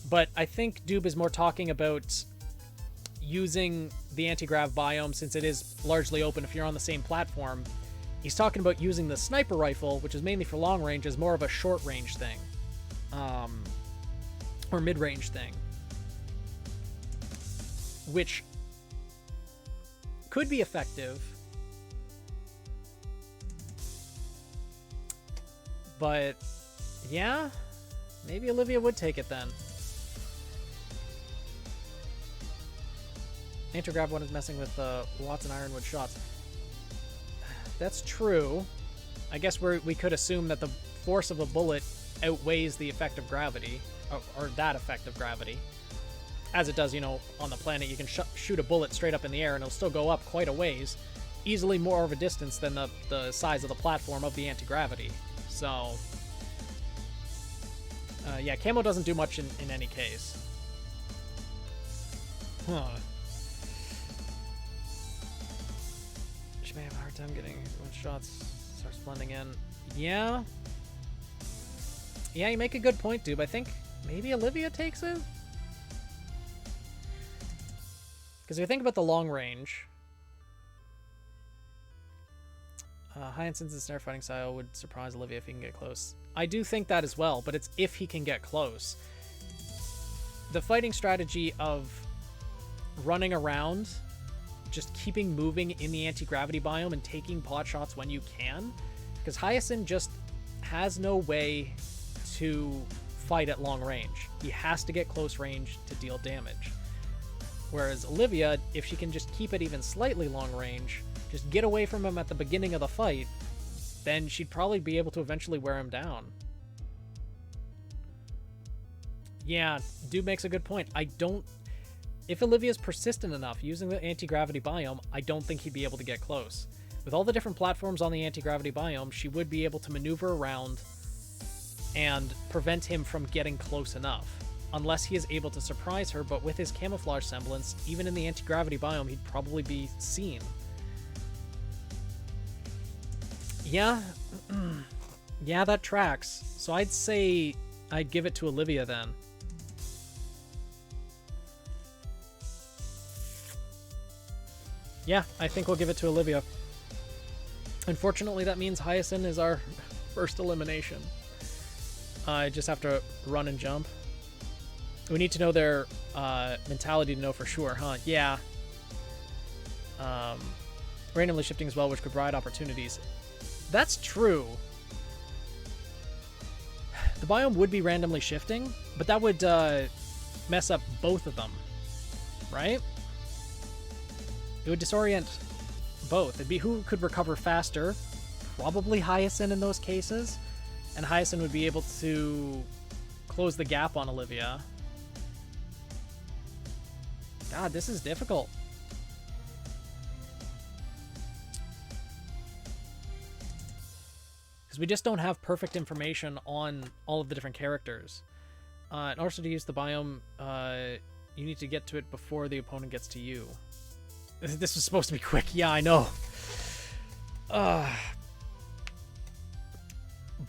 But I think Doob is more talking about using the anti-grav biome, since it is largely open if you're on the same platform. He's talking about using the sniper rifle, which is mainly for long range, as more of a short range thing. Or mid-range thing. Which could be effective. But, yeah, maybe Olivia would take it then. Anti-grav one is messing with Watson Ironwood shots. That's true. I guess we could assume that the force of a bullet outweighs the effect of gravity, or that effect of gravity. As it does, you know, on the planet, you can shoot a bullet straight up in the air and it'll still go up quite a ways. Easily more of a distance than the size of the platform of the anti-gravity. So, yeah, camo doesn't do much in any case. Huh. She may have a hard time getting when shots starts blending in. Yeah. Yeah, you make a good point, Doob. I think maybe Olivia takes it? Because if you think about the long range, Hyacinth's snare fighting style would surprise Olivia if he can get close. I do think that as well, but it's if he can get close. The fighting strategy of running around, just keeping moving in the anti-gravity biome and taking pot shots when you can, because Hyacinth just has no way to fight at long range. He has to get close range to deal damage. Whereas Olivia, if she can just keep it even slightly long range, just get away from him at the beginning of the fight, then she'd probably be able to eventually wear him down. Yeah, Dude makes a good point. If Olivia's persistent enough using the anti-gravity biome, I don't think he'd be able to get close. With all the different platforms on the anti-gravity biome, she would be able to maneuver around and prevent him from getting close enough. Unless he is able to surprise her, but with his camouflage semblance, even in the anti-gravity biome, he'd probably be seen. Yeah, yeah, that tracks. So I'd say I'd give it to Olivia then. Yeah, I think we'll give it to Olivia. Unfortunately, that means Hyacinth is our first elimination. I just have to run and jump. We need to know their mentality to know for sure, huh? Yeah. Randomly shifting as well, which could provide opportunities. That's true. The biome would be randomly shifting, but that would mess up both of them, right? It would disorient both. It'd be who could recover faster, probably Hyacinth in those cases, and Hyacinth would be able to close the gap on Olivia. God, this is difficult. Because we just don't have perfect information on all of the different characters. In order to use the biome, you need to get to it before the opponent gets to you. This was supposed to be quick. Yeah, I know.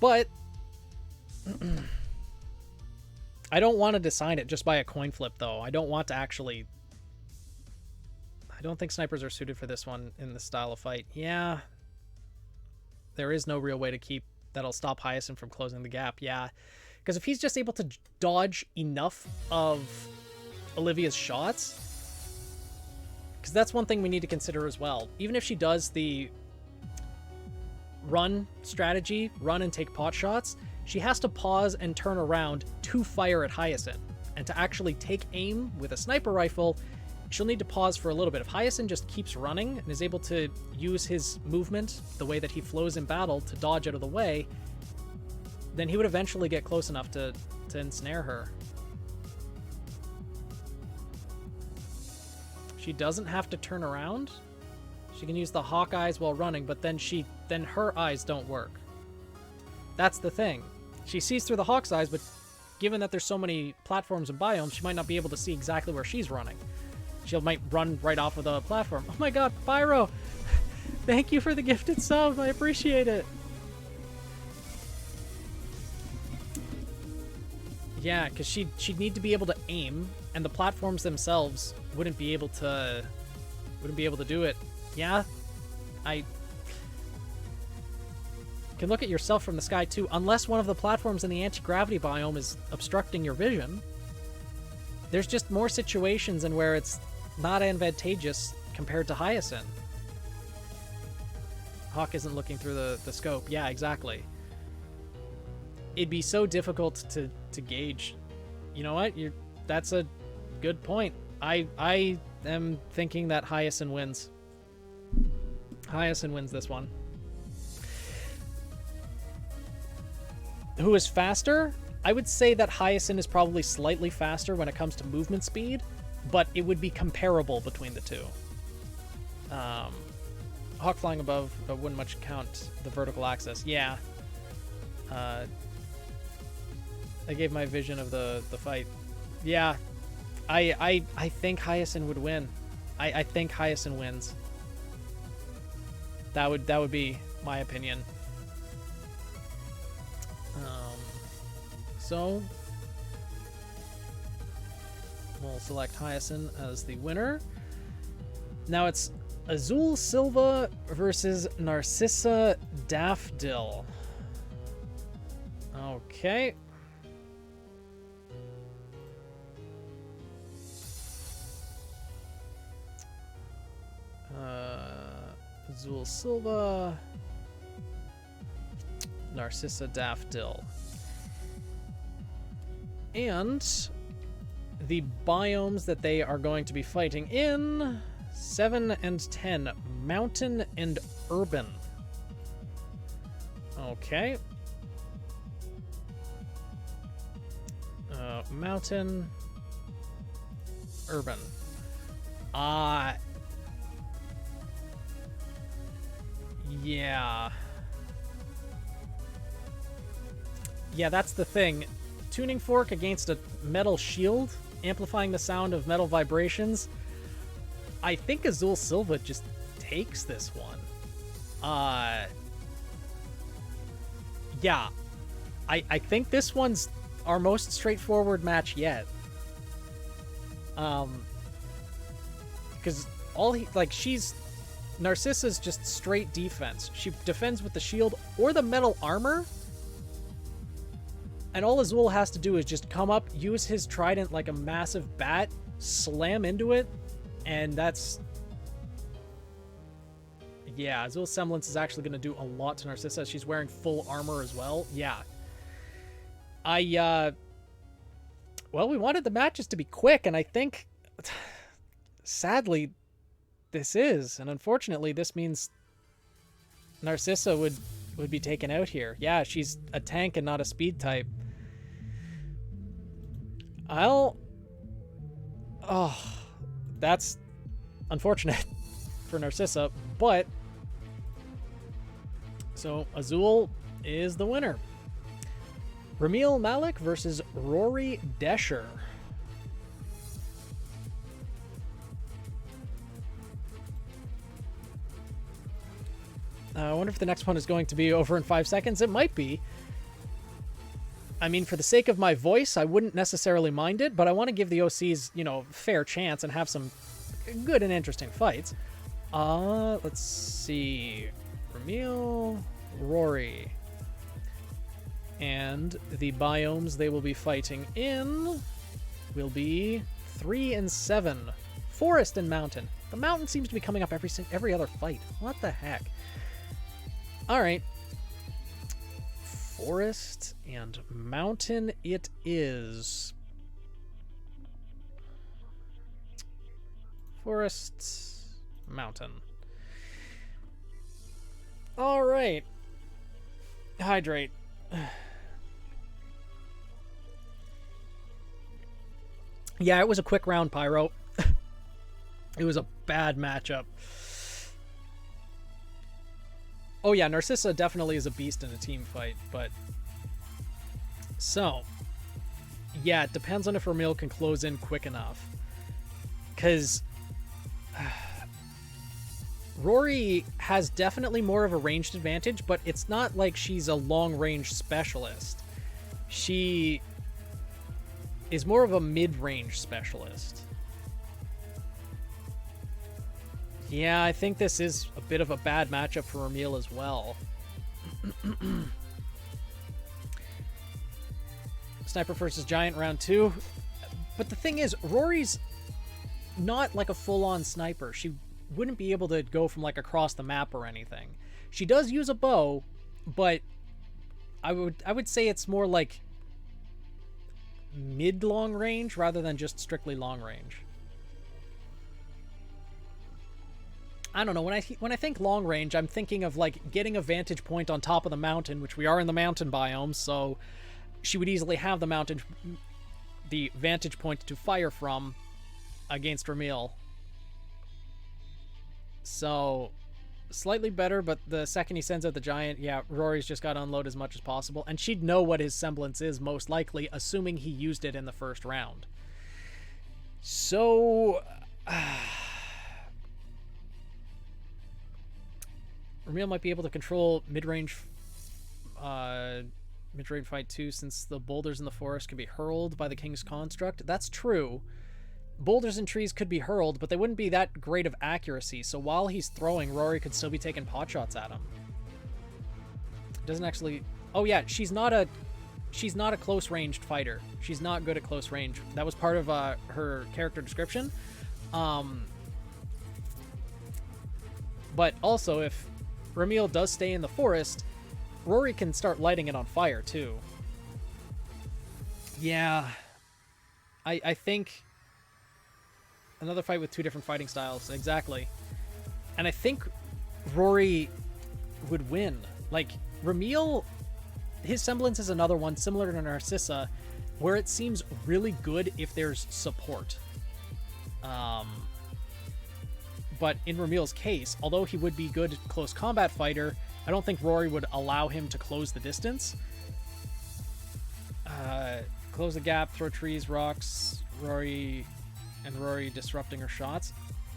But I don't want to decide it just by a coin flip, though. I don't want to actually... I don't think snipers are suited for this one in this style of fight. Yeah. There is no real way to keep... that'll stop Hyacinth from closing the gap. Yeah. Because if he's just able to dodge enough of Olivia's shots... Because that's one thing we need to consider as well. Even if she does the run strategy, run and take pot shots, she has to pause and turn around to fire at Hyacinth. And to actually take aim with a sniper rifle, she'll need to pause for a little bit. If Hyacinth just keeps running and is able to use his movement, the way that he flows in battle, to dodge out of the way, then he would eventually get close enough to ensnare her. She doesn't have to turn around. She can use the hawk eyes while running, but then her eyes don't work. That's the thing. She sees through the hawk's eyes, but given that there's so many platforms and biomes, she might not be able to see exactly where she's running. She might run right off of the platform. Oh my god, Pyro! Thank you for the gifted sub. I appreciate it. Yeah, because she'd need to be able to aim, and the platforms themselves wouldn't be able to do it. Yeah, I can look at yourself from the sky too, unless one of the platforms in the anti-gravity biome is obstructing your vision. There's just more situations in where it's not advantageous compared to Hyacinth. Hawk isn't looking through the scope. Yeah, exactly. It'd be so difficult to gauge. You know what? That's a good point. I am thinking that Hyacinth wins. Hyacinth wins this one. Who is faster? I would say that Hyacinth is probably slightly faster when it comes to movement speed, but it would be comparable between the two. Hawk flying above wouldn't much count the vertical axis. Yeah. I gave my vision of the fight. Yeah. I think Hyacinth would win. I think Hyacinth wins. That would be my opinion. So we'll select Hyacinth as the winner. Now it's Azul Silva versus Narcissa Daffodil. Okay. Azul Silva, Narcissa Daffodil. And the biomes that they are going to be fighting in 7 and 10, mountain and urban. Okay. Mountain, urban. Yeah. Yeah, that's the thing. Tuning fork against a metal shield, amplifying the sound of metal vibrations. I think Azul Silva just takes this one. Yeah. I think this one's our most straightforward match yet. Because she's... Narcissa's just straight defense. She defends with the shield or the metal armor. And all Azul has to do is just come up, use his trident like a massive bat, slam into it, and that's... Yeah, Azul's Semblance is actually going to do a lot to Narcissa. She's wearing full armor as well. Yeah. Well, we wanted the matches to be quick, and I think, sadly, this is. And unfortunately, this means Narcissa would be taken out here. Yeah, she's a tank and not a speed type. Oh, that's unfortunate for Narcissa, but so Azul is the winner. Ramil Malik versus Rory Desher. I wonder if the next one is going to be over in 5 seconds. It might be. I mean, for the sake of my voice, I wouldn't necessarily mind it, but I want to give the OCs, fair chance and have some good and interesting fights. Let's see. Ramil, Rory. And the biomes they will be fighting in will be 3 and 7. Forest and mountain. The mountain seems to be coming up every other fight. What the heck? All right. Forest and mountain it is. Forest, mountain. All right. Hydrate. Yeah, it was a quick round, Pyro. It was a bad matchup. Oh yeah, Narcissa definitely is a beast in a team fight, but... So, yeah, it depends on if Ramil can close in quick enough. Because... Rory has definitely more of a ranged advantage, but it's not like she's a long-range specialist. She is more of a mid-range specialist. Yeah, I think this is a bit of a bad matchup for Ramil as well. Sniper versus Giant round 2. But the thing is, Rory's not like a full-on sniper. She wouldn't be able to go from like across the map or anything. She does use a bow, but I would say it's more like mid-long range rather than just strictly long range. I don't know, when I think long range, I'm thinking of like getting a vantage point on top of the mountain, which we are in the mountain biome, so she would easily have the vantage point to fire from against Ramil. So, slightly better, but the second he sends out the Giant, yeah, Rory's just got to unload as much as possible. And she'd know what his semblance is, most likely, assuming he used it in the first round. So... Ramil might be able to control mid-range fight too, since the boulders in the forest can be hurled by the King's Construct. That's true. Boulders and trees could be hurled, but they wouldn't be that great of accuracy, so while he's throwing, Rory could still be taking pot shots at him. Doesn't actually... Oh yeah, she's not a close-ranged fighter. She's not good at close range. That was part of her character description. But also, if Ramil does stay in the forest, Rory can start lighting it on fire, too. Yeah. I think... Another fight with two different fighting styles. Exactly. And I think Rory would win. Like, Ramil, his semblance is another one similar to Narcissa, where it seems really good if there's support. But in Ramil's case, although he would be good close combat fighter, I don't think Rory would allow him to close the distance. Close the gap, throw trees, rocks, Rory disrupting her shots.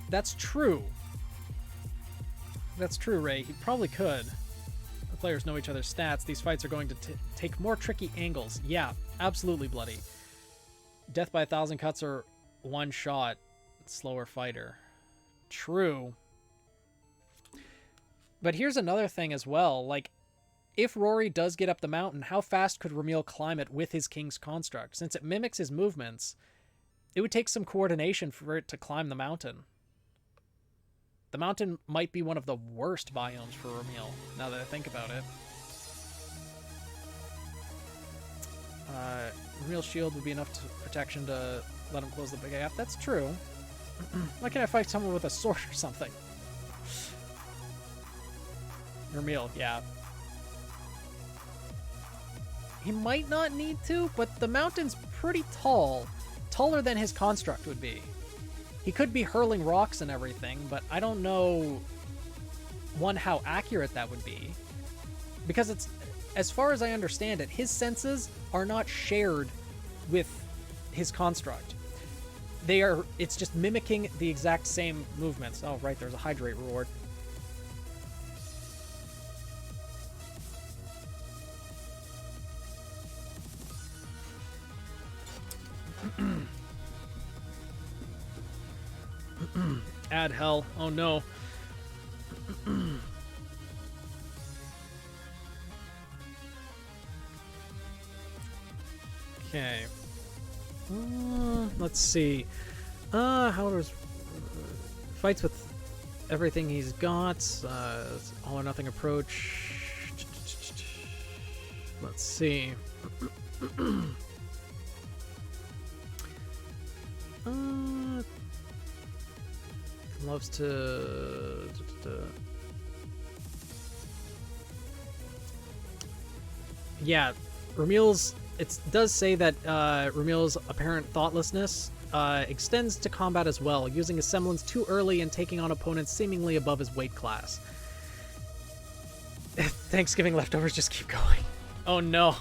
That's true. That's true, Ray. He probably could. The players know each other's stats. These fights are going to take more tricky angles. Yeah, absolutely, Bloody. Death by 1,000 cuts or one shot. Slower fighter. True. But here's another thing as well. Like, if Rory does get up the mountain, how fast could Ramil climb it with his King's Construct? Since it mimics his movements, it would take some coordination for it to climb the mountain. The mountain might be one of the worst biomes for Ramil, now that I think about it. Real shield would be enough protection to let him close the big gap. That's true. Why can't I fight someone with a sword or something? Ramil, yeah. He might not need to, but the mountain's pretty tall. Taller than his construct would be. He could be hurling rocks and everything, but I don't know, one, how accurate that would be. Because it's, as far as I understand it, his senses are not shared with his construct. It's just mimicking the exact same movements. Oh, right, there's a hydrate reward. Add hell. Oh no. Okay. Let's see. How does fights with everything he's got? All or nothing approach. Let's see. Loves to. Yeah, Ramil's. It does say that Ramil's apparent thoughtlessness extends to combat as well, using his semblance too early and taking on opponents seemingly above his weight class. Thanksgiving leftovers just keep going. Oh no.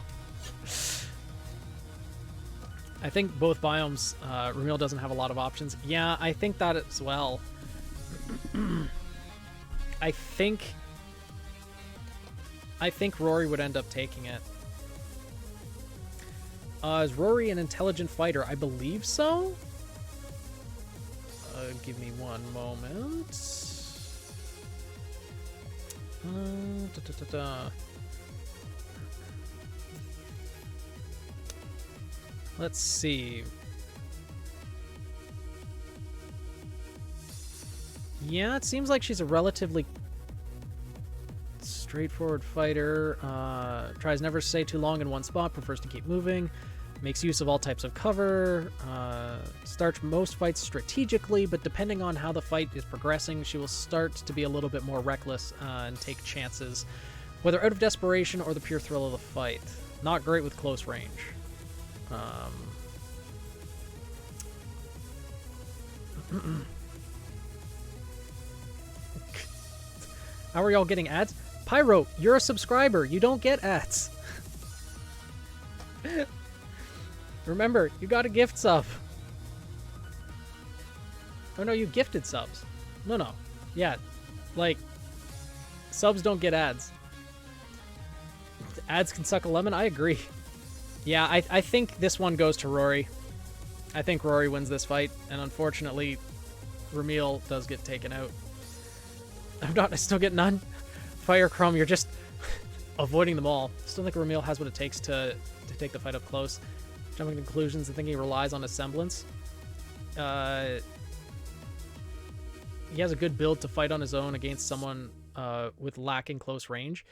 I think both biomes, Ramil doesn't have a lot of options. Yeah, I think that as well. I think Rory would end up taking it. Is Rory an intelligent fighter? I believe so. Give me one moment. Let's see. Yeah, it seems like she's a relatively straightforward fighter. Tries never to stay too long in one spot, prefers to keep moving, makes use of all types of cover, starts most fights strategically, but depending on how the fight is progressing, she will start to be a little bit more reckless and take chances, whether out of desperation or the pure thrill of the fight. Not great with close range. How are y'all getting ads? Pyro, you're a subscriber. You don't get ads. Remember, you got a gift sub. Oh no, you gifted subs. No. Yeah, like, subs don't get ads. Ads can suck a lemon? I agree. Yeah, I think this one goes to Rory. I think Rory wins this fight, and unfortunately, Ramil does get taken out. I still get none. Fire Chrome, you're just avoiding them all. Still think Ramil has what it takes to take the fight up close. Jumping to conclusions and thinking he relies on his semblance. He has a good build to fight on his own against someone with lacking close range.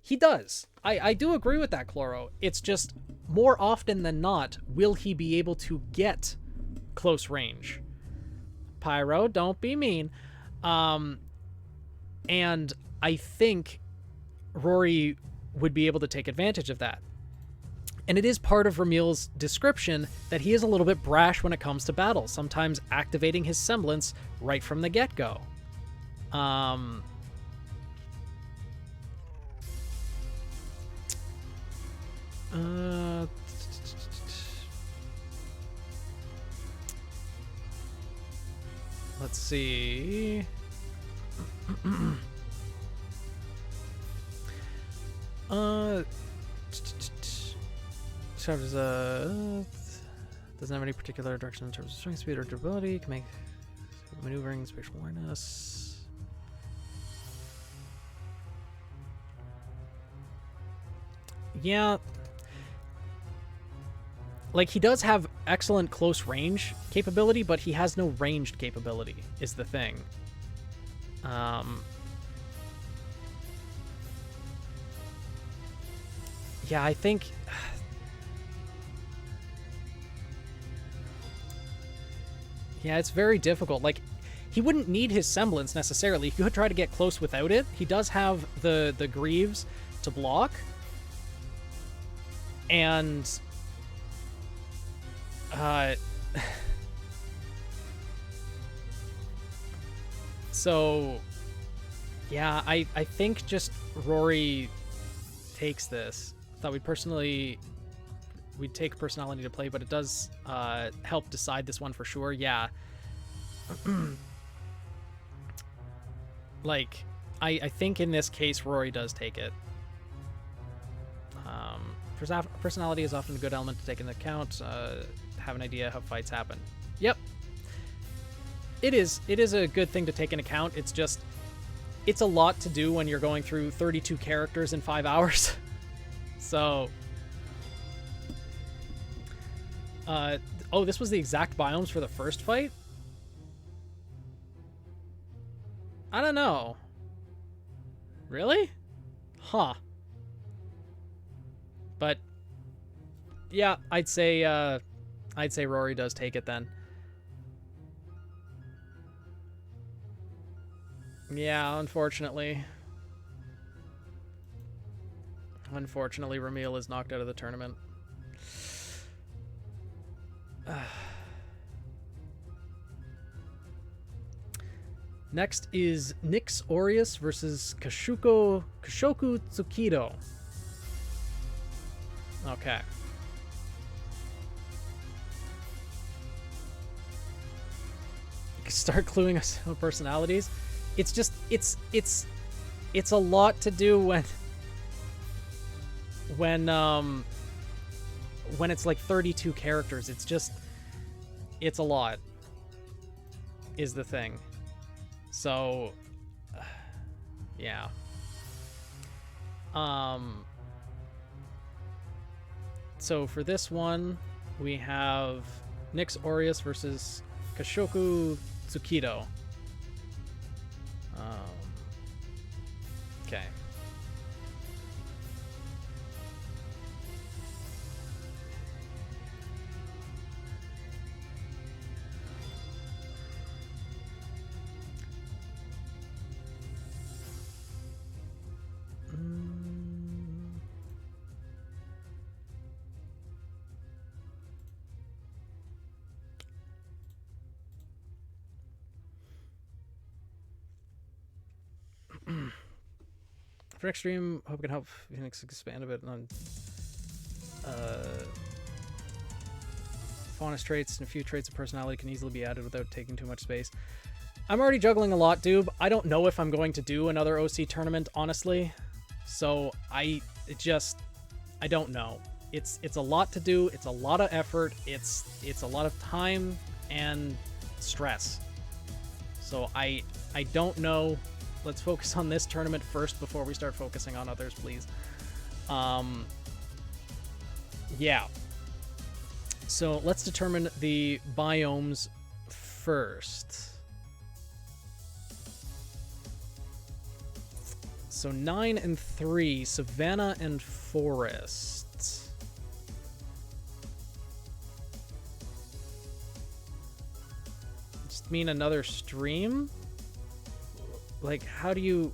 He does. I do agree with that, Chloro. It's just, more often than not, will he be able to get close range? Pyro, don't be mean. And I think Rory would be able to take advantage of that. And it is part of Ramil's description that he is a little bit brash when it comes to battle, sometimes activating his semblance right from the get-go. Let's see. Doesn't have any particular direction in terms of strength, speed, or durability. Can make maneuvering, spatial awareness. Yeah. Like, he does have excellent close range capability, but he has no ranged capability, is the thing. Yeah, I think Yeah, it's very difficult. Like, he wouldn't need his semblance necessarily. He could try to get close without it. He does have the greaves to block. And so yeah, I think just Rory takes this. Thought we'd take personality to play, but it does help decide this one for sure. Yeah. Like, I think in this case, Rory does take it. Personality is often a good element to take into account. Have an idea how fights happen. Yep. It is a good thing to take into account. It's just, it's a lot to do when you're going through 32 characters in 5 hours. So, oh, this was the exact biomes for the first fight? I don't know. Really? Huh. But yeah, I'd say Rory does take it then. Yeah, unfortunately. Unfortunately, Ramil is knocked out of the tournament. Next is Nyx Aureus versus Kashoku Tsukido. Okay. Start cluing us on personalities. It's just it's a lot to do when it's like 32 characters. It's a lot is the thing. So yeah. So for this one, we have Nyx Aureus versus Kashoku Tsukido. Okay. For next stream, hope we can help Phoenix expand a bit on faunus traits, and a few traits of personality can easily be added without taking too much space. I'm already juggling a lot, Doob. I don't know if I'm going to do another OC tournament, honestly. So I don't know. It's a lot to do. It's a lot of effort. It's a lot of time and stress. So I don't know. Let's focus on this tournament first before we start focusing on others, please. Yeah. So let's determine the biomes first. So 9 and 3, Savanna and Forest. Just mean another stream? Like, how do you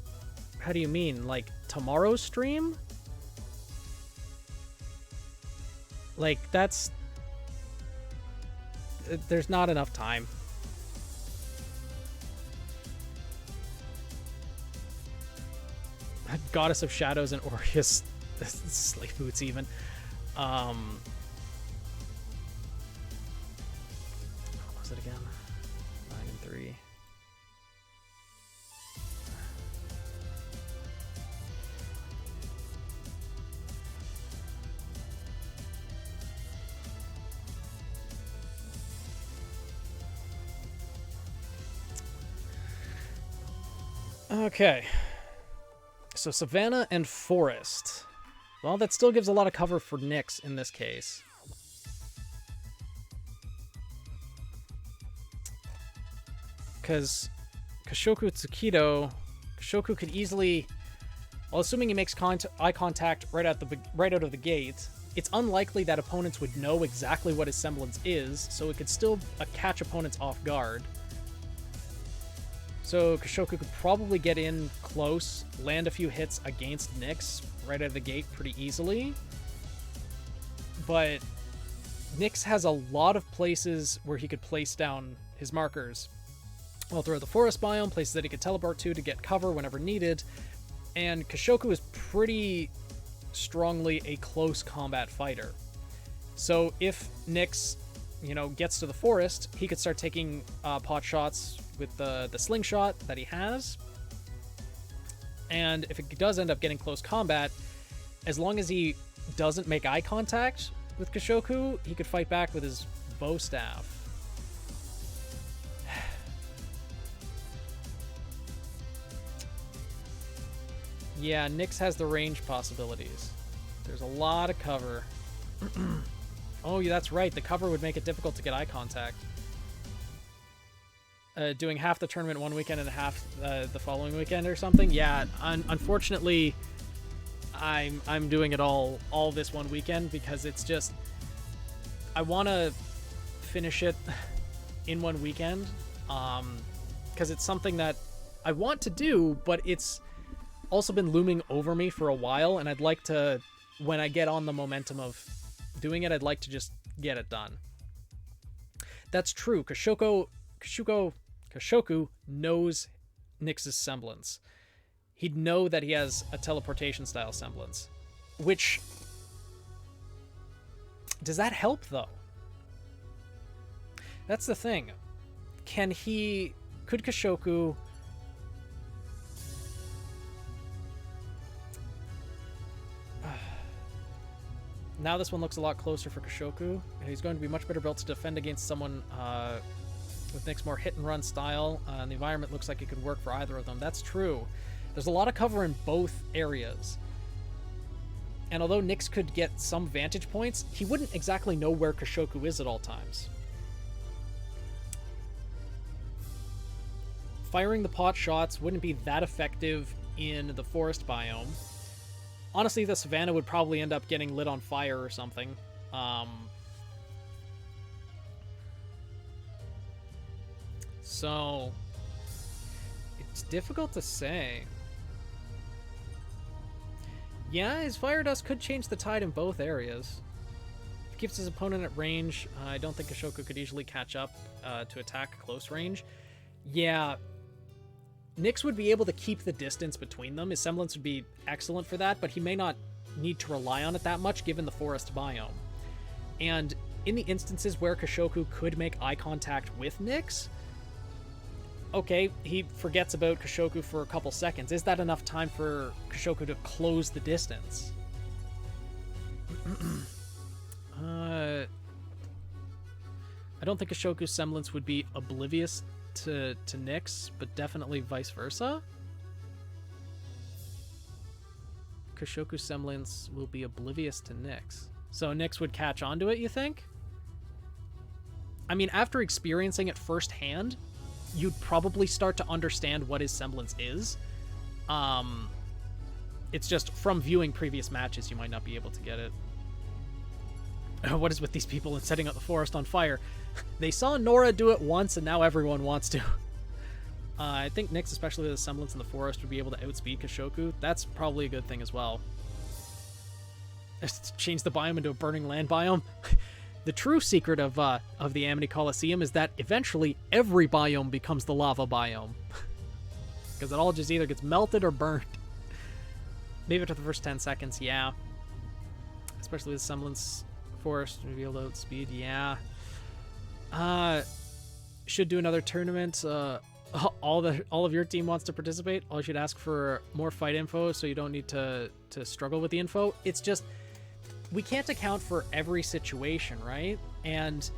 mean? Like, tomorrow's stream? Like, there's not enough time. Goddess of Shadows and Aureus Slave Boots even. What was it again? 9 and 3. Okay. So Savanna and Forest. Well, that still gives a lot of cover for Nyx in this case. Because Kashoku could easily, well, assuming he makes eye contact right out of the gate, it's unlikely that opponents would know exactly what his semblance is, so it could still catch opponents off guard. So Kashoku could probably get in close, land a few hits against Nyx right out of the gate pretty easily. But Nyx has a lot of places where he could place down his markers. Well, throughout the forest biome, places that he could teleport to get cover whenever needed. And Kashoku is pretty strongly a close combat fighter. So if Nyx, gets to the forest, he could start taking pot shots with the slingshot that he has. And if it does end up getting close combat, as long as he doesn't make eye contact with Kashoku, he could fight back with his bow staff. Yeah, Nyx has the range possibilities. There's a lot of cover. Oh, yeah, that's right. The cover would make it difficult to get eye contact. Doing half the tournament one weekend and half the following weekend or something. Yeah, unfortunately, I'm doing it all this one weekend because it's just, I want to finish it in one weekend, because it's something that I want to do, but it's also been looming over me for a while, and I'd like to, when I get on the momentum of doing it, I'd like to just get it done. That's true. Kashoku knows Nyx's semblance. He'd know that he has a teleportation style semblance. Which, does that help though? That's the thing. Could Kashoku now this one looks a lot closer for Kashoku. He's going to be much better built to defend against someone with Nyx's more hit and run style, and the environment looks like it could work for either of them. That's true. There's a lot of cover in both areas. And although Nyx could get some vantage points, he wouldn't exactly know where Kashoku is at all times. Firing the pot shots wouldn't be that effective in the forest biome. Honestly, the savannah would probably end up getting lit on fire or something. So it's difficult to say. Yeah, his fire dust could change the tide in both areas. If he keeps his opponent at range, I don't think Kashoku could easily catch up to attack close range. Yeah, Nyx would be able to keep the distance between them. His semblance would be excellent for that, but he may not need to rely on it that much given the forest biome. And in the instances where Kashoku could make eye contact with Nyx, okay, he forgets about Kashoku for a couple seconds. Is that enough time for Kashoku to close the distance? I don't think Kashoku's semblance would be oblivious to Nyx, but definitely vice versa. Kashoku's semblance will be oblivious to Nyx. So Nyx would catch on to it, you think? I mean, after experiencing it firsthand, you'd probably start to understand what his semblance is. It's just from viewing previous matches, you might not be able to get it. What is with these people and setting up the forest on fire? They saw Nora do it once, and now everyone wants to. I think Nyx, especially with the semblance in the forest, would be able to outspeed Kashoku. That's probably a good thing as well. Change the biome into a burning land biome. The true secret of the Amity Coliseum is that eventually every biome becomes the lava biome. Because it all just either gets melted or burnt. Maybe after the first 10 seconds, yeah. Especially with semblance forest, to be able to outspeed, yeah. Should do another tournament. All of your team wants to participate. All you should ask for more fight info so you don't need to struggle with the info. It's just, we can't account for every situation, right? And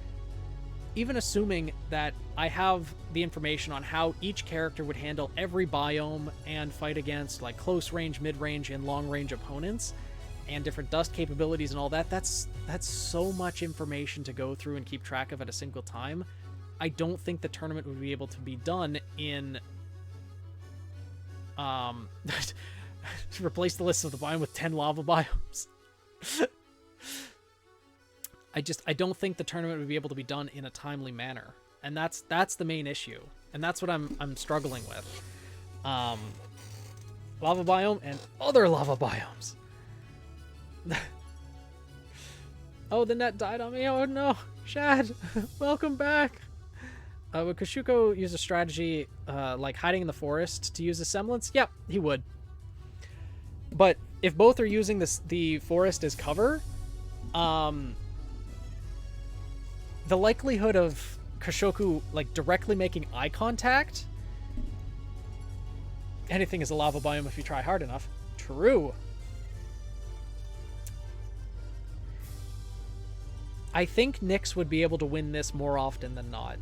even assuming that I have the information on how each character would handle every biome and fight against like close range, mid range, and long range opponents, and different dust capabilities and all that, that's so much information to go through and keep track of at a single time. I don't think the tournament would be able to be done in replace the list of the biome with 10 lava biomes. I don't think the tournament would be able to be done in a timely manner. And that's the main issue. And that's what I'm struggling with. Lava biome and other lava biomes. Oh, the net died on me. Oh no, Shad, welcome back. Would Kashuko use a strategy like hiding in the forest to use a semblance? Yep, he would. But if both are using the forest as cover, the likelihood of Kashoku like directly making eye contact. Anything is a lava biome if you try hard enough. True. I think Nyx would be able to win this more often than not.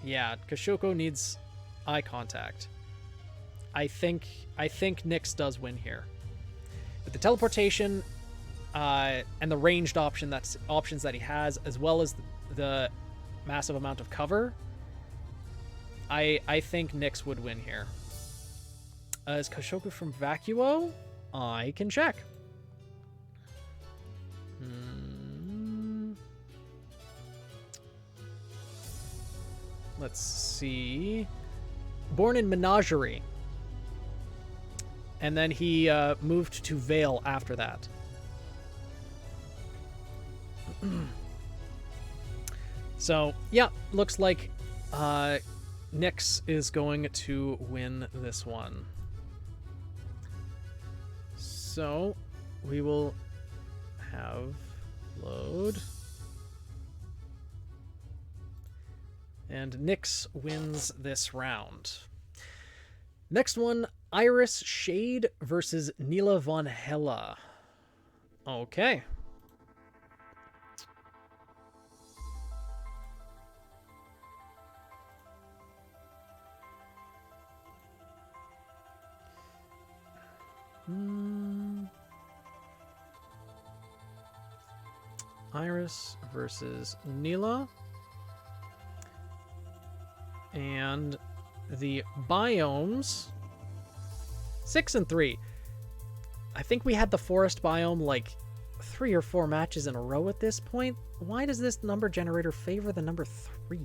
Yeah, Kashoku needs eye contact. I think Nyx does win here. With the teleportation and the ranged options that he has, as well as the massive amount of cover, I think Nyx would win here. Is Kashoku from Vacuo? I can check. Let's see. Born in Menagerie. And then he moved to Vale after that. So, yeah, looks like Nyx is going to win this one. So, we will have load. And Nyx wins this round. Next one, Iris Shade versus Nila von Hella. Okay. Iris versus Nila. And the biomes 6 and 3. I think we had the forest biome like 3 or 4 matches in a row at this point. Why does this number generator favor the number 3?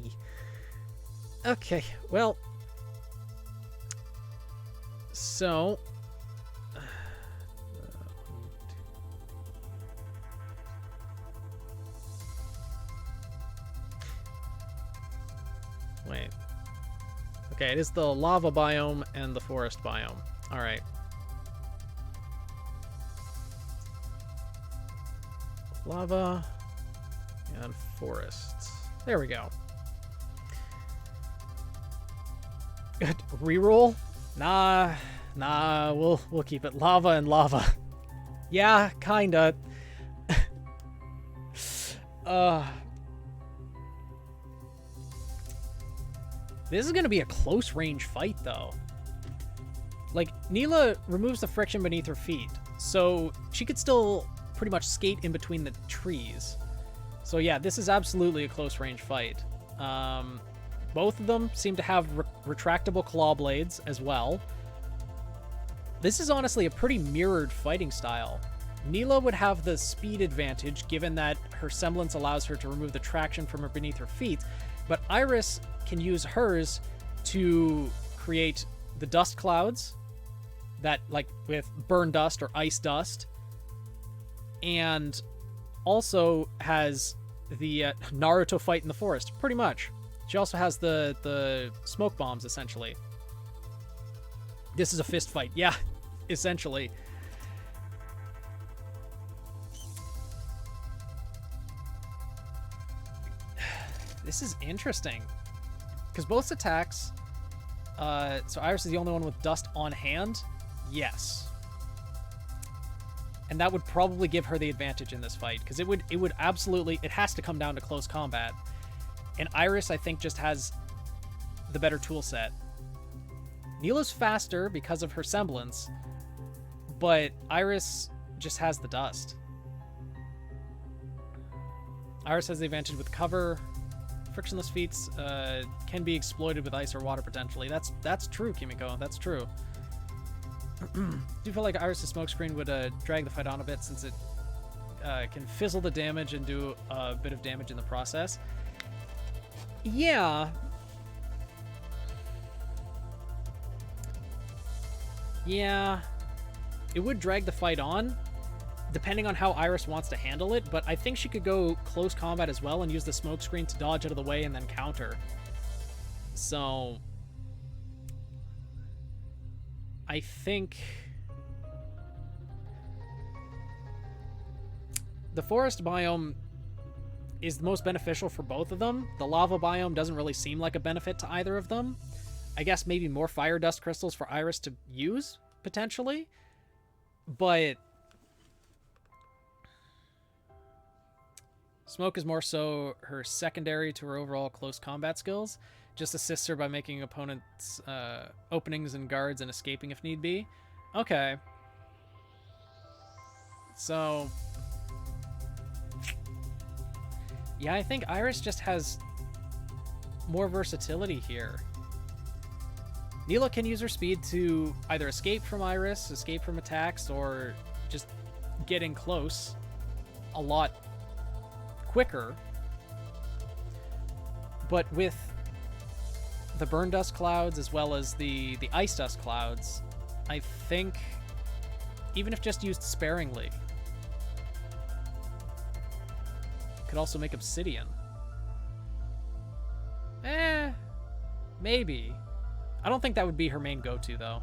Okay, well, so wait. Okay, it is the lava biome and the forest biome. All right. Lava and forests. There we go. Reroll? Nah, we'll keep it lava and lava. Yeah, kinda. This is going to be a close range fight, though. Like, Nila removes the friction beneath her feet, so she could still pretty much skate in between the trees. So yeah, this is absolutely a close range fight. Both of them seem to have retractable claw blades as well. This is honestly a pretty mirrored fighting style. Nila would have the speed advantage, given that her semblance allows her to remove the traction from her beneath her feet, but Iris can use hers to create the dust clouds that, like, with burn dust or ice dust, and also has the Naruto fight in the forest, pretty much. She also has the smoke bombs, essentially. This is a fist fight, yeah, essentially. This is interesting, because both attacks, so Iris is the only one with dust on hand. Yes. And that would probably give her the advantage in this fight, because it would absolutely, it has to come down to close combat. And Iris, I think, just has the better tool set. Nila's faster because of her semblance, but Iris just has the dust. Iris has the advantage with cover. Frictionless feats can be exploited with ice or water potentially. That's true, Kimiko. That's true. do feel like Iris' smokescreen would drag the fight on a bit, since it can fizzle the damage and do a bit of damage in the process. Yeah. Yeah. It would drag the fight on, depending on how Iris wants to handle it, but I think she could go close combat as well and use the smokescreen to dodge out of the way and then counter. So I think the forest biome is the most beneficial for both of them. The lava biome doesn't really seem like a benefit to either of them. I guess maybe more fire dust crystals for Iris to use, potentially. But smoke is more so her secondary to her overall close combat skills. Just assists her by making opponents openings and guards and escaping if need be. Okay. So yeah, I think Iris just has more versatility here. Neela can use her speed to either escape from Iris, escape from attacks, or just get in close a lot quicker. But with the burn dust clouds as well as the ice dust clouds, I think even if just used sparingly, could also make obsidian. Maybe. I don't think that would be her main go-to, though.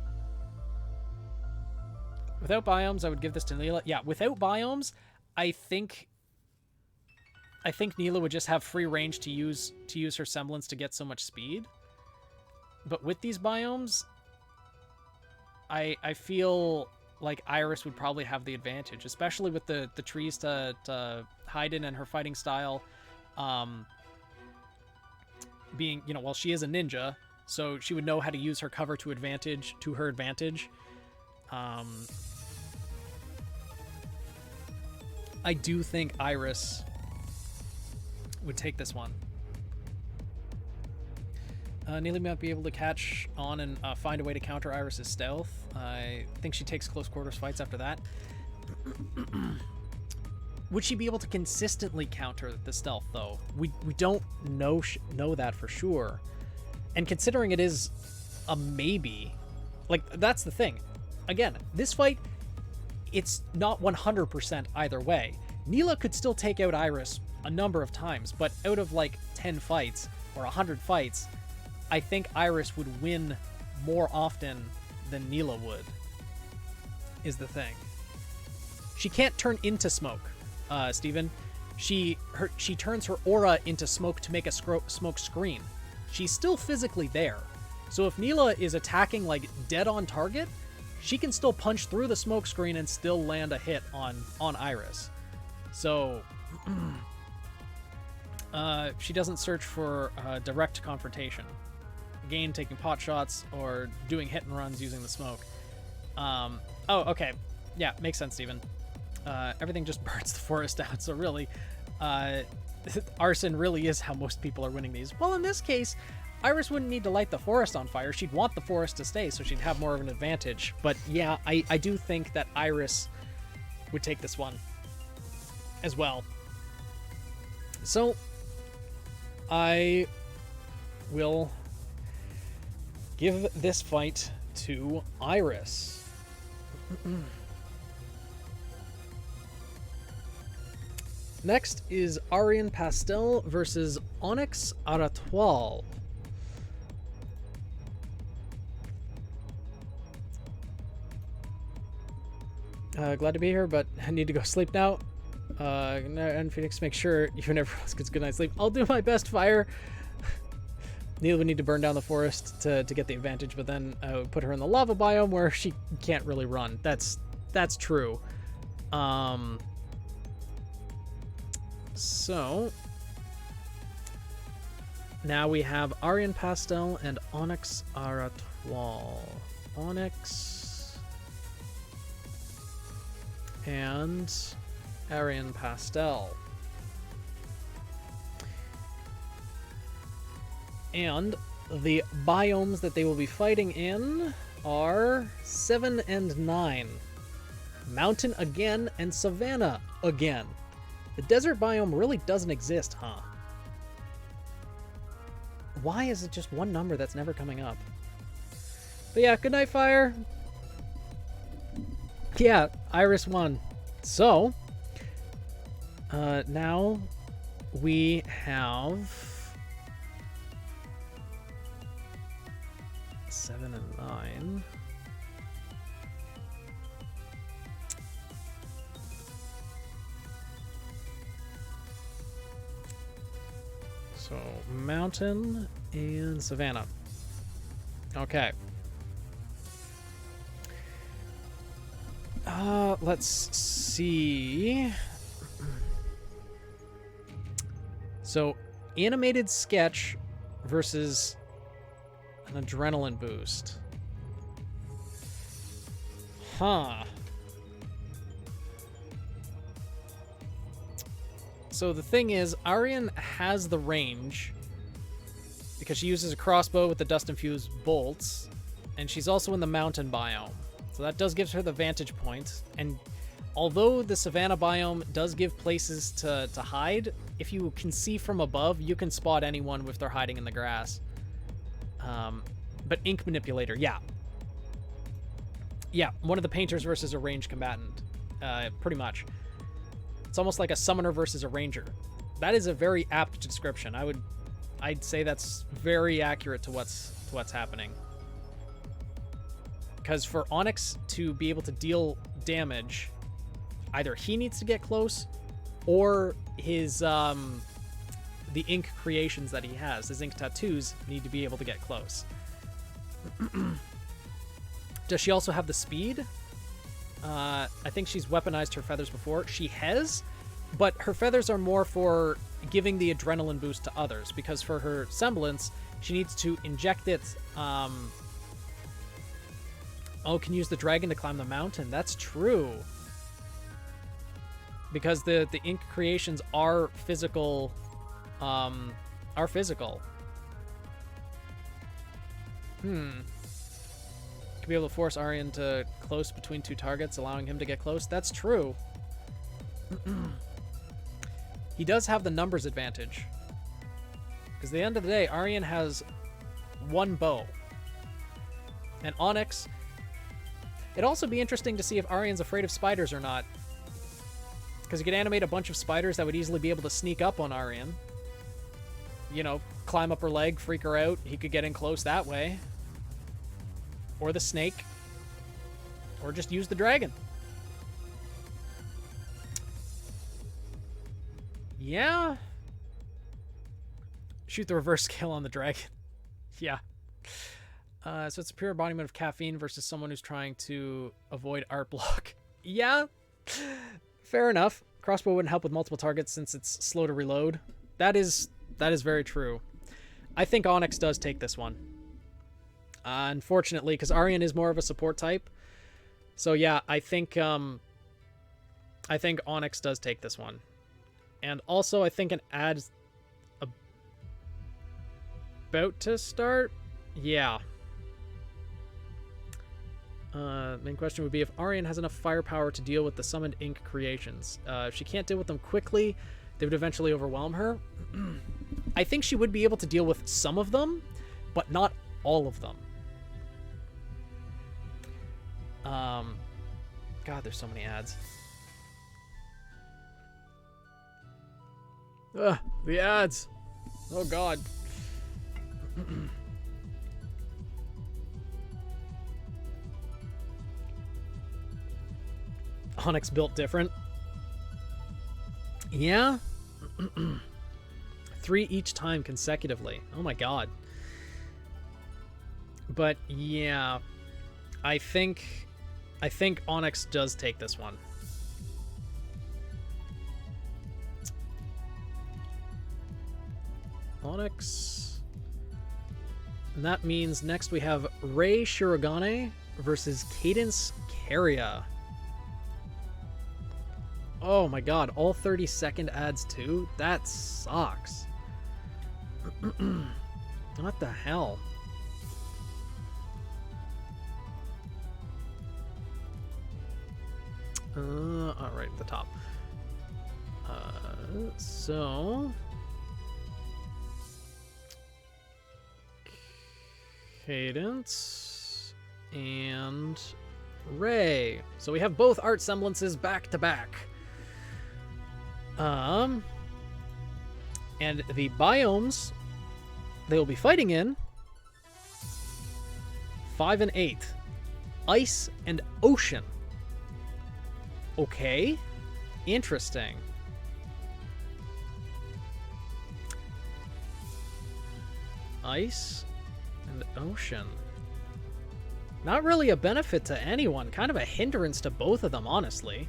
Without biomes, I would give this to Neela. Yeah, without biomes, I think Neela would just have free range to use her semblance to get so much speed. But with these biomes, I feel like Iris would probably have the advantage, especially with the trees to hide in and her fighting style being, well, she is a ninja, so she would know how to use her cover to her advantage. I do think Iris would take this one. Neela might be able to catch on and find a way to counter Iris' stealth. I think she takes close quarters fights after that. Would she be able to consistently counter the stealth, though? We don't know that for sure. And considering it is a maybe, like, that's the thing. Again, this fight, it's not 100% either way. Neela could still take out Iris a number of times, but out of like 10 fights or 100 fights, I think Iris would win more often than Neela would, is the thing. She can't turn into smoke, Steven. She turns her aura into smoke to make a smoke screen. She's still physically there. So if Neela is attacking like dead on target, she can still punch through the smoke screen and still land a hit on Iris. So she doesn't search for direct confrontation. Again, taking pot shots or doing hit and runs using the smoke. Oh, okay. Yeah, makes sense, Steven. Everything just burns the forest out, so really, arson really is how most people are winning these. Well, in this case, Iris wouldn't need to light the forest on fire. She'd want the forest to stay, so she'd have more of an advantage. But yeah, I do think that Iris would take this one as well. So, I will give this fight to Iris. Next is Aryan Pastel versus Onyx Aratoile. Glad to be here, but I need to go sleep now. And Phoenix, make sure you and everyone else gets a good night's sleep. I'll do my best, Fire. Neela would need to burn down the forest to get the advantage, but then I would put her in the lava biome where she can't really run. That's true. So now we have Aryan Pastel and Onyx Aratoile. Onyx and Aryan Pastel. And the biomes that they will be fighting in are 7 and 9. Mountain again and savanna again. The desert biome really doesn't exist, huh? Why is it just one number that's never coming up? But yeah, good night, Fire. Yeah, Iris won. So, now we have 7 and 9. So, mountain and savanna. Okay. Let's see. So, animated sketch versus an adrenaline boost. Huh. So the thing is, Arian has the range because she uses a crossbow with the dust-infused bolts, and she's also in the mountain biome. So that does give her the vantage point. And although the savanna biome does give places to hide, if you can see from above, you can spot anyone if they're hiding in the grass. But ink manipulator, yeah. Yeah, one of the painters versus a ranged combatant, pretty much. It's almost like a summoner versus a ranger. That is a very apt description. I'd say that's very accurate to what's happening. Because for Onyx to be able to deal damage, either he needs to get close, or his the ink creations that he has, his ink tattoos, need to be able to get close. Does she also have the speed? I think she's weaponized her feathers before. She has, but her feathers are more for giving the adrenaline boost to others, because for her semblance, she needs to inject it. Oh, can use the dragon to climb the mountain. That's true. Because the ink creations are physical. Are physical. Be able to force Arian to close between two targets, allowing him to get close. That's true. He does have the numbers advantage. Because at the end of the day, Arian has one bow. And Onyx... It'd also be interesting to see if Arian's afraid of spiders or not. Because you could animate a bunch of spiders that would easily be able to sneak up on Arian. You know, climb up her leg, freak her out. He could get in close that way. Or the snake. Or just use the dragon. Yeah. Shoot the reverse scale on the dragon. Yeah. So it's a pure embodiment of caffeine versus someone who's trying to avoid art block. Yeah. Fair enough. Crossbow wouldn't help with multiple targets since it's slow to reload. That is very true. I think Onyx does take this one. Unfortunately, because Arian is more of a support type. So yeah, I think Onyx does take this one. And also, I think an ad's about to start. Yeah. Main question would be if Arian has enough firepower to deal with the summoned ink creations. If she can't deal with them quickly, they would eventually overwhelm her. I think she would be able to deal with some of them, but not all of them. God, there's so many ads. Ugh, the ads. Oh, God. Onyx built different. Yeah. 3 each time consecutively. Oh my god. But yeah, I think Onyx does take this one. Onyx. And that means next we have Rei Shirogane versus Cadence Carria. Oh my god, all 30-second ads too? That sucks. What the hell? right at the top. So Cadence and Ray. So we have both art semblances back to back. And the biomes they will be fighting in 5 and 8. Ice and ocean. Okay. Interesting. Ice and ocean. Not really a benefit to anyone. Kind of a hindrance to both of them, honestly.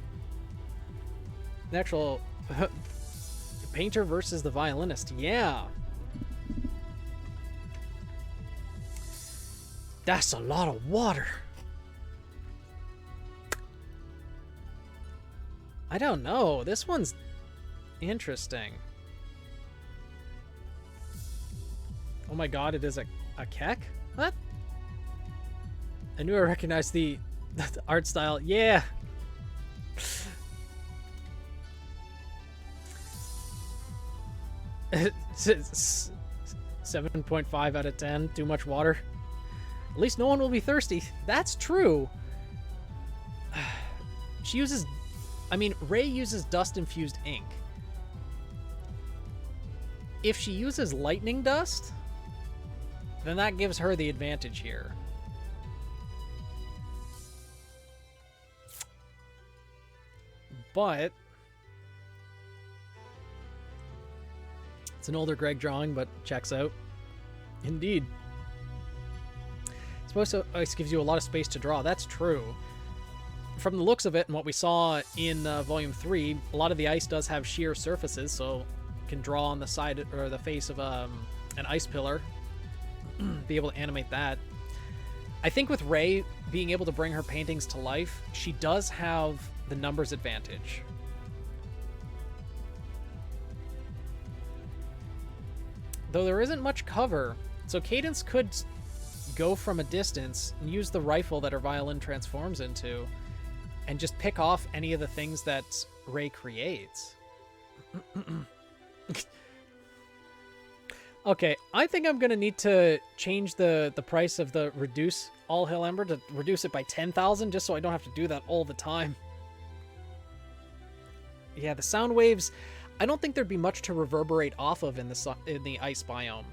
The actual painter versus the violinist. Yeah. That's a lot of water. I don't know. This one's interesting. Oh my god, it is a Keck? What? I knew I recognized the art style. Yeah. 7.5 out of 10. Too much water. At least no one will be thirsty. That's true. She uses... I mean, Ray uses dust-infused ink. If she uses lightning dust, then that gives her the advantage here. But it's an older Greg drawing, but checks out. Indeed. Supposed to ice gives you a lot of space to draw. That's true. From the looks of it and what we saw in Volume 3, a lot of the ice does have sheer surfaces, so you can draw on the side or the face of an ice pillar, be able to animate that. I think with Ray being able to bring her paintings to life, she does have the numbers advantage. Though there isn't much cover, so Cadence could go from a distance and use the rifle that her violin transforms into and just pick off any of the things that Ray creates. Okay, I think I'm going to need to change the price of the reduce All Hail Ember to reduce it by 10,000 just so I don't have to do that all the time. Yeah, the sound waves, I don't think there'd be much to reverberate off of in the ice biome.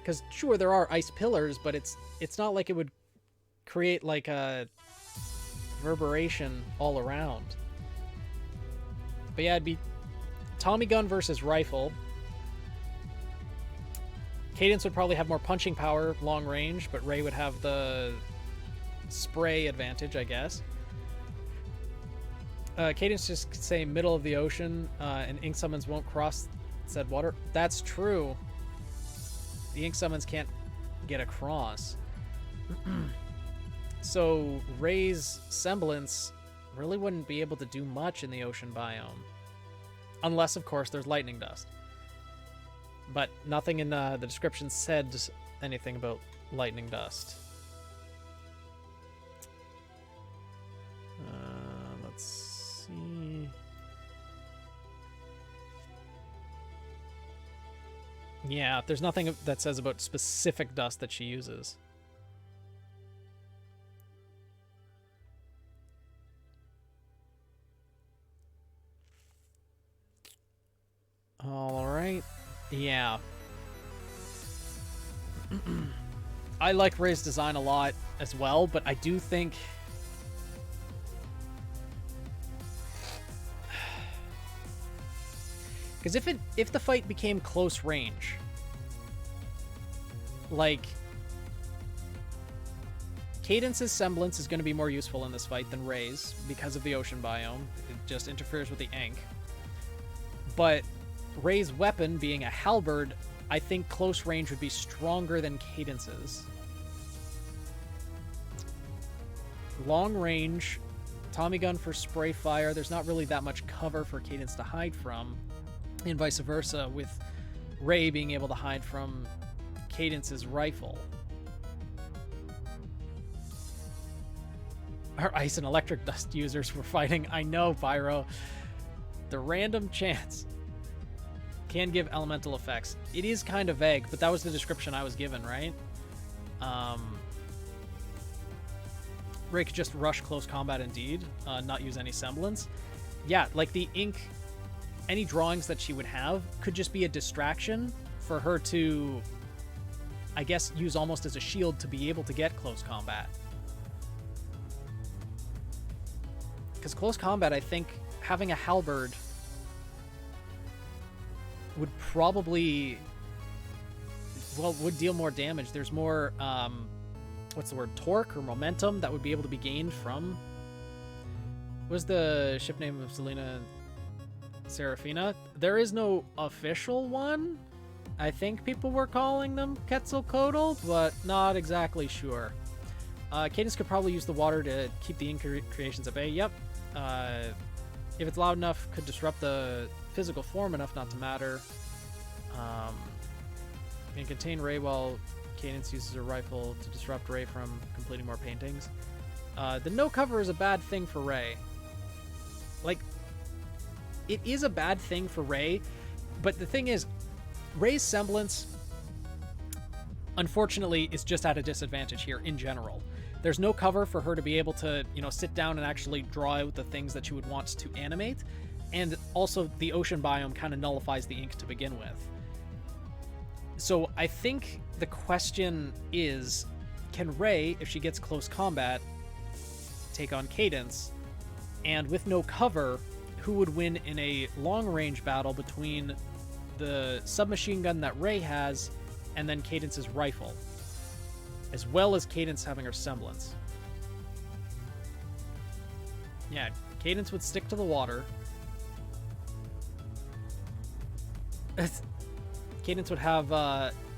Because sure, there are ice pillars, but it's not like it would create like a reverberation all around. But yeah, it'd be Tommy gun versus rifle. Cadence would probably have more punching power long range, but Ray would have the spray advantage, I guess. Cadence just say middle of the ocean, and ink summons won't cross said water. That's true. The ink summons can't get across. So Ray's semblance really wouldn't be able to do much in the ocean biome. Unless, of course, there's lightning dust. But nothing in the description said anything about lightning dust. Let's see. Yeah, there's nothing that says about specific dust that she uses. All right. Yeah. I like Ray's design a lot as well, but I do think... Because if the fight became close range, like, Cadence's semblance is going to be more useful in this fight than Ray's because of the ocean biome. It just interferes with the ink. But Ray's weapon, being a halberd, I think close range would be stronger than Cadence's. Long range, Tommy gun for spray fire. There's not really that much cover for Cadence to hide from. And vice versa, with Ray being able to hide from Cadence's rifle. Our ice and electric dust users were fighting. I know, Pyro. The random chance can give elemental effects. It is kind of vague, but that was the description I was given, right? Ray could just rush close combat indeed, not use any semblance. Yeah, like the ink, any drawings that she would have could just be a distraction for her to, I guess, use almost as a shield to be able to get close combat. Because close combat, I think having a halberd would probably, well, would deal more damage. There's more, what's the word, torque or momentum that would be able to be gained from, what was the ship name of Selena Serafina? There is no official one. I think people were calling them Quetzalcoatl, but not exactly sure. Cadence could probably use the water to keep the ink creations at bay. Yep. If it's loud enough, could disrupt the physical form enough not to matter. Can contain Ray while Cadence uses her rifle to disrupt Ray from completing more paintings. The no cover is a bad thing for Ray. Like, it is a bad thing for Ray, but the thing is, Ray's semblance, unfortunately, is just at a disadvantage here in general. There's no cover for her to be able to, you know, sit down and actually draw out the things that she would want to animate. And also, the ocean biome kind of nullifies the ink to begin with. So I think the question is, can Ray, if she gets close combat, take on Cadence? And with no cover, who would win in a long-range battle between the submachine gun that Ray has and then Cadence's rifle, as well as Cadence having her semblance? Yeah, Cadence would stick to the water. Cadence would have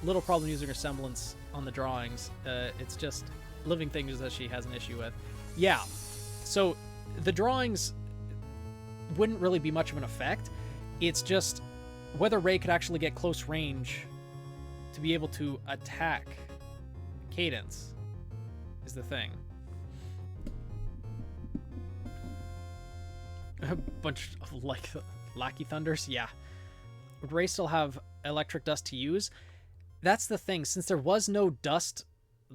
little problem using her semblance on the drawings. It's just living things that she has an issue with. Yeah, so the drawings wouldn't really be much of an effect. It's just whether Ray could actually get close range to be able to attack Cadence is the thing. A bunch of like lackey thunders, yeah. Would Ray still have electric dust to use? That's the thing. Since there was no dust,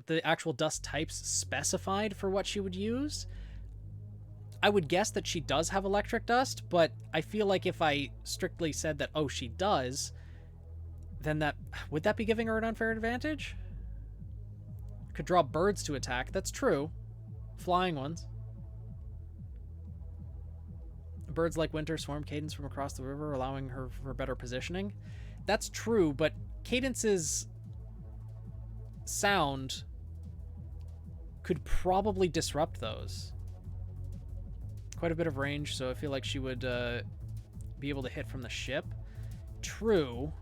the actual dust types specified for what she would use, I would guess that she does have electric dust, but I feel like if I strictly said that, oh, she does, then would that be giving her an unfair advantage? Could draw birds to attack. That's true. Flying ones. Birds like Winter swarm Cadence from across the river, allowing her for better positioning. That's true, but Cadence's sound could probably disrupt those. Quite a bit of range, so I feel like she would be able to hit from the ship. True.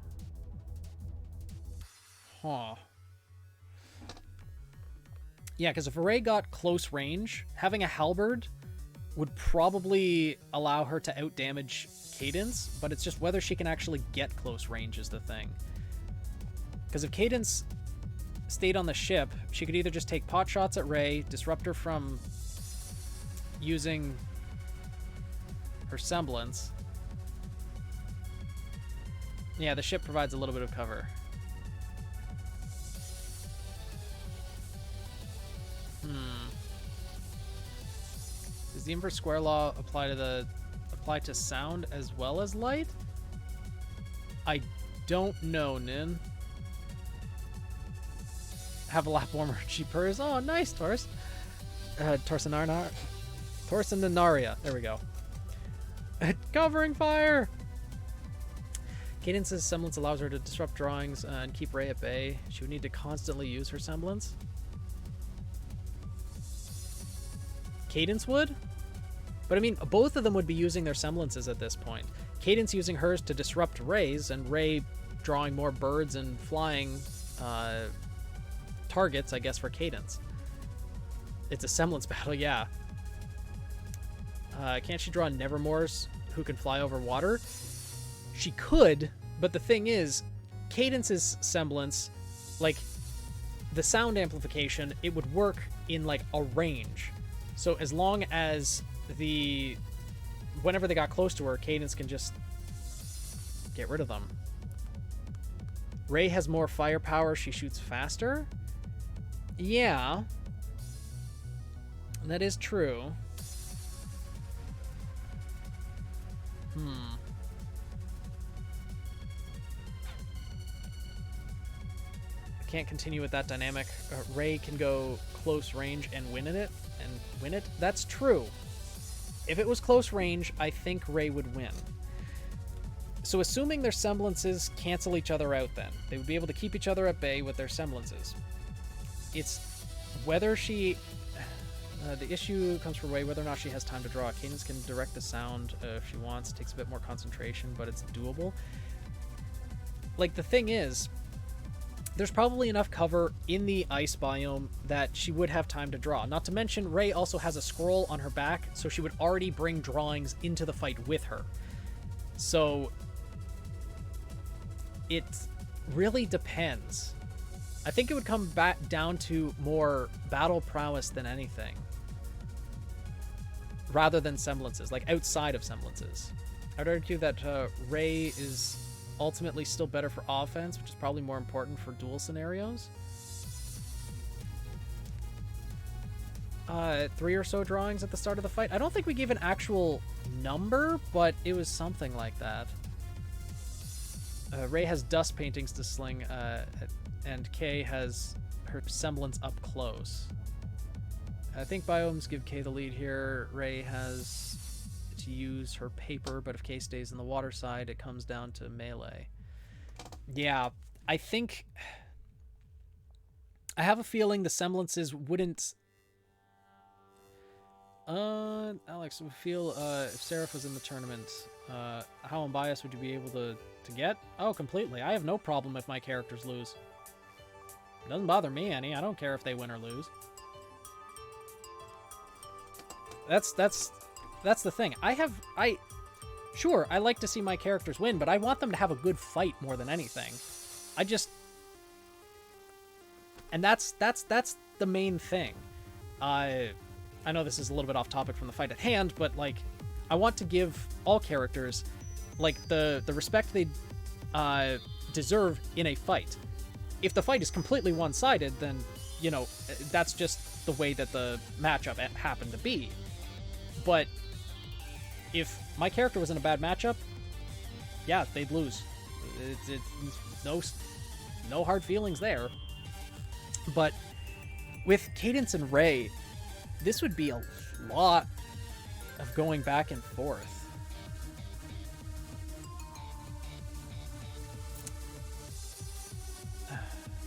Huh. Yeah, because if Ray got close range, having a halberd would probably allow her to outdamage Cadence, but it's just whether she can actually get close range is the thing. Because if Cadence stayed on the ship, she could either just take pot shots at Ray, disrupt her from using her semblance. Yeah, the ship provides a little bit of cover. Does the inverse square law apply to sound as well as light? I don't know, Nin. Have a lap warmer, cheapers. Oh, nice, Taurus. Torseninaria. There we go. Covering fire! Cadence's semblance allows her to disrupt drawings and keep Ray at bay. She would need to constantly use her semblance. Cadence would? But I mean, both of them would be using their semblances at this point. Cadence using hers to disrupt Ray's, and Ray drawing more birds and flying targets, I guess, for Cadence. It's a semblance battle, yeah. Can't she draw Nevermores who can fly over water? She could, but the thing is, Cadence's semblance, like, the sound amplification, it would work in, like, a range. So as long as whenever they got close to her, Cadence can just get rid of them. Rey has more firepower. She shoots faster. Yeah. That is true. I can't continue with that dynamic. Rey can go close range and win it. That's true. If it was close range, I think Rey would win. So assuming their semblances cancel each other out then, they would be able to keep each other at bay with their semblances. It's whether she... the issue comes for Rey, whether or not she has time to draw. Cadence can direct the sound if she wants. It takes a bit more concentration, but it's doable. Like, the thing is, there's probably enough cover in the ice biome that she would have time to draw. Not to mention, Rey also has a scroll on her back, so she would already bring drawings into the fight with her. So it really depends. I think it would come back down to more battle prowess than anything, rather than semblances, like outside of semblances. I'd argue that Rey is ultimately still better for offense, which is probably more important for duel scenarios. 3 or so drawings at the start of the fight. I don't think we gave an actual number, but it was something like that. Rey has dust paintings to sling, and Kay has her semblance up close. I think biomes give Kay the lead here. Rey has to use her paper, but if Kay stays in the water side, it comes down to melee. Yeah, I think... I have a feeling the semblances wouldn't... Alex, would feel if Seraph was in the tournament, how unbiased would you be able to get? Oh, completely. I have no problem if my characters lose. It doesn't bother me any. I don't care if they win or lose. That's the thing. Sure, I like to see my characters win, but I want them to have a good fight more than anything. And that's the main thing. I know this is a little bit off topic from the fight at hand, but like, I want to give all characters like the respect they deserve in a fight. If the fight is completely one-sided, then, you know, that's just the way that the matchup happened to be. But if my character was in a bad matchup, yeah, they'd lose. It's no hard feelings there. But with Cadence and Rey, this would be a lot of going back and forth.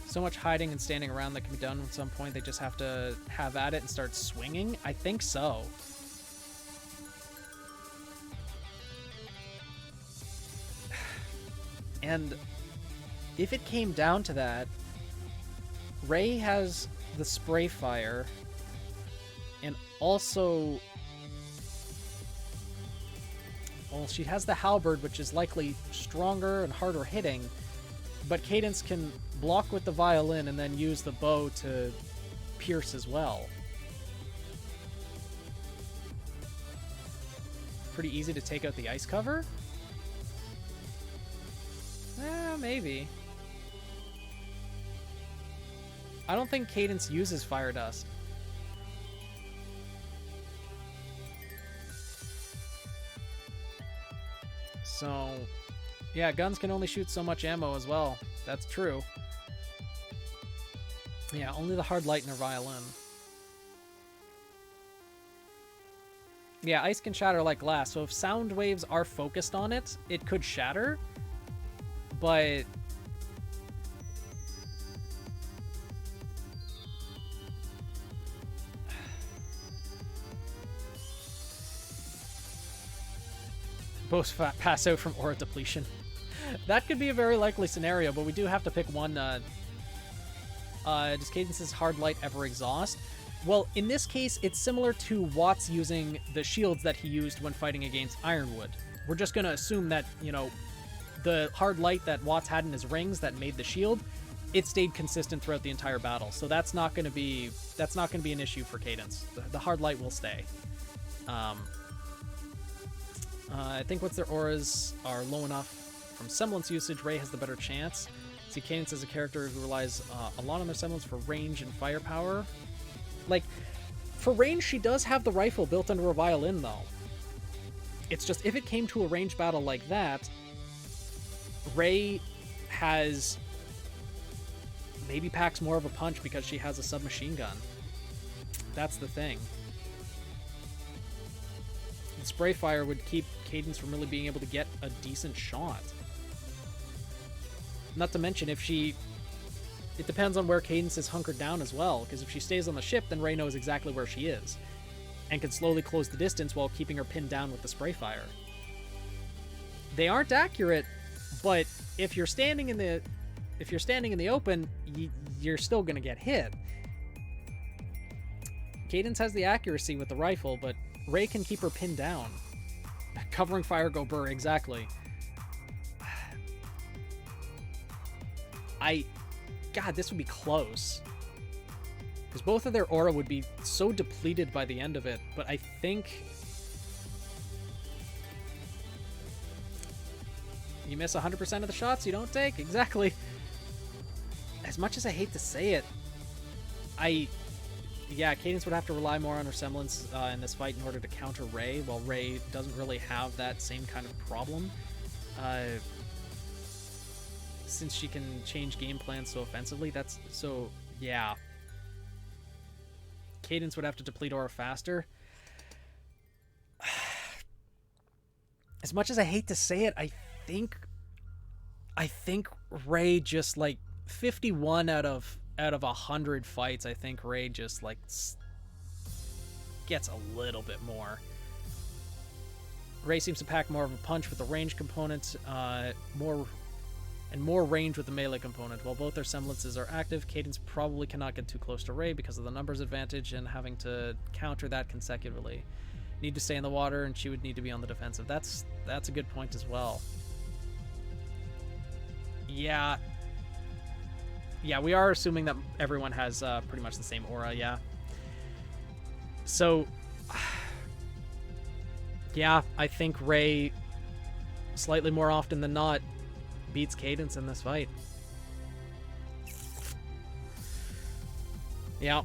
So much hiding and standing around that can be done at some point. They just have to have at it and start swinging? I think so. And if it came down to that, Rey has the spray fire, and also, well, she has the halberd, which is likely stronger and harder hitting, but Cadence can block with the violin and then use the bow to pierce as well. Pretty easy to take out the ice cover? Maybe. I don't think Cadence uses fire dust. So, yeah, guns can only shoot so much ammo as well. That's true. Yeah, only the hard light in her violin. Yeah, ice can shatter like glass, so if sound waves are focused on it, it could shatter. But both pass out from aura depletion. That could be a very likely scenario, but we do have to pick one. Does Cadence's hard light ever exhaust? Well, in this case, it's similar to Watts using the shields that he used when fighting against Ironwood. We're just going to assume that, you know, the hard light that Watts had in his rings that made the shield it stayed consistent throughout the entire battle. So that's not going to be an issue for Cadence. The hard light will stay. I think once their auras are low enough from semblance usage, Rey has the better chance. See, Cadence is a character who relies a lot on their semblance for range and firepower. Like, for range, she does have the rifle built into her violin, though. It's just, if it came to a range battle like that, Rey has... maybe packs more of a punch because she has a submachine gun. That's the thing. The spray fire would keep Cadence from really being able to get a decent shot. Not to mention, if she... it depends on where Cadence is hunkered down as well, because if she stays on the ship, then Rey knows exactly where she is, and can slowly close the distance while keeping her pinned down with the spray fire. They aren't accurate, but if you're standing in the open, you're still going to get hit. Cadence has the accuracy with the rifle, but Rey can keep her pinned down. Covering fire, go burr, exactly. God, this would be close. Because both of their aura would be so depleted by the end of it, but I think... you miss 100% of the shots you don't take? Exactly. As much as I hate to say it, yeah, Cadence would have to rely more on her semblance in this fight in order to counter Rey, while Rey doesn't really have that same kind of problem. Since she can change game plans so offensively, yeah. Cadence would have to deplete aura faster. As much as I hate to say it, I think Rey just, like, 51 out of 100 fights, I think Rey just, like, gets a little bit more. Rey seems to pack more of a punch with the range component, more range with the melee component. While both their semblances are active, Cadence probably cannot get too close to Rey because of the numbers advantage and having to counter that consecutively. Need to stay in the water, and she would need to be on the defensive. That's a good point as well. Yeah, we are assuming that everyone has pretty much the same aura, yeah. So, yeah, I think Rey, slightly more often than not, beats Cadence in this fight. Yeah,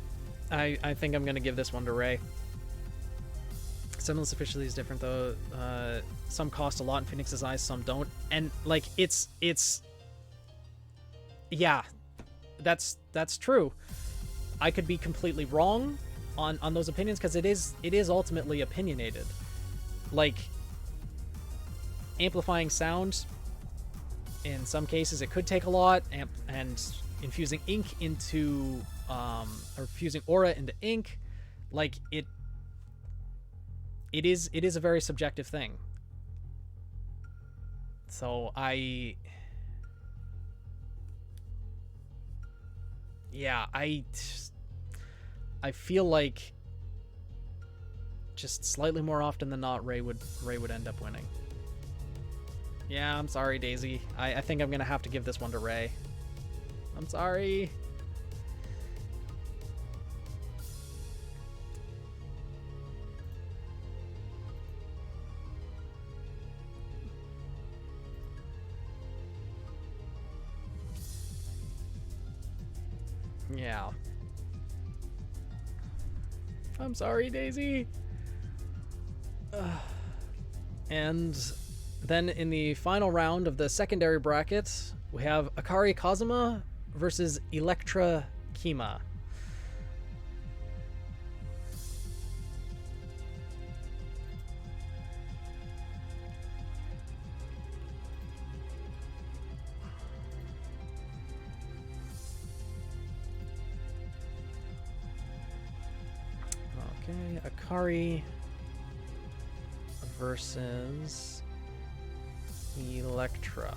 I think I'm going to give this one to Rey. Semblance efficiency is different, though. Some cost a lot in Phoenix's eyes, some don't. And, like, it's... yeah, that's true. I could be completely wrong on those opinions, because it is ultimately opinionated. Like, amplifying sound, in some cases it could take a lot, and infusing ink into or fusing aura into ink, like, it is a very subjective thing. So I feel like just slightly more often than not, Rey would end up winning. Yeah, I'm sorry, Daisy. I think I'm gonna have to give this one to Rey. I'm sorry. Yeah. I'm sorry, Daisy. And then in the final round of the secondary bracket, we have Akari Kazuma versus Electra Kima. Okay, Akari versus Electra.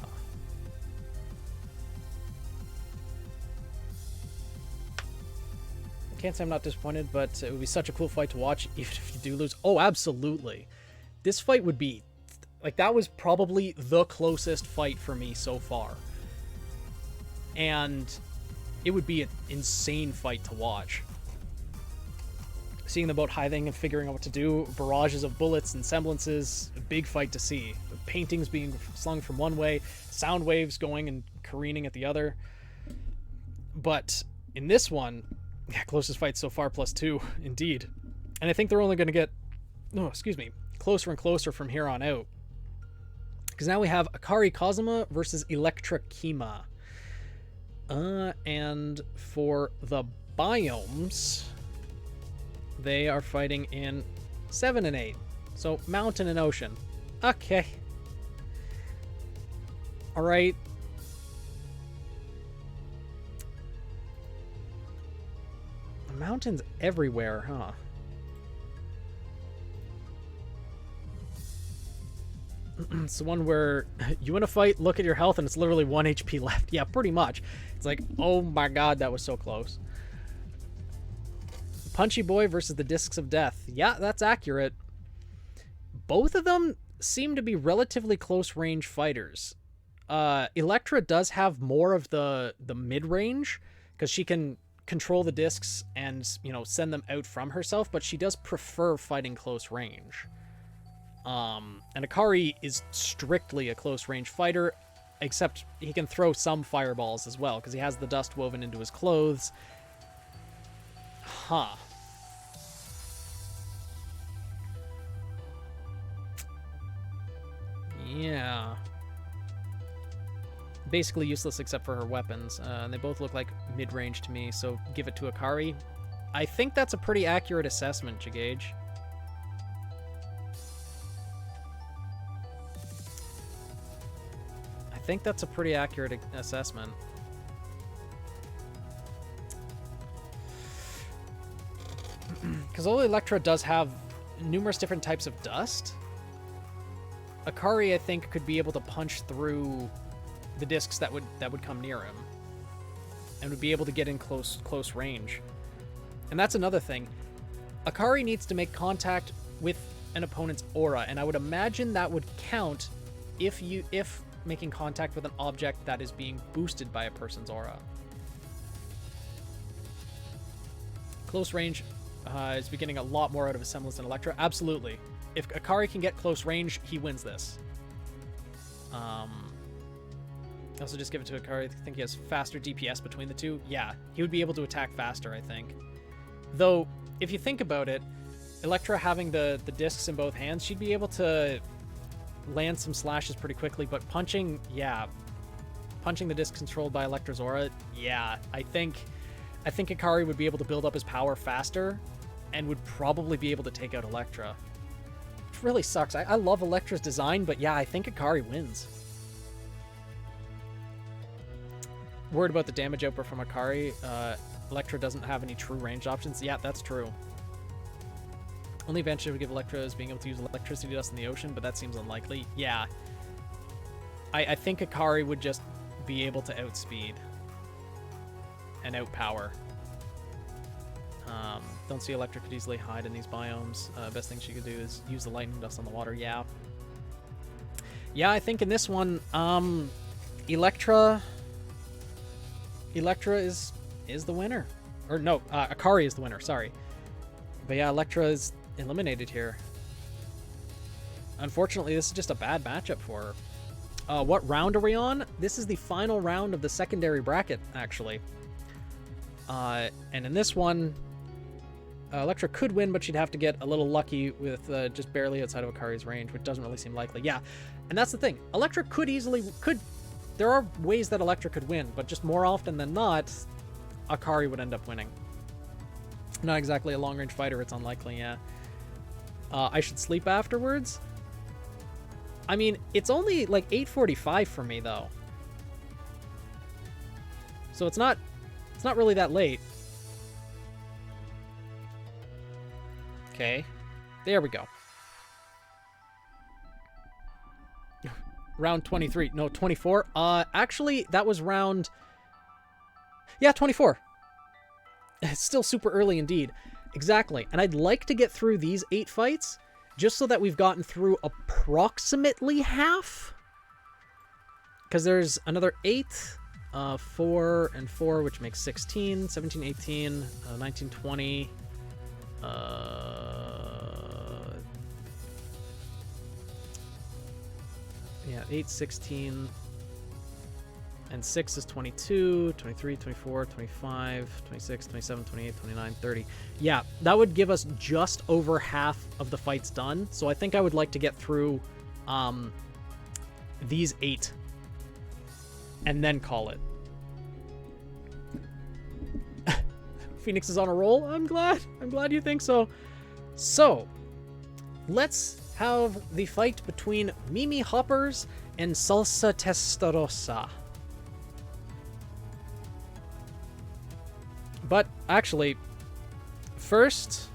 I can't say I'm not disappointed, but it would be such a cool fight to watch, even if you do lose. Oh, absolutely. This fight would be... like, that was probably the closest fight for me so far. And it would be an insane fight to watch. Seeing the boat hiving and figuring out what to do, barrages of bullets and semblances, a big fight to see. Paintings being slung from one way, sound waves going and careening at the other. But in this one, yeah, closest fight so far, +2, indeed. And I think they're only going to get, closer and closer from here on out. Because now we have Akari Kazuma versus Electra Kima. And for the biomes, they are fighting in 7 and 8. So mountain and ocean. Okay. Alright. Mountains everywhere, huh? It's the one where you want to fight, look at your health, and it's literally 1 HP left. Yeah, pretty much. It's like, oh my god, that was so close. Punchy Boy versus the Discs of Death. Yeah, that's accurate. Both of them seem to be relatively close-range fighters. Electra does have more of the mid-range, because she can control the discs and, you know, send them out from herself, but she does prefer fighting close range. And Akari is strictly a close-range fighter, except he can throw some fireballs as well, because he has the dust woven into his clothes. Huh. Yeah. Basically useless except for her weapons. And they both look like mid-range to me, so give it to Akari. I think that's a pretty accurate assessment, Jagage. I think that's a pretty accurate assessment. Because although Electra does have numerous different types of dust, Akari, I think, could be able to punch through the discs that would come near him, and would be able to get in close range. And that's another thing. Akari needs to make contact with an opponent's aura, and I would imagine that would count if making contact with an object that is being boosted by a person's aura. Close range is getting a lot more out of a semblance than Electra. Absolutely. If Akari can get close range, he wins this. Also just give it to Akari. I think he has faster DPS between the two. Yeah, he would be able to attack faster, I think. Though, if you think about it, Electra having the discs in both hands, she'd be able to land some slashes pretty quickly, but punching the disc controlled by Electra's aura, yeah, I think Akari would be able to build up his power faster and would probably be able to take out Electra. Which really sucks. I love Electra's design, but yeah, I think Akari wins. Worried about the damage output from Akari. Electra doesn't have any true range options. Yeah, that's true. Only advantage would give Electra is being able to use electricity dust in the ocean, but that seems unlikely. Yeah. I think Akari would just be able to outspeed and outpower. Don't see Electra could easily hide in these biomes. Best thing she could do is use the lightning dust on the water. Yeah. Yeah, I think in this one, Electra is the winner. Or no, Akari is the winner, sorry. But yeah, Electra is eliminated here. Unfortunately, this is just a bad matchup for her. What round are we on? This is the final round of the secondary bracket, actually. And in this one, Electra could win, but she'd have to get a little lucky with just barely outside of Akari's range, which doesn't really seem likely. Yeah, and that's the thing. Electra could. There are ways that Electra could win, but just more often than not, Akari would end up winning. Not exactly a long-range fighter, it's unlikely, yeah. I should sleep afterwards? I mean, it's only like 8:45 for me, though. So it's not really that late. Okay. There we go. Round 23. No, 24. Actually, that was round... Yeah, 24. It's still super early indeed. Exactly. And I'd like to get through these 8 fights just so that we've gotten through approximately half. Because there's another 8 4 and 4, which makes 16, 17, 18, 19, 20. Yeah, 8, 16, and 6 is 22, 23, 24, 25, 26, 27, 28, 29, 30. Yeah, that would give us just over half of the fights done. So I think I would like to get through these 8 and then call it. Phoenix is on a roll. I'm glad you think so. So, let's have the fight between Mimi Hoppers and Salsa Testarossa. But actually, first,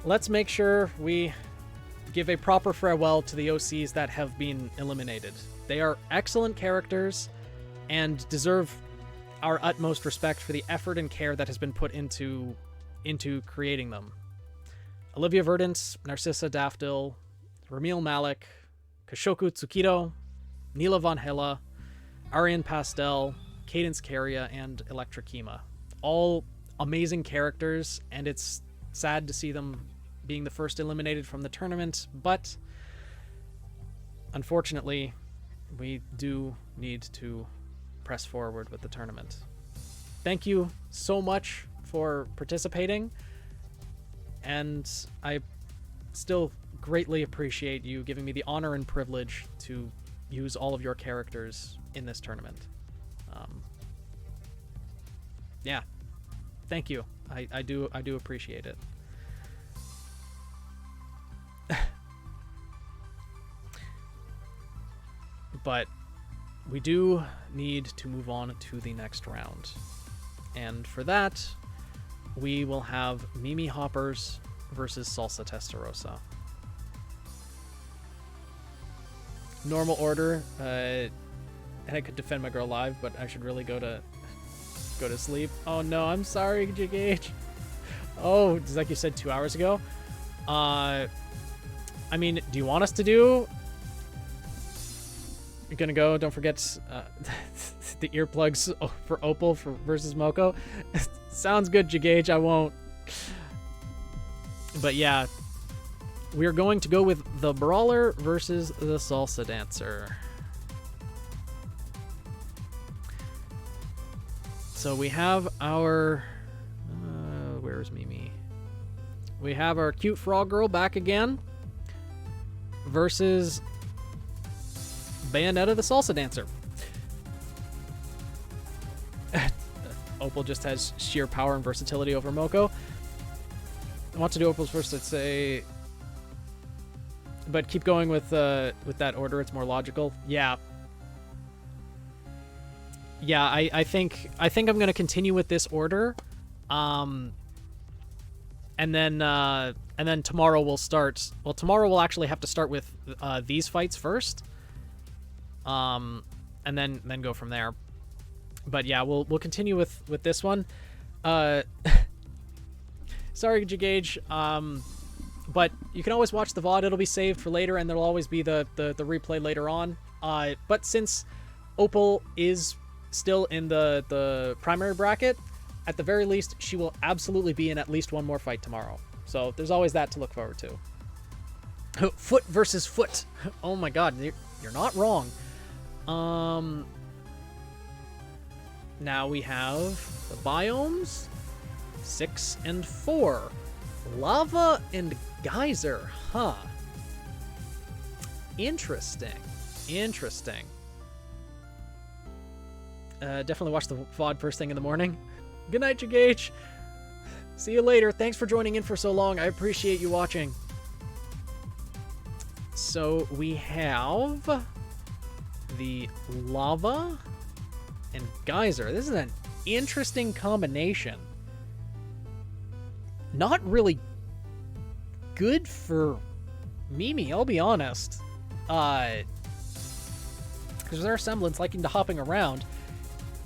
let's make sure we give a proper farewell to the OCs that have been eliminated. They are excellent characters and deserve our utmost respect for the effort and care that has been put into creating them. Olivia Verdant, Narcissa Daffodil, Ramil Malik, Kashoku Tsukito, Neela Von Hella, Arian Pastel, Cadence Carria, and Electra Kima. All amazing characters, and it's sad to see them being the first eliminated from the tournament, but unfortunately, we do need to press forward with the tournament. Thank you so much for participating, and I still greatly appreciate you giving me the honor and privilege to use all of your characters in this tournament. Yeah, thank you. I do appreciate it. But we do need to move on to the next round. And for that, we will have Mimi Hoppers versus Salsa Testarossa. Normal order. And I could defend my girl live, but I should really go to sleep. Oh no, I'm sorry, JGH. Oh, just like you said 2 hours ago. I mean, do you want us to do? You're gonna go. Don't forget the earplugs for Opal versus Moko. Sounds good, Jagage. I won't. But yeah, we're going to go with the Brawler versus the Salsa Dancer. So we have our... where's Mimi? We have our cute frog girl back again versus Bayonetta the Salsa Dancer. Opal just has sheer power and versatility over Moko. I want to do Opal's first, I'd say, but keep going with that order. It's more logical. Yeah. Yeah, I think I'm gonna continue with this order, and then tomorrow we'll start. Well, tomorrow we'll actually have to start with these fights first, and then go from there. But yeah, we'll continue with this one. Sorry, Jagage. But you can always watch the VOD. It'll be saved for later, and there'll always be the replay later on. But since Opal is still in the primary bracket, at the very least, she will absolutely be in at least one more fight tomorrow. So there's always that to look forward to. Foot versus foot. Oh my god, you're not wrong. Now we have the biomes 6 and 4. Lava and geyser, huh? Interesting. Definitely watch the VOD first thing in the morning. Good night, Jagage. See you later. Thanks for joining in for so long. I appreciate you watching. So we have the lava and geyser. This is an interesting combination. Not really good for Mimi, I'll be honest. Because their semblance liking to hopping around.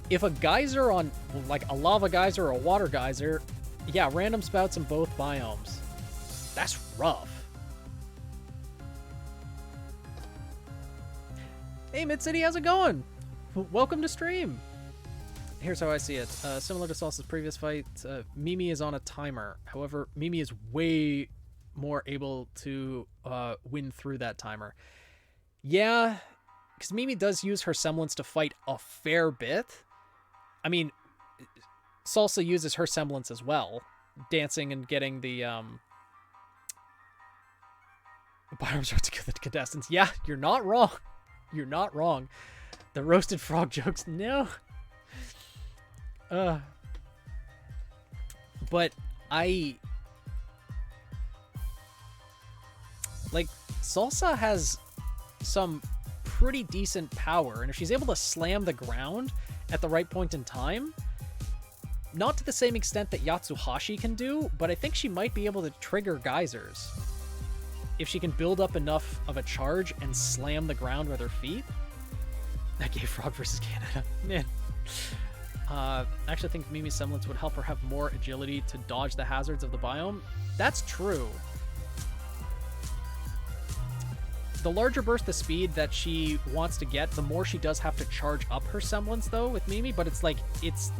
If a geyser on, like a lava geyser or a water geyser, yeah, random spouts in both biomes. That's rough. Hey, Mid-City, how's it going? Welcome to stream. Here's how I see it. Similar to Salsa's previous fight, Mimi is on a timer. However, Mimi is way more able to win through that timer. Yeah, because Mimi does use her semblance to fight a fair bit. I mean, Salsa uses her semblance as well, dancing and getting the biomes are to kill the contestants. Yeah, you're not wrong. You're not wrong. The roasted frog jokes, no. But like, Salsa has some pretty decent power, and if she's able to slam the ground at the right point in time, not to the same extent that Yatsuhashi can do, but I think she might be able to trigger geysers if she can build up enough of a charge and slam the ground with her feet. That gave Frog versus Canada. Man. I actually think Mimi's semblance would help her have more agility to dodge the hazards of the biome. That's true. The larger burst of speed that she wants to get, the more she does have to charge up her semblance, though, with Mimi, but it's like, it's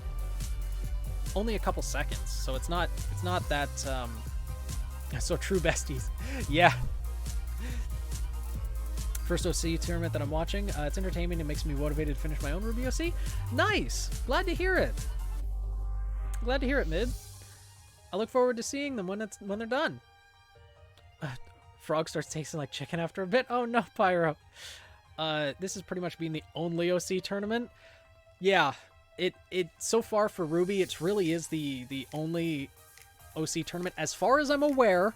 only a couple seconds, so it's not that, so true, besties. Yeah. First OC tournament that I'm watching. It's entertaining. It makes me motivated to finish my own RWBY OC. Nice. Glad to hear it. Glad to hear it, Mid. I look forward to seeing them when they're done. Frog starts tasting like chicken after a bit. Oh no, Pyro. This has pretty much been the only OC tournament. Yeah, it so far for RWBY, it really is the only OC tournament, as far as I'm aware,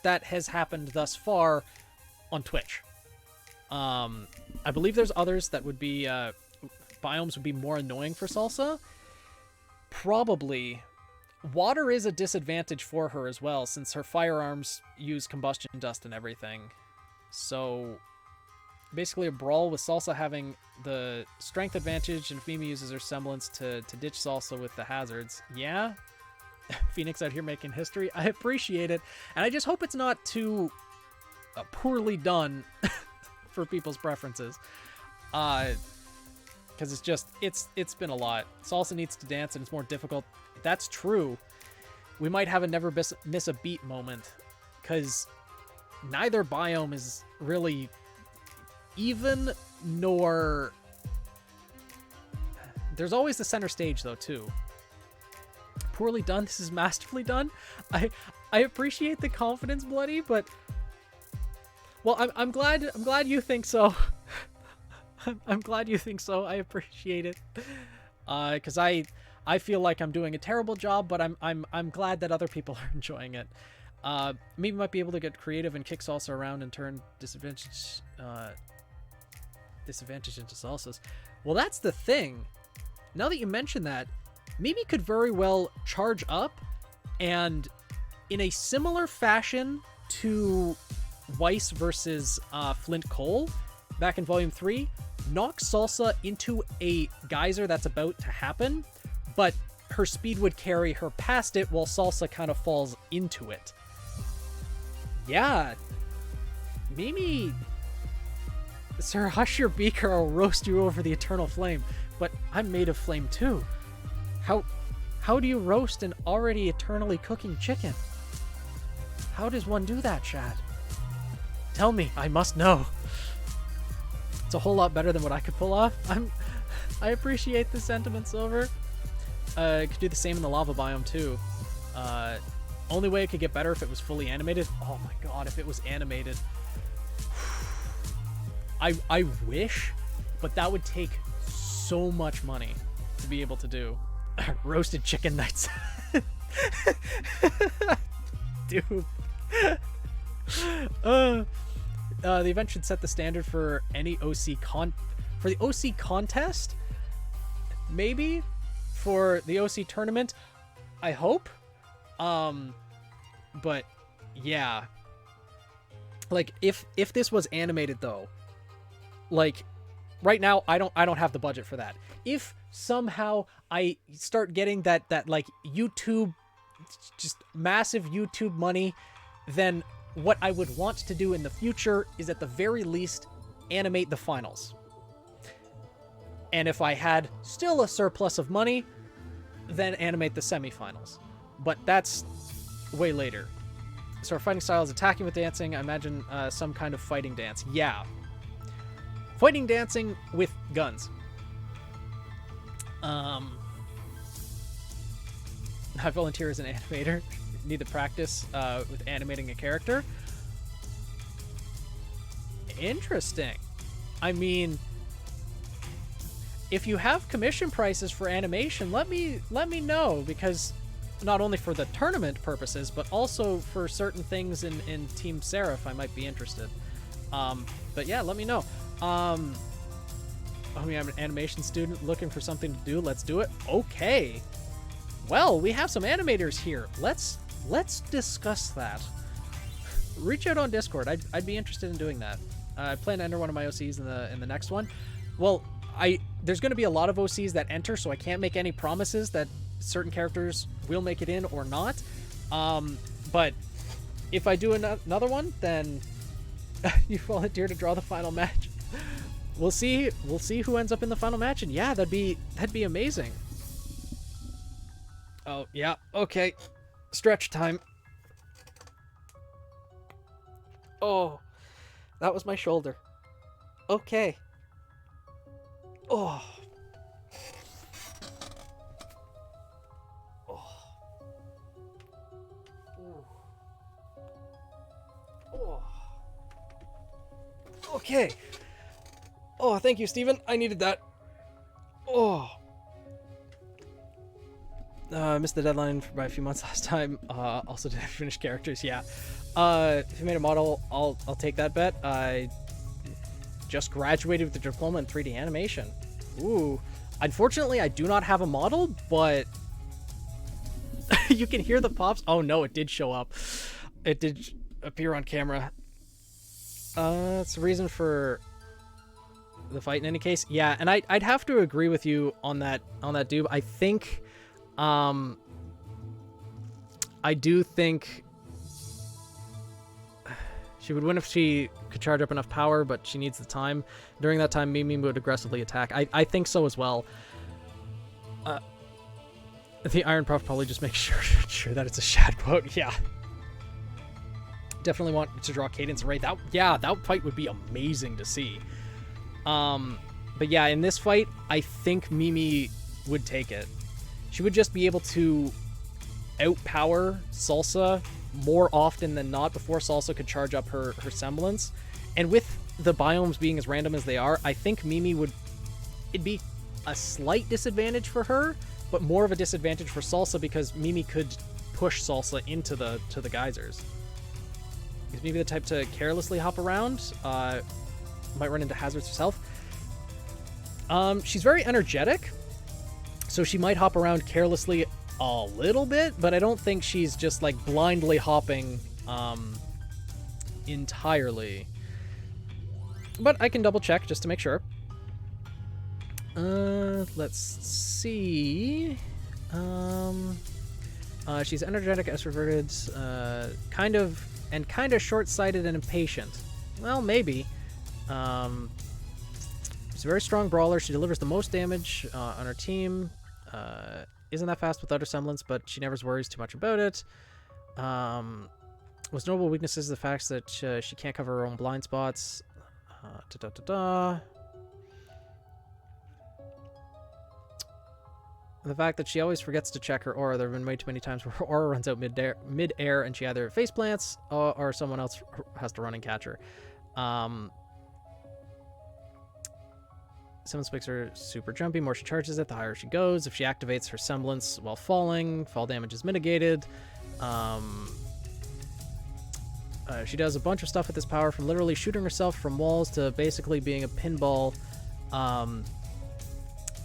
that has happened thus far on Twitch. I believe there's others that would be biomes would be more annoying for Salsa. Probably water is a disadvantage for her as well, since her firearms use combustion dust and everything. So basically a brawl with Salsa having the strength advantage, and Mimi uses her semblance to ditch Salsa with the hazards. Yeah. Phoenix out here making history. I appreciate it, and I just hope it's not too poorly done for people's preferences, because it's been a lot. Salsa needs to dance and it's more difficult. That's true. We might have a never miss a beat moment, because neither biome is really even, nor there's always the center stage though too. Poorly done. This is masterfully done. I appreciate the confidence, Bloody, but well, I'm glad you think so. I'm glad you think so. I appreciate it. Because I feel like I'm doing a terrible job, but I'm glad that other people are enjoying it. Maybe might be able to get creative and kick Salsa around and turn disadvantage into Salsas. Well, that's the thing. Now that you mention that, Mimi could very well charge up, and in a similar fashion to Weiss versus Flint Cole back in Volume 3, knock Salsa into a geyser that's about to happen, but her speed would carry her past it while Salsa kind of falls into it. Yeah. Mimi... Sir, hush your beaker, I'll roast you over the eternal flame. But I'm made of flame too. How do you roast an already eternally cooking chicken? How does one do that, Chad? Tell me, I must know. It's a whole lot better than what I could pull off. I appreciate the sentiment, Silver. Could do the same in the lava biome too. Only way it could get better if it was fully animated. Oh my god, if it was animated. I wish, but that would take so much money to be able to do. Roasted chicken nights. Dude. The event should set the standard for any for the OC contest. Maybe for the OC tournament. I hope. But yeah. Like if this was animated though, like right now I don't have the budget for that. If somehow I start getting that like YouTube, just massive YouTube money, then what I would want to do in the future is at the very least animate the finals. And if I had still a surplus of money, then animate the semifinals. But that's way later. So our fighting style is attacking with dancing. I imagine some kind of fighting dance. Yeah. Fighting dancing with guns. I volunteer as an animator. Need to practice with animating a character. Interesting. I mean, if you have commission prices for animation, let me know, because not only for the tournament purposes, but also for certain things in Team Seraph, I might be interested. But yeah, let me know. I mean, I'm an animation student looking for something to do. Let's do it. Okay. Well, we have some animators here. Let's discuss that. Reach out on Discord. I'd be interested in doing that. I plan to enter one of my OCs in the next one. Well, there's going to be a lot of OCs that enter, so I can't make any promises that certain characters will make it in or not. But if I do another one, then you volunteer to draw the final match. We'll see who ends up in the final match, and yeah, that'd be amazing. Oh, yeah. Okay. Stretch time. Oh, that was my shoulder. Okay. Oh. Oh. Oh. Okay. Oh, thank you, Steven. I needed that. Oh. I missed the deadline by a few months last time. Also didn't finish characters. Yeah. If you made a model, I'll take that bet. I just graduated with a diploma in 3D animation. Ooh. Unfortunately, I do not have a model, but you can hear the pops. Oh no, it did show up. It did appear on camera. It's the reason for the fight in any case. Yeah, and I'd have to agree with you on that dude. I think I do think she would win if she could charge up enough power, but she needs the time. During that time, Mimi would aggressively attack. I think so as well. The Iron Prof probably just makes sure that it's a Shad quote. Yeah. Definitely want to draw Cadence Ray. That fight would be amazing to see. But yeah, in this fight, I think Mimi would take it. She would just be able to outpower Salsa more often than not before Salsa could charge up her semblance. And with the biomes being as random as they are, I think Mimi it'd be a slight disadvantage for her, but more of a disadvantage for Salsa, because Mimi could push Salsa into the geysers. Is Mimi the type to carelessly hop around? Might run into hazards herself. She's very energetic, so she might hop around carelessly a little bit, but I don't think she's just like blindly hopping entirely. But I can double check just to make sure. Let's see. She's energetic, extroverted, kind of short-sighted and impatient. Well, maybe. She's a very strong brawler. She delivers the most damage on her team. Isn't that fast without her semblance, but she never worries too much about it. Was notable weaknesses the fact that she can't cover her own blind spots. The fact that she always forgets to check her aura. There have been way too many times where her aura runs out mid-air and she either face plants or someone else has to run and catch her. Semblance makes her super jumpy. More she charges it, the higher she goes. If she activates her semblance while falling, fall damage is mitigated. She does a bunch of stuff with this power, from literally shooting herself from walls to basically being a pinball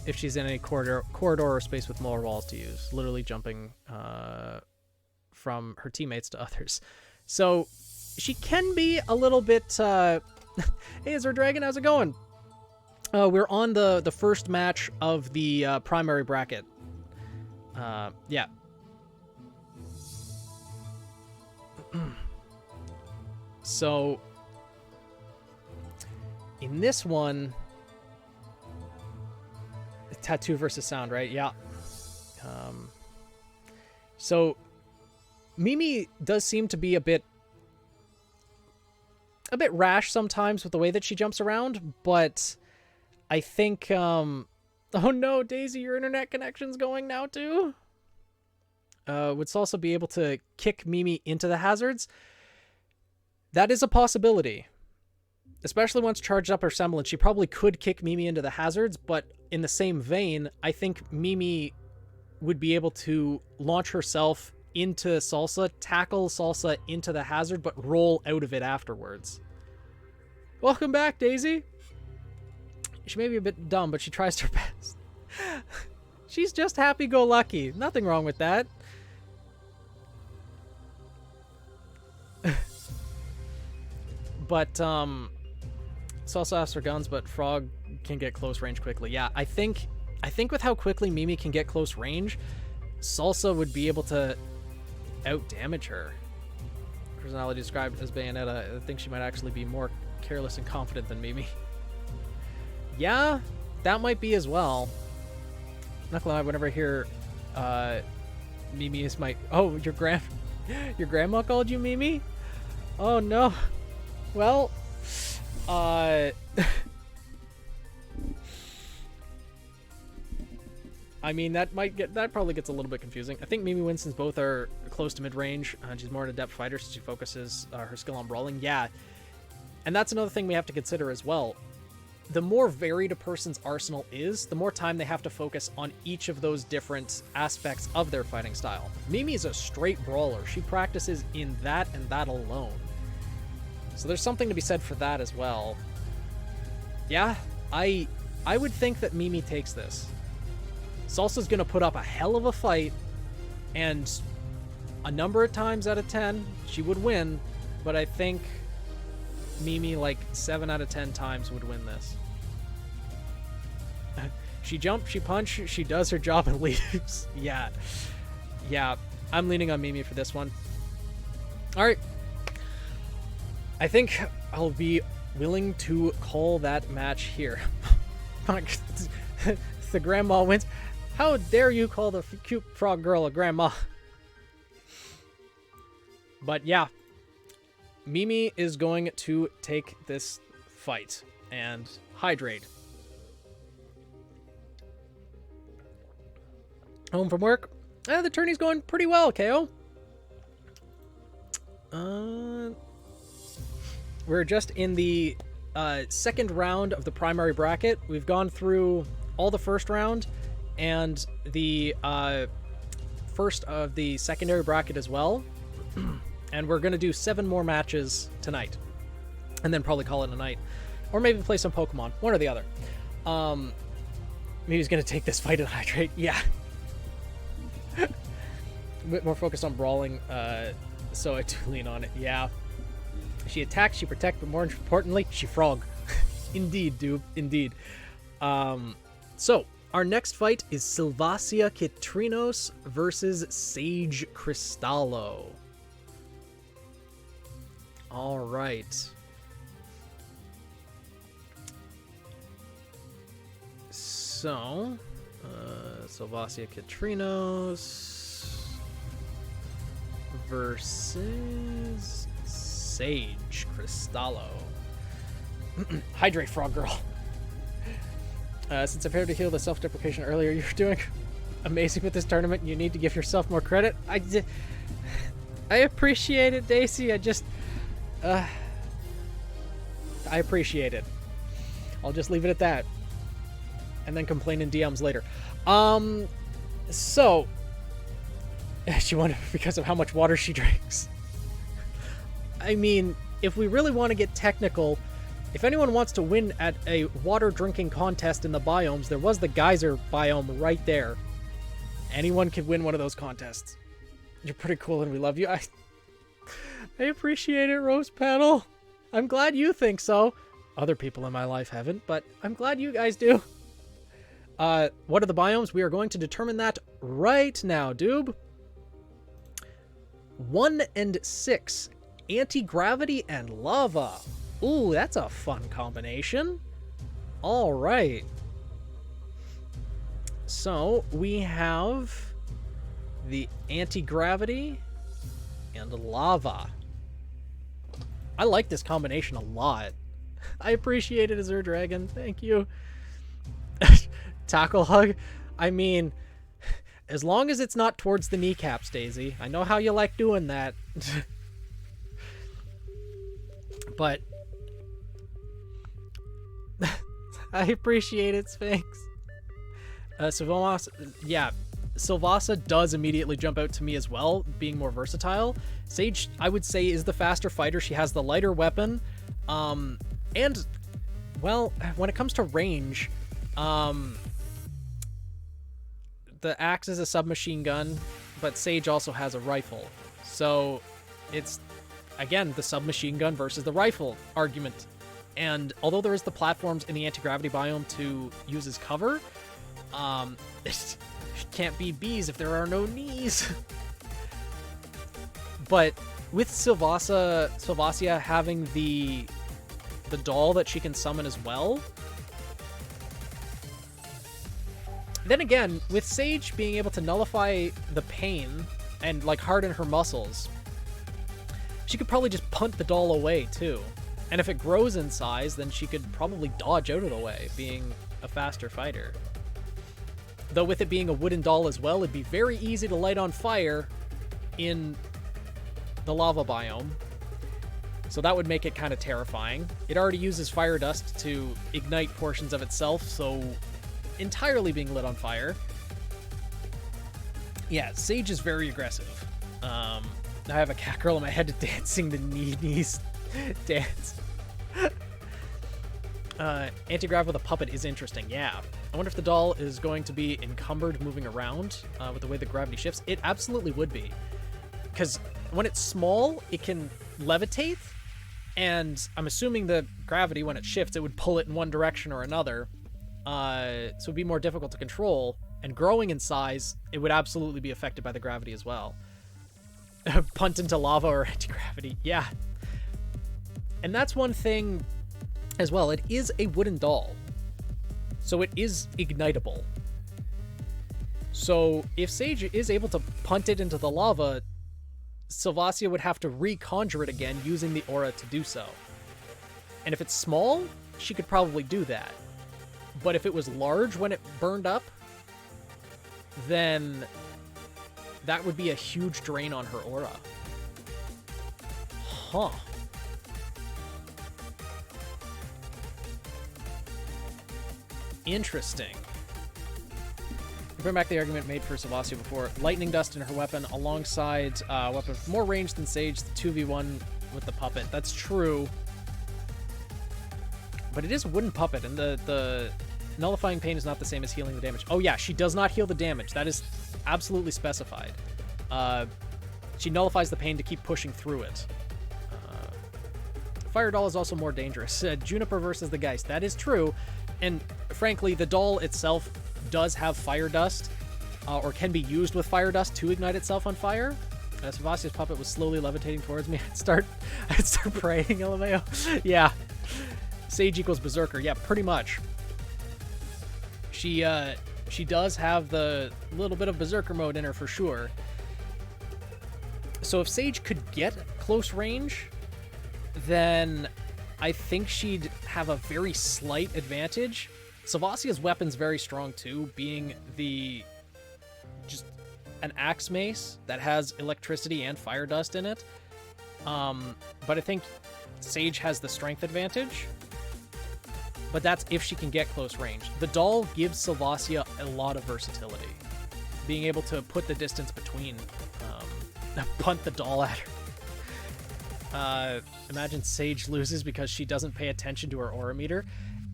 if she's in a corridor or space with more walls to use. Literally jumping from her teammates to others. So she can be a little bit... Hey, Azure Dragon, how's it going? We're on the first match of the primary bracket. Yeah. So In this one, tattoo versus sound, right? Yeah. So Mimi does seem to be a bit rash sometimes with the way that she jumps around, but I think, oh no, Daisy, your internet connection's going now too. Would Salsa be able to kick Mimi into the hazards? That is a possibility. Especially once charged up her semblance, she probably could kick Mimi into the hazards, but in the same vein, I think Mimi would be able to launch herself into Salsa, tackle Salsa into the hazard, but roll out of it afterwards. Welcome back, Daisy. She may be a bit dumb, but she tries her best. She's just happy-go-lucky. Nothing wrong with that. But, Salsa asks for guns, but Frog can get close range quickly. Yeah, I think with how quickly Mimi can get close range, Salsa would be able to out-damage her. Personality described as Bayonetta. I think she might actually be more careless and confident than Mimi. Yeah, that might be as well. Not gonna lie, whenever I hear Mimi is my... Oh, your grandma called you Mimi? Oh no. Well, I mean, that probably gets a little bit confusing. I think Mimi wins since both are close to mid-range. She's more an adept fighter, so she focuses her skill on brawling. Yeah, and that's another thing we have to consider as well. The more varied a person's arsenal is, the more time they have to focus on each of those different aspects of their fighting style. Mimi's a straight brawler. She practices in that and that alone. So there's something to be said for that as well. Yeah, I would think that Mimi takes this. Salsa's going to put up a hell of a fight, and a number of times out of 10, she would win, but I think Mimi, like, 7 out of 10 times would win this. She jumps, she punches, she does her job and leaves. Yeah, I'm leaning on Mimi for this one. All right. I think I'll be willing to call that match here. The grandma wins. How dare you call the cute frog girl a grandma? But yeah, Mimi is going to take this fight and hydrate. Home from work. The tourney's going pretty well, KO. We're just in the second round of the primary bracket. We've gone through all the first round and the first of the secondary bracket as well. And we're going to do 7 more matches tonight. And then probably call it a night. Or maybe play some Pokemon. One or the other. Maybe he's going to take this fight and hydrate. Yeah. A bit more focused on brawling. So I do lean on it. Yeah. She attacks, she protects, but more importantly, she frog. Indeed, dude. Indeed. So, our next fight is Sylvacia Kitrinos versus Sage Cristallo. All right. So, Sylvacia Kitrinos versus Sage Cristallo. Hydrate, frog girl. Since I've heard to heal the self-deprecation earlier, you're doing amazing with this tournament. You need to give yourself more credit. I appreciate it, Daisy. I appreciate it. I'll just leave it at that. And then complain in DMs later. So she won because of how much water she drinks. I mean, if we really want to get technical, if anyone wants to win at a water drinking contest in the biomes, there was the geyser biome right there. Anyone could win one of those contests. You're pretty cool and we love you. I appreciate it, Rose Petal. I'm glad you think so. Other people in my life haven't, but I'm glad you guys do. What are the biomes? We are going to determine that right now, Doob. 1 and 6. Anti-gravity and lava. Ooh, that's a fun combination. All right. So we have the anti-gravity and lava. I like this combination a lot. I appreciate it, Azure Dragon. Thank you. Tackle hug. I mean, as long as it's not towards the kneecaps, Daisy. I know how you like doing that. But I appreciate it, Sphinx. Sylvasa does immediately jump out to me as well, being more versatile. Sage, I would say, is the faster fighter. She has the lighter weapon. And, well, when it comes to range, the axe is a submachine gun, but Sage also has a rifle. So it's, again, the submachine gun versus the rifle argument. And although there is the platforms in the anti-gravity biome to use as cover, it can't be bees if there are no knees. But with Sylvasia having the doll that she can summon as well, then again, with Sage being able to nullify the pain and like harden her muscles, she could probably just punt the doll away too. And if it grows in size, then she could probably dodge out of the way, being a faster fighter. Though with it being a wooden doll as well, it'd be very easy to light on fire in the lava biome. So that would make it kind of terrifying. It already uses fire dust to ignite portions of itself, so entirely being lit on fire. Yeah, Sage is very aggressive. I have a cat girl in my head dancing the knees dance. Anti-grav with a puppet is interesting, yeah. I wonder if the doll is going to be encumbered moving around with the way the gravity shifts. It absolutely would be. Because when it's small, it can levitate, and I'm assuming the gravity, when it shifts, it would pull it in one direction or another. So it would be more difficult to control. And growing in size, it would absolutely be affected by the gravity as well. Punt into lava or anti-gravity, yeah. And that's one thing as well. It is a wooden doll, so it is ignitable. So if Sage is able to punt it into the lava, Sylvasia would have to reconjure it again using the aura to do so. And if it's small, she could probably do that. But if it was large when it burned up, then that would be a huge drain on her aura. Huh. Interesting. Bring back the argument made for Sylvasia before. Lightning dust in her weapon alongside weapon with more range than Sage, the 2v1 with the puppet. That's true. But it is a wooden puppet, and the nullifying pain is not the same as healing the damage. Oh yeah, she does not heal the damage. That is absolutely specified. She nullifies the pain to keep pushing through it. Fire doll is also more dangerous. Juniper versus the Geist. That is true. And frankly, the doll itself does have fire dust, or can be used with fire dust to ignite itself on fire. Sylvasia's puppet was slowly levitating towards me. I'd start praying, LMAO. Yeah. Sage equals Berserker. Yeah, pretty much. She does have the little bit of Berserker mode in her for sure. So if Sage could get close range, then I think she'd have a very slight advantage. Sylvasia's weapon's very strong too, being just an axe mace that has electricity and fire dust in it. But I think Sage has the strength advantage. But that's if she can get close range. The doll gives Sylvasia a lot of versatility. Being able to put the distance between, punt the doll at her. Imagine Sage loses because she doesn't pay attention to her aura meter.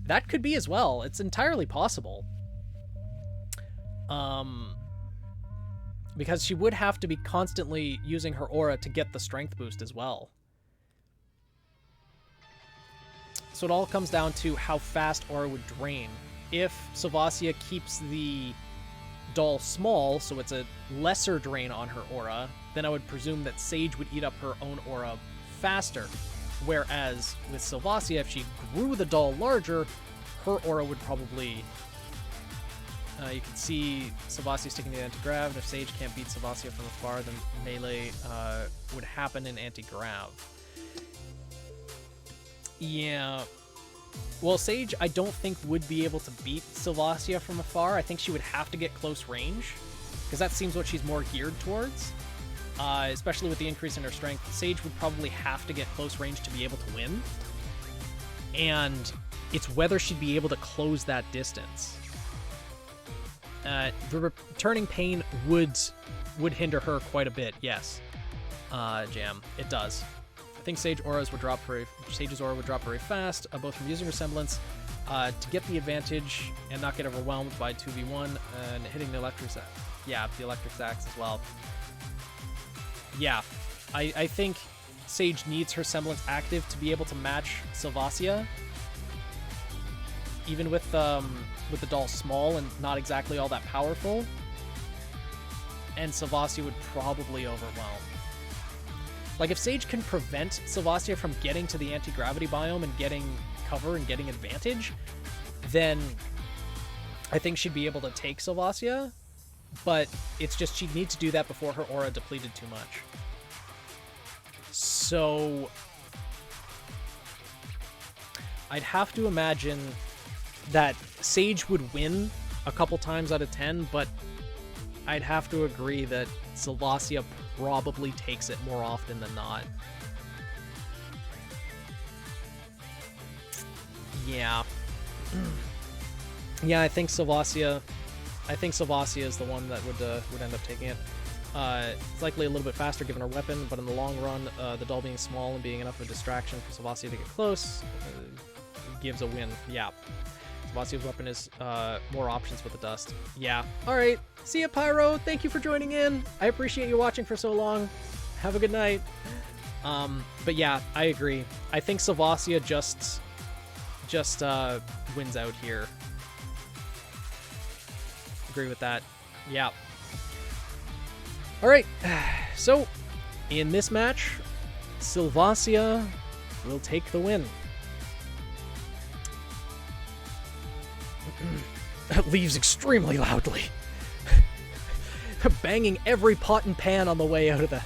That could be as well. It's entirely possible. Because she would have to be constantly using her aura to get the strength boost as well. So it all comes down to how fast aura would drain. If Sylvasia keeps the doll small, so it's a lesser drain on her aura, then I would presume that Sage would eat up her own aura faster. Whereas with Sylvacia, if she grew the doll larger, her aura would probably... you can see Sylvacia sticking the anti-grav, and if Sage can't beat Sylvacia from afar, then melee would happen in anti-grav. Yeah. Well, Sage, I don't think would be able to beat Sylvacia from afar. I think she would have to get close range, because that seems what she's more geared towards. Especially with the increase in her strength, Sage would probably have to get close range to be able to win. And it's whether she'd be able to close that distance. The returning pain would hinder her quite a bit, yes. Jam, it does. I think Sage's aura would drop very fast, both from using Resemblance to get the advantage and not get overwhelmed by 2v1 and hitting the electric axe. Yeah, the electric axe as well. Yeah, I think Sage needs her Semblance active to be able to match Sylvacia. Even with the doll small and not exactly all that powerful. And Sylvacia would probably overwhelm. Like, if Sage can prevent Sylvacia from getting to the anti-gravity biome and getting cover and getting advantage, then I think she'd be able to take Sylvacia. But it's just she'd need to do that before her aura depleted too much. So I'd have to imagine that Sage would win a couple times out of 10, but I'd have to agree that Sylvacia probably takes it more often than not. Yeah. Yeah, I think Sylvacia is the one that would end up taking it. It's likely a little bit faster given her weapon, but in the long run, the doll being small and being enough of a distraction for Sylvacia to get close gives a win. Yeah. Sylvacia's weapon is more options with the dust. Yeah. Alright. See ya, Pyro. Thank you for joining in. I appreciate you watching for so long. Have a good night. But yeah, I agree. I think Sylvacia just wins out here. Agree with that. Yeah. Alright. So, in this match, Sylvacia will take the win. Leaves extremely loudly, banging every pot and pan on the way out of the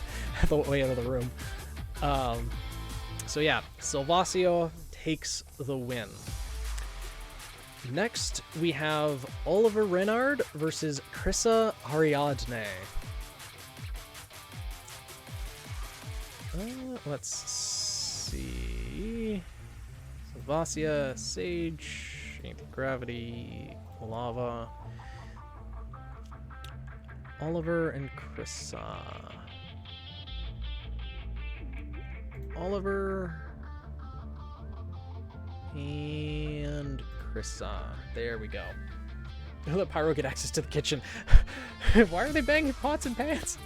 room. So yeah, Sylvacia takes the win. Next, we have Oliver Renard versus Krissa Ariadne. Let's see. Sylvacia, Sage. Gravity, lava, Oliver and Krissa. Oliver and Krissa. There we go. I'll let Pyro get access to the kitchen. Why are they banging pots and pans?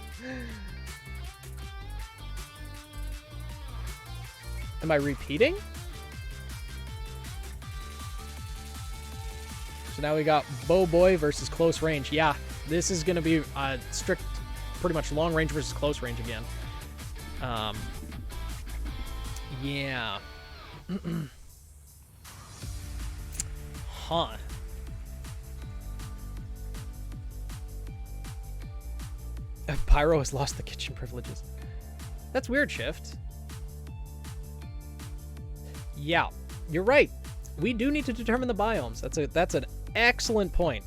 Am I repeating? So now we got Bow Boy versus close range. Yeah, this is going to be strict, pretty much long range versus close range again. Yeah. Huh. Pyro has lost the kitchen privileges. That's weird, Shift. Yeah, you're right. We do need to determine the biomes. That's an excellent point.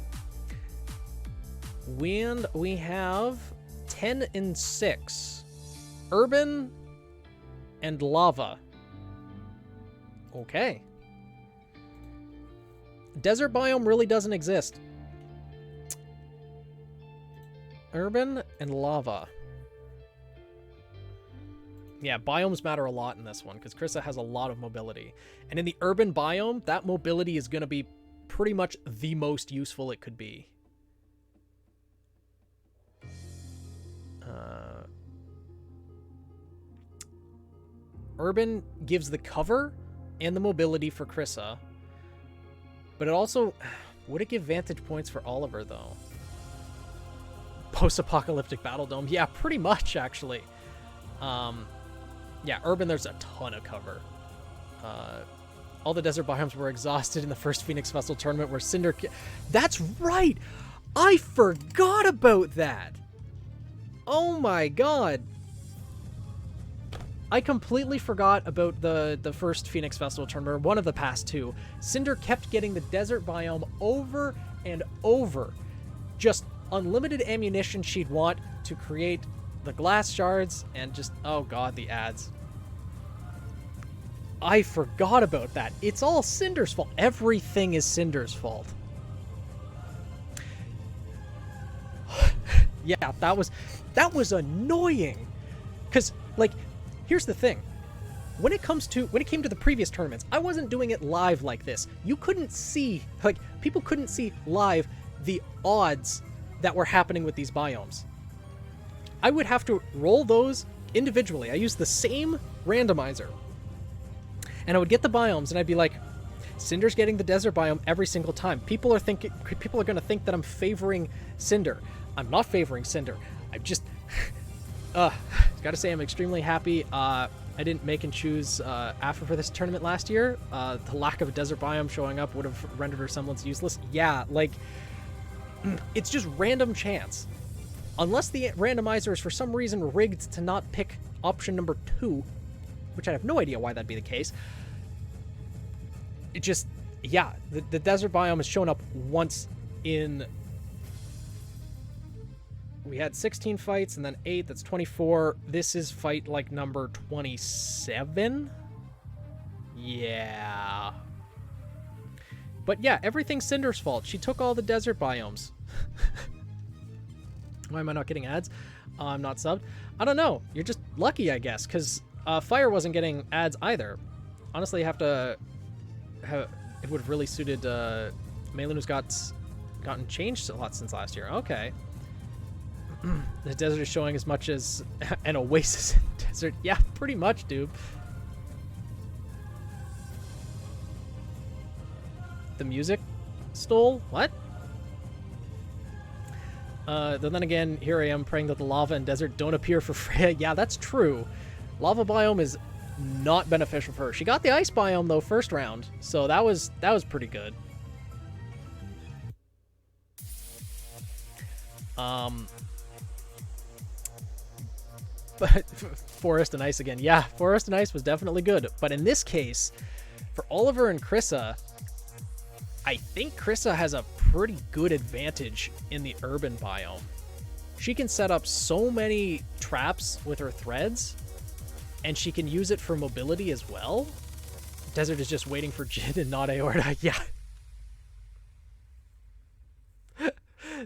And we have 10 and 6. Urban and lava. Okay. Desert biome really doesn't exist. Urban and lava. Yeah, biomes matter a lot in this one, because Krissa has a lot of mobility. And in the urban biome, that mobility is going to be pretty much the most useful it could be. Urban gives the cover and the mobility for Krissa. But it also... Would it give vantage points for Oliver, though? Post-apocalyptic battle dome? Yeah, pretty much, actually. Yeah, urban, there's a ton of cover. All the desert biomes were exhausted in the first Phoenix Festival tournament where Cinder... That's right! I forgot about that! Oh my god! I completely forgot about the first Phoenix Festival tournament, one of the past two. Cinder kept getting the desert biome over and over. Just unlimited ammunition she'd want to create the glass shards, and just, oh god, the ads. I forgot about that. It's all Cinder's fault. Everything is Cinder's fault. Yeah, that was annoying. Cause like, here's the thing. When it came to the previous tournaments, I wasn't doing it live like this. You couldn't see, like, people couldn't see live the odds that were happening with these biomes. I would have to roll those individually. I used the same randomizer. And I would get the biomes, and I'd be like, Cinder's getting the desert biome every single time. People are going to think that I'm favoring Cinder. I'm not favoring Cinder. I'm just, gotta say I'm extremely happy. I didn't make and choose Afra for this tournament last year. The lack of a desert biome showing up would have rendered her semblance useless. Yeah, like, it's just random chance. Unless the randomizer is for some reason rigged to not pick option number 2, which I have no idea why that'd be the case. It just, yeah, the desert biome has shown up once in... We had 16 fights and then 8, that's 24. This is fight, like, number 27? Yeah. But yeah, everything's Cinder's fault. She took all the desert biomes. Why am I not getting ads? I'm not subbed. I don't know. You're just lucky, I guess, because Fire wasn't getting ads either. Honestly, you have to... it would have really suited Malin, who's gotten changed a lot since last year. Okay. The desert is showing as much as an oasis in the desert. Yeah, pretty much, dude. The music stole? What? Then again, here I am praying that the lava and desert don't appear for Freya. Yeah, that's true. Lava biome is not beneficial for her. She got the ice biome, though, first round. So that was pretty good. But Forest and Ice again. Yeah, Forest and Ice was definitely good. But in this case, for Oliver and Krissa, I think Krissa has a pretty good advantage in the urban biome. She can set up so many traps with her threads, and she can use it for mobility as well. Desert is just waiting for Jin and not Aorta. Yeah.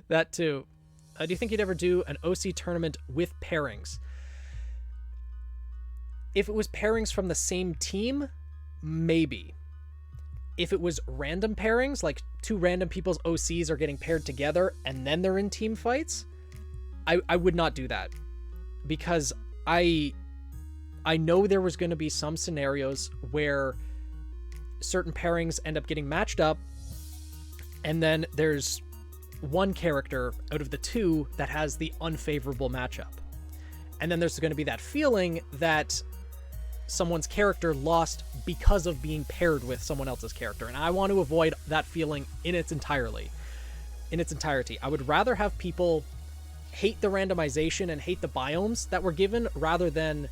That too. Do you think you'd ever do an OC tournament with pairings? If it was pairings from the same team, maybe. If it was random pairings, like 2 random people's OCs are getting paired together and then they're in team fights, I would not do that. Because I know there was going to be some scenarios where certain pairings end up getting matched up, and then there's one character out of the 2 that has the unfavorable matchup. And then there's going to be that feeling that someone's character lost because of being paired with someone else's character. And I want to avoid that feeling in its entirety. I would rather have people hate the randomization and hate the biomes that were given rather than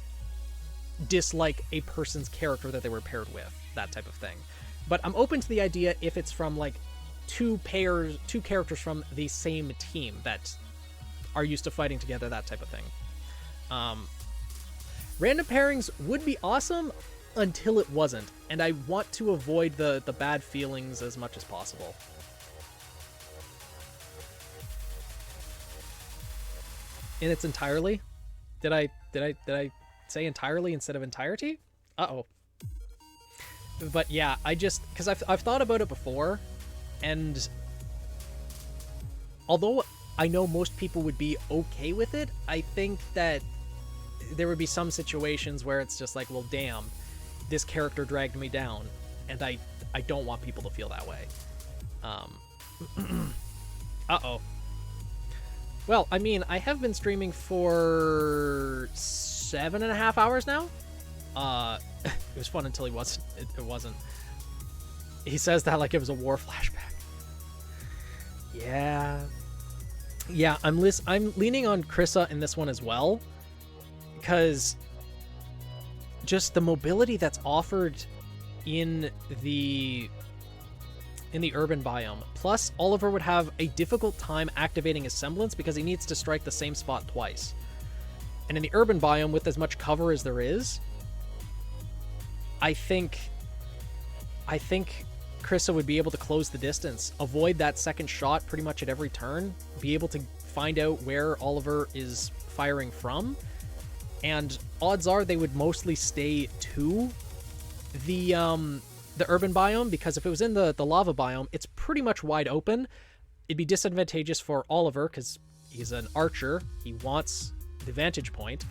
dislike a person's character that they were paired with, that type of thing. But I'm open to the idea if it's from like 2 characters from the same team that are used to fighting together, that type of thing. Random pairings would be awesome until it wasn't, and I want to avoid the bad feelings as much as possible. In its entirely? Did I say entirely instead of entirety? Uh-oh. But yeah, because I've thought about it before, and although I know most people would be okay with it, I think that there would be some situations where it's just like, well, damn, this character dragged me down, and I don't want people to feel that way. Uh-oh. Well, I mean, I have been streaming for 7.5 hours now. It was fun until he wasn't. It wasn't. He says that like it was a war flashback. Yeah. Yeah, I'm leaning on Krissa in this one as well, because just the mobility that's offered in the urban biome. Plus, Oliver would have a difficult time activating his semblance because he needs to strike the same spot twice. And in the urban biome, with as much cover as there is, I think Krissa would be able to close the distance, avoid that second shot pretty much at every turn, be able to find out where Oliver is firing from, and odds are they would mostly stay to the urban biome, because if it was in the lava biome, it's pretty much wide open. It'd be disadvantageous for Oliver because he's an archer. He wants the vantage point.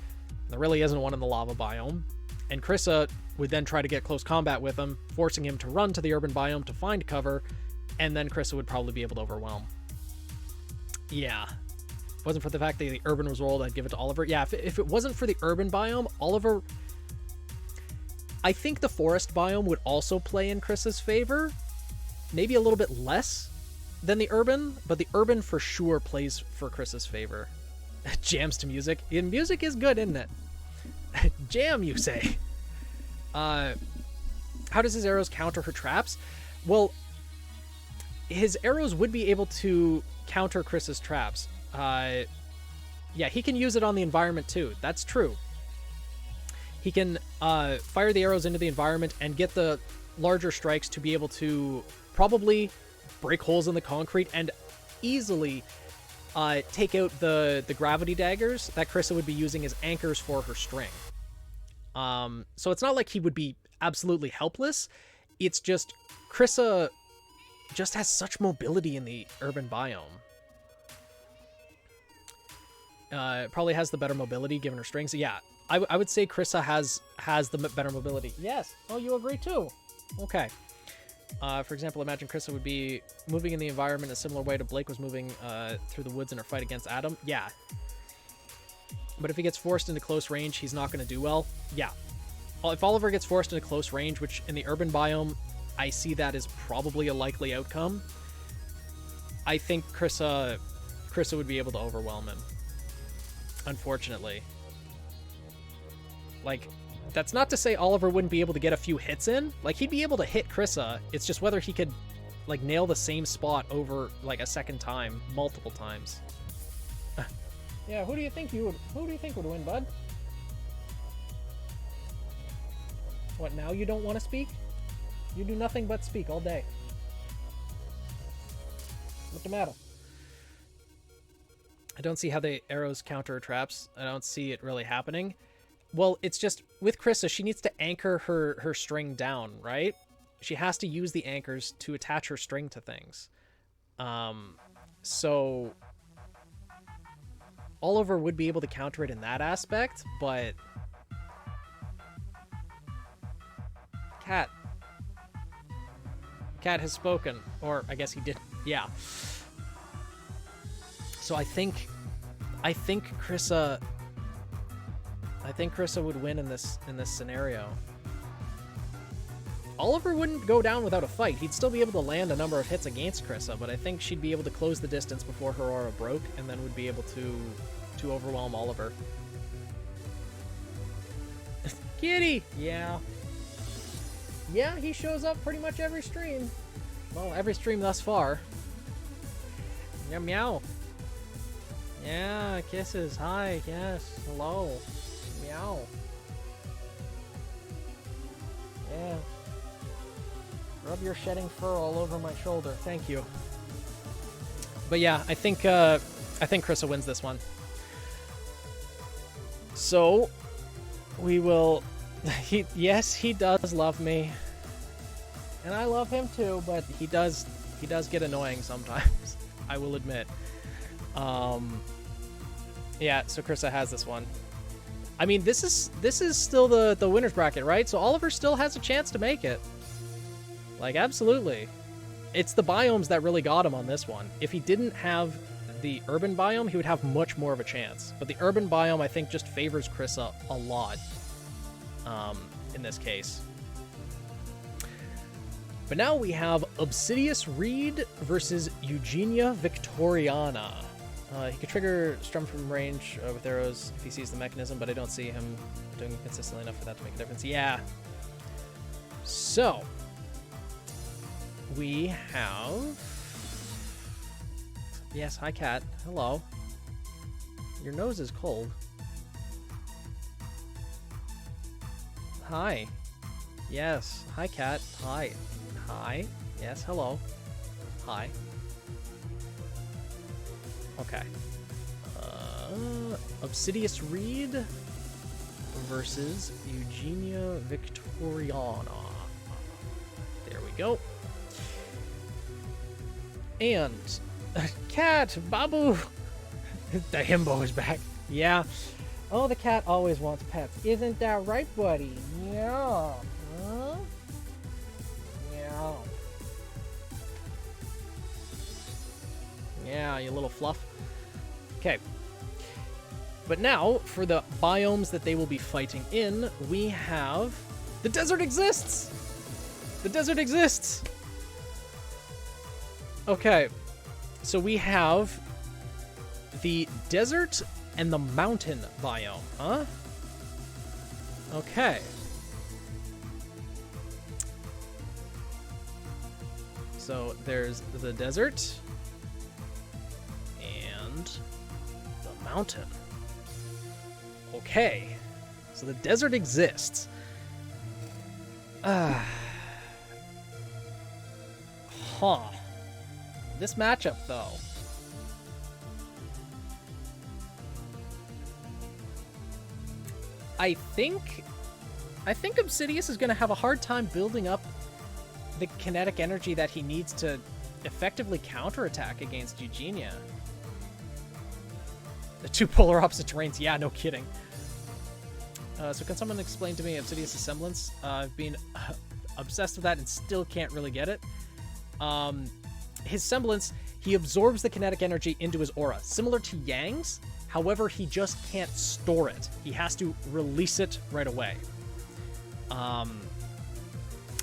There really isn't one in the lava biome. And Krissa would then try to get close combat with him, forcing him to run to the urban biome to find cover, and then Krissa would probably be able to overwhelm. Yeah. If it wasn't for the fact that the urban was rolled, I'd give it to Oliver. Yeah, if it wasn't for the urban biome, Oliver... I think the forest biome would also play in Krissa's favor. Maybe a little bit less than the urban, but the urban for sure plays for Krissa's favor. Jams to music. And music is good, isn't it? Jam, you say? How does his arrows counter her traps? Well, his arrows would be able to counter Krissa's traps. Yeah, he can use it on the environment too. That's true. He can fire the arrows into the environment and get the larger strikes to be able to probably break holes in the concrete and easily take out the gravity daggers that Krissa would be using as anchors for her string. So it's not like he would be absolutely helpless. It's just Krissa just has such mobility in the urban biome. Probably has the better mobility given her strings. Yeah, I would say Krissa has the better mobility. Yes. Oh, you agree too? Okay. For example, imagine Krissa would be moving in the environment in a similar way to Blake was moving through the woods in her fight against Adam. Yeah. But if he gets forced into close range, he's not going to do well. Yeah. Well, if Oliver gets forced into close range, which in the urban biome, I see that as probably a likely outcome, I think Krissa would be able to overwhelm him. Unfortunately. Like, that's not to say Oliver wouldn't be able to get a few hits in. Like, he'd be able to hit Krissa. It's just whether he could, like, nail the same spot over, like, a second time, multiple times. Yeah, who do you think would win, bud? What, now you don't want to speak? You do nothing but speak all day. What's the matter? I don't see how the arrows counter traps. I don't see it really happening. Well, it's just, with Krissa, she needs to anchor her string down, right? She has to use the anchors to attach her string to things. So Oliver would be able to counter it in that aspect, but Cat has spoken, or I guess he did. Yeah. So I think Krissa would win in this scenario. Oliver wouldn't go down without a fight. He'd still be able to land a number of hits against Krissa, but I think she'd be able to close the distance before her aura broke, and then would be able to overwhelm Oliver. Kitty! Yeah. Yeah, he shows up pretty much every stream. Well, every stream thus far. Meow meow. Yeah, kisses. Hi, yes. Hello. Meow. Yeah. Rub your shedding fur all over my shoulder. Thank you. But yeah, I think Krissa wins this one. So we will. Yes, he does love me, and I love him too. But he does get annoying sometimes. I will admit. Yeah. So Krissa has this one. I mean, this is still the winner's bracket, right? So Oliver still has a chance to make it. Like, absolutely. It's the biomes that really got him on this one. If he didn't have the urban biome, he would have much more of a chance. But the urban biome, I think, just favors Krissa a lot. in this case. But now we have Obsidious Reed versus Eugenia Victoriana. He can trigger Strum from range with arrows if he sees the mechanism, but I don't see him doing it consistently enough for that to make a difference. Yeah. So, we have... Yes, hi, cat. Hello. Your nose is cold. Hi. Yes. Hi, cat. Hi. Hi. Yes, hello. Hi. Okay. Obsidious Reed versus Eugenia Victoriana. There we go. And cat, Babu. The himbo is back. Yeah. Oh, the cat always wants pets. Isn't that right, buddy? Yeah. Huh? Yeah. Yeah, you little fluff. Okay. But now, for the biomes that they will be fighting in, we have... The desert exists! The desert exists! Okay. So we have the desert and the mountain biome, huh? Okay. So there's the desert and the mountain. Okay. So the desert exists. Huh. This matchup, though. I think Obsidious is going to have a hard time building up the kinetic energy that he needs to effectively counterattack against Eugenia. The two polar opposite terrains. Yeah, no kidding. So can someone explain to me Obsidious' semblance? I've been obsessed with that and still can't really get it. His semblance, he absorbs the kinetic energy into his aura, similar to Yang's. However, he just can't store it. He has to release it right away.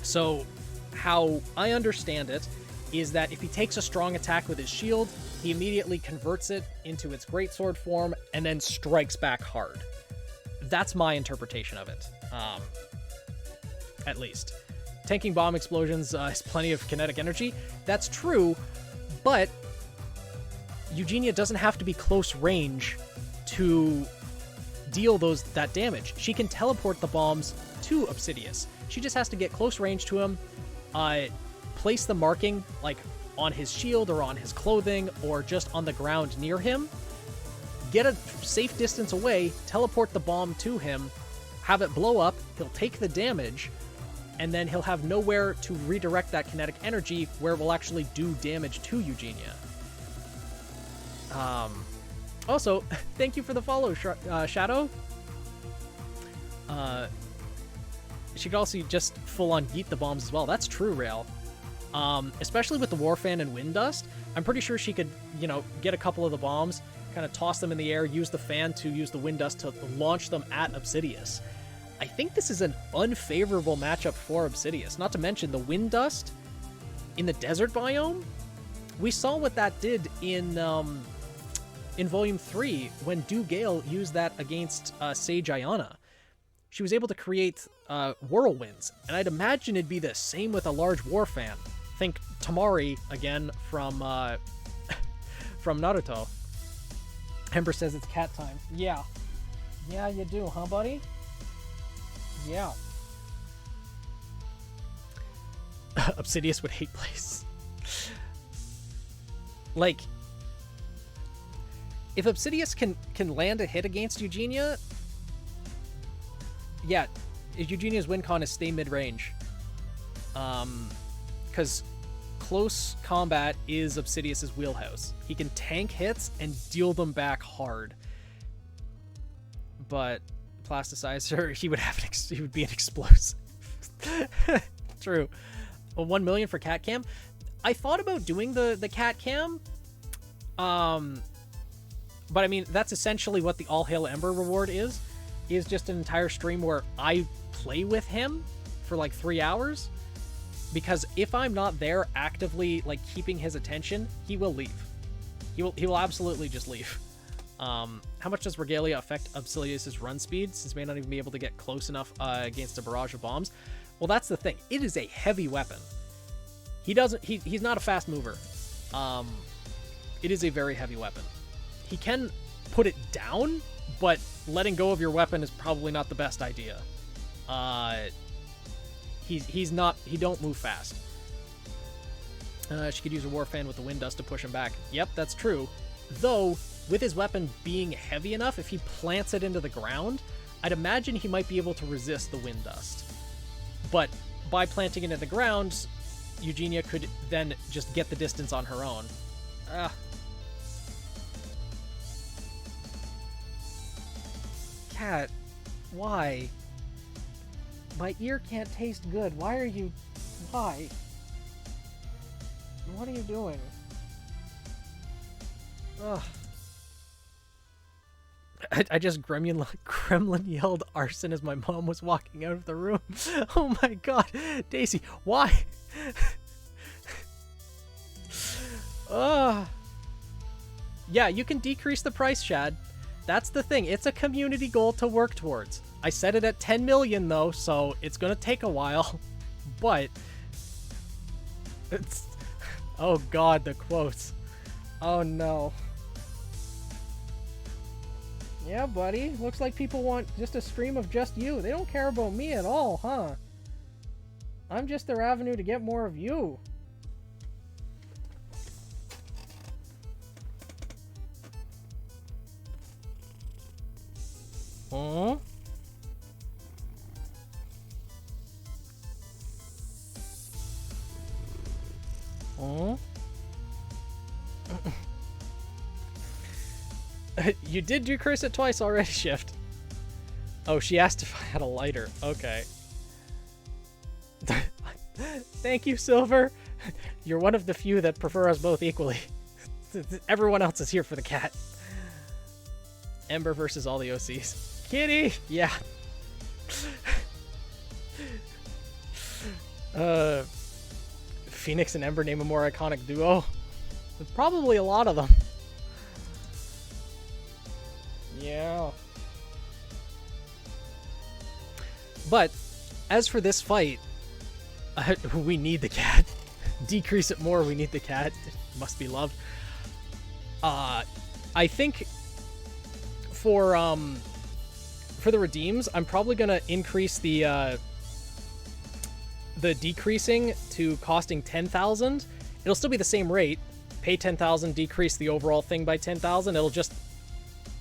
So how I understand it is that if he takes a strong attack with his shield, he immediately converts it into its greatsword form and then strikes back hard. That's my interpretation of it, at least. Tanking bomb explosions has plenty of kinetic energy. That's true, but Eugenia doesn't have to be close range to deal that damage. She can teleport the bombs to Obsidious. She just has to get close range to him, place the marking like on his shield or on his clothing or just on the ground near him, get a safe distance away, teleport the bomb to him, have it blow up, he'll take the damage, and then he'll have nowhere to redirect that kinetic energy where it will actually do damage to Eugenia. Also, thank you for the follow, Shadow. She could also just full-on yeet the bombs as well. That's true, Rail. Especially with the Warfan and Wind Dust, I'm pretty sure she could, get a couple of the bombs, kind of toss them in the air, use the fan to use the Wind Dust to launch them at Obsidious. I think this is an unfavorable matchup for Obsidious. Not to mention the Wind Dust in the desert biome. We saw what that did in Volume 3 when Gale used that against Sage Ayana. She was able to create whirlwinds, and I'd imagine it'd be the same with a large Warfan. Think Tamari again from Naruto. Ember says it's cat time. Yeah. Yeah, you do, huh, buddy? Yeah. Obsidious would hate Blaze. Like, if Obsidious can land a hit against Eugenia, yeah, Eugenia's win con is stay mid-range. Because close combat is Obsidious's wheelhouse. He can tank hits and deal them back hard. But plasticizer, he would be an explosive. True. Well, 1 million for cat cam. I thought about doing the cat cam. But I mean, that's essentially what the All Hail Ember reward is. is just an entire stream where I play with him for like 3 hours, because if I'm not there actively like keeping his attention, he will leave. He will absolutely just leave. How much does Regalia affect Obsidius's run speed, since he may not even be able to get close enough against a barrage of bombs? Well, that's the thing. It is a heavy weapon. He's not a fast mover. It is a very heavy weapon. He can put it down, but letting go of your weapon is probably not the best idea. He don't move fast. She could use a war fan with the wind dust to push him back. Yep, that's true. Though, with his weapon being heavy enough, if he plants it into the ground, I'd imagine he might be able to resist the wind dust. But by planting it in the ground, Eugenia could then just get the distance on her own. Cat, why? My ear can't taste good. Why are you... Why? What are you doing? Ugh. I just gremlin yelled arson as my mom was walking out of the room. Oh my god. Daisy, why? Yeah, you can decrease the price, Shad. That's the thing. It's a community goal to work towards. I set it at 10 million though, so it's gonna take a while. But it's... Oh god, the quotes. Oh no. Yeah, buddy. Looks like people want just a stream of just you. They don't care about me at all, huh? I'm just their avenue to get more of you. Huh? Huh? You did decrease it twice already, Shift. Oh, she asked if I had a lighter. Okay. Thank you, Silver. You're one of the few that prefer us both equally. Everyone else is here for the cat. Ember versus all the OCs. Kitty! Yeah. Phoenix and Ember name a more iconic duo. There's probably a lot of them. Yeah. But, as for this fight, we need the cat. Decrease it more, we need the cat. It must be loved. I think for the redeems, I'm probably gonna increase the decreasing to costing 10,000. It'll still be the same rate. Pay 10,000, decrease the overall thing by 10,000. It'll just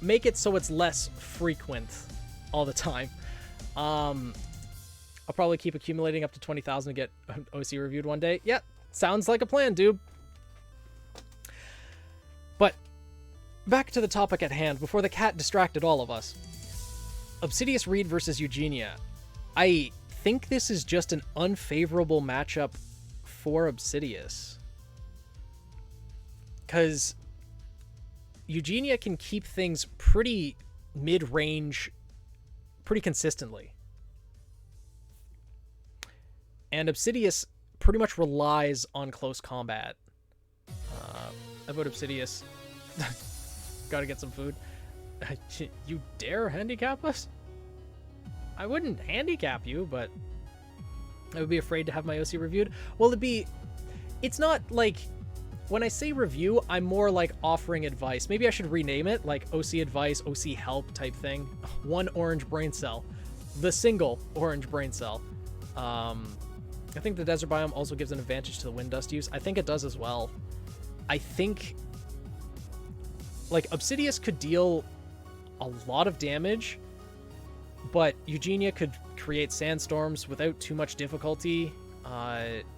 make it so it's less frequent all the time. I'll probably keep accumulating up to 20,000 to get OC reviewed one day. Yeah, sounds like a plan, dude. But back to the topic at hand before the cat distracted all of us. Obsidius Reed versus Eugenia. I think this is just an unfavorable matchup for Obsidius. Because Eugenia can keep things pretty mid-range pretty consistently. And Obsidius pretty much relies on close combat. I vote Obsidius. Gotta get some food. You dare handicap us? I wouldn't handicap you, but I would be afraid to have my OC reviewed. Well, it's not like, when I say review, I'm more like offering advice. Maybe I should rename it, like OC advice, OC help type thing. One orange brain cell. The single orange brain cell. I think the desert biome also gives an advantage to the wind dust use. I think it does as well. I think, like, Obsidius could deal a lot of damage, but Eugenia could create sandstorms without too much difficulty,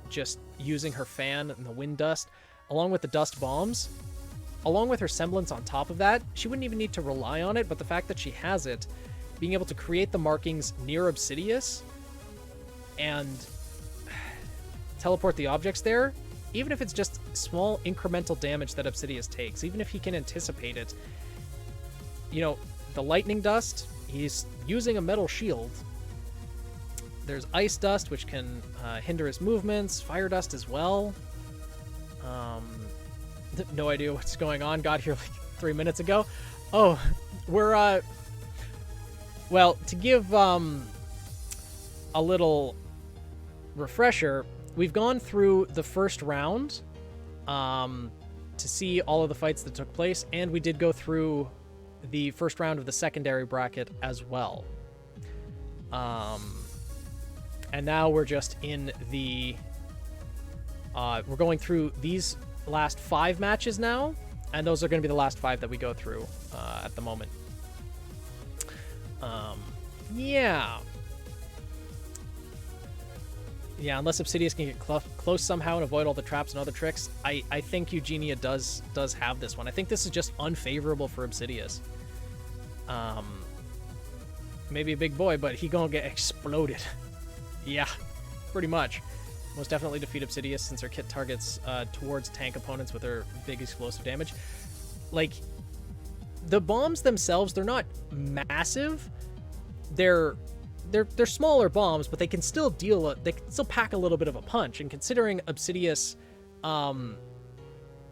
just using her fan and the wind dust. Along with the dust bombs, along with her semblance on top of that, she wouldn't even need to rely on it, but the fact that she has it, being able to create the markings near Obsidius and teleport the objects there, even if it's just small incremental damage that Obsidius takes, even if he can anticipate it, you know, the lightning dust, He's using a metal shield. There's ice dust, which can hinder his movements. Fire dust as well. No idea what's going on. Got here like 3 minutes ago. Oh, we're well, to give a little refresher, we've gone through the first round to see all of the fights that took place, and we did go through the first round of the secondary bracket as well. And now we're just in the we're going through these last 5 matches now, and those are going to be the last 5 that we go through at the moment. Yeah, unless Obsidious can get close somehow and avoid all the traps and other tricks, I think Eugenia does have this one. I think this is just unfavorable for Obsidious. Maybe a big boy, but he gonna get exploded. Yeah, pretty much. Most definitely defeat Obsidious since her kit targets towards tank opponents with her big explosive damage. Like, the bombs themselves, they're not massive. They're smaller bombs, but they can still they can still pack a little bit of a punch. And considering Obsidious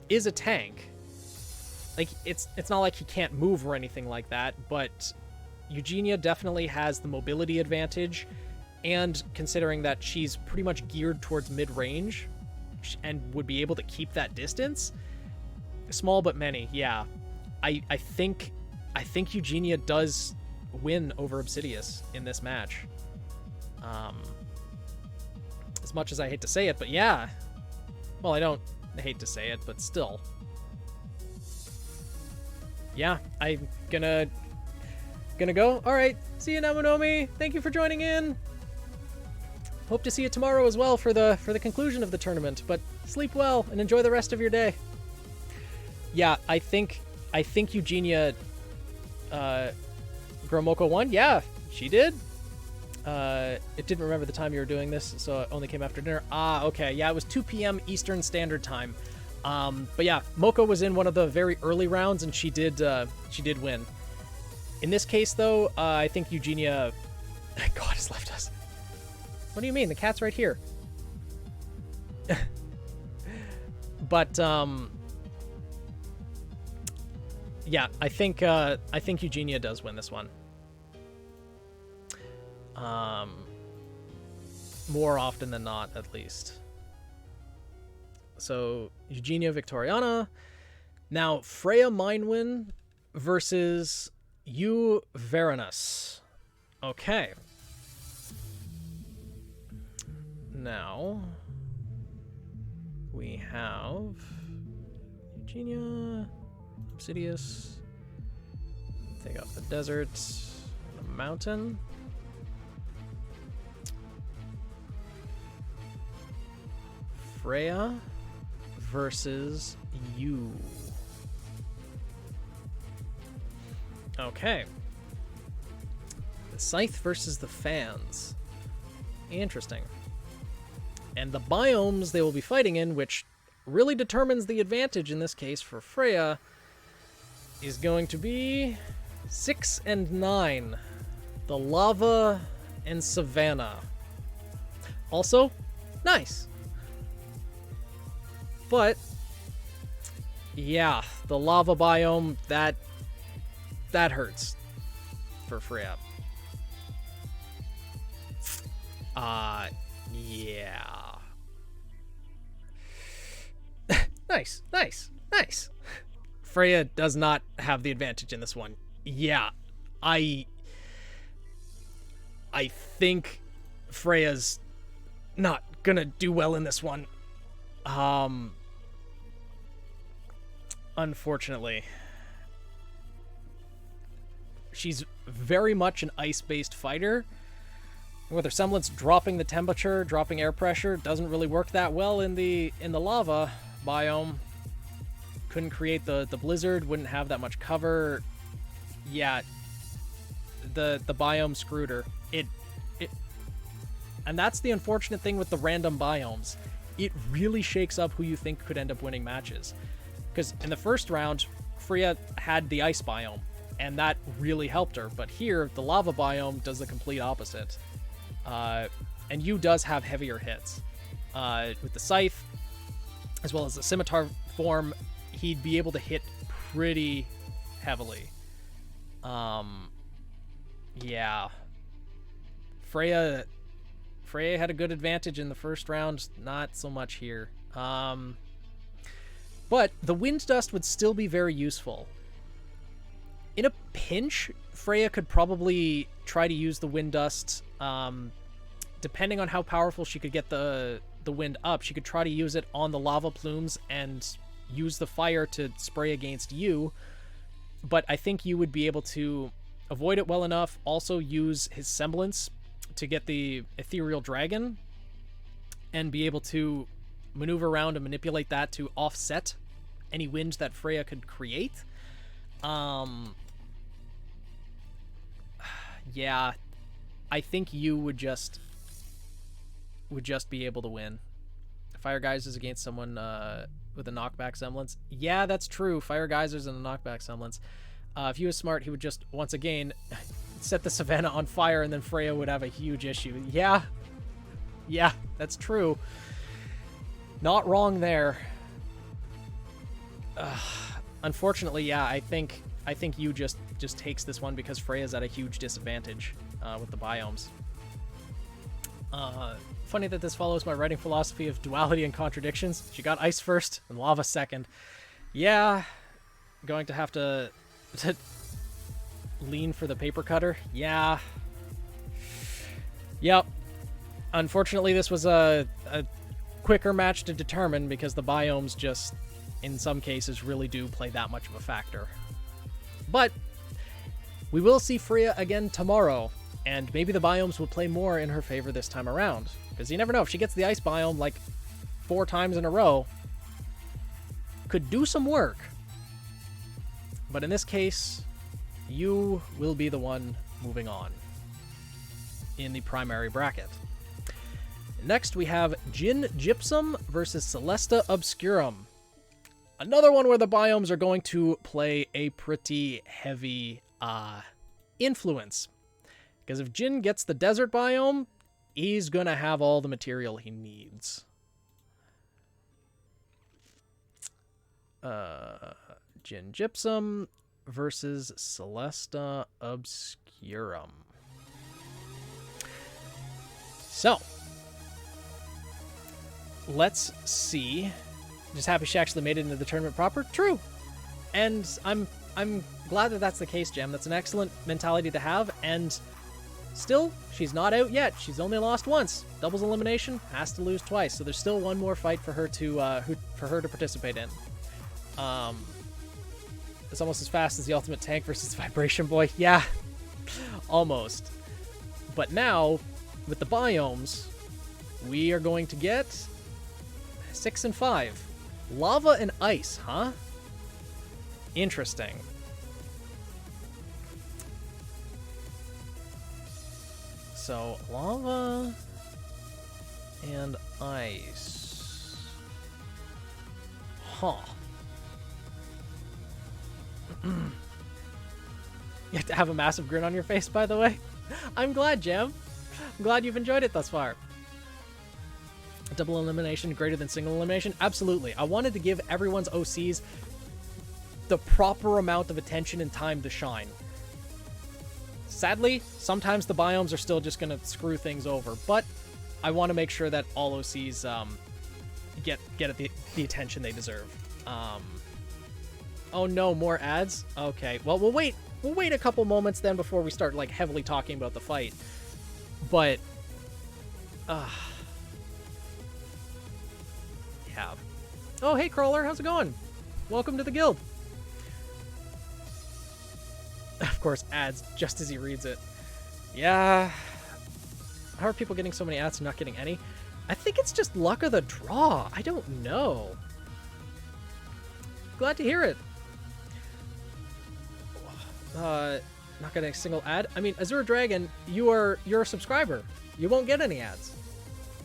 is a tank, like, it's not like he can't move or anything like that, but Eugenia definitely has the mobility advantage, and considering that she's pretty much geared towards mid-range and would be able to keep that distance, small but many, yeah. I think Eugenia does win over Obsidious in this match. As much as I hate to say it, but yeah. Well, I don't hate to say it, but still. Yeah, I'm gonna go. All right, see you, Namonomi. Thank you for joining in. Hope to see you tomorrow as well for the conclusion of the tournament. But sleep well and enjoy the rest of your day. Yeah, I think Eugenia Gromoko won. Yeah, she did. It didn't remember the time you were doing this, so it only came after dinner. Ah, okay. Yeah, it was 2 p.m. Eastern Standard Time. But yeah, Moko was in one of the very early rounds, and she did win. In this case, though, I think Eugenia... God has left us. What do you mean? The cat's right here. But, yeah, I think Eugenia does win this one. More often than not, at least. So, Eugenia Victoriana. Now, Freya Minewin versus you Varanus. Okay. Now, we have Eugenia, Obsidious, take off the desert, the mountain. Freya versus you. Okay. The Scythe versus the Fans. Interesting. And the biomes they will be fighting in, which really determines the advantage in this case for Freya, is going to be 6 and 9. The lava and savanna. Also, nice. But, yeah, the lava biome, that hurts for Freya. Yeah. Nice. Freya does not have the advantage in this one. Yeah, I think Freya's not gonna do well in this one. Unfortunately. She's very much an ice-based fighter. With her semblance dropping the temperature, dropping air pressure, doesn't really work that well in the lava biome. Couldn't create the blizzard, wouldn't have that much cover. Yeah, the biome screwed her. And that's the unfortunate thing with the random biomes. It really shakes up who you think could end up winning matches. Because in the first round, Freya had the ice biome. and that really helped her. But here, the lava biome does the complete opposite. And Yu does have heavier hits. With the scythe, as well as the scimitar form, he'd be able to hit pretty heavily. Yeah. Freya had a good advantage in the first round, not so much here. But the wind dust would still be very useful. In a pinch, Freya could probably try to use the wind dust. Depending on how powerful she could get the wind up, she could try to use it on the lava plumes and use the fire to spray against you. But I think you would be able to avoid it well enough, also use his semblance to get the ethereal dragon, and be able to maneuver around and manipulate that to offset any wind that Freya could create. Yeah, I think you would just be able to win. Fire Geysers against someone with a knockback semblance. Yeah, that's true. Fire Geysers and a knockback semblance. If he was smart, he would just, once again, set the savannah on fire, and then Freya would have a huge issue. Yeah, that's true. Not wrong there. Unfortunately, yeah, I think you just takes this one because Freya's at a huge disadvantage with the biomes. Funny that this follows my writing philosophy of duality and contradictions. She got ice first and lava second. Yeah, going to have to lean for the paper cutter. Yeah. Yep. Unfortunately, this was a quicker match to determine because the biomes just, in some cases, really do play that much of a factor. But we will see Freya again tomorrow, and maybe the biomes will play more in her favor this time around. Because you never know, if she gets the ice biome like 4 times in a row, could do some work. But in this case, you will be the one moving on in the primary bracket. Next, we have Jin Gypsum versus Celesta Obscurum. Another one where the biomes are going to play a pretty heavy influence. Because if Jin gets the desert biome, he's going to have all the material he needs. Jin Gypsum versus Celesta Obscurum. So, let's see. Just happy she actually made it into the tournament proper. True. And I'm glad that that's the case, Gem. That's an excellent mentality to have, and still, she's not out yet. She's only lost once. Doubles elimination, has to lose twice. So there's still one more fight for her to participate in. It's almost as fast as the Ultimate Tank versus Vibration Boy. Yeah, almost. But now, with the biomes, we are going to get 6 and 5. Lava and ice, huh? Interesting. So, lava and ice. Huh. You have to have a massive grin on your face, by the way. I'm glad, Jam. I'm glad you've enjoyed it thus far. Double elimination greater than single elimination? Absolutely. I wanted to give everyone's OCs the proper amount of attention and time to shine. Sadly, sometimes the biomes are still just going to screw things over, but I want to make sure that all OCs get the attention they deserve. Oh no, more ads? Okay, well, we'll wait a couple moments then before we start like heavily talking about the fight. But yeah. Oh, hey Crawler, how's it going? Welcome to the guild. Of course, ads just as he reads it. Yeah. How are people getting so many ads and not getting any? I think it's just luck of the draw. I don't know. Glad to hear it. Not getting a single ad. I mean, Azure Dragon, you're a subscriber. You won't get any ads.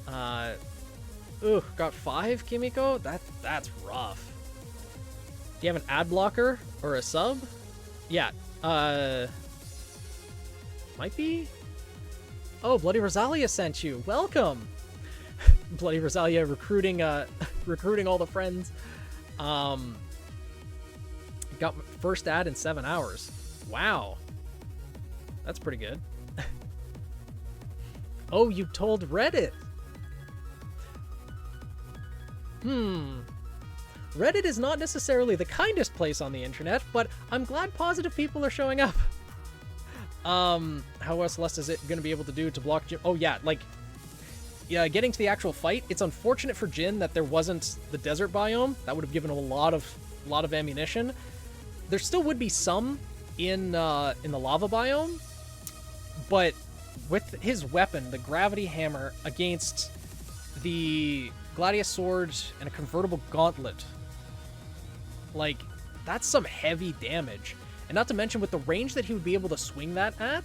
Got 5, Kimiko? That's rough. Do you have an ad blocker or a sub? Yeah. Might be? Oh, Bloody Rosalia sent you. Welcome! Bloody Rosalia recruiting, recruiting all the friends. Got first ad in 7 hours. Wow. That's pretty good. Oh, you told Reddit. Reddit is not necessarily the kindest place on the internet, but I'm glad positive people are showing up. How else is it going to be able to do to block Jin? Oh yeah, like, yeah, getting to the actual fight. It's unfortunate for Jin that there wasn't the desert biome. That would have given him a lot of ammunition. There still would be some in the lava biome, but with his weapon, the gravity hammer, against the Gladius sword and a convertible gauntlet, like, that's some heavy damage. And not to mention with the range that he would be able to swing that at,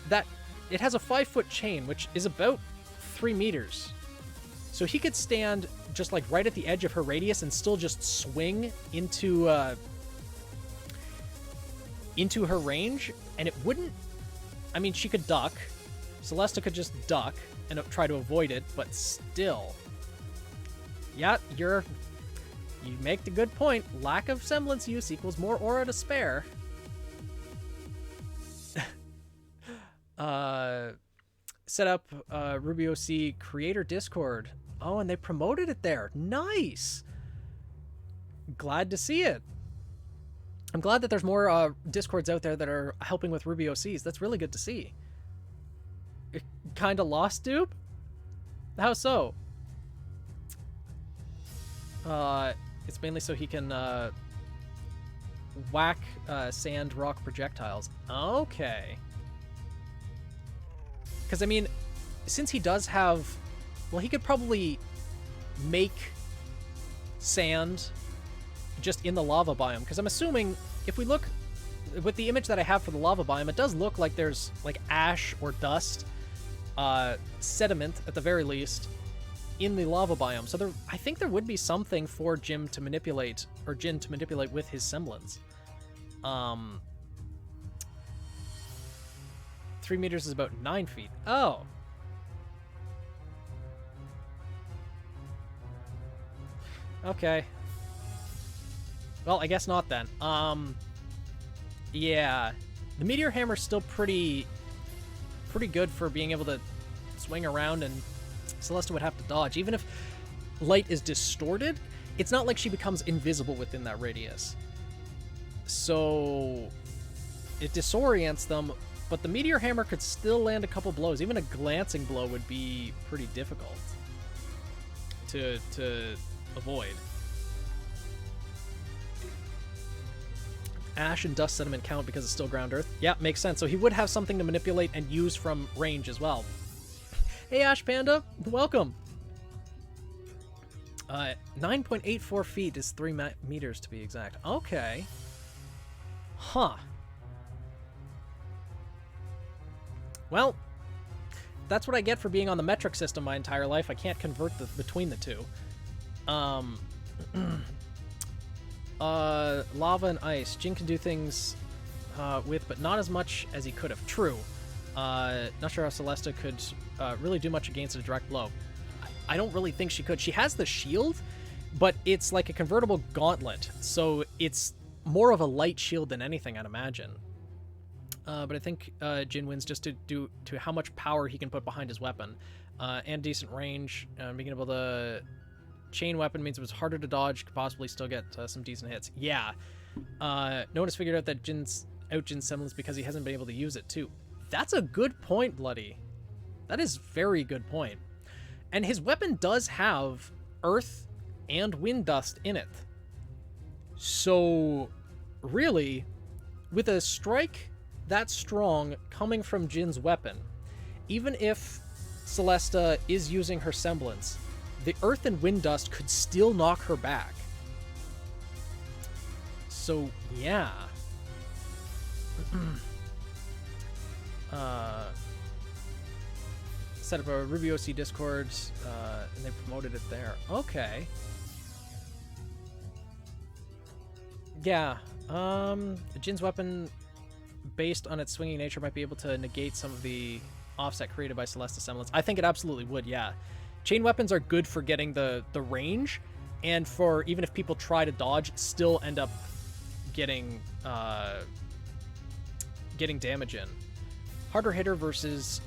that it has a 5-foot chain, which is about 3 meters. So he could stand just like right at the edge of her radius and still just swing into her range, and it wouldn't. I mean, she could duck. Celesta could just duck and try to avoid it, but still. Yeah, you make the good point. Lack of semblance use equals more aura to spare. Set up RWBY OC creator Discord. Oh, and they promoted it there. Nice. Glad to see it. I'm glad that there's more Discords out there that are helping with RWBY OCs. That's really good to see. Kinda lost, dupe? How so? It's mainly so he can whack sand rock projectiles. Okay. Because, I mean, since he does have... Well, he could probably make sand just in the lava biome. Because I'm assuming, if we look... With the image that I have for the lava biome, it does look like there's, like, ash or dust, sediment, at the very least, in the lava biome. So I think there would be something for Jin to manipulate with his semblance. 3 meters is about 9 feet. Oh. Okay. Well, I guess not then. Yeah. The meteor hammer's still pretty good for being able to swing around, and Celesta would have to dodge. Even if light is distorted, it's not like she becomes invisible within that radius. So it disorients them, but the meteor hammer could still land a couple blows. Even a glancing blow would be pretty difficult to avoid. Ash and dust sediment count because it's still ground earth. Yeah, makes sense. So he would have something to manipulate and use from range as well. Hey, Ash Panda, welcome. 9.84 feet is 3 meters to be exact. Okay. Huh. Well, that's what I get for being on the metric system my entire life. I can't convert between the two. Lava and ice. Jin can do things with, but not as much as he could have. True. Not sure how Celesta could really do much against a direct blow. I don't really think she could. She has the shield, but it's like a convertible gauntlet, so it's more of a light shield than anything, I'd imagine. But I think Jin wins just to how much power he can put behind his weapon, and decent range. Being able to chain weapon means it was harder to dodge, could possibly still get some decent hits. Yeah. No one has figured out that Jin's semblance because he hasn't been able to use it too. That's a good point, Bloody. That is very good point. And his weapon does have earth and wind dust in it. So, really, with a strike that strong coming from Jin's weapon, even if Celesta is using her semblance, the earth and wind dust could still knock her back. So, yeah. Set up a RWBY OC Discord, and they promoted it there. Okay. Yeah, Jin's weapon, based on its swinging nature, might be able to negate some of the offset created by Celesta's semblance. I think it absolutely would, yeah. Chain weapons are good for getting the range, and for even if people try to dodge, still end up getting damage in. Harder hitter versus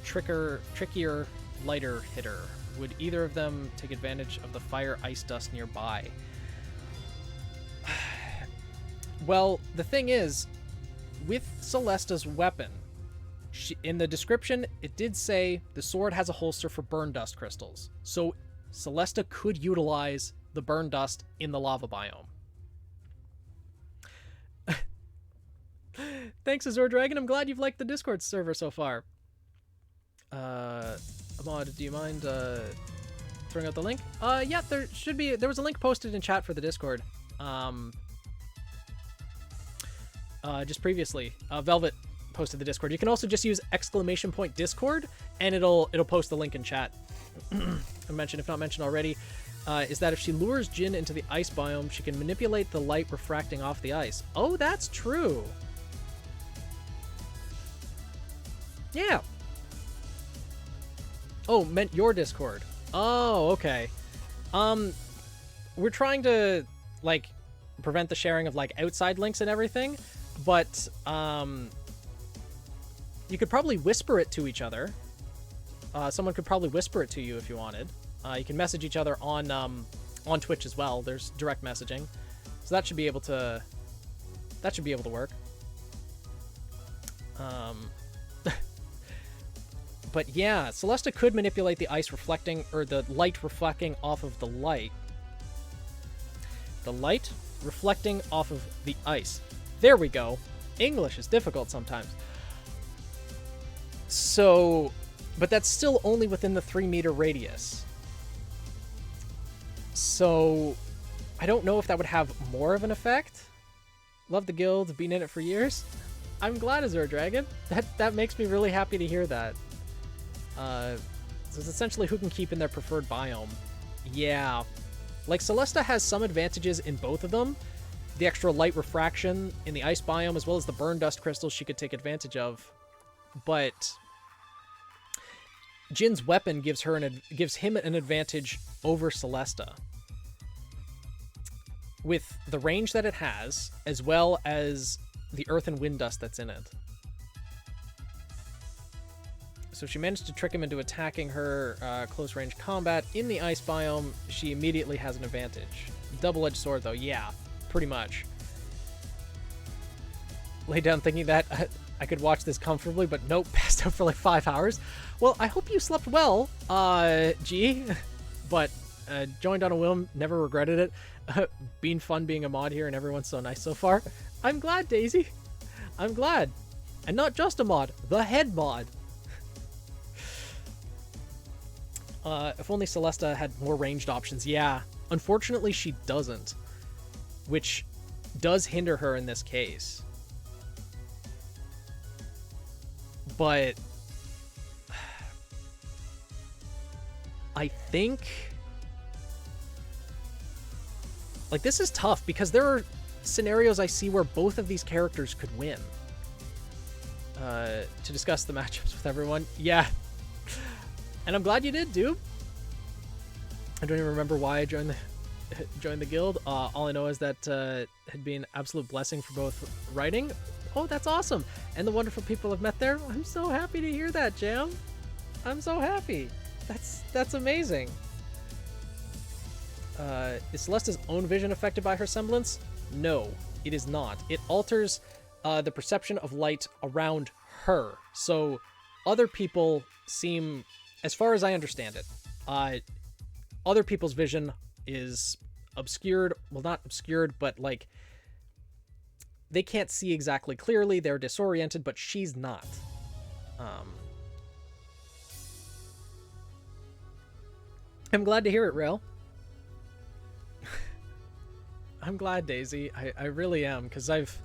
trickier, lighter hitter. Would either of them take advantage of the fire ice dust nearby? Well, the thing is, with Celesta's weapon, in the description, it did say the sword has a holster for burn dust crystals. So Celesta could utilize the burn dust in the lava biome. Thanks, Azure Dragon. I'm glad you've liked the Discord server so far. Ahmad, do you mind throwing out the link? Yeah, there was a link posted in chat for the Discord. Just previously. Velvet posted the Discord. You can also just use !Discord and it'll post the link in chat. I mentioned, if not mentioned already, is that if she lures Jin into the ice biome, she can manipulate the light refracting off the ice. Oh, that's true. Yeah. Oh, meant your Discord. Oh, okay. We're trying to, like, prevent the sharing of, like, outside links and everything, but, you could probably whisper it to each other. Someone could probably whisper it to you if you wanted. You can message each other on Twitch as well. There's direct messaging. So that should be able to work. But yeah, Celesta could manipulate the ice reflecting, or the light reflecting off of the light. The light reflecting off of the ice. There we go. English is difficult sometimes. So, but that's still only within the 3-meter radius. So, I don't know if that would have more of an effect. Love the guild, been in it for years. I'm glad, Azure Dragon. That makes me really happy to hear that. So it's essentially who can keep in their preferred biome. Yeah. Like, Celesta has some advantages in both of them. The extra light refraction in the ice biome, as well as the burn dust crystals she could take advantage of. But Jin's weapon gives him an advantage over Celesta. With the range that it has, as well as the earth and wind dust that's in it. So if she managed to trick him into attacking her close-range combat in the ice biome, she immediately has an advantage. Double-edged sword, though, yeah, pretty much. Lay down thinking that I could watch this comfortably, but nope, passed out for like 5 hours. Well, I hope you slept well, G. But joined on a whim, never regretted it. Been fun being a mod here, and everyone's so nice so far. I'm glad, Daisy. I'm glad. And not just a mod, the head mod. If only Celesta had more ranged options. Yeah, unfortunately she doesn't, which does hinder her in this case. But I think, like, this is tough because there are scenarios I see where both of these characters could win. To discuss the matchups with everyone. Yeah. And I'm glad you did, dude. I don't even remember why I joined the guild. All I know is that it had been an absolute blessing for both writing. Oh, that's awesome. And the wonderful people I've met there. I'm so happy to hear that, Jam. I'm so happy. That's amazing. Is Celesta's own vision affected by her semblance? No, it is not. It alters the perception of light around her. So other people seem, as far as I understand it, other people's vision is obscured. Well, not obscured, but like they can't see exactly clearly. They're disoriented, but she's not. I'm glad to hear it, Rail. I'm glad, Daisy. I really am, because I've...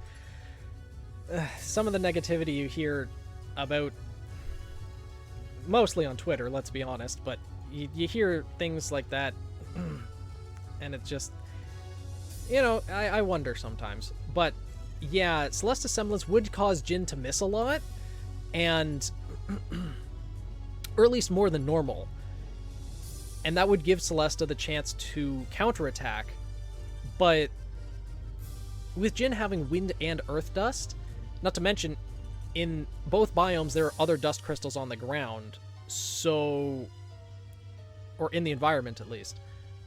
some of the negativity you hear about... mostly on Twitter, let's be honest, but you hear things like that, and it's just... I wonder sometimes. But yeah, Celesta's semblance would cause Jin to miss a lot, and or at least more than normal. And that would give Celesta the chance to counterattack. But with Jin having wind and earth dust, not to mention in both biomes there are other dust crystals on the ground, so, or in the environment at least.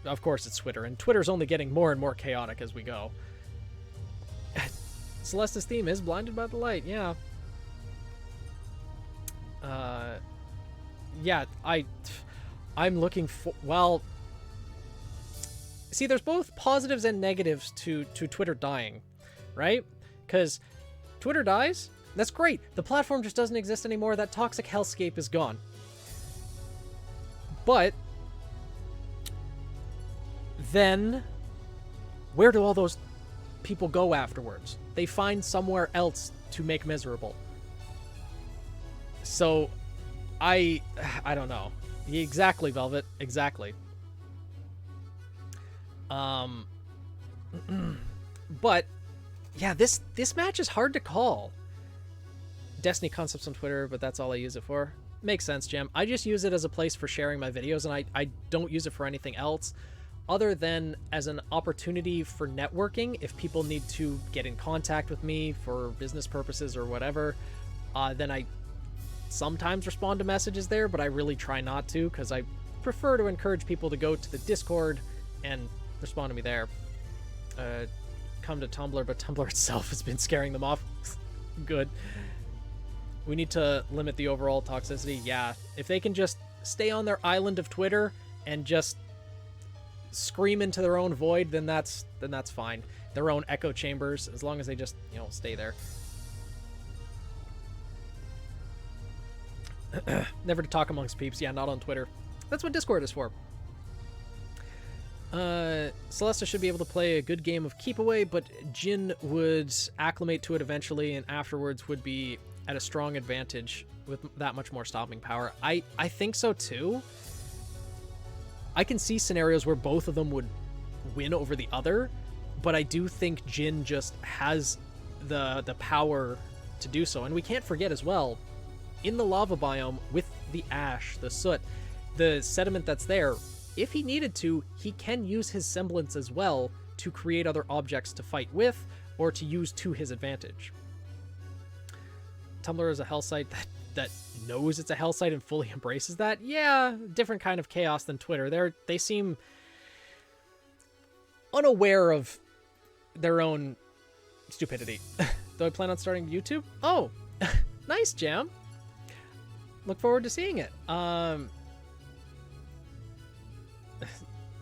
Of course it's Twitter, and Twitter's only getting more and more chaotic as we go. Celesta's theme is blinded by the light, yeah. Yeah, I'm looking for, well, see, there's both positives and negatives to Twitter dying, right? Because Twitter dies, that's great. The platform just doesn't exist anymore. That toxic hellscape is gone. But then where do all those people go afterwards? They find somewhere else to make miserable. So I don't know. Exactly, Velvet. Exactly. But yeah, this match is hard to call. Destiny Concepts on Twitter, but that's all I use it for. Makes sense, Jim. I just use it as a place for sharing my videos, and I don't use it for anything else other than as an opportunity for networking. If people need to get in contact with me for business purposes or whatever, then I sometimes respond to messages there, but I really try not to because I prefer to encourage people to go to the Discord and respond to me there. Come to Tumblr, but Tumblr itself has been scaring them off. Good. We need to limit the overall toxicity. Yeah, if they can just stay on their island of Twitter and just scream into their own void, then that's fine. Their own echo chambers, as long as they just, stay there. Never to talk amongst peeps. Yeah, not on Twitter. That's what Discord is for. Celesta should be able to play a good game of keep away, but Jin would acclimate to it eventually, and afterwards would be at a strong advantage with that much more stopping power. I think so too. I can see scenarios where both of them would win over the other, but I do think Jin just has the power to do so. And we can't forget as well, in the lava biome with the ash, the soot, the sediment that's there, if he needed to, he can use his semblance as well to create other objects to fight with or to use to his advantage. Tumblr is a hell site that knows it's a hell site and fully embraces that. Yeah, different kind of chaos than Twitter. They seem unaware of their own stupidity. Do I plan on starting YouTube? Oh, nice, Jam. Look forward to seeing it.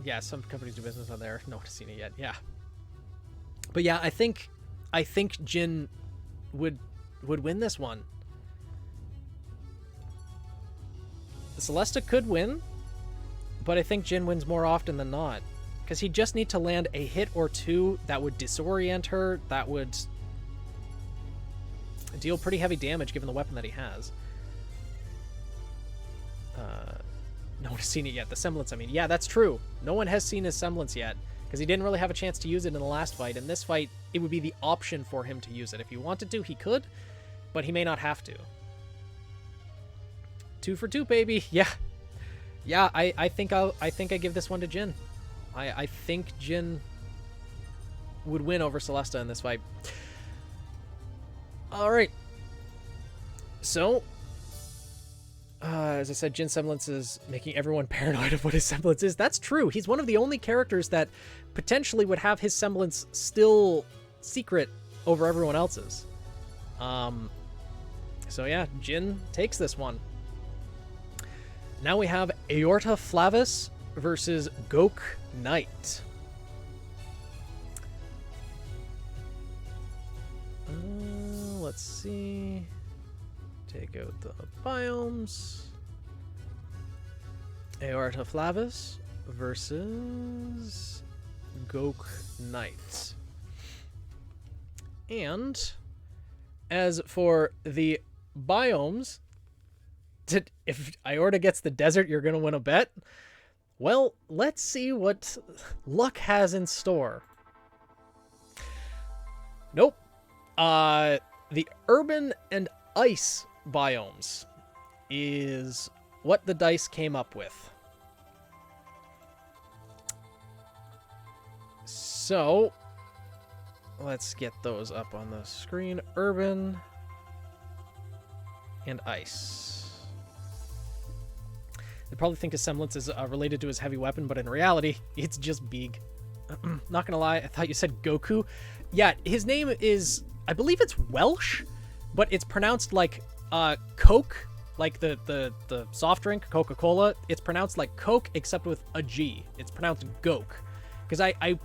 Yeah, some companies do business on there. No one's seen it yet. Yeah. But yeah, I think Jin would win this one. Celesta could win, but I think Jin wins more often than not. Because he'd just need to land a hit or two that would disorient her, that would deal pretty heavy damage given the weapon that he has. No one has seen it yet. The semblance, I mean. Yeah, that's true. No one has seen his semblance yet, because he didn't really have a chance to use it in the last fight. In this fight, it would be the option for him to use it. If he wanted to, he could, but he may not have to. 2 for 2, baby. Yeah. Yeah, I think I give this one to Jin. I think Jin would win over Celesta in this fight. Alright. So, as I said, Jin's semblance is making everyone paranoid of what his semblance is. That's true. He's one of the only characters that potentially would have his semblance still secret over everyone else's. So yeah, Jin takes this one. Now we have Aorta Flavis versus Gok Knight. Let's see. Take out the biomes. Aorta Flavis versus Gok Knight. And as for the biomes, if Aorta gets the desert, you're going to win a bet. Well, let's see what luck has in store. Nope. The urban and ice biomes is what the dice came up with. So, let's get those up on the screen. Urban and ice. They probably think his semblance is related to his heavy weapon, but in reality, it's just Beeg. Not gonna lie, I thought you said Goku. Yeah, his name is, I believe it's Welsh, but it's pronounced like Coke, like the soft drink, Coca-Cola. It's pronounced like Coke, except with a G. It's pronounced Goke. Because I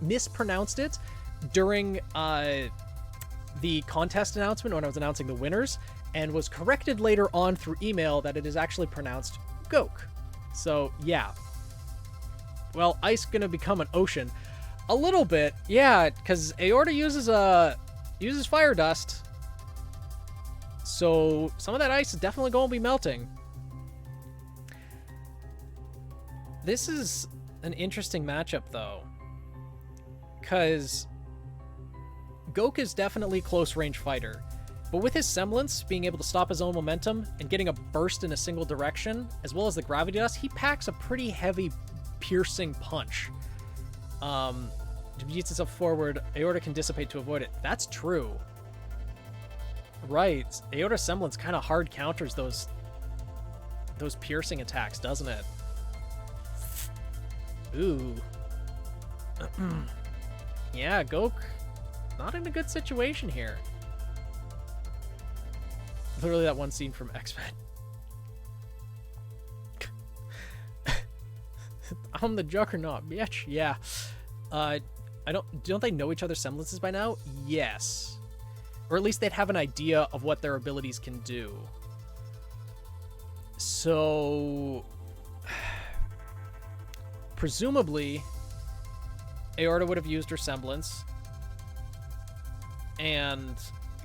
mispronounced it during the contest announcement when I was announcing the winners, and was corrected later on through email that it is actually pronounced Goke. So, yeah. Well, ice gonna become an ocean. A little bit, yeah, because Aorta uses fire dust. So, some of that ice is definitely going to be melting. This is an interesting matchup, though. Because Goku is definitely a close-range fighter. But with his semblance, being able to stop his own momentum and getting a burst in a single direction, as well as the gravity dust, he packs a pretty heavy, piercing punch. If he gets himself forward, Aorta can dissipate to avoid it. That's true. Right. Aorta's semblance kind of hard counters those piercing attacks, doesn't it? Ooh. Yeah, Goku, not in a good situation here. Literally that one scene from X-Men. I'm the Juggernaut, bitch. Yeah. Don't they know each other's semblances by now? Yes. Or at least they'd have an idea of what their abilities can do. So, presumably, Aorta would have used her semblance, and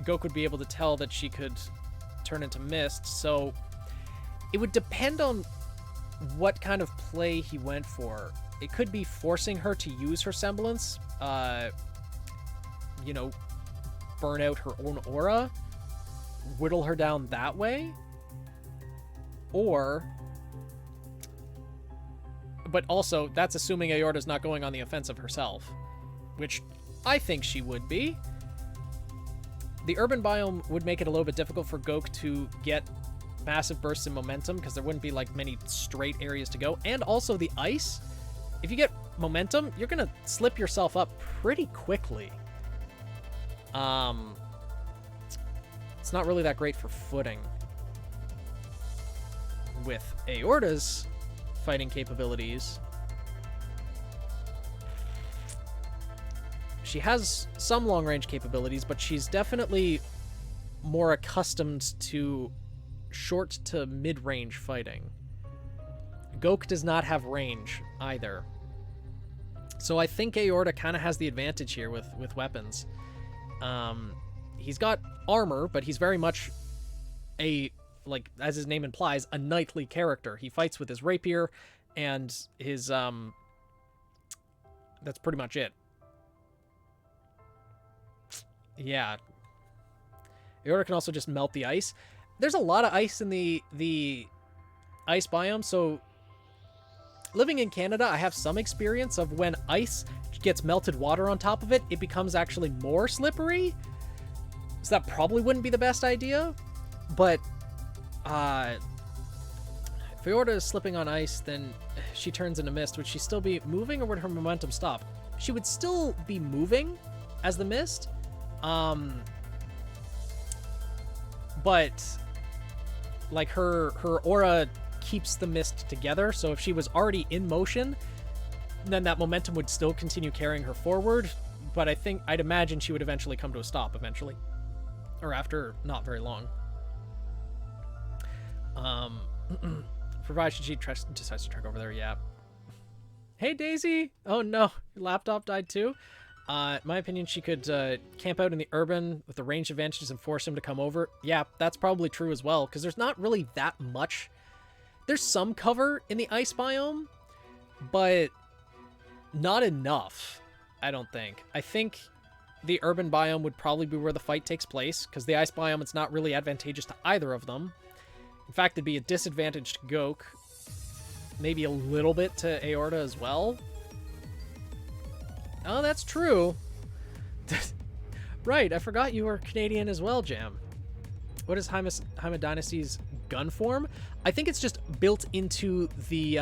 Goku would be able to tell that she could turn into mist, so it would depend on what kind of play he went for. It could be forcing her to use her semblance, you know, burn out her own aura, whittle her down that way, but also, that's assuming Aorta's not going on the offensive herself, which I think she would be. The urban biome would make it a little bit difficult for Goku to get massive bursts in momentum, because there wouldn't be like many straight areas to go. And also the ice, if you get momentum, you're gonna slip yourself up pretty quickly. It's not really that great for footing. With Aorta's fighting capabilities, she has some long-range capabilities, but she's definitely more accustomed to short to mid-range fighting. Goku does not have range either. So I think Aorta kind of has the advantage here with weapons. He's got armor, but he's very much like, as his name implies, a knightly character. He fights with his rapier, and his, that's pretty much it. Yeah. Aorta can also just melt the ice. There's a lot of ice in the ice biome, so living in Canada, I have some experience of when ice gets melted water on top of it, it becomes actually more slippery. So that probably wouldn't be the best idea, but if Aorta is slipping on ice, then she turns into mist. Would she still be moving, or would her momentum stop? She would still be moving as the mist, but like her aura keeps the mist together. So if she was already in motion, then that momentum would still continue carrying her forward. But I'd imagine she would eventually come to a stop eventually, or after not very long. Provided she decides to trek over there, yeah. Hey, Daisy! Oh no, your laptop died too? In my opinion, she could camp out in the urban with the range advantages and force him to come over. Yeah, that's probably true as well, because there's not really that much. There's some cover in the ice biome, but not enough, I don't think. I think the urban biome would probably be where the fight takes place, because the ice biome, it's not really advantageous to either of them. In fact, it'd be a disadvantage to Gok. Maybe a little bit to Aorta as well. Oh, that's true. Right, I forgot you were Canadian as well, Jam. What is Jaime Dynasty's gun form? I think it's just built into the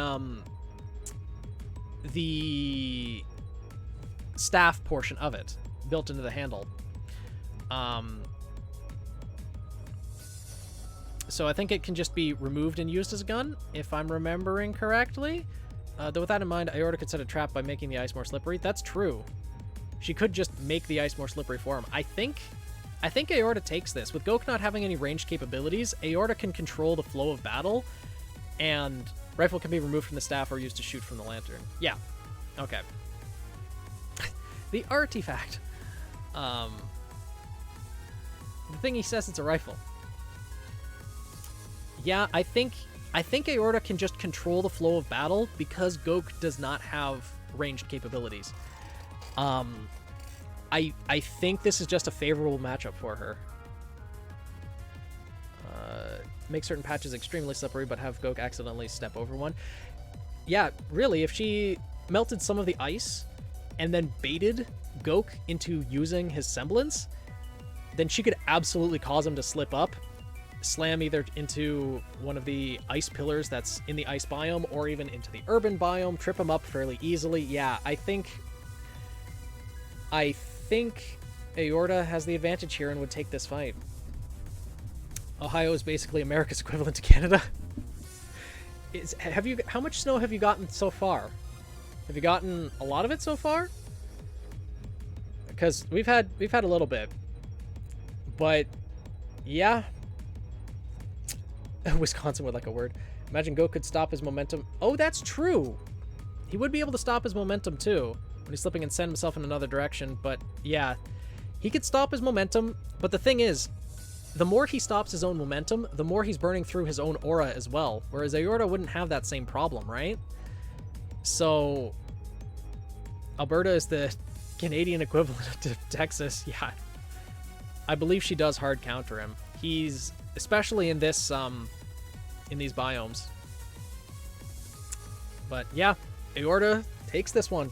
staff portion of it. Built into the handle. So I think it can just be removed and used as a gun, if I'm remembering correctly. Though with that in mind, Aorta could set a trap by making the ice more slippery. That's true. She could just make the ice more slippery for him. I think Aorta takes this. With Gok not having any ranged capabilities, Aorta can control the flow of battle, and rifle can be removed from the staff or used to shoot from the lantern. Yeah. Okay. The artifact. The thing he says it's a rifle. Yeah, I think Aorta can just control the flow of battle because Gok does not have ranged capabilities. I think this is just a favorable matchup for her. Make certain patches extremely slippery, but have Gok accidentally step over one. Yeah, really, if she melted some of the ice and then baited Gok into using his semblance, then she could absolutely cause him to slip up, slam either into one of the ice pillars that's in the ice biome or even into the urban biome, trip him up fairly easily. Yeah, I think Aorta has the advantage here and would take this fight. Ohio is basically America's equivalent to Canada. How much snow have you gotten so far? Have you gotten a lot of it so far? Because we've had a little bit. But yeah. Wisconsin would like a word. Imagine Gok could stop his momentum. Oh, that's true. He would be able to stop his momentum too when he's slipping and send himself in another direction. But yeah, he could stop his momentum. But the thing is, the more he stops his own momentum, the more he's burning through his own aura as well. Whereas Aorta wouldn't have that same problem, right? So Alberta is the Canadian equivalent to Texas. Yeah. I believe she does hard counter him. He's, especially in this, in these biomes. But yeah, Aorta takes this one.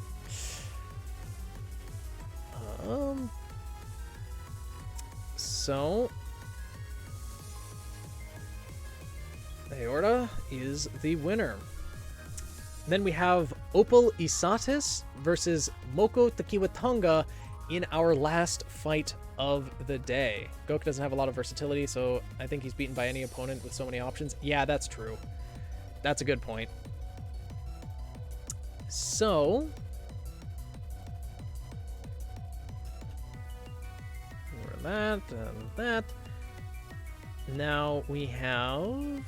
So Aorta is the winner. Then we have Opal Isatis versus Moko Takiwatonga in our last fight of the day. Gok doesn't have a lot of versatility, so I think he's beaten by any opponent with so many options. Yeah, that's true. That's a good point. So that and that. Now we have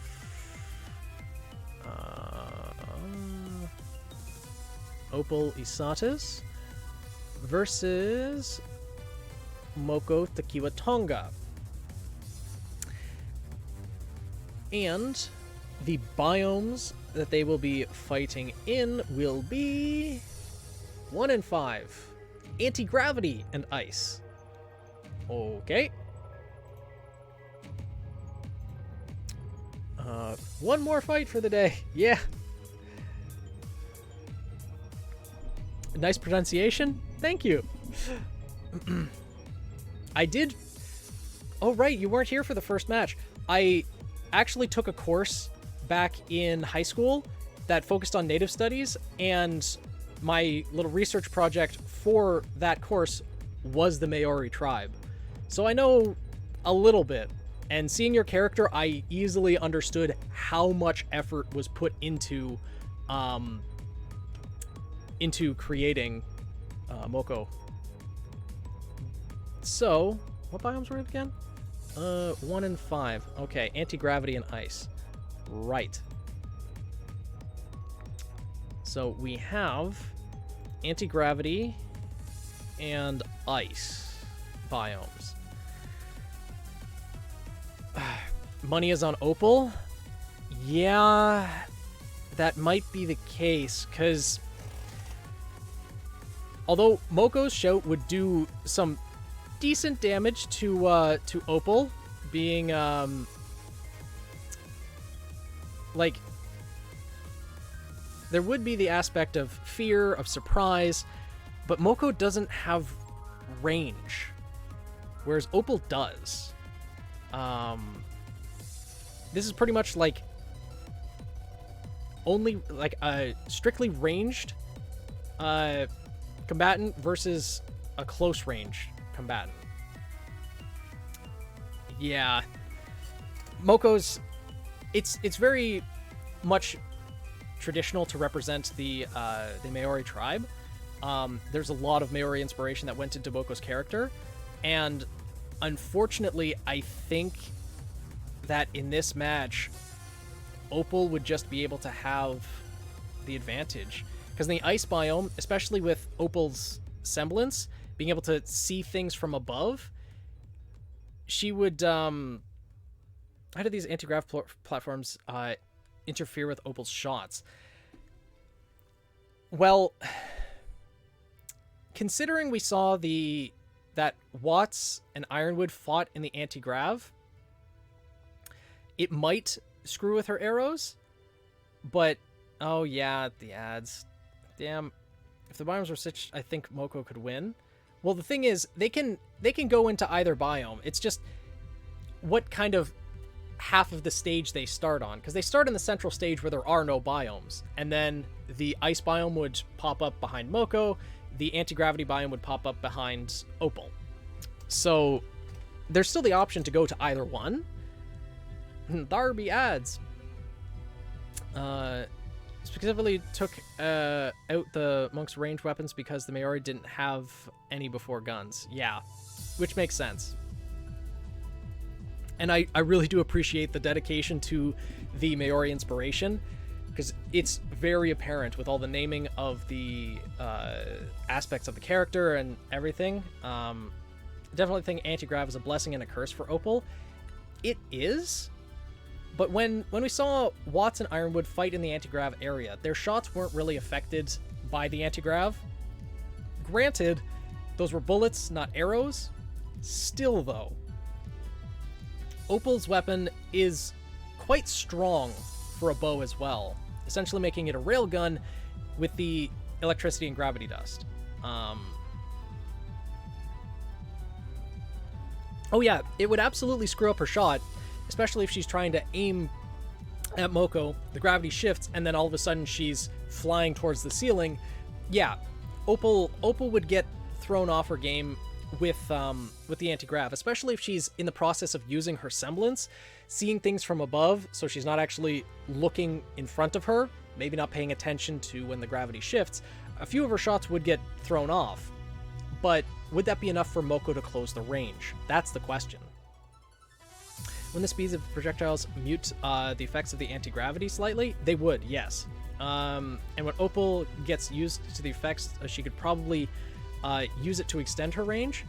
Opal Isatis versus Moko Takiwatonga. And the biomes that they will be fighting in will be 1 and 5. Anti-gravity and ice. Okay. One more fight for the day. Yeah. Nice pronunciation. Thank you. I did... Oh, right. You weren't here for the first match. I actually took a course back in high school that focused on native studies, and my little research project for that course was the Maori tribe. So I know a little bit. And seeing your character, I easily understood how much effort was put into creating Moko. So, what biomes were it again? 1 and 5. Okay, anti-gravity and ice. Right. So we have anti-gravity and ice biomes. Money is on Opal. Yeah, that might be the case, because although Moko's shout would do some decent damage to Opal, being like, there would be the aspect of fear, of surprise, but Moko doesn't have range, whereas Opal does. This is pretty much like only like a strictly ranged combatant versus a close range combatant. Yeah, Moko's it's very much traditional to represent the Maori tribe. There's a lot of Maori inspiration that went into Moko's character, and unfortunately, I think that in this match, Opal would just be able to have the advantage. Because in the ice biome, especially with Opal's semblance, being able to see things from above, she would... how do these anti-grav platforms interfere with Opal's shots? Well, considering we saw that Watts and Ironwood fought in the anti-grav, it might screw with her arrows, but oh yeah, the ads. Damn, if the biomes were such, I think Moko could win. Well, the thing is, they can go into either biome. It's just what kind of half of the stage they start on, because they start in the central stage where there are no biomes, and then the ice biome would pop up behind Moko, the anti-gravity biome would pop up behind Opal. So there's still the option to go to either one. RWBY ads. Specifically took out the monk's ranged weapons because the Maori didn't have any before guns. Yeah, which makes sense. And I really do appreciate the dedication to the Maori inspiration, because it's very apparent with all the naming of the aspects of the character and everything. Definitely think anti-grav is a blessing and a curse for Opal. It is, but when we saw Watts and Ironwood fight in the anti-grav area, their shots weren't really affected by the anti-grav. Granted, those were bullets, not arrows. Still, though, Opal's weapon is quite strong for a bow as well, essentially making it a railgun with the electricity and gravity dust. Oh yeah, it would absolutely screw up her shot, especially if she's trying to aim at Moko, the gravity shifts, and then all of a sudden she's flying towards the ceiling. Yeah, Opal would get thrown off her game with the anti-grav, especially if she's in the process of using her semblance, seeing things from above, so she's not actually looking in front of her, maybe not paying attention to when the gravity shifts. A few of her shots would get thrown off, but would that be enough for Moko to close the range? That's the question. When the speeds of projectiles mute the effects of the anti-gravity slightly, they would, yes. And when Opal gets used to the effects, she could probably use it to extend her range.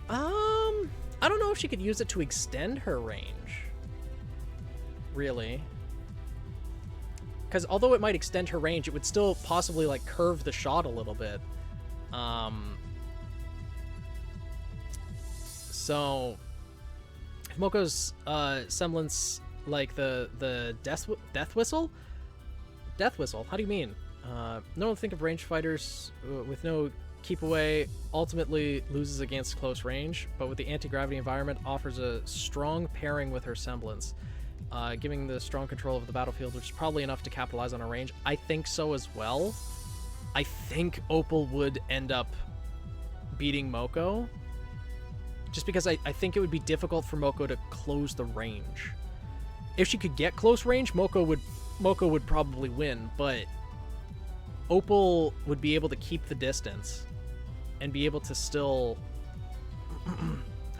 I don't know if she could use it to extend her range, really. Because although it might extend her range, it would still possibly like curve the shot a little bit. So if Moko's semblance, like the death whistle? Death whistle, how do you mean? No one think of ranged fighters with no keep away ultimately loses against close range, but with the anti-gravity environment offers a strong pairing with her semblance, giving the strong control of the battlefield, which is probably enough to capitalize on her range. I think so as well. I think Opal would end up beating Moko, just because I think it would be difficult for Moko to close the range. If she could get close range, Moko would probably win, but Opal would be able to keep the distance and be able to still...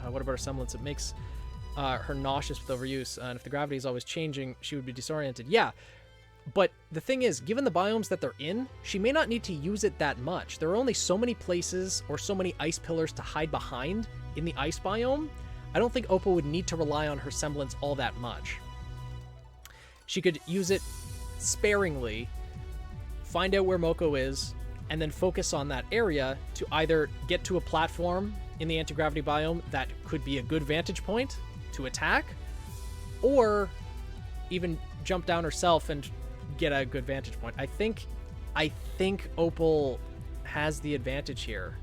what about her semblance? It makes her nauseous with overuse, and if the gravity is always changing, she would be disoriented. Yeah, but the thing is, given the biomes that they're in, she may not need to use it that much. There are only so many places or so many ice pillars to hide behind in the ice biome. I don't think Opal would need to rely on her semblance all that much. She could use it sparingly, find out where Moko is, and then focus on that area to either get to a platform in the anti-gravity biome that could be a good vantage point to attack, or even jump down herself and get a good vantage point. I think Opal has the advantage here.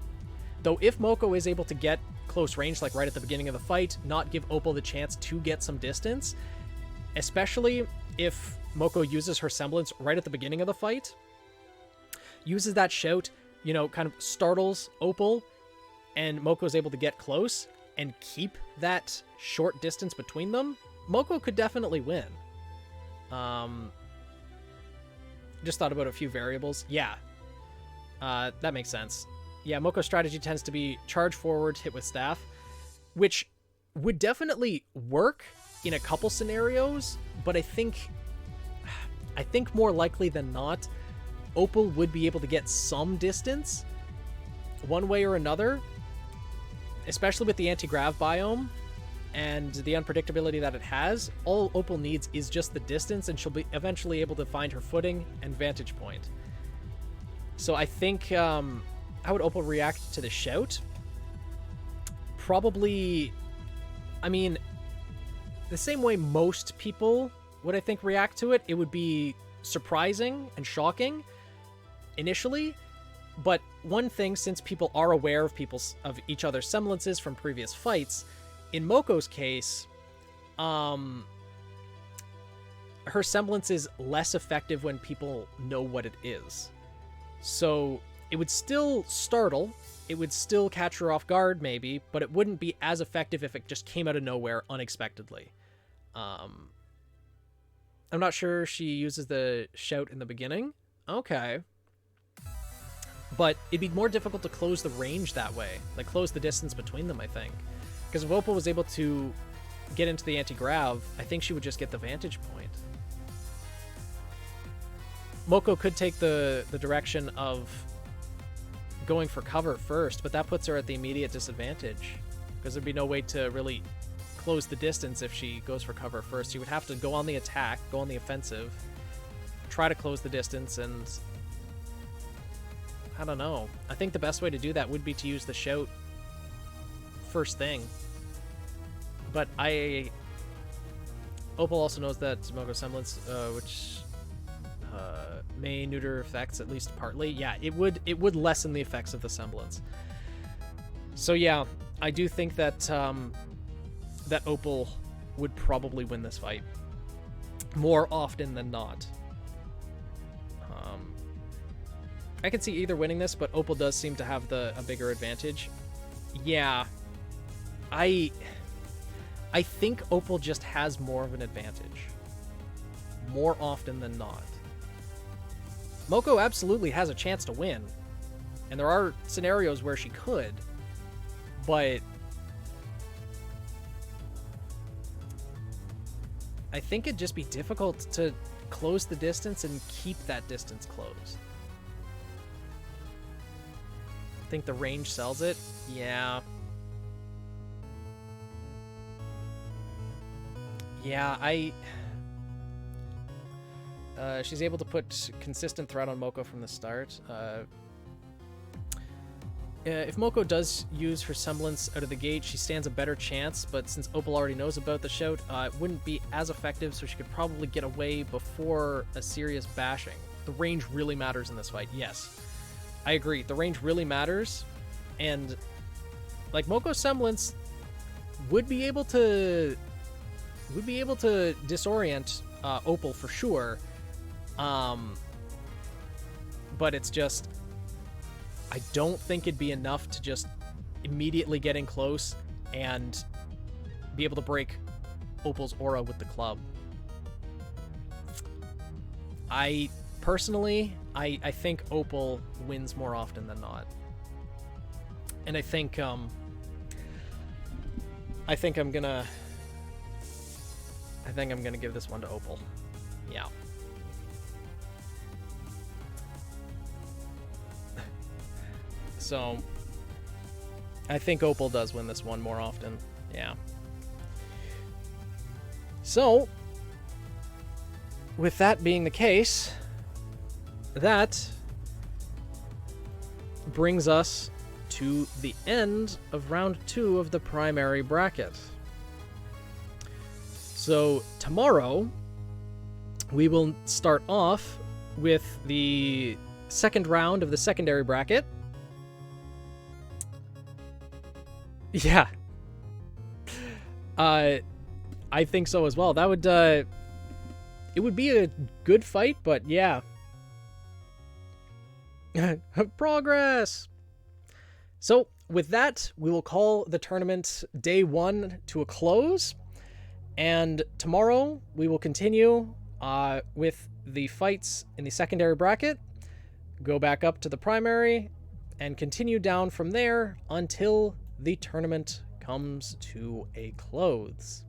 Though if Moko is able to get close range, like right at the beginning of the fight, not give Opal the chance to get some distance, especially if Moko uses her semblance right at the beginning of the fight, uses that shout, kind of startles Opal, and Moko is able to get close and keep that short distance between them, Moko could definitely win. Just thought about a few variables. Yeah. That makes sense. Yeah, Moko's strategy tends to be charge forward, hit with staff, which would definitely work in a couple scenarios, but I think more likely than not, Opal would be able to get some distance one way or another, especially with the anti-grav biome and the unpredictability that it has. All Opal needs is just the distance, and she'll be eventually able to find her footing and vantage point. So I think, how would Opal react to the shout? Probably, the same way most people would, I think, react to it. It would be surprising and shocking initially, but one thing, since people are aware of each other's semblances from previous fights, in Moko's case, her semblance is less effective when people know what it is. So it would still startle, it would still catch her off guard maybe, but it wouldn't be as effective if it just came out of nowhere unexpectedly. I'm not sure she uses the shout in the beginning. Okay. But it'd be more difficult to close the range that way, like close the distance between them, I think. Because if Opal was able to get into the anti-grav, I think she would just get the vantage point. Moko could take the direction of going for cover first, but that puts her at the immediate disadvantage, because there'd be no way to really close the distance if she goes for cover first. She would have to go on the attack, go on the offensive, try to close the distance, and I don't know. I think the best way to do that would be to use the shout first thing. But Opal also knows that Moko's semblance, which may neuter effects at least partly. Yeah, it would lessen the effects of the semblance. So yeah, I do think that that Opal would probably win this fight more often than not. I could see either winning this, but Opal does seem to have a bigger advantage. Yeah, I think Opal just has more of an advantage more often than not. Moko absolutely has a chance to win, and there are scenarios where she could, but I think it'd just be difficult to close the distance and keep that distance closed. I think the range sells it. Yeah. Yeah, she's able to put consistent threat on Moko from the start. If Moko does use her semblance out of the gate, she stands a better chance, but since Opal already knows about the shout, it wouldn't be as effective, so she could probably get away before a serious bashing. The range really matters in this fight, yes. I agree, the range really matters, and like Moko's semblance would be able to disorient Opal for sure, but it's just, I don't think it'd be enough to just immediately get in close and be able to break Opal's aura with the club. Personally, I think Opal wins more often than not. And I think I'm gonna give this one to Opal. Yeah. So I think Opal does win this one more often. Yeah. So with that being the case, that brings us to the end of round 2 of the primary bracket. So tomorrow, we will start off with the second round of the secondary bracket. Yeah. I think so as well. That would, it would be a good fight, but yeah. Progress! So, with that, we will call the tournament day 1 to a close. And tomorrow, we will continue with the fights in the secondary bracket, go back up to the primary, and continue down from there until the tournament comes to a close.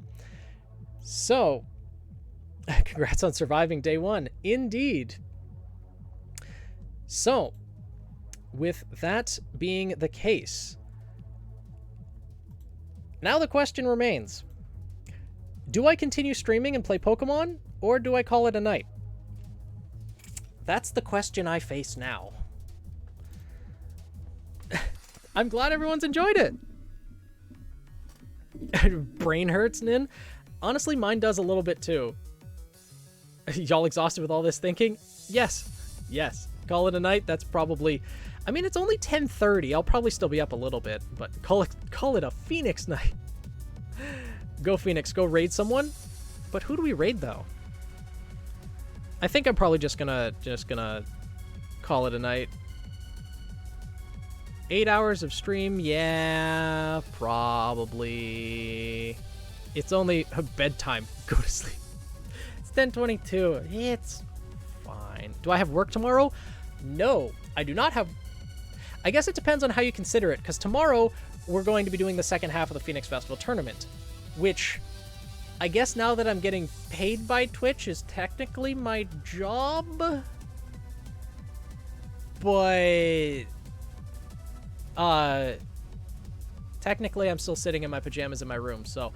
So, congrats on surviving day 1. Indeed. So, with that being the case, now the question remains, do I continue streaming and play Pokemon, or do I call it a night? That's the question I face now. I'm glad everyone's enjoyed it. Brain hurts, Nin. Honestly, mine does a little bit too. Y'all exhausted with all this thinking? Yes. Yes. Call it a night. That's probably... I mean, it's only 10:30. I'll probably still be up a little bit, but call it a Phoenix night. Go Phoenix. Go raid someone. But who do we raid, though? I think I'm probably just gonna call it a night. 8 hours of stream? Yeah, probably. It's only bedtime. Go to sleep. It's 10:22. It's fine. Do I have work tomorrow? No, I do not have... I guess it depends on how you consider it, because tomorrow we're going to be doing the second half of the Phoenix Festival tournament, which I guess now that I'm getting paid by Twitch is technically my job, but technically I'm still sitting in my pajamas in my room. So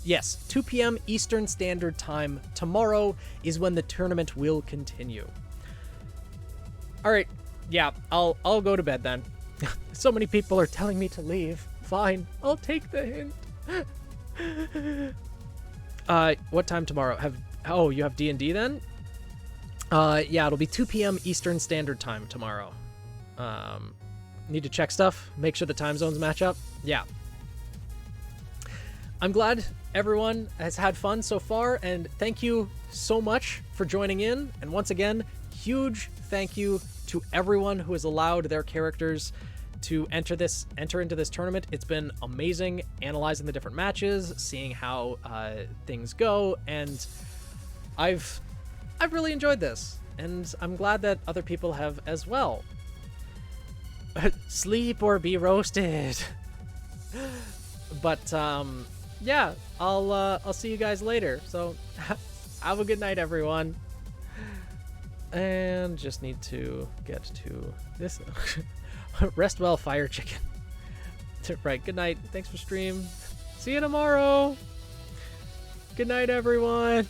yes, 2 p.m. Eastern Standard Time tomorrow is when the tournament will continue. All right, yeah, I'll go to bed then. So many people are telling me to leave. Fine, I'll take the hint. What time tomorrow? You have D&D then? Yeah, it'll be 2 p.m. Eastern Standard Time tomorrow. Need to check stuff, make sure the time zones match up. Yeah. I'm glad everyone has had fun so far, and thank you so much for joining in. And once again, huge thank you to everyone who has allowed their characters to enter into this tournament. It's been amazing analyzing the different matches, seeing how things go, and I've really enjoyed this, and I'm glad that other people have as well. Sleep or be roasted. But yeah, I'll see you guys later. So have a good night, everyone. And just need to get to this. Rest well, Fire Chicken. Right, good night. Thanks for stream. See you tomorrow. Good night, everyone.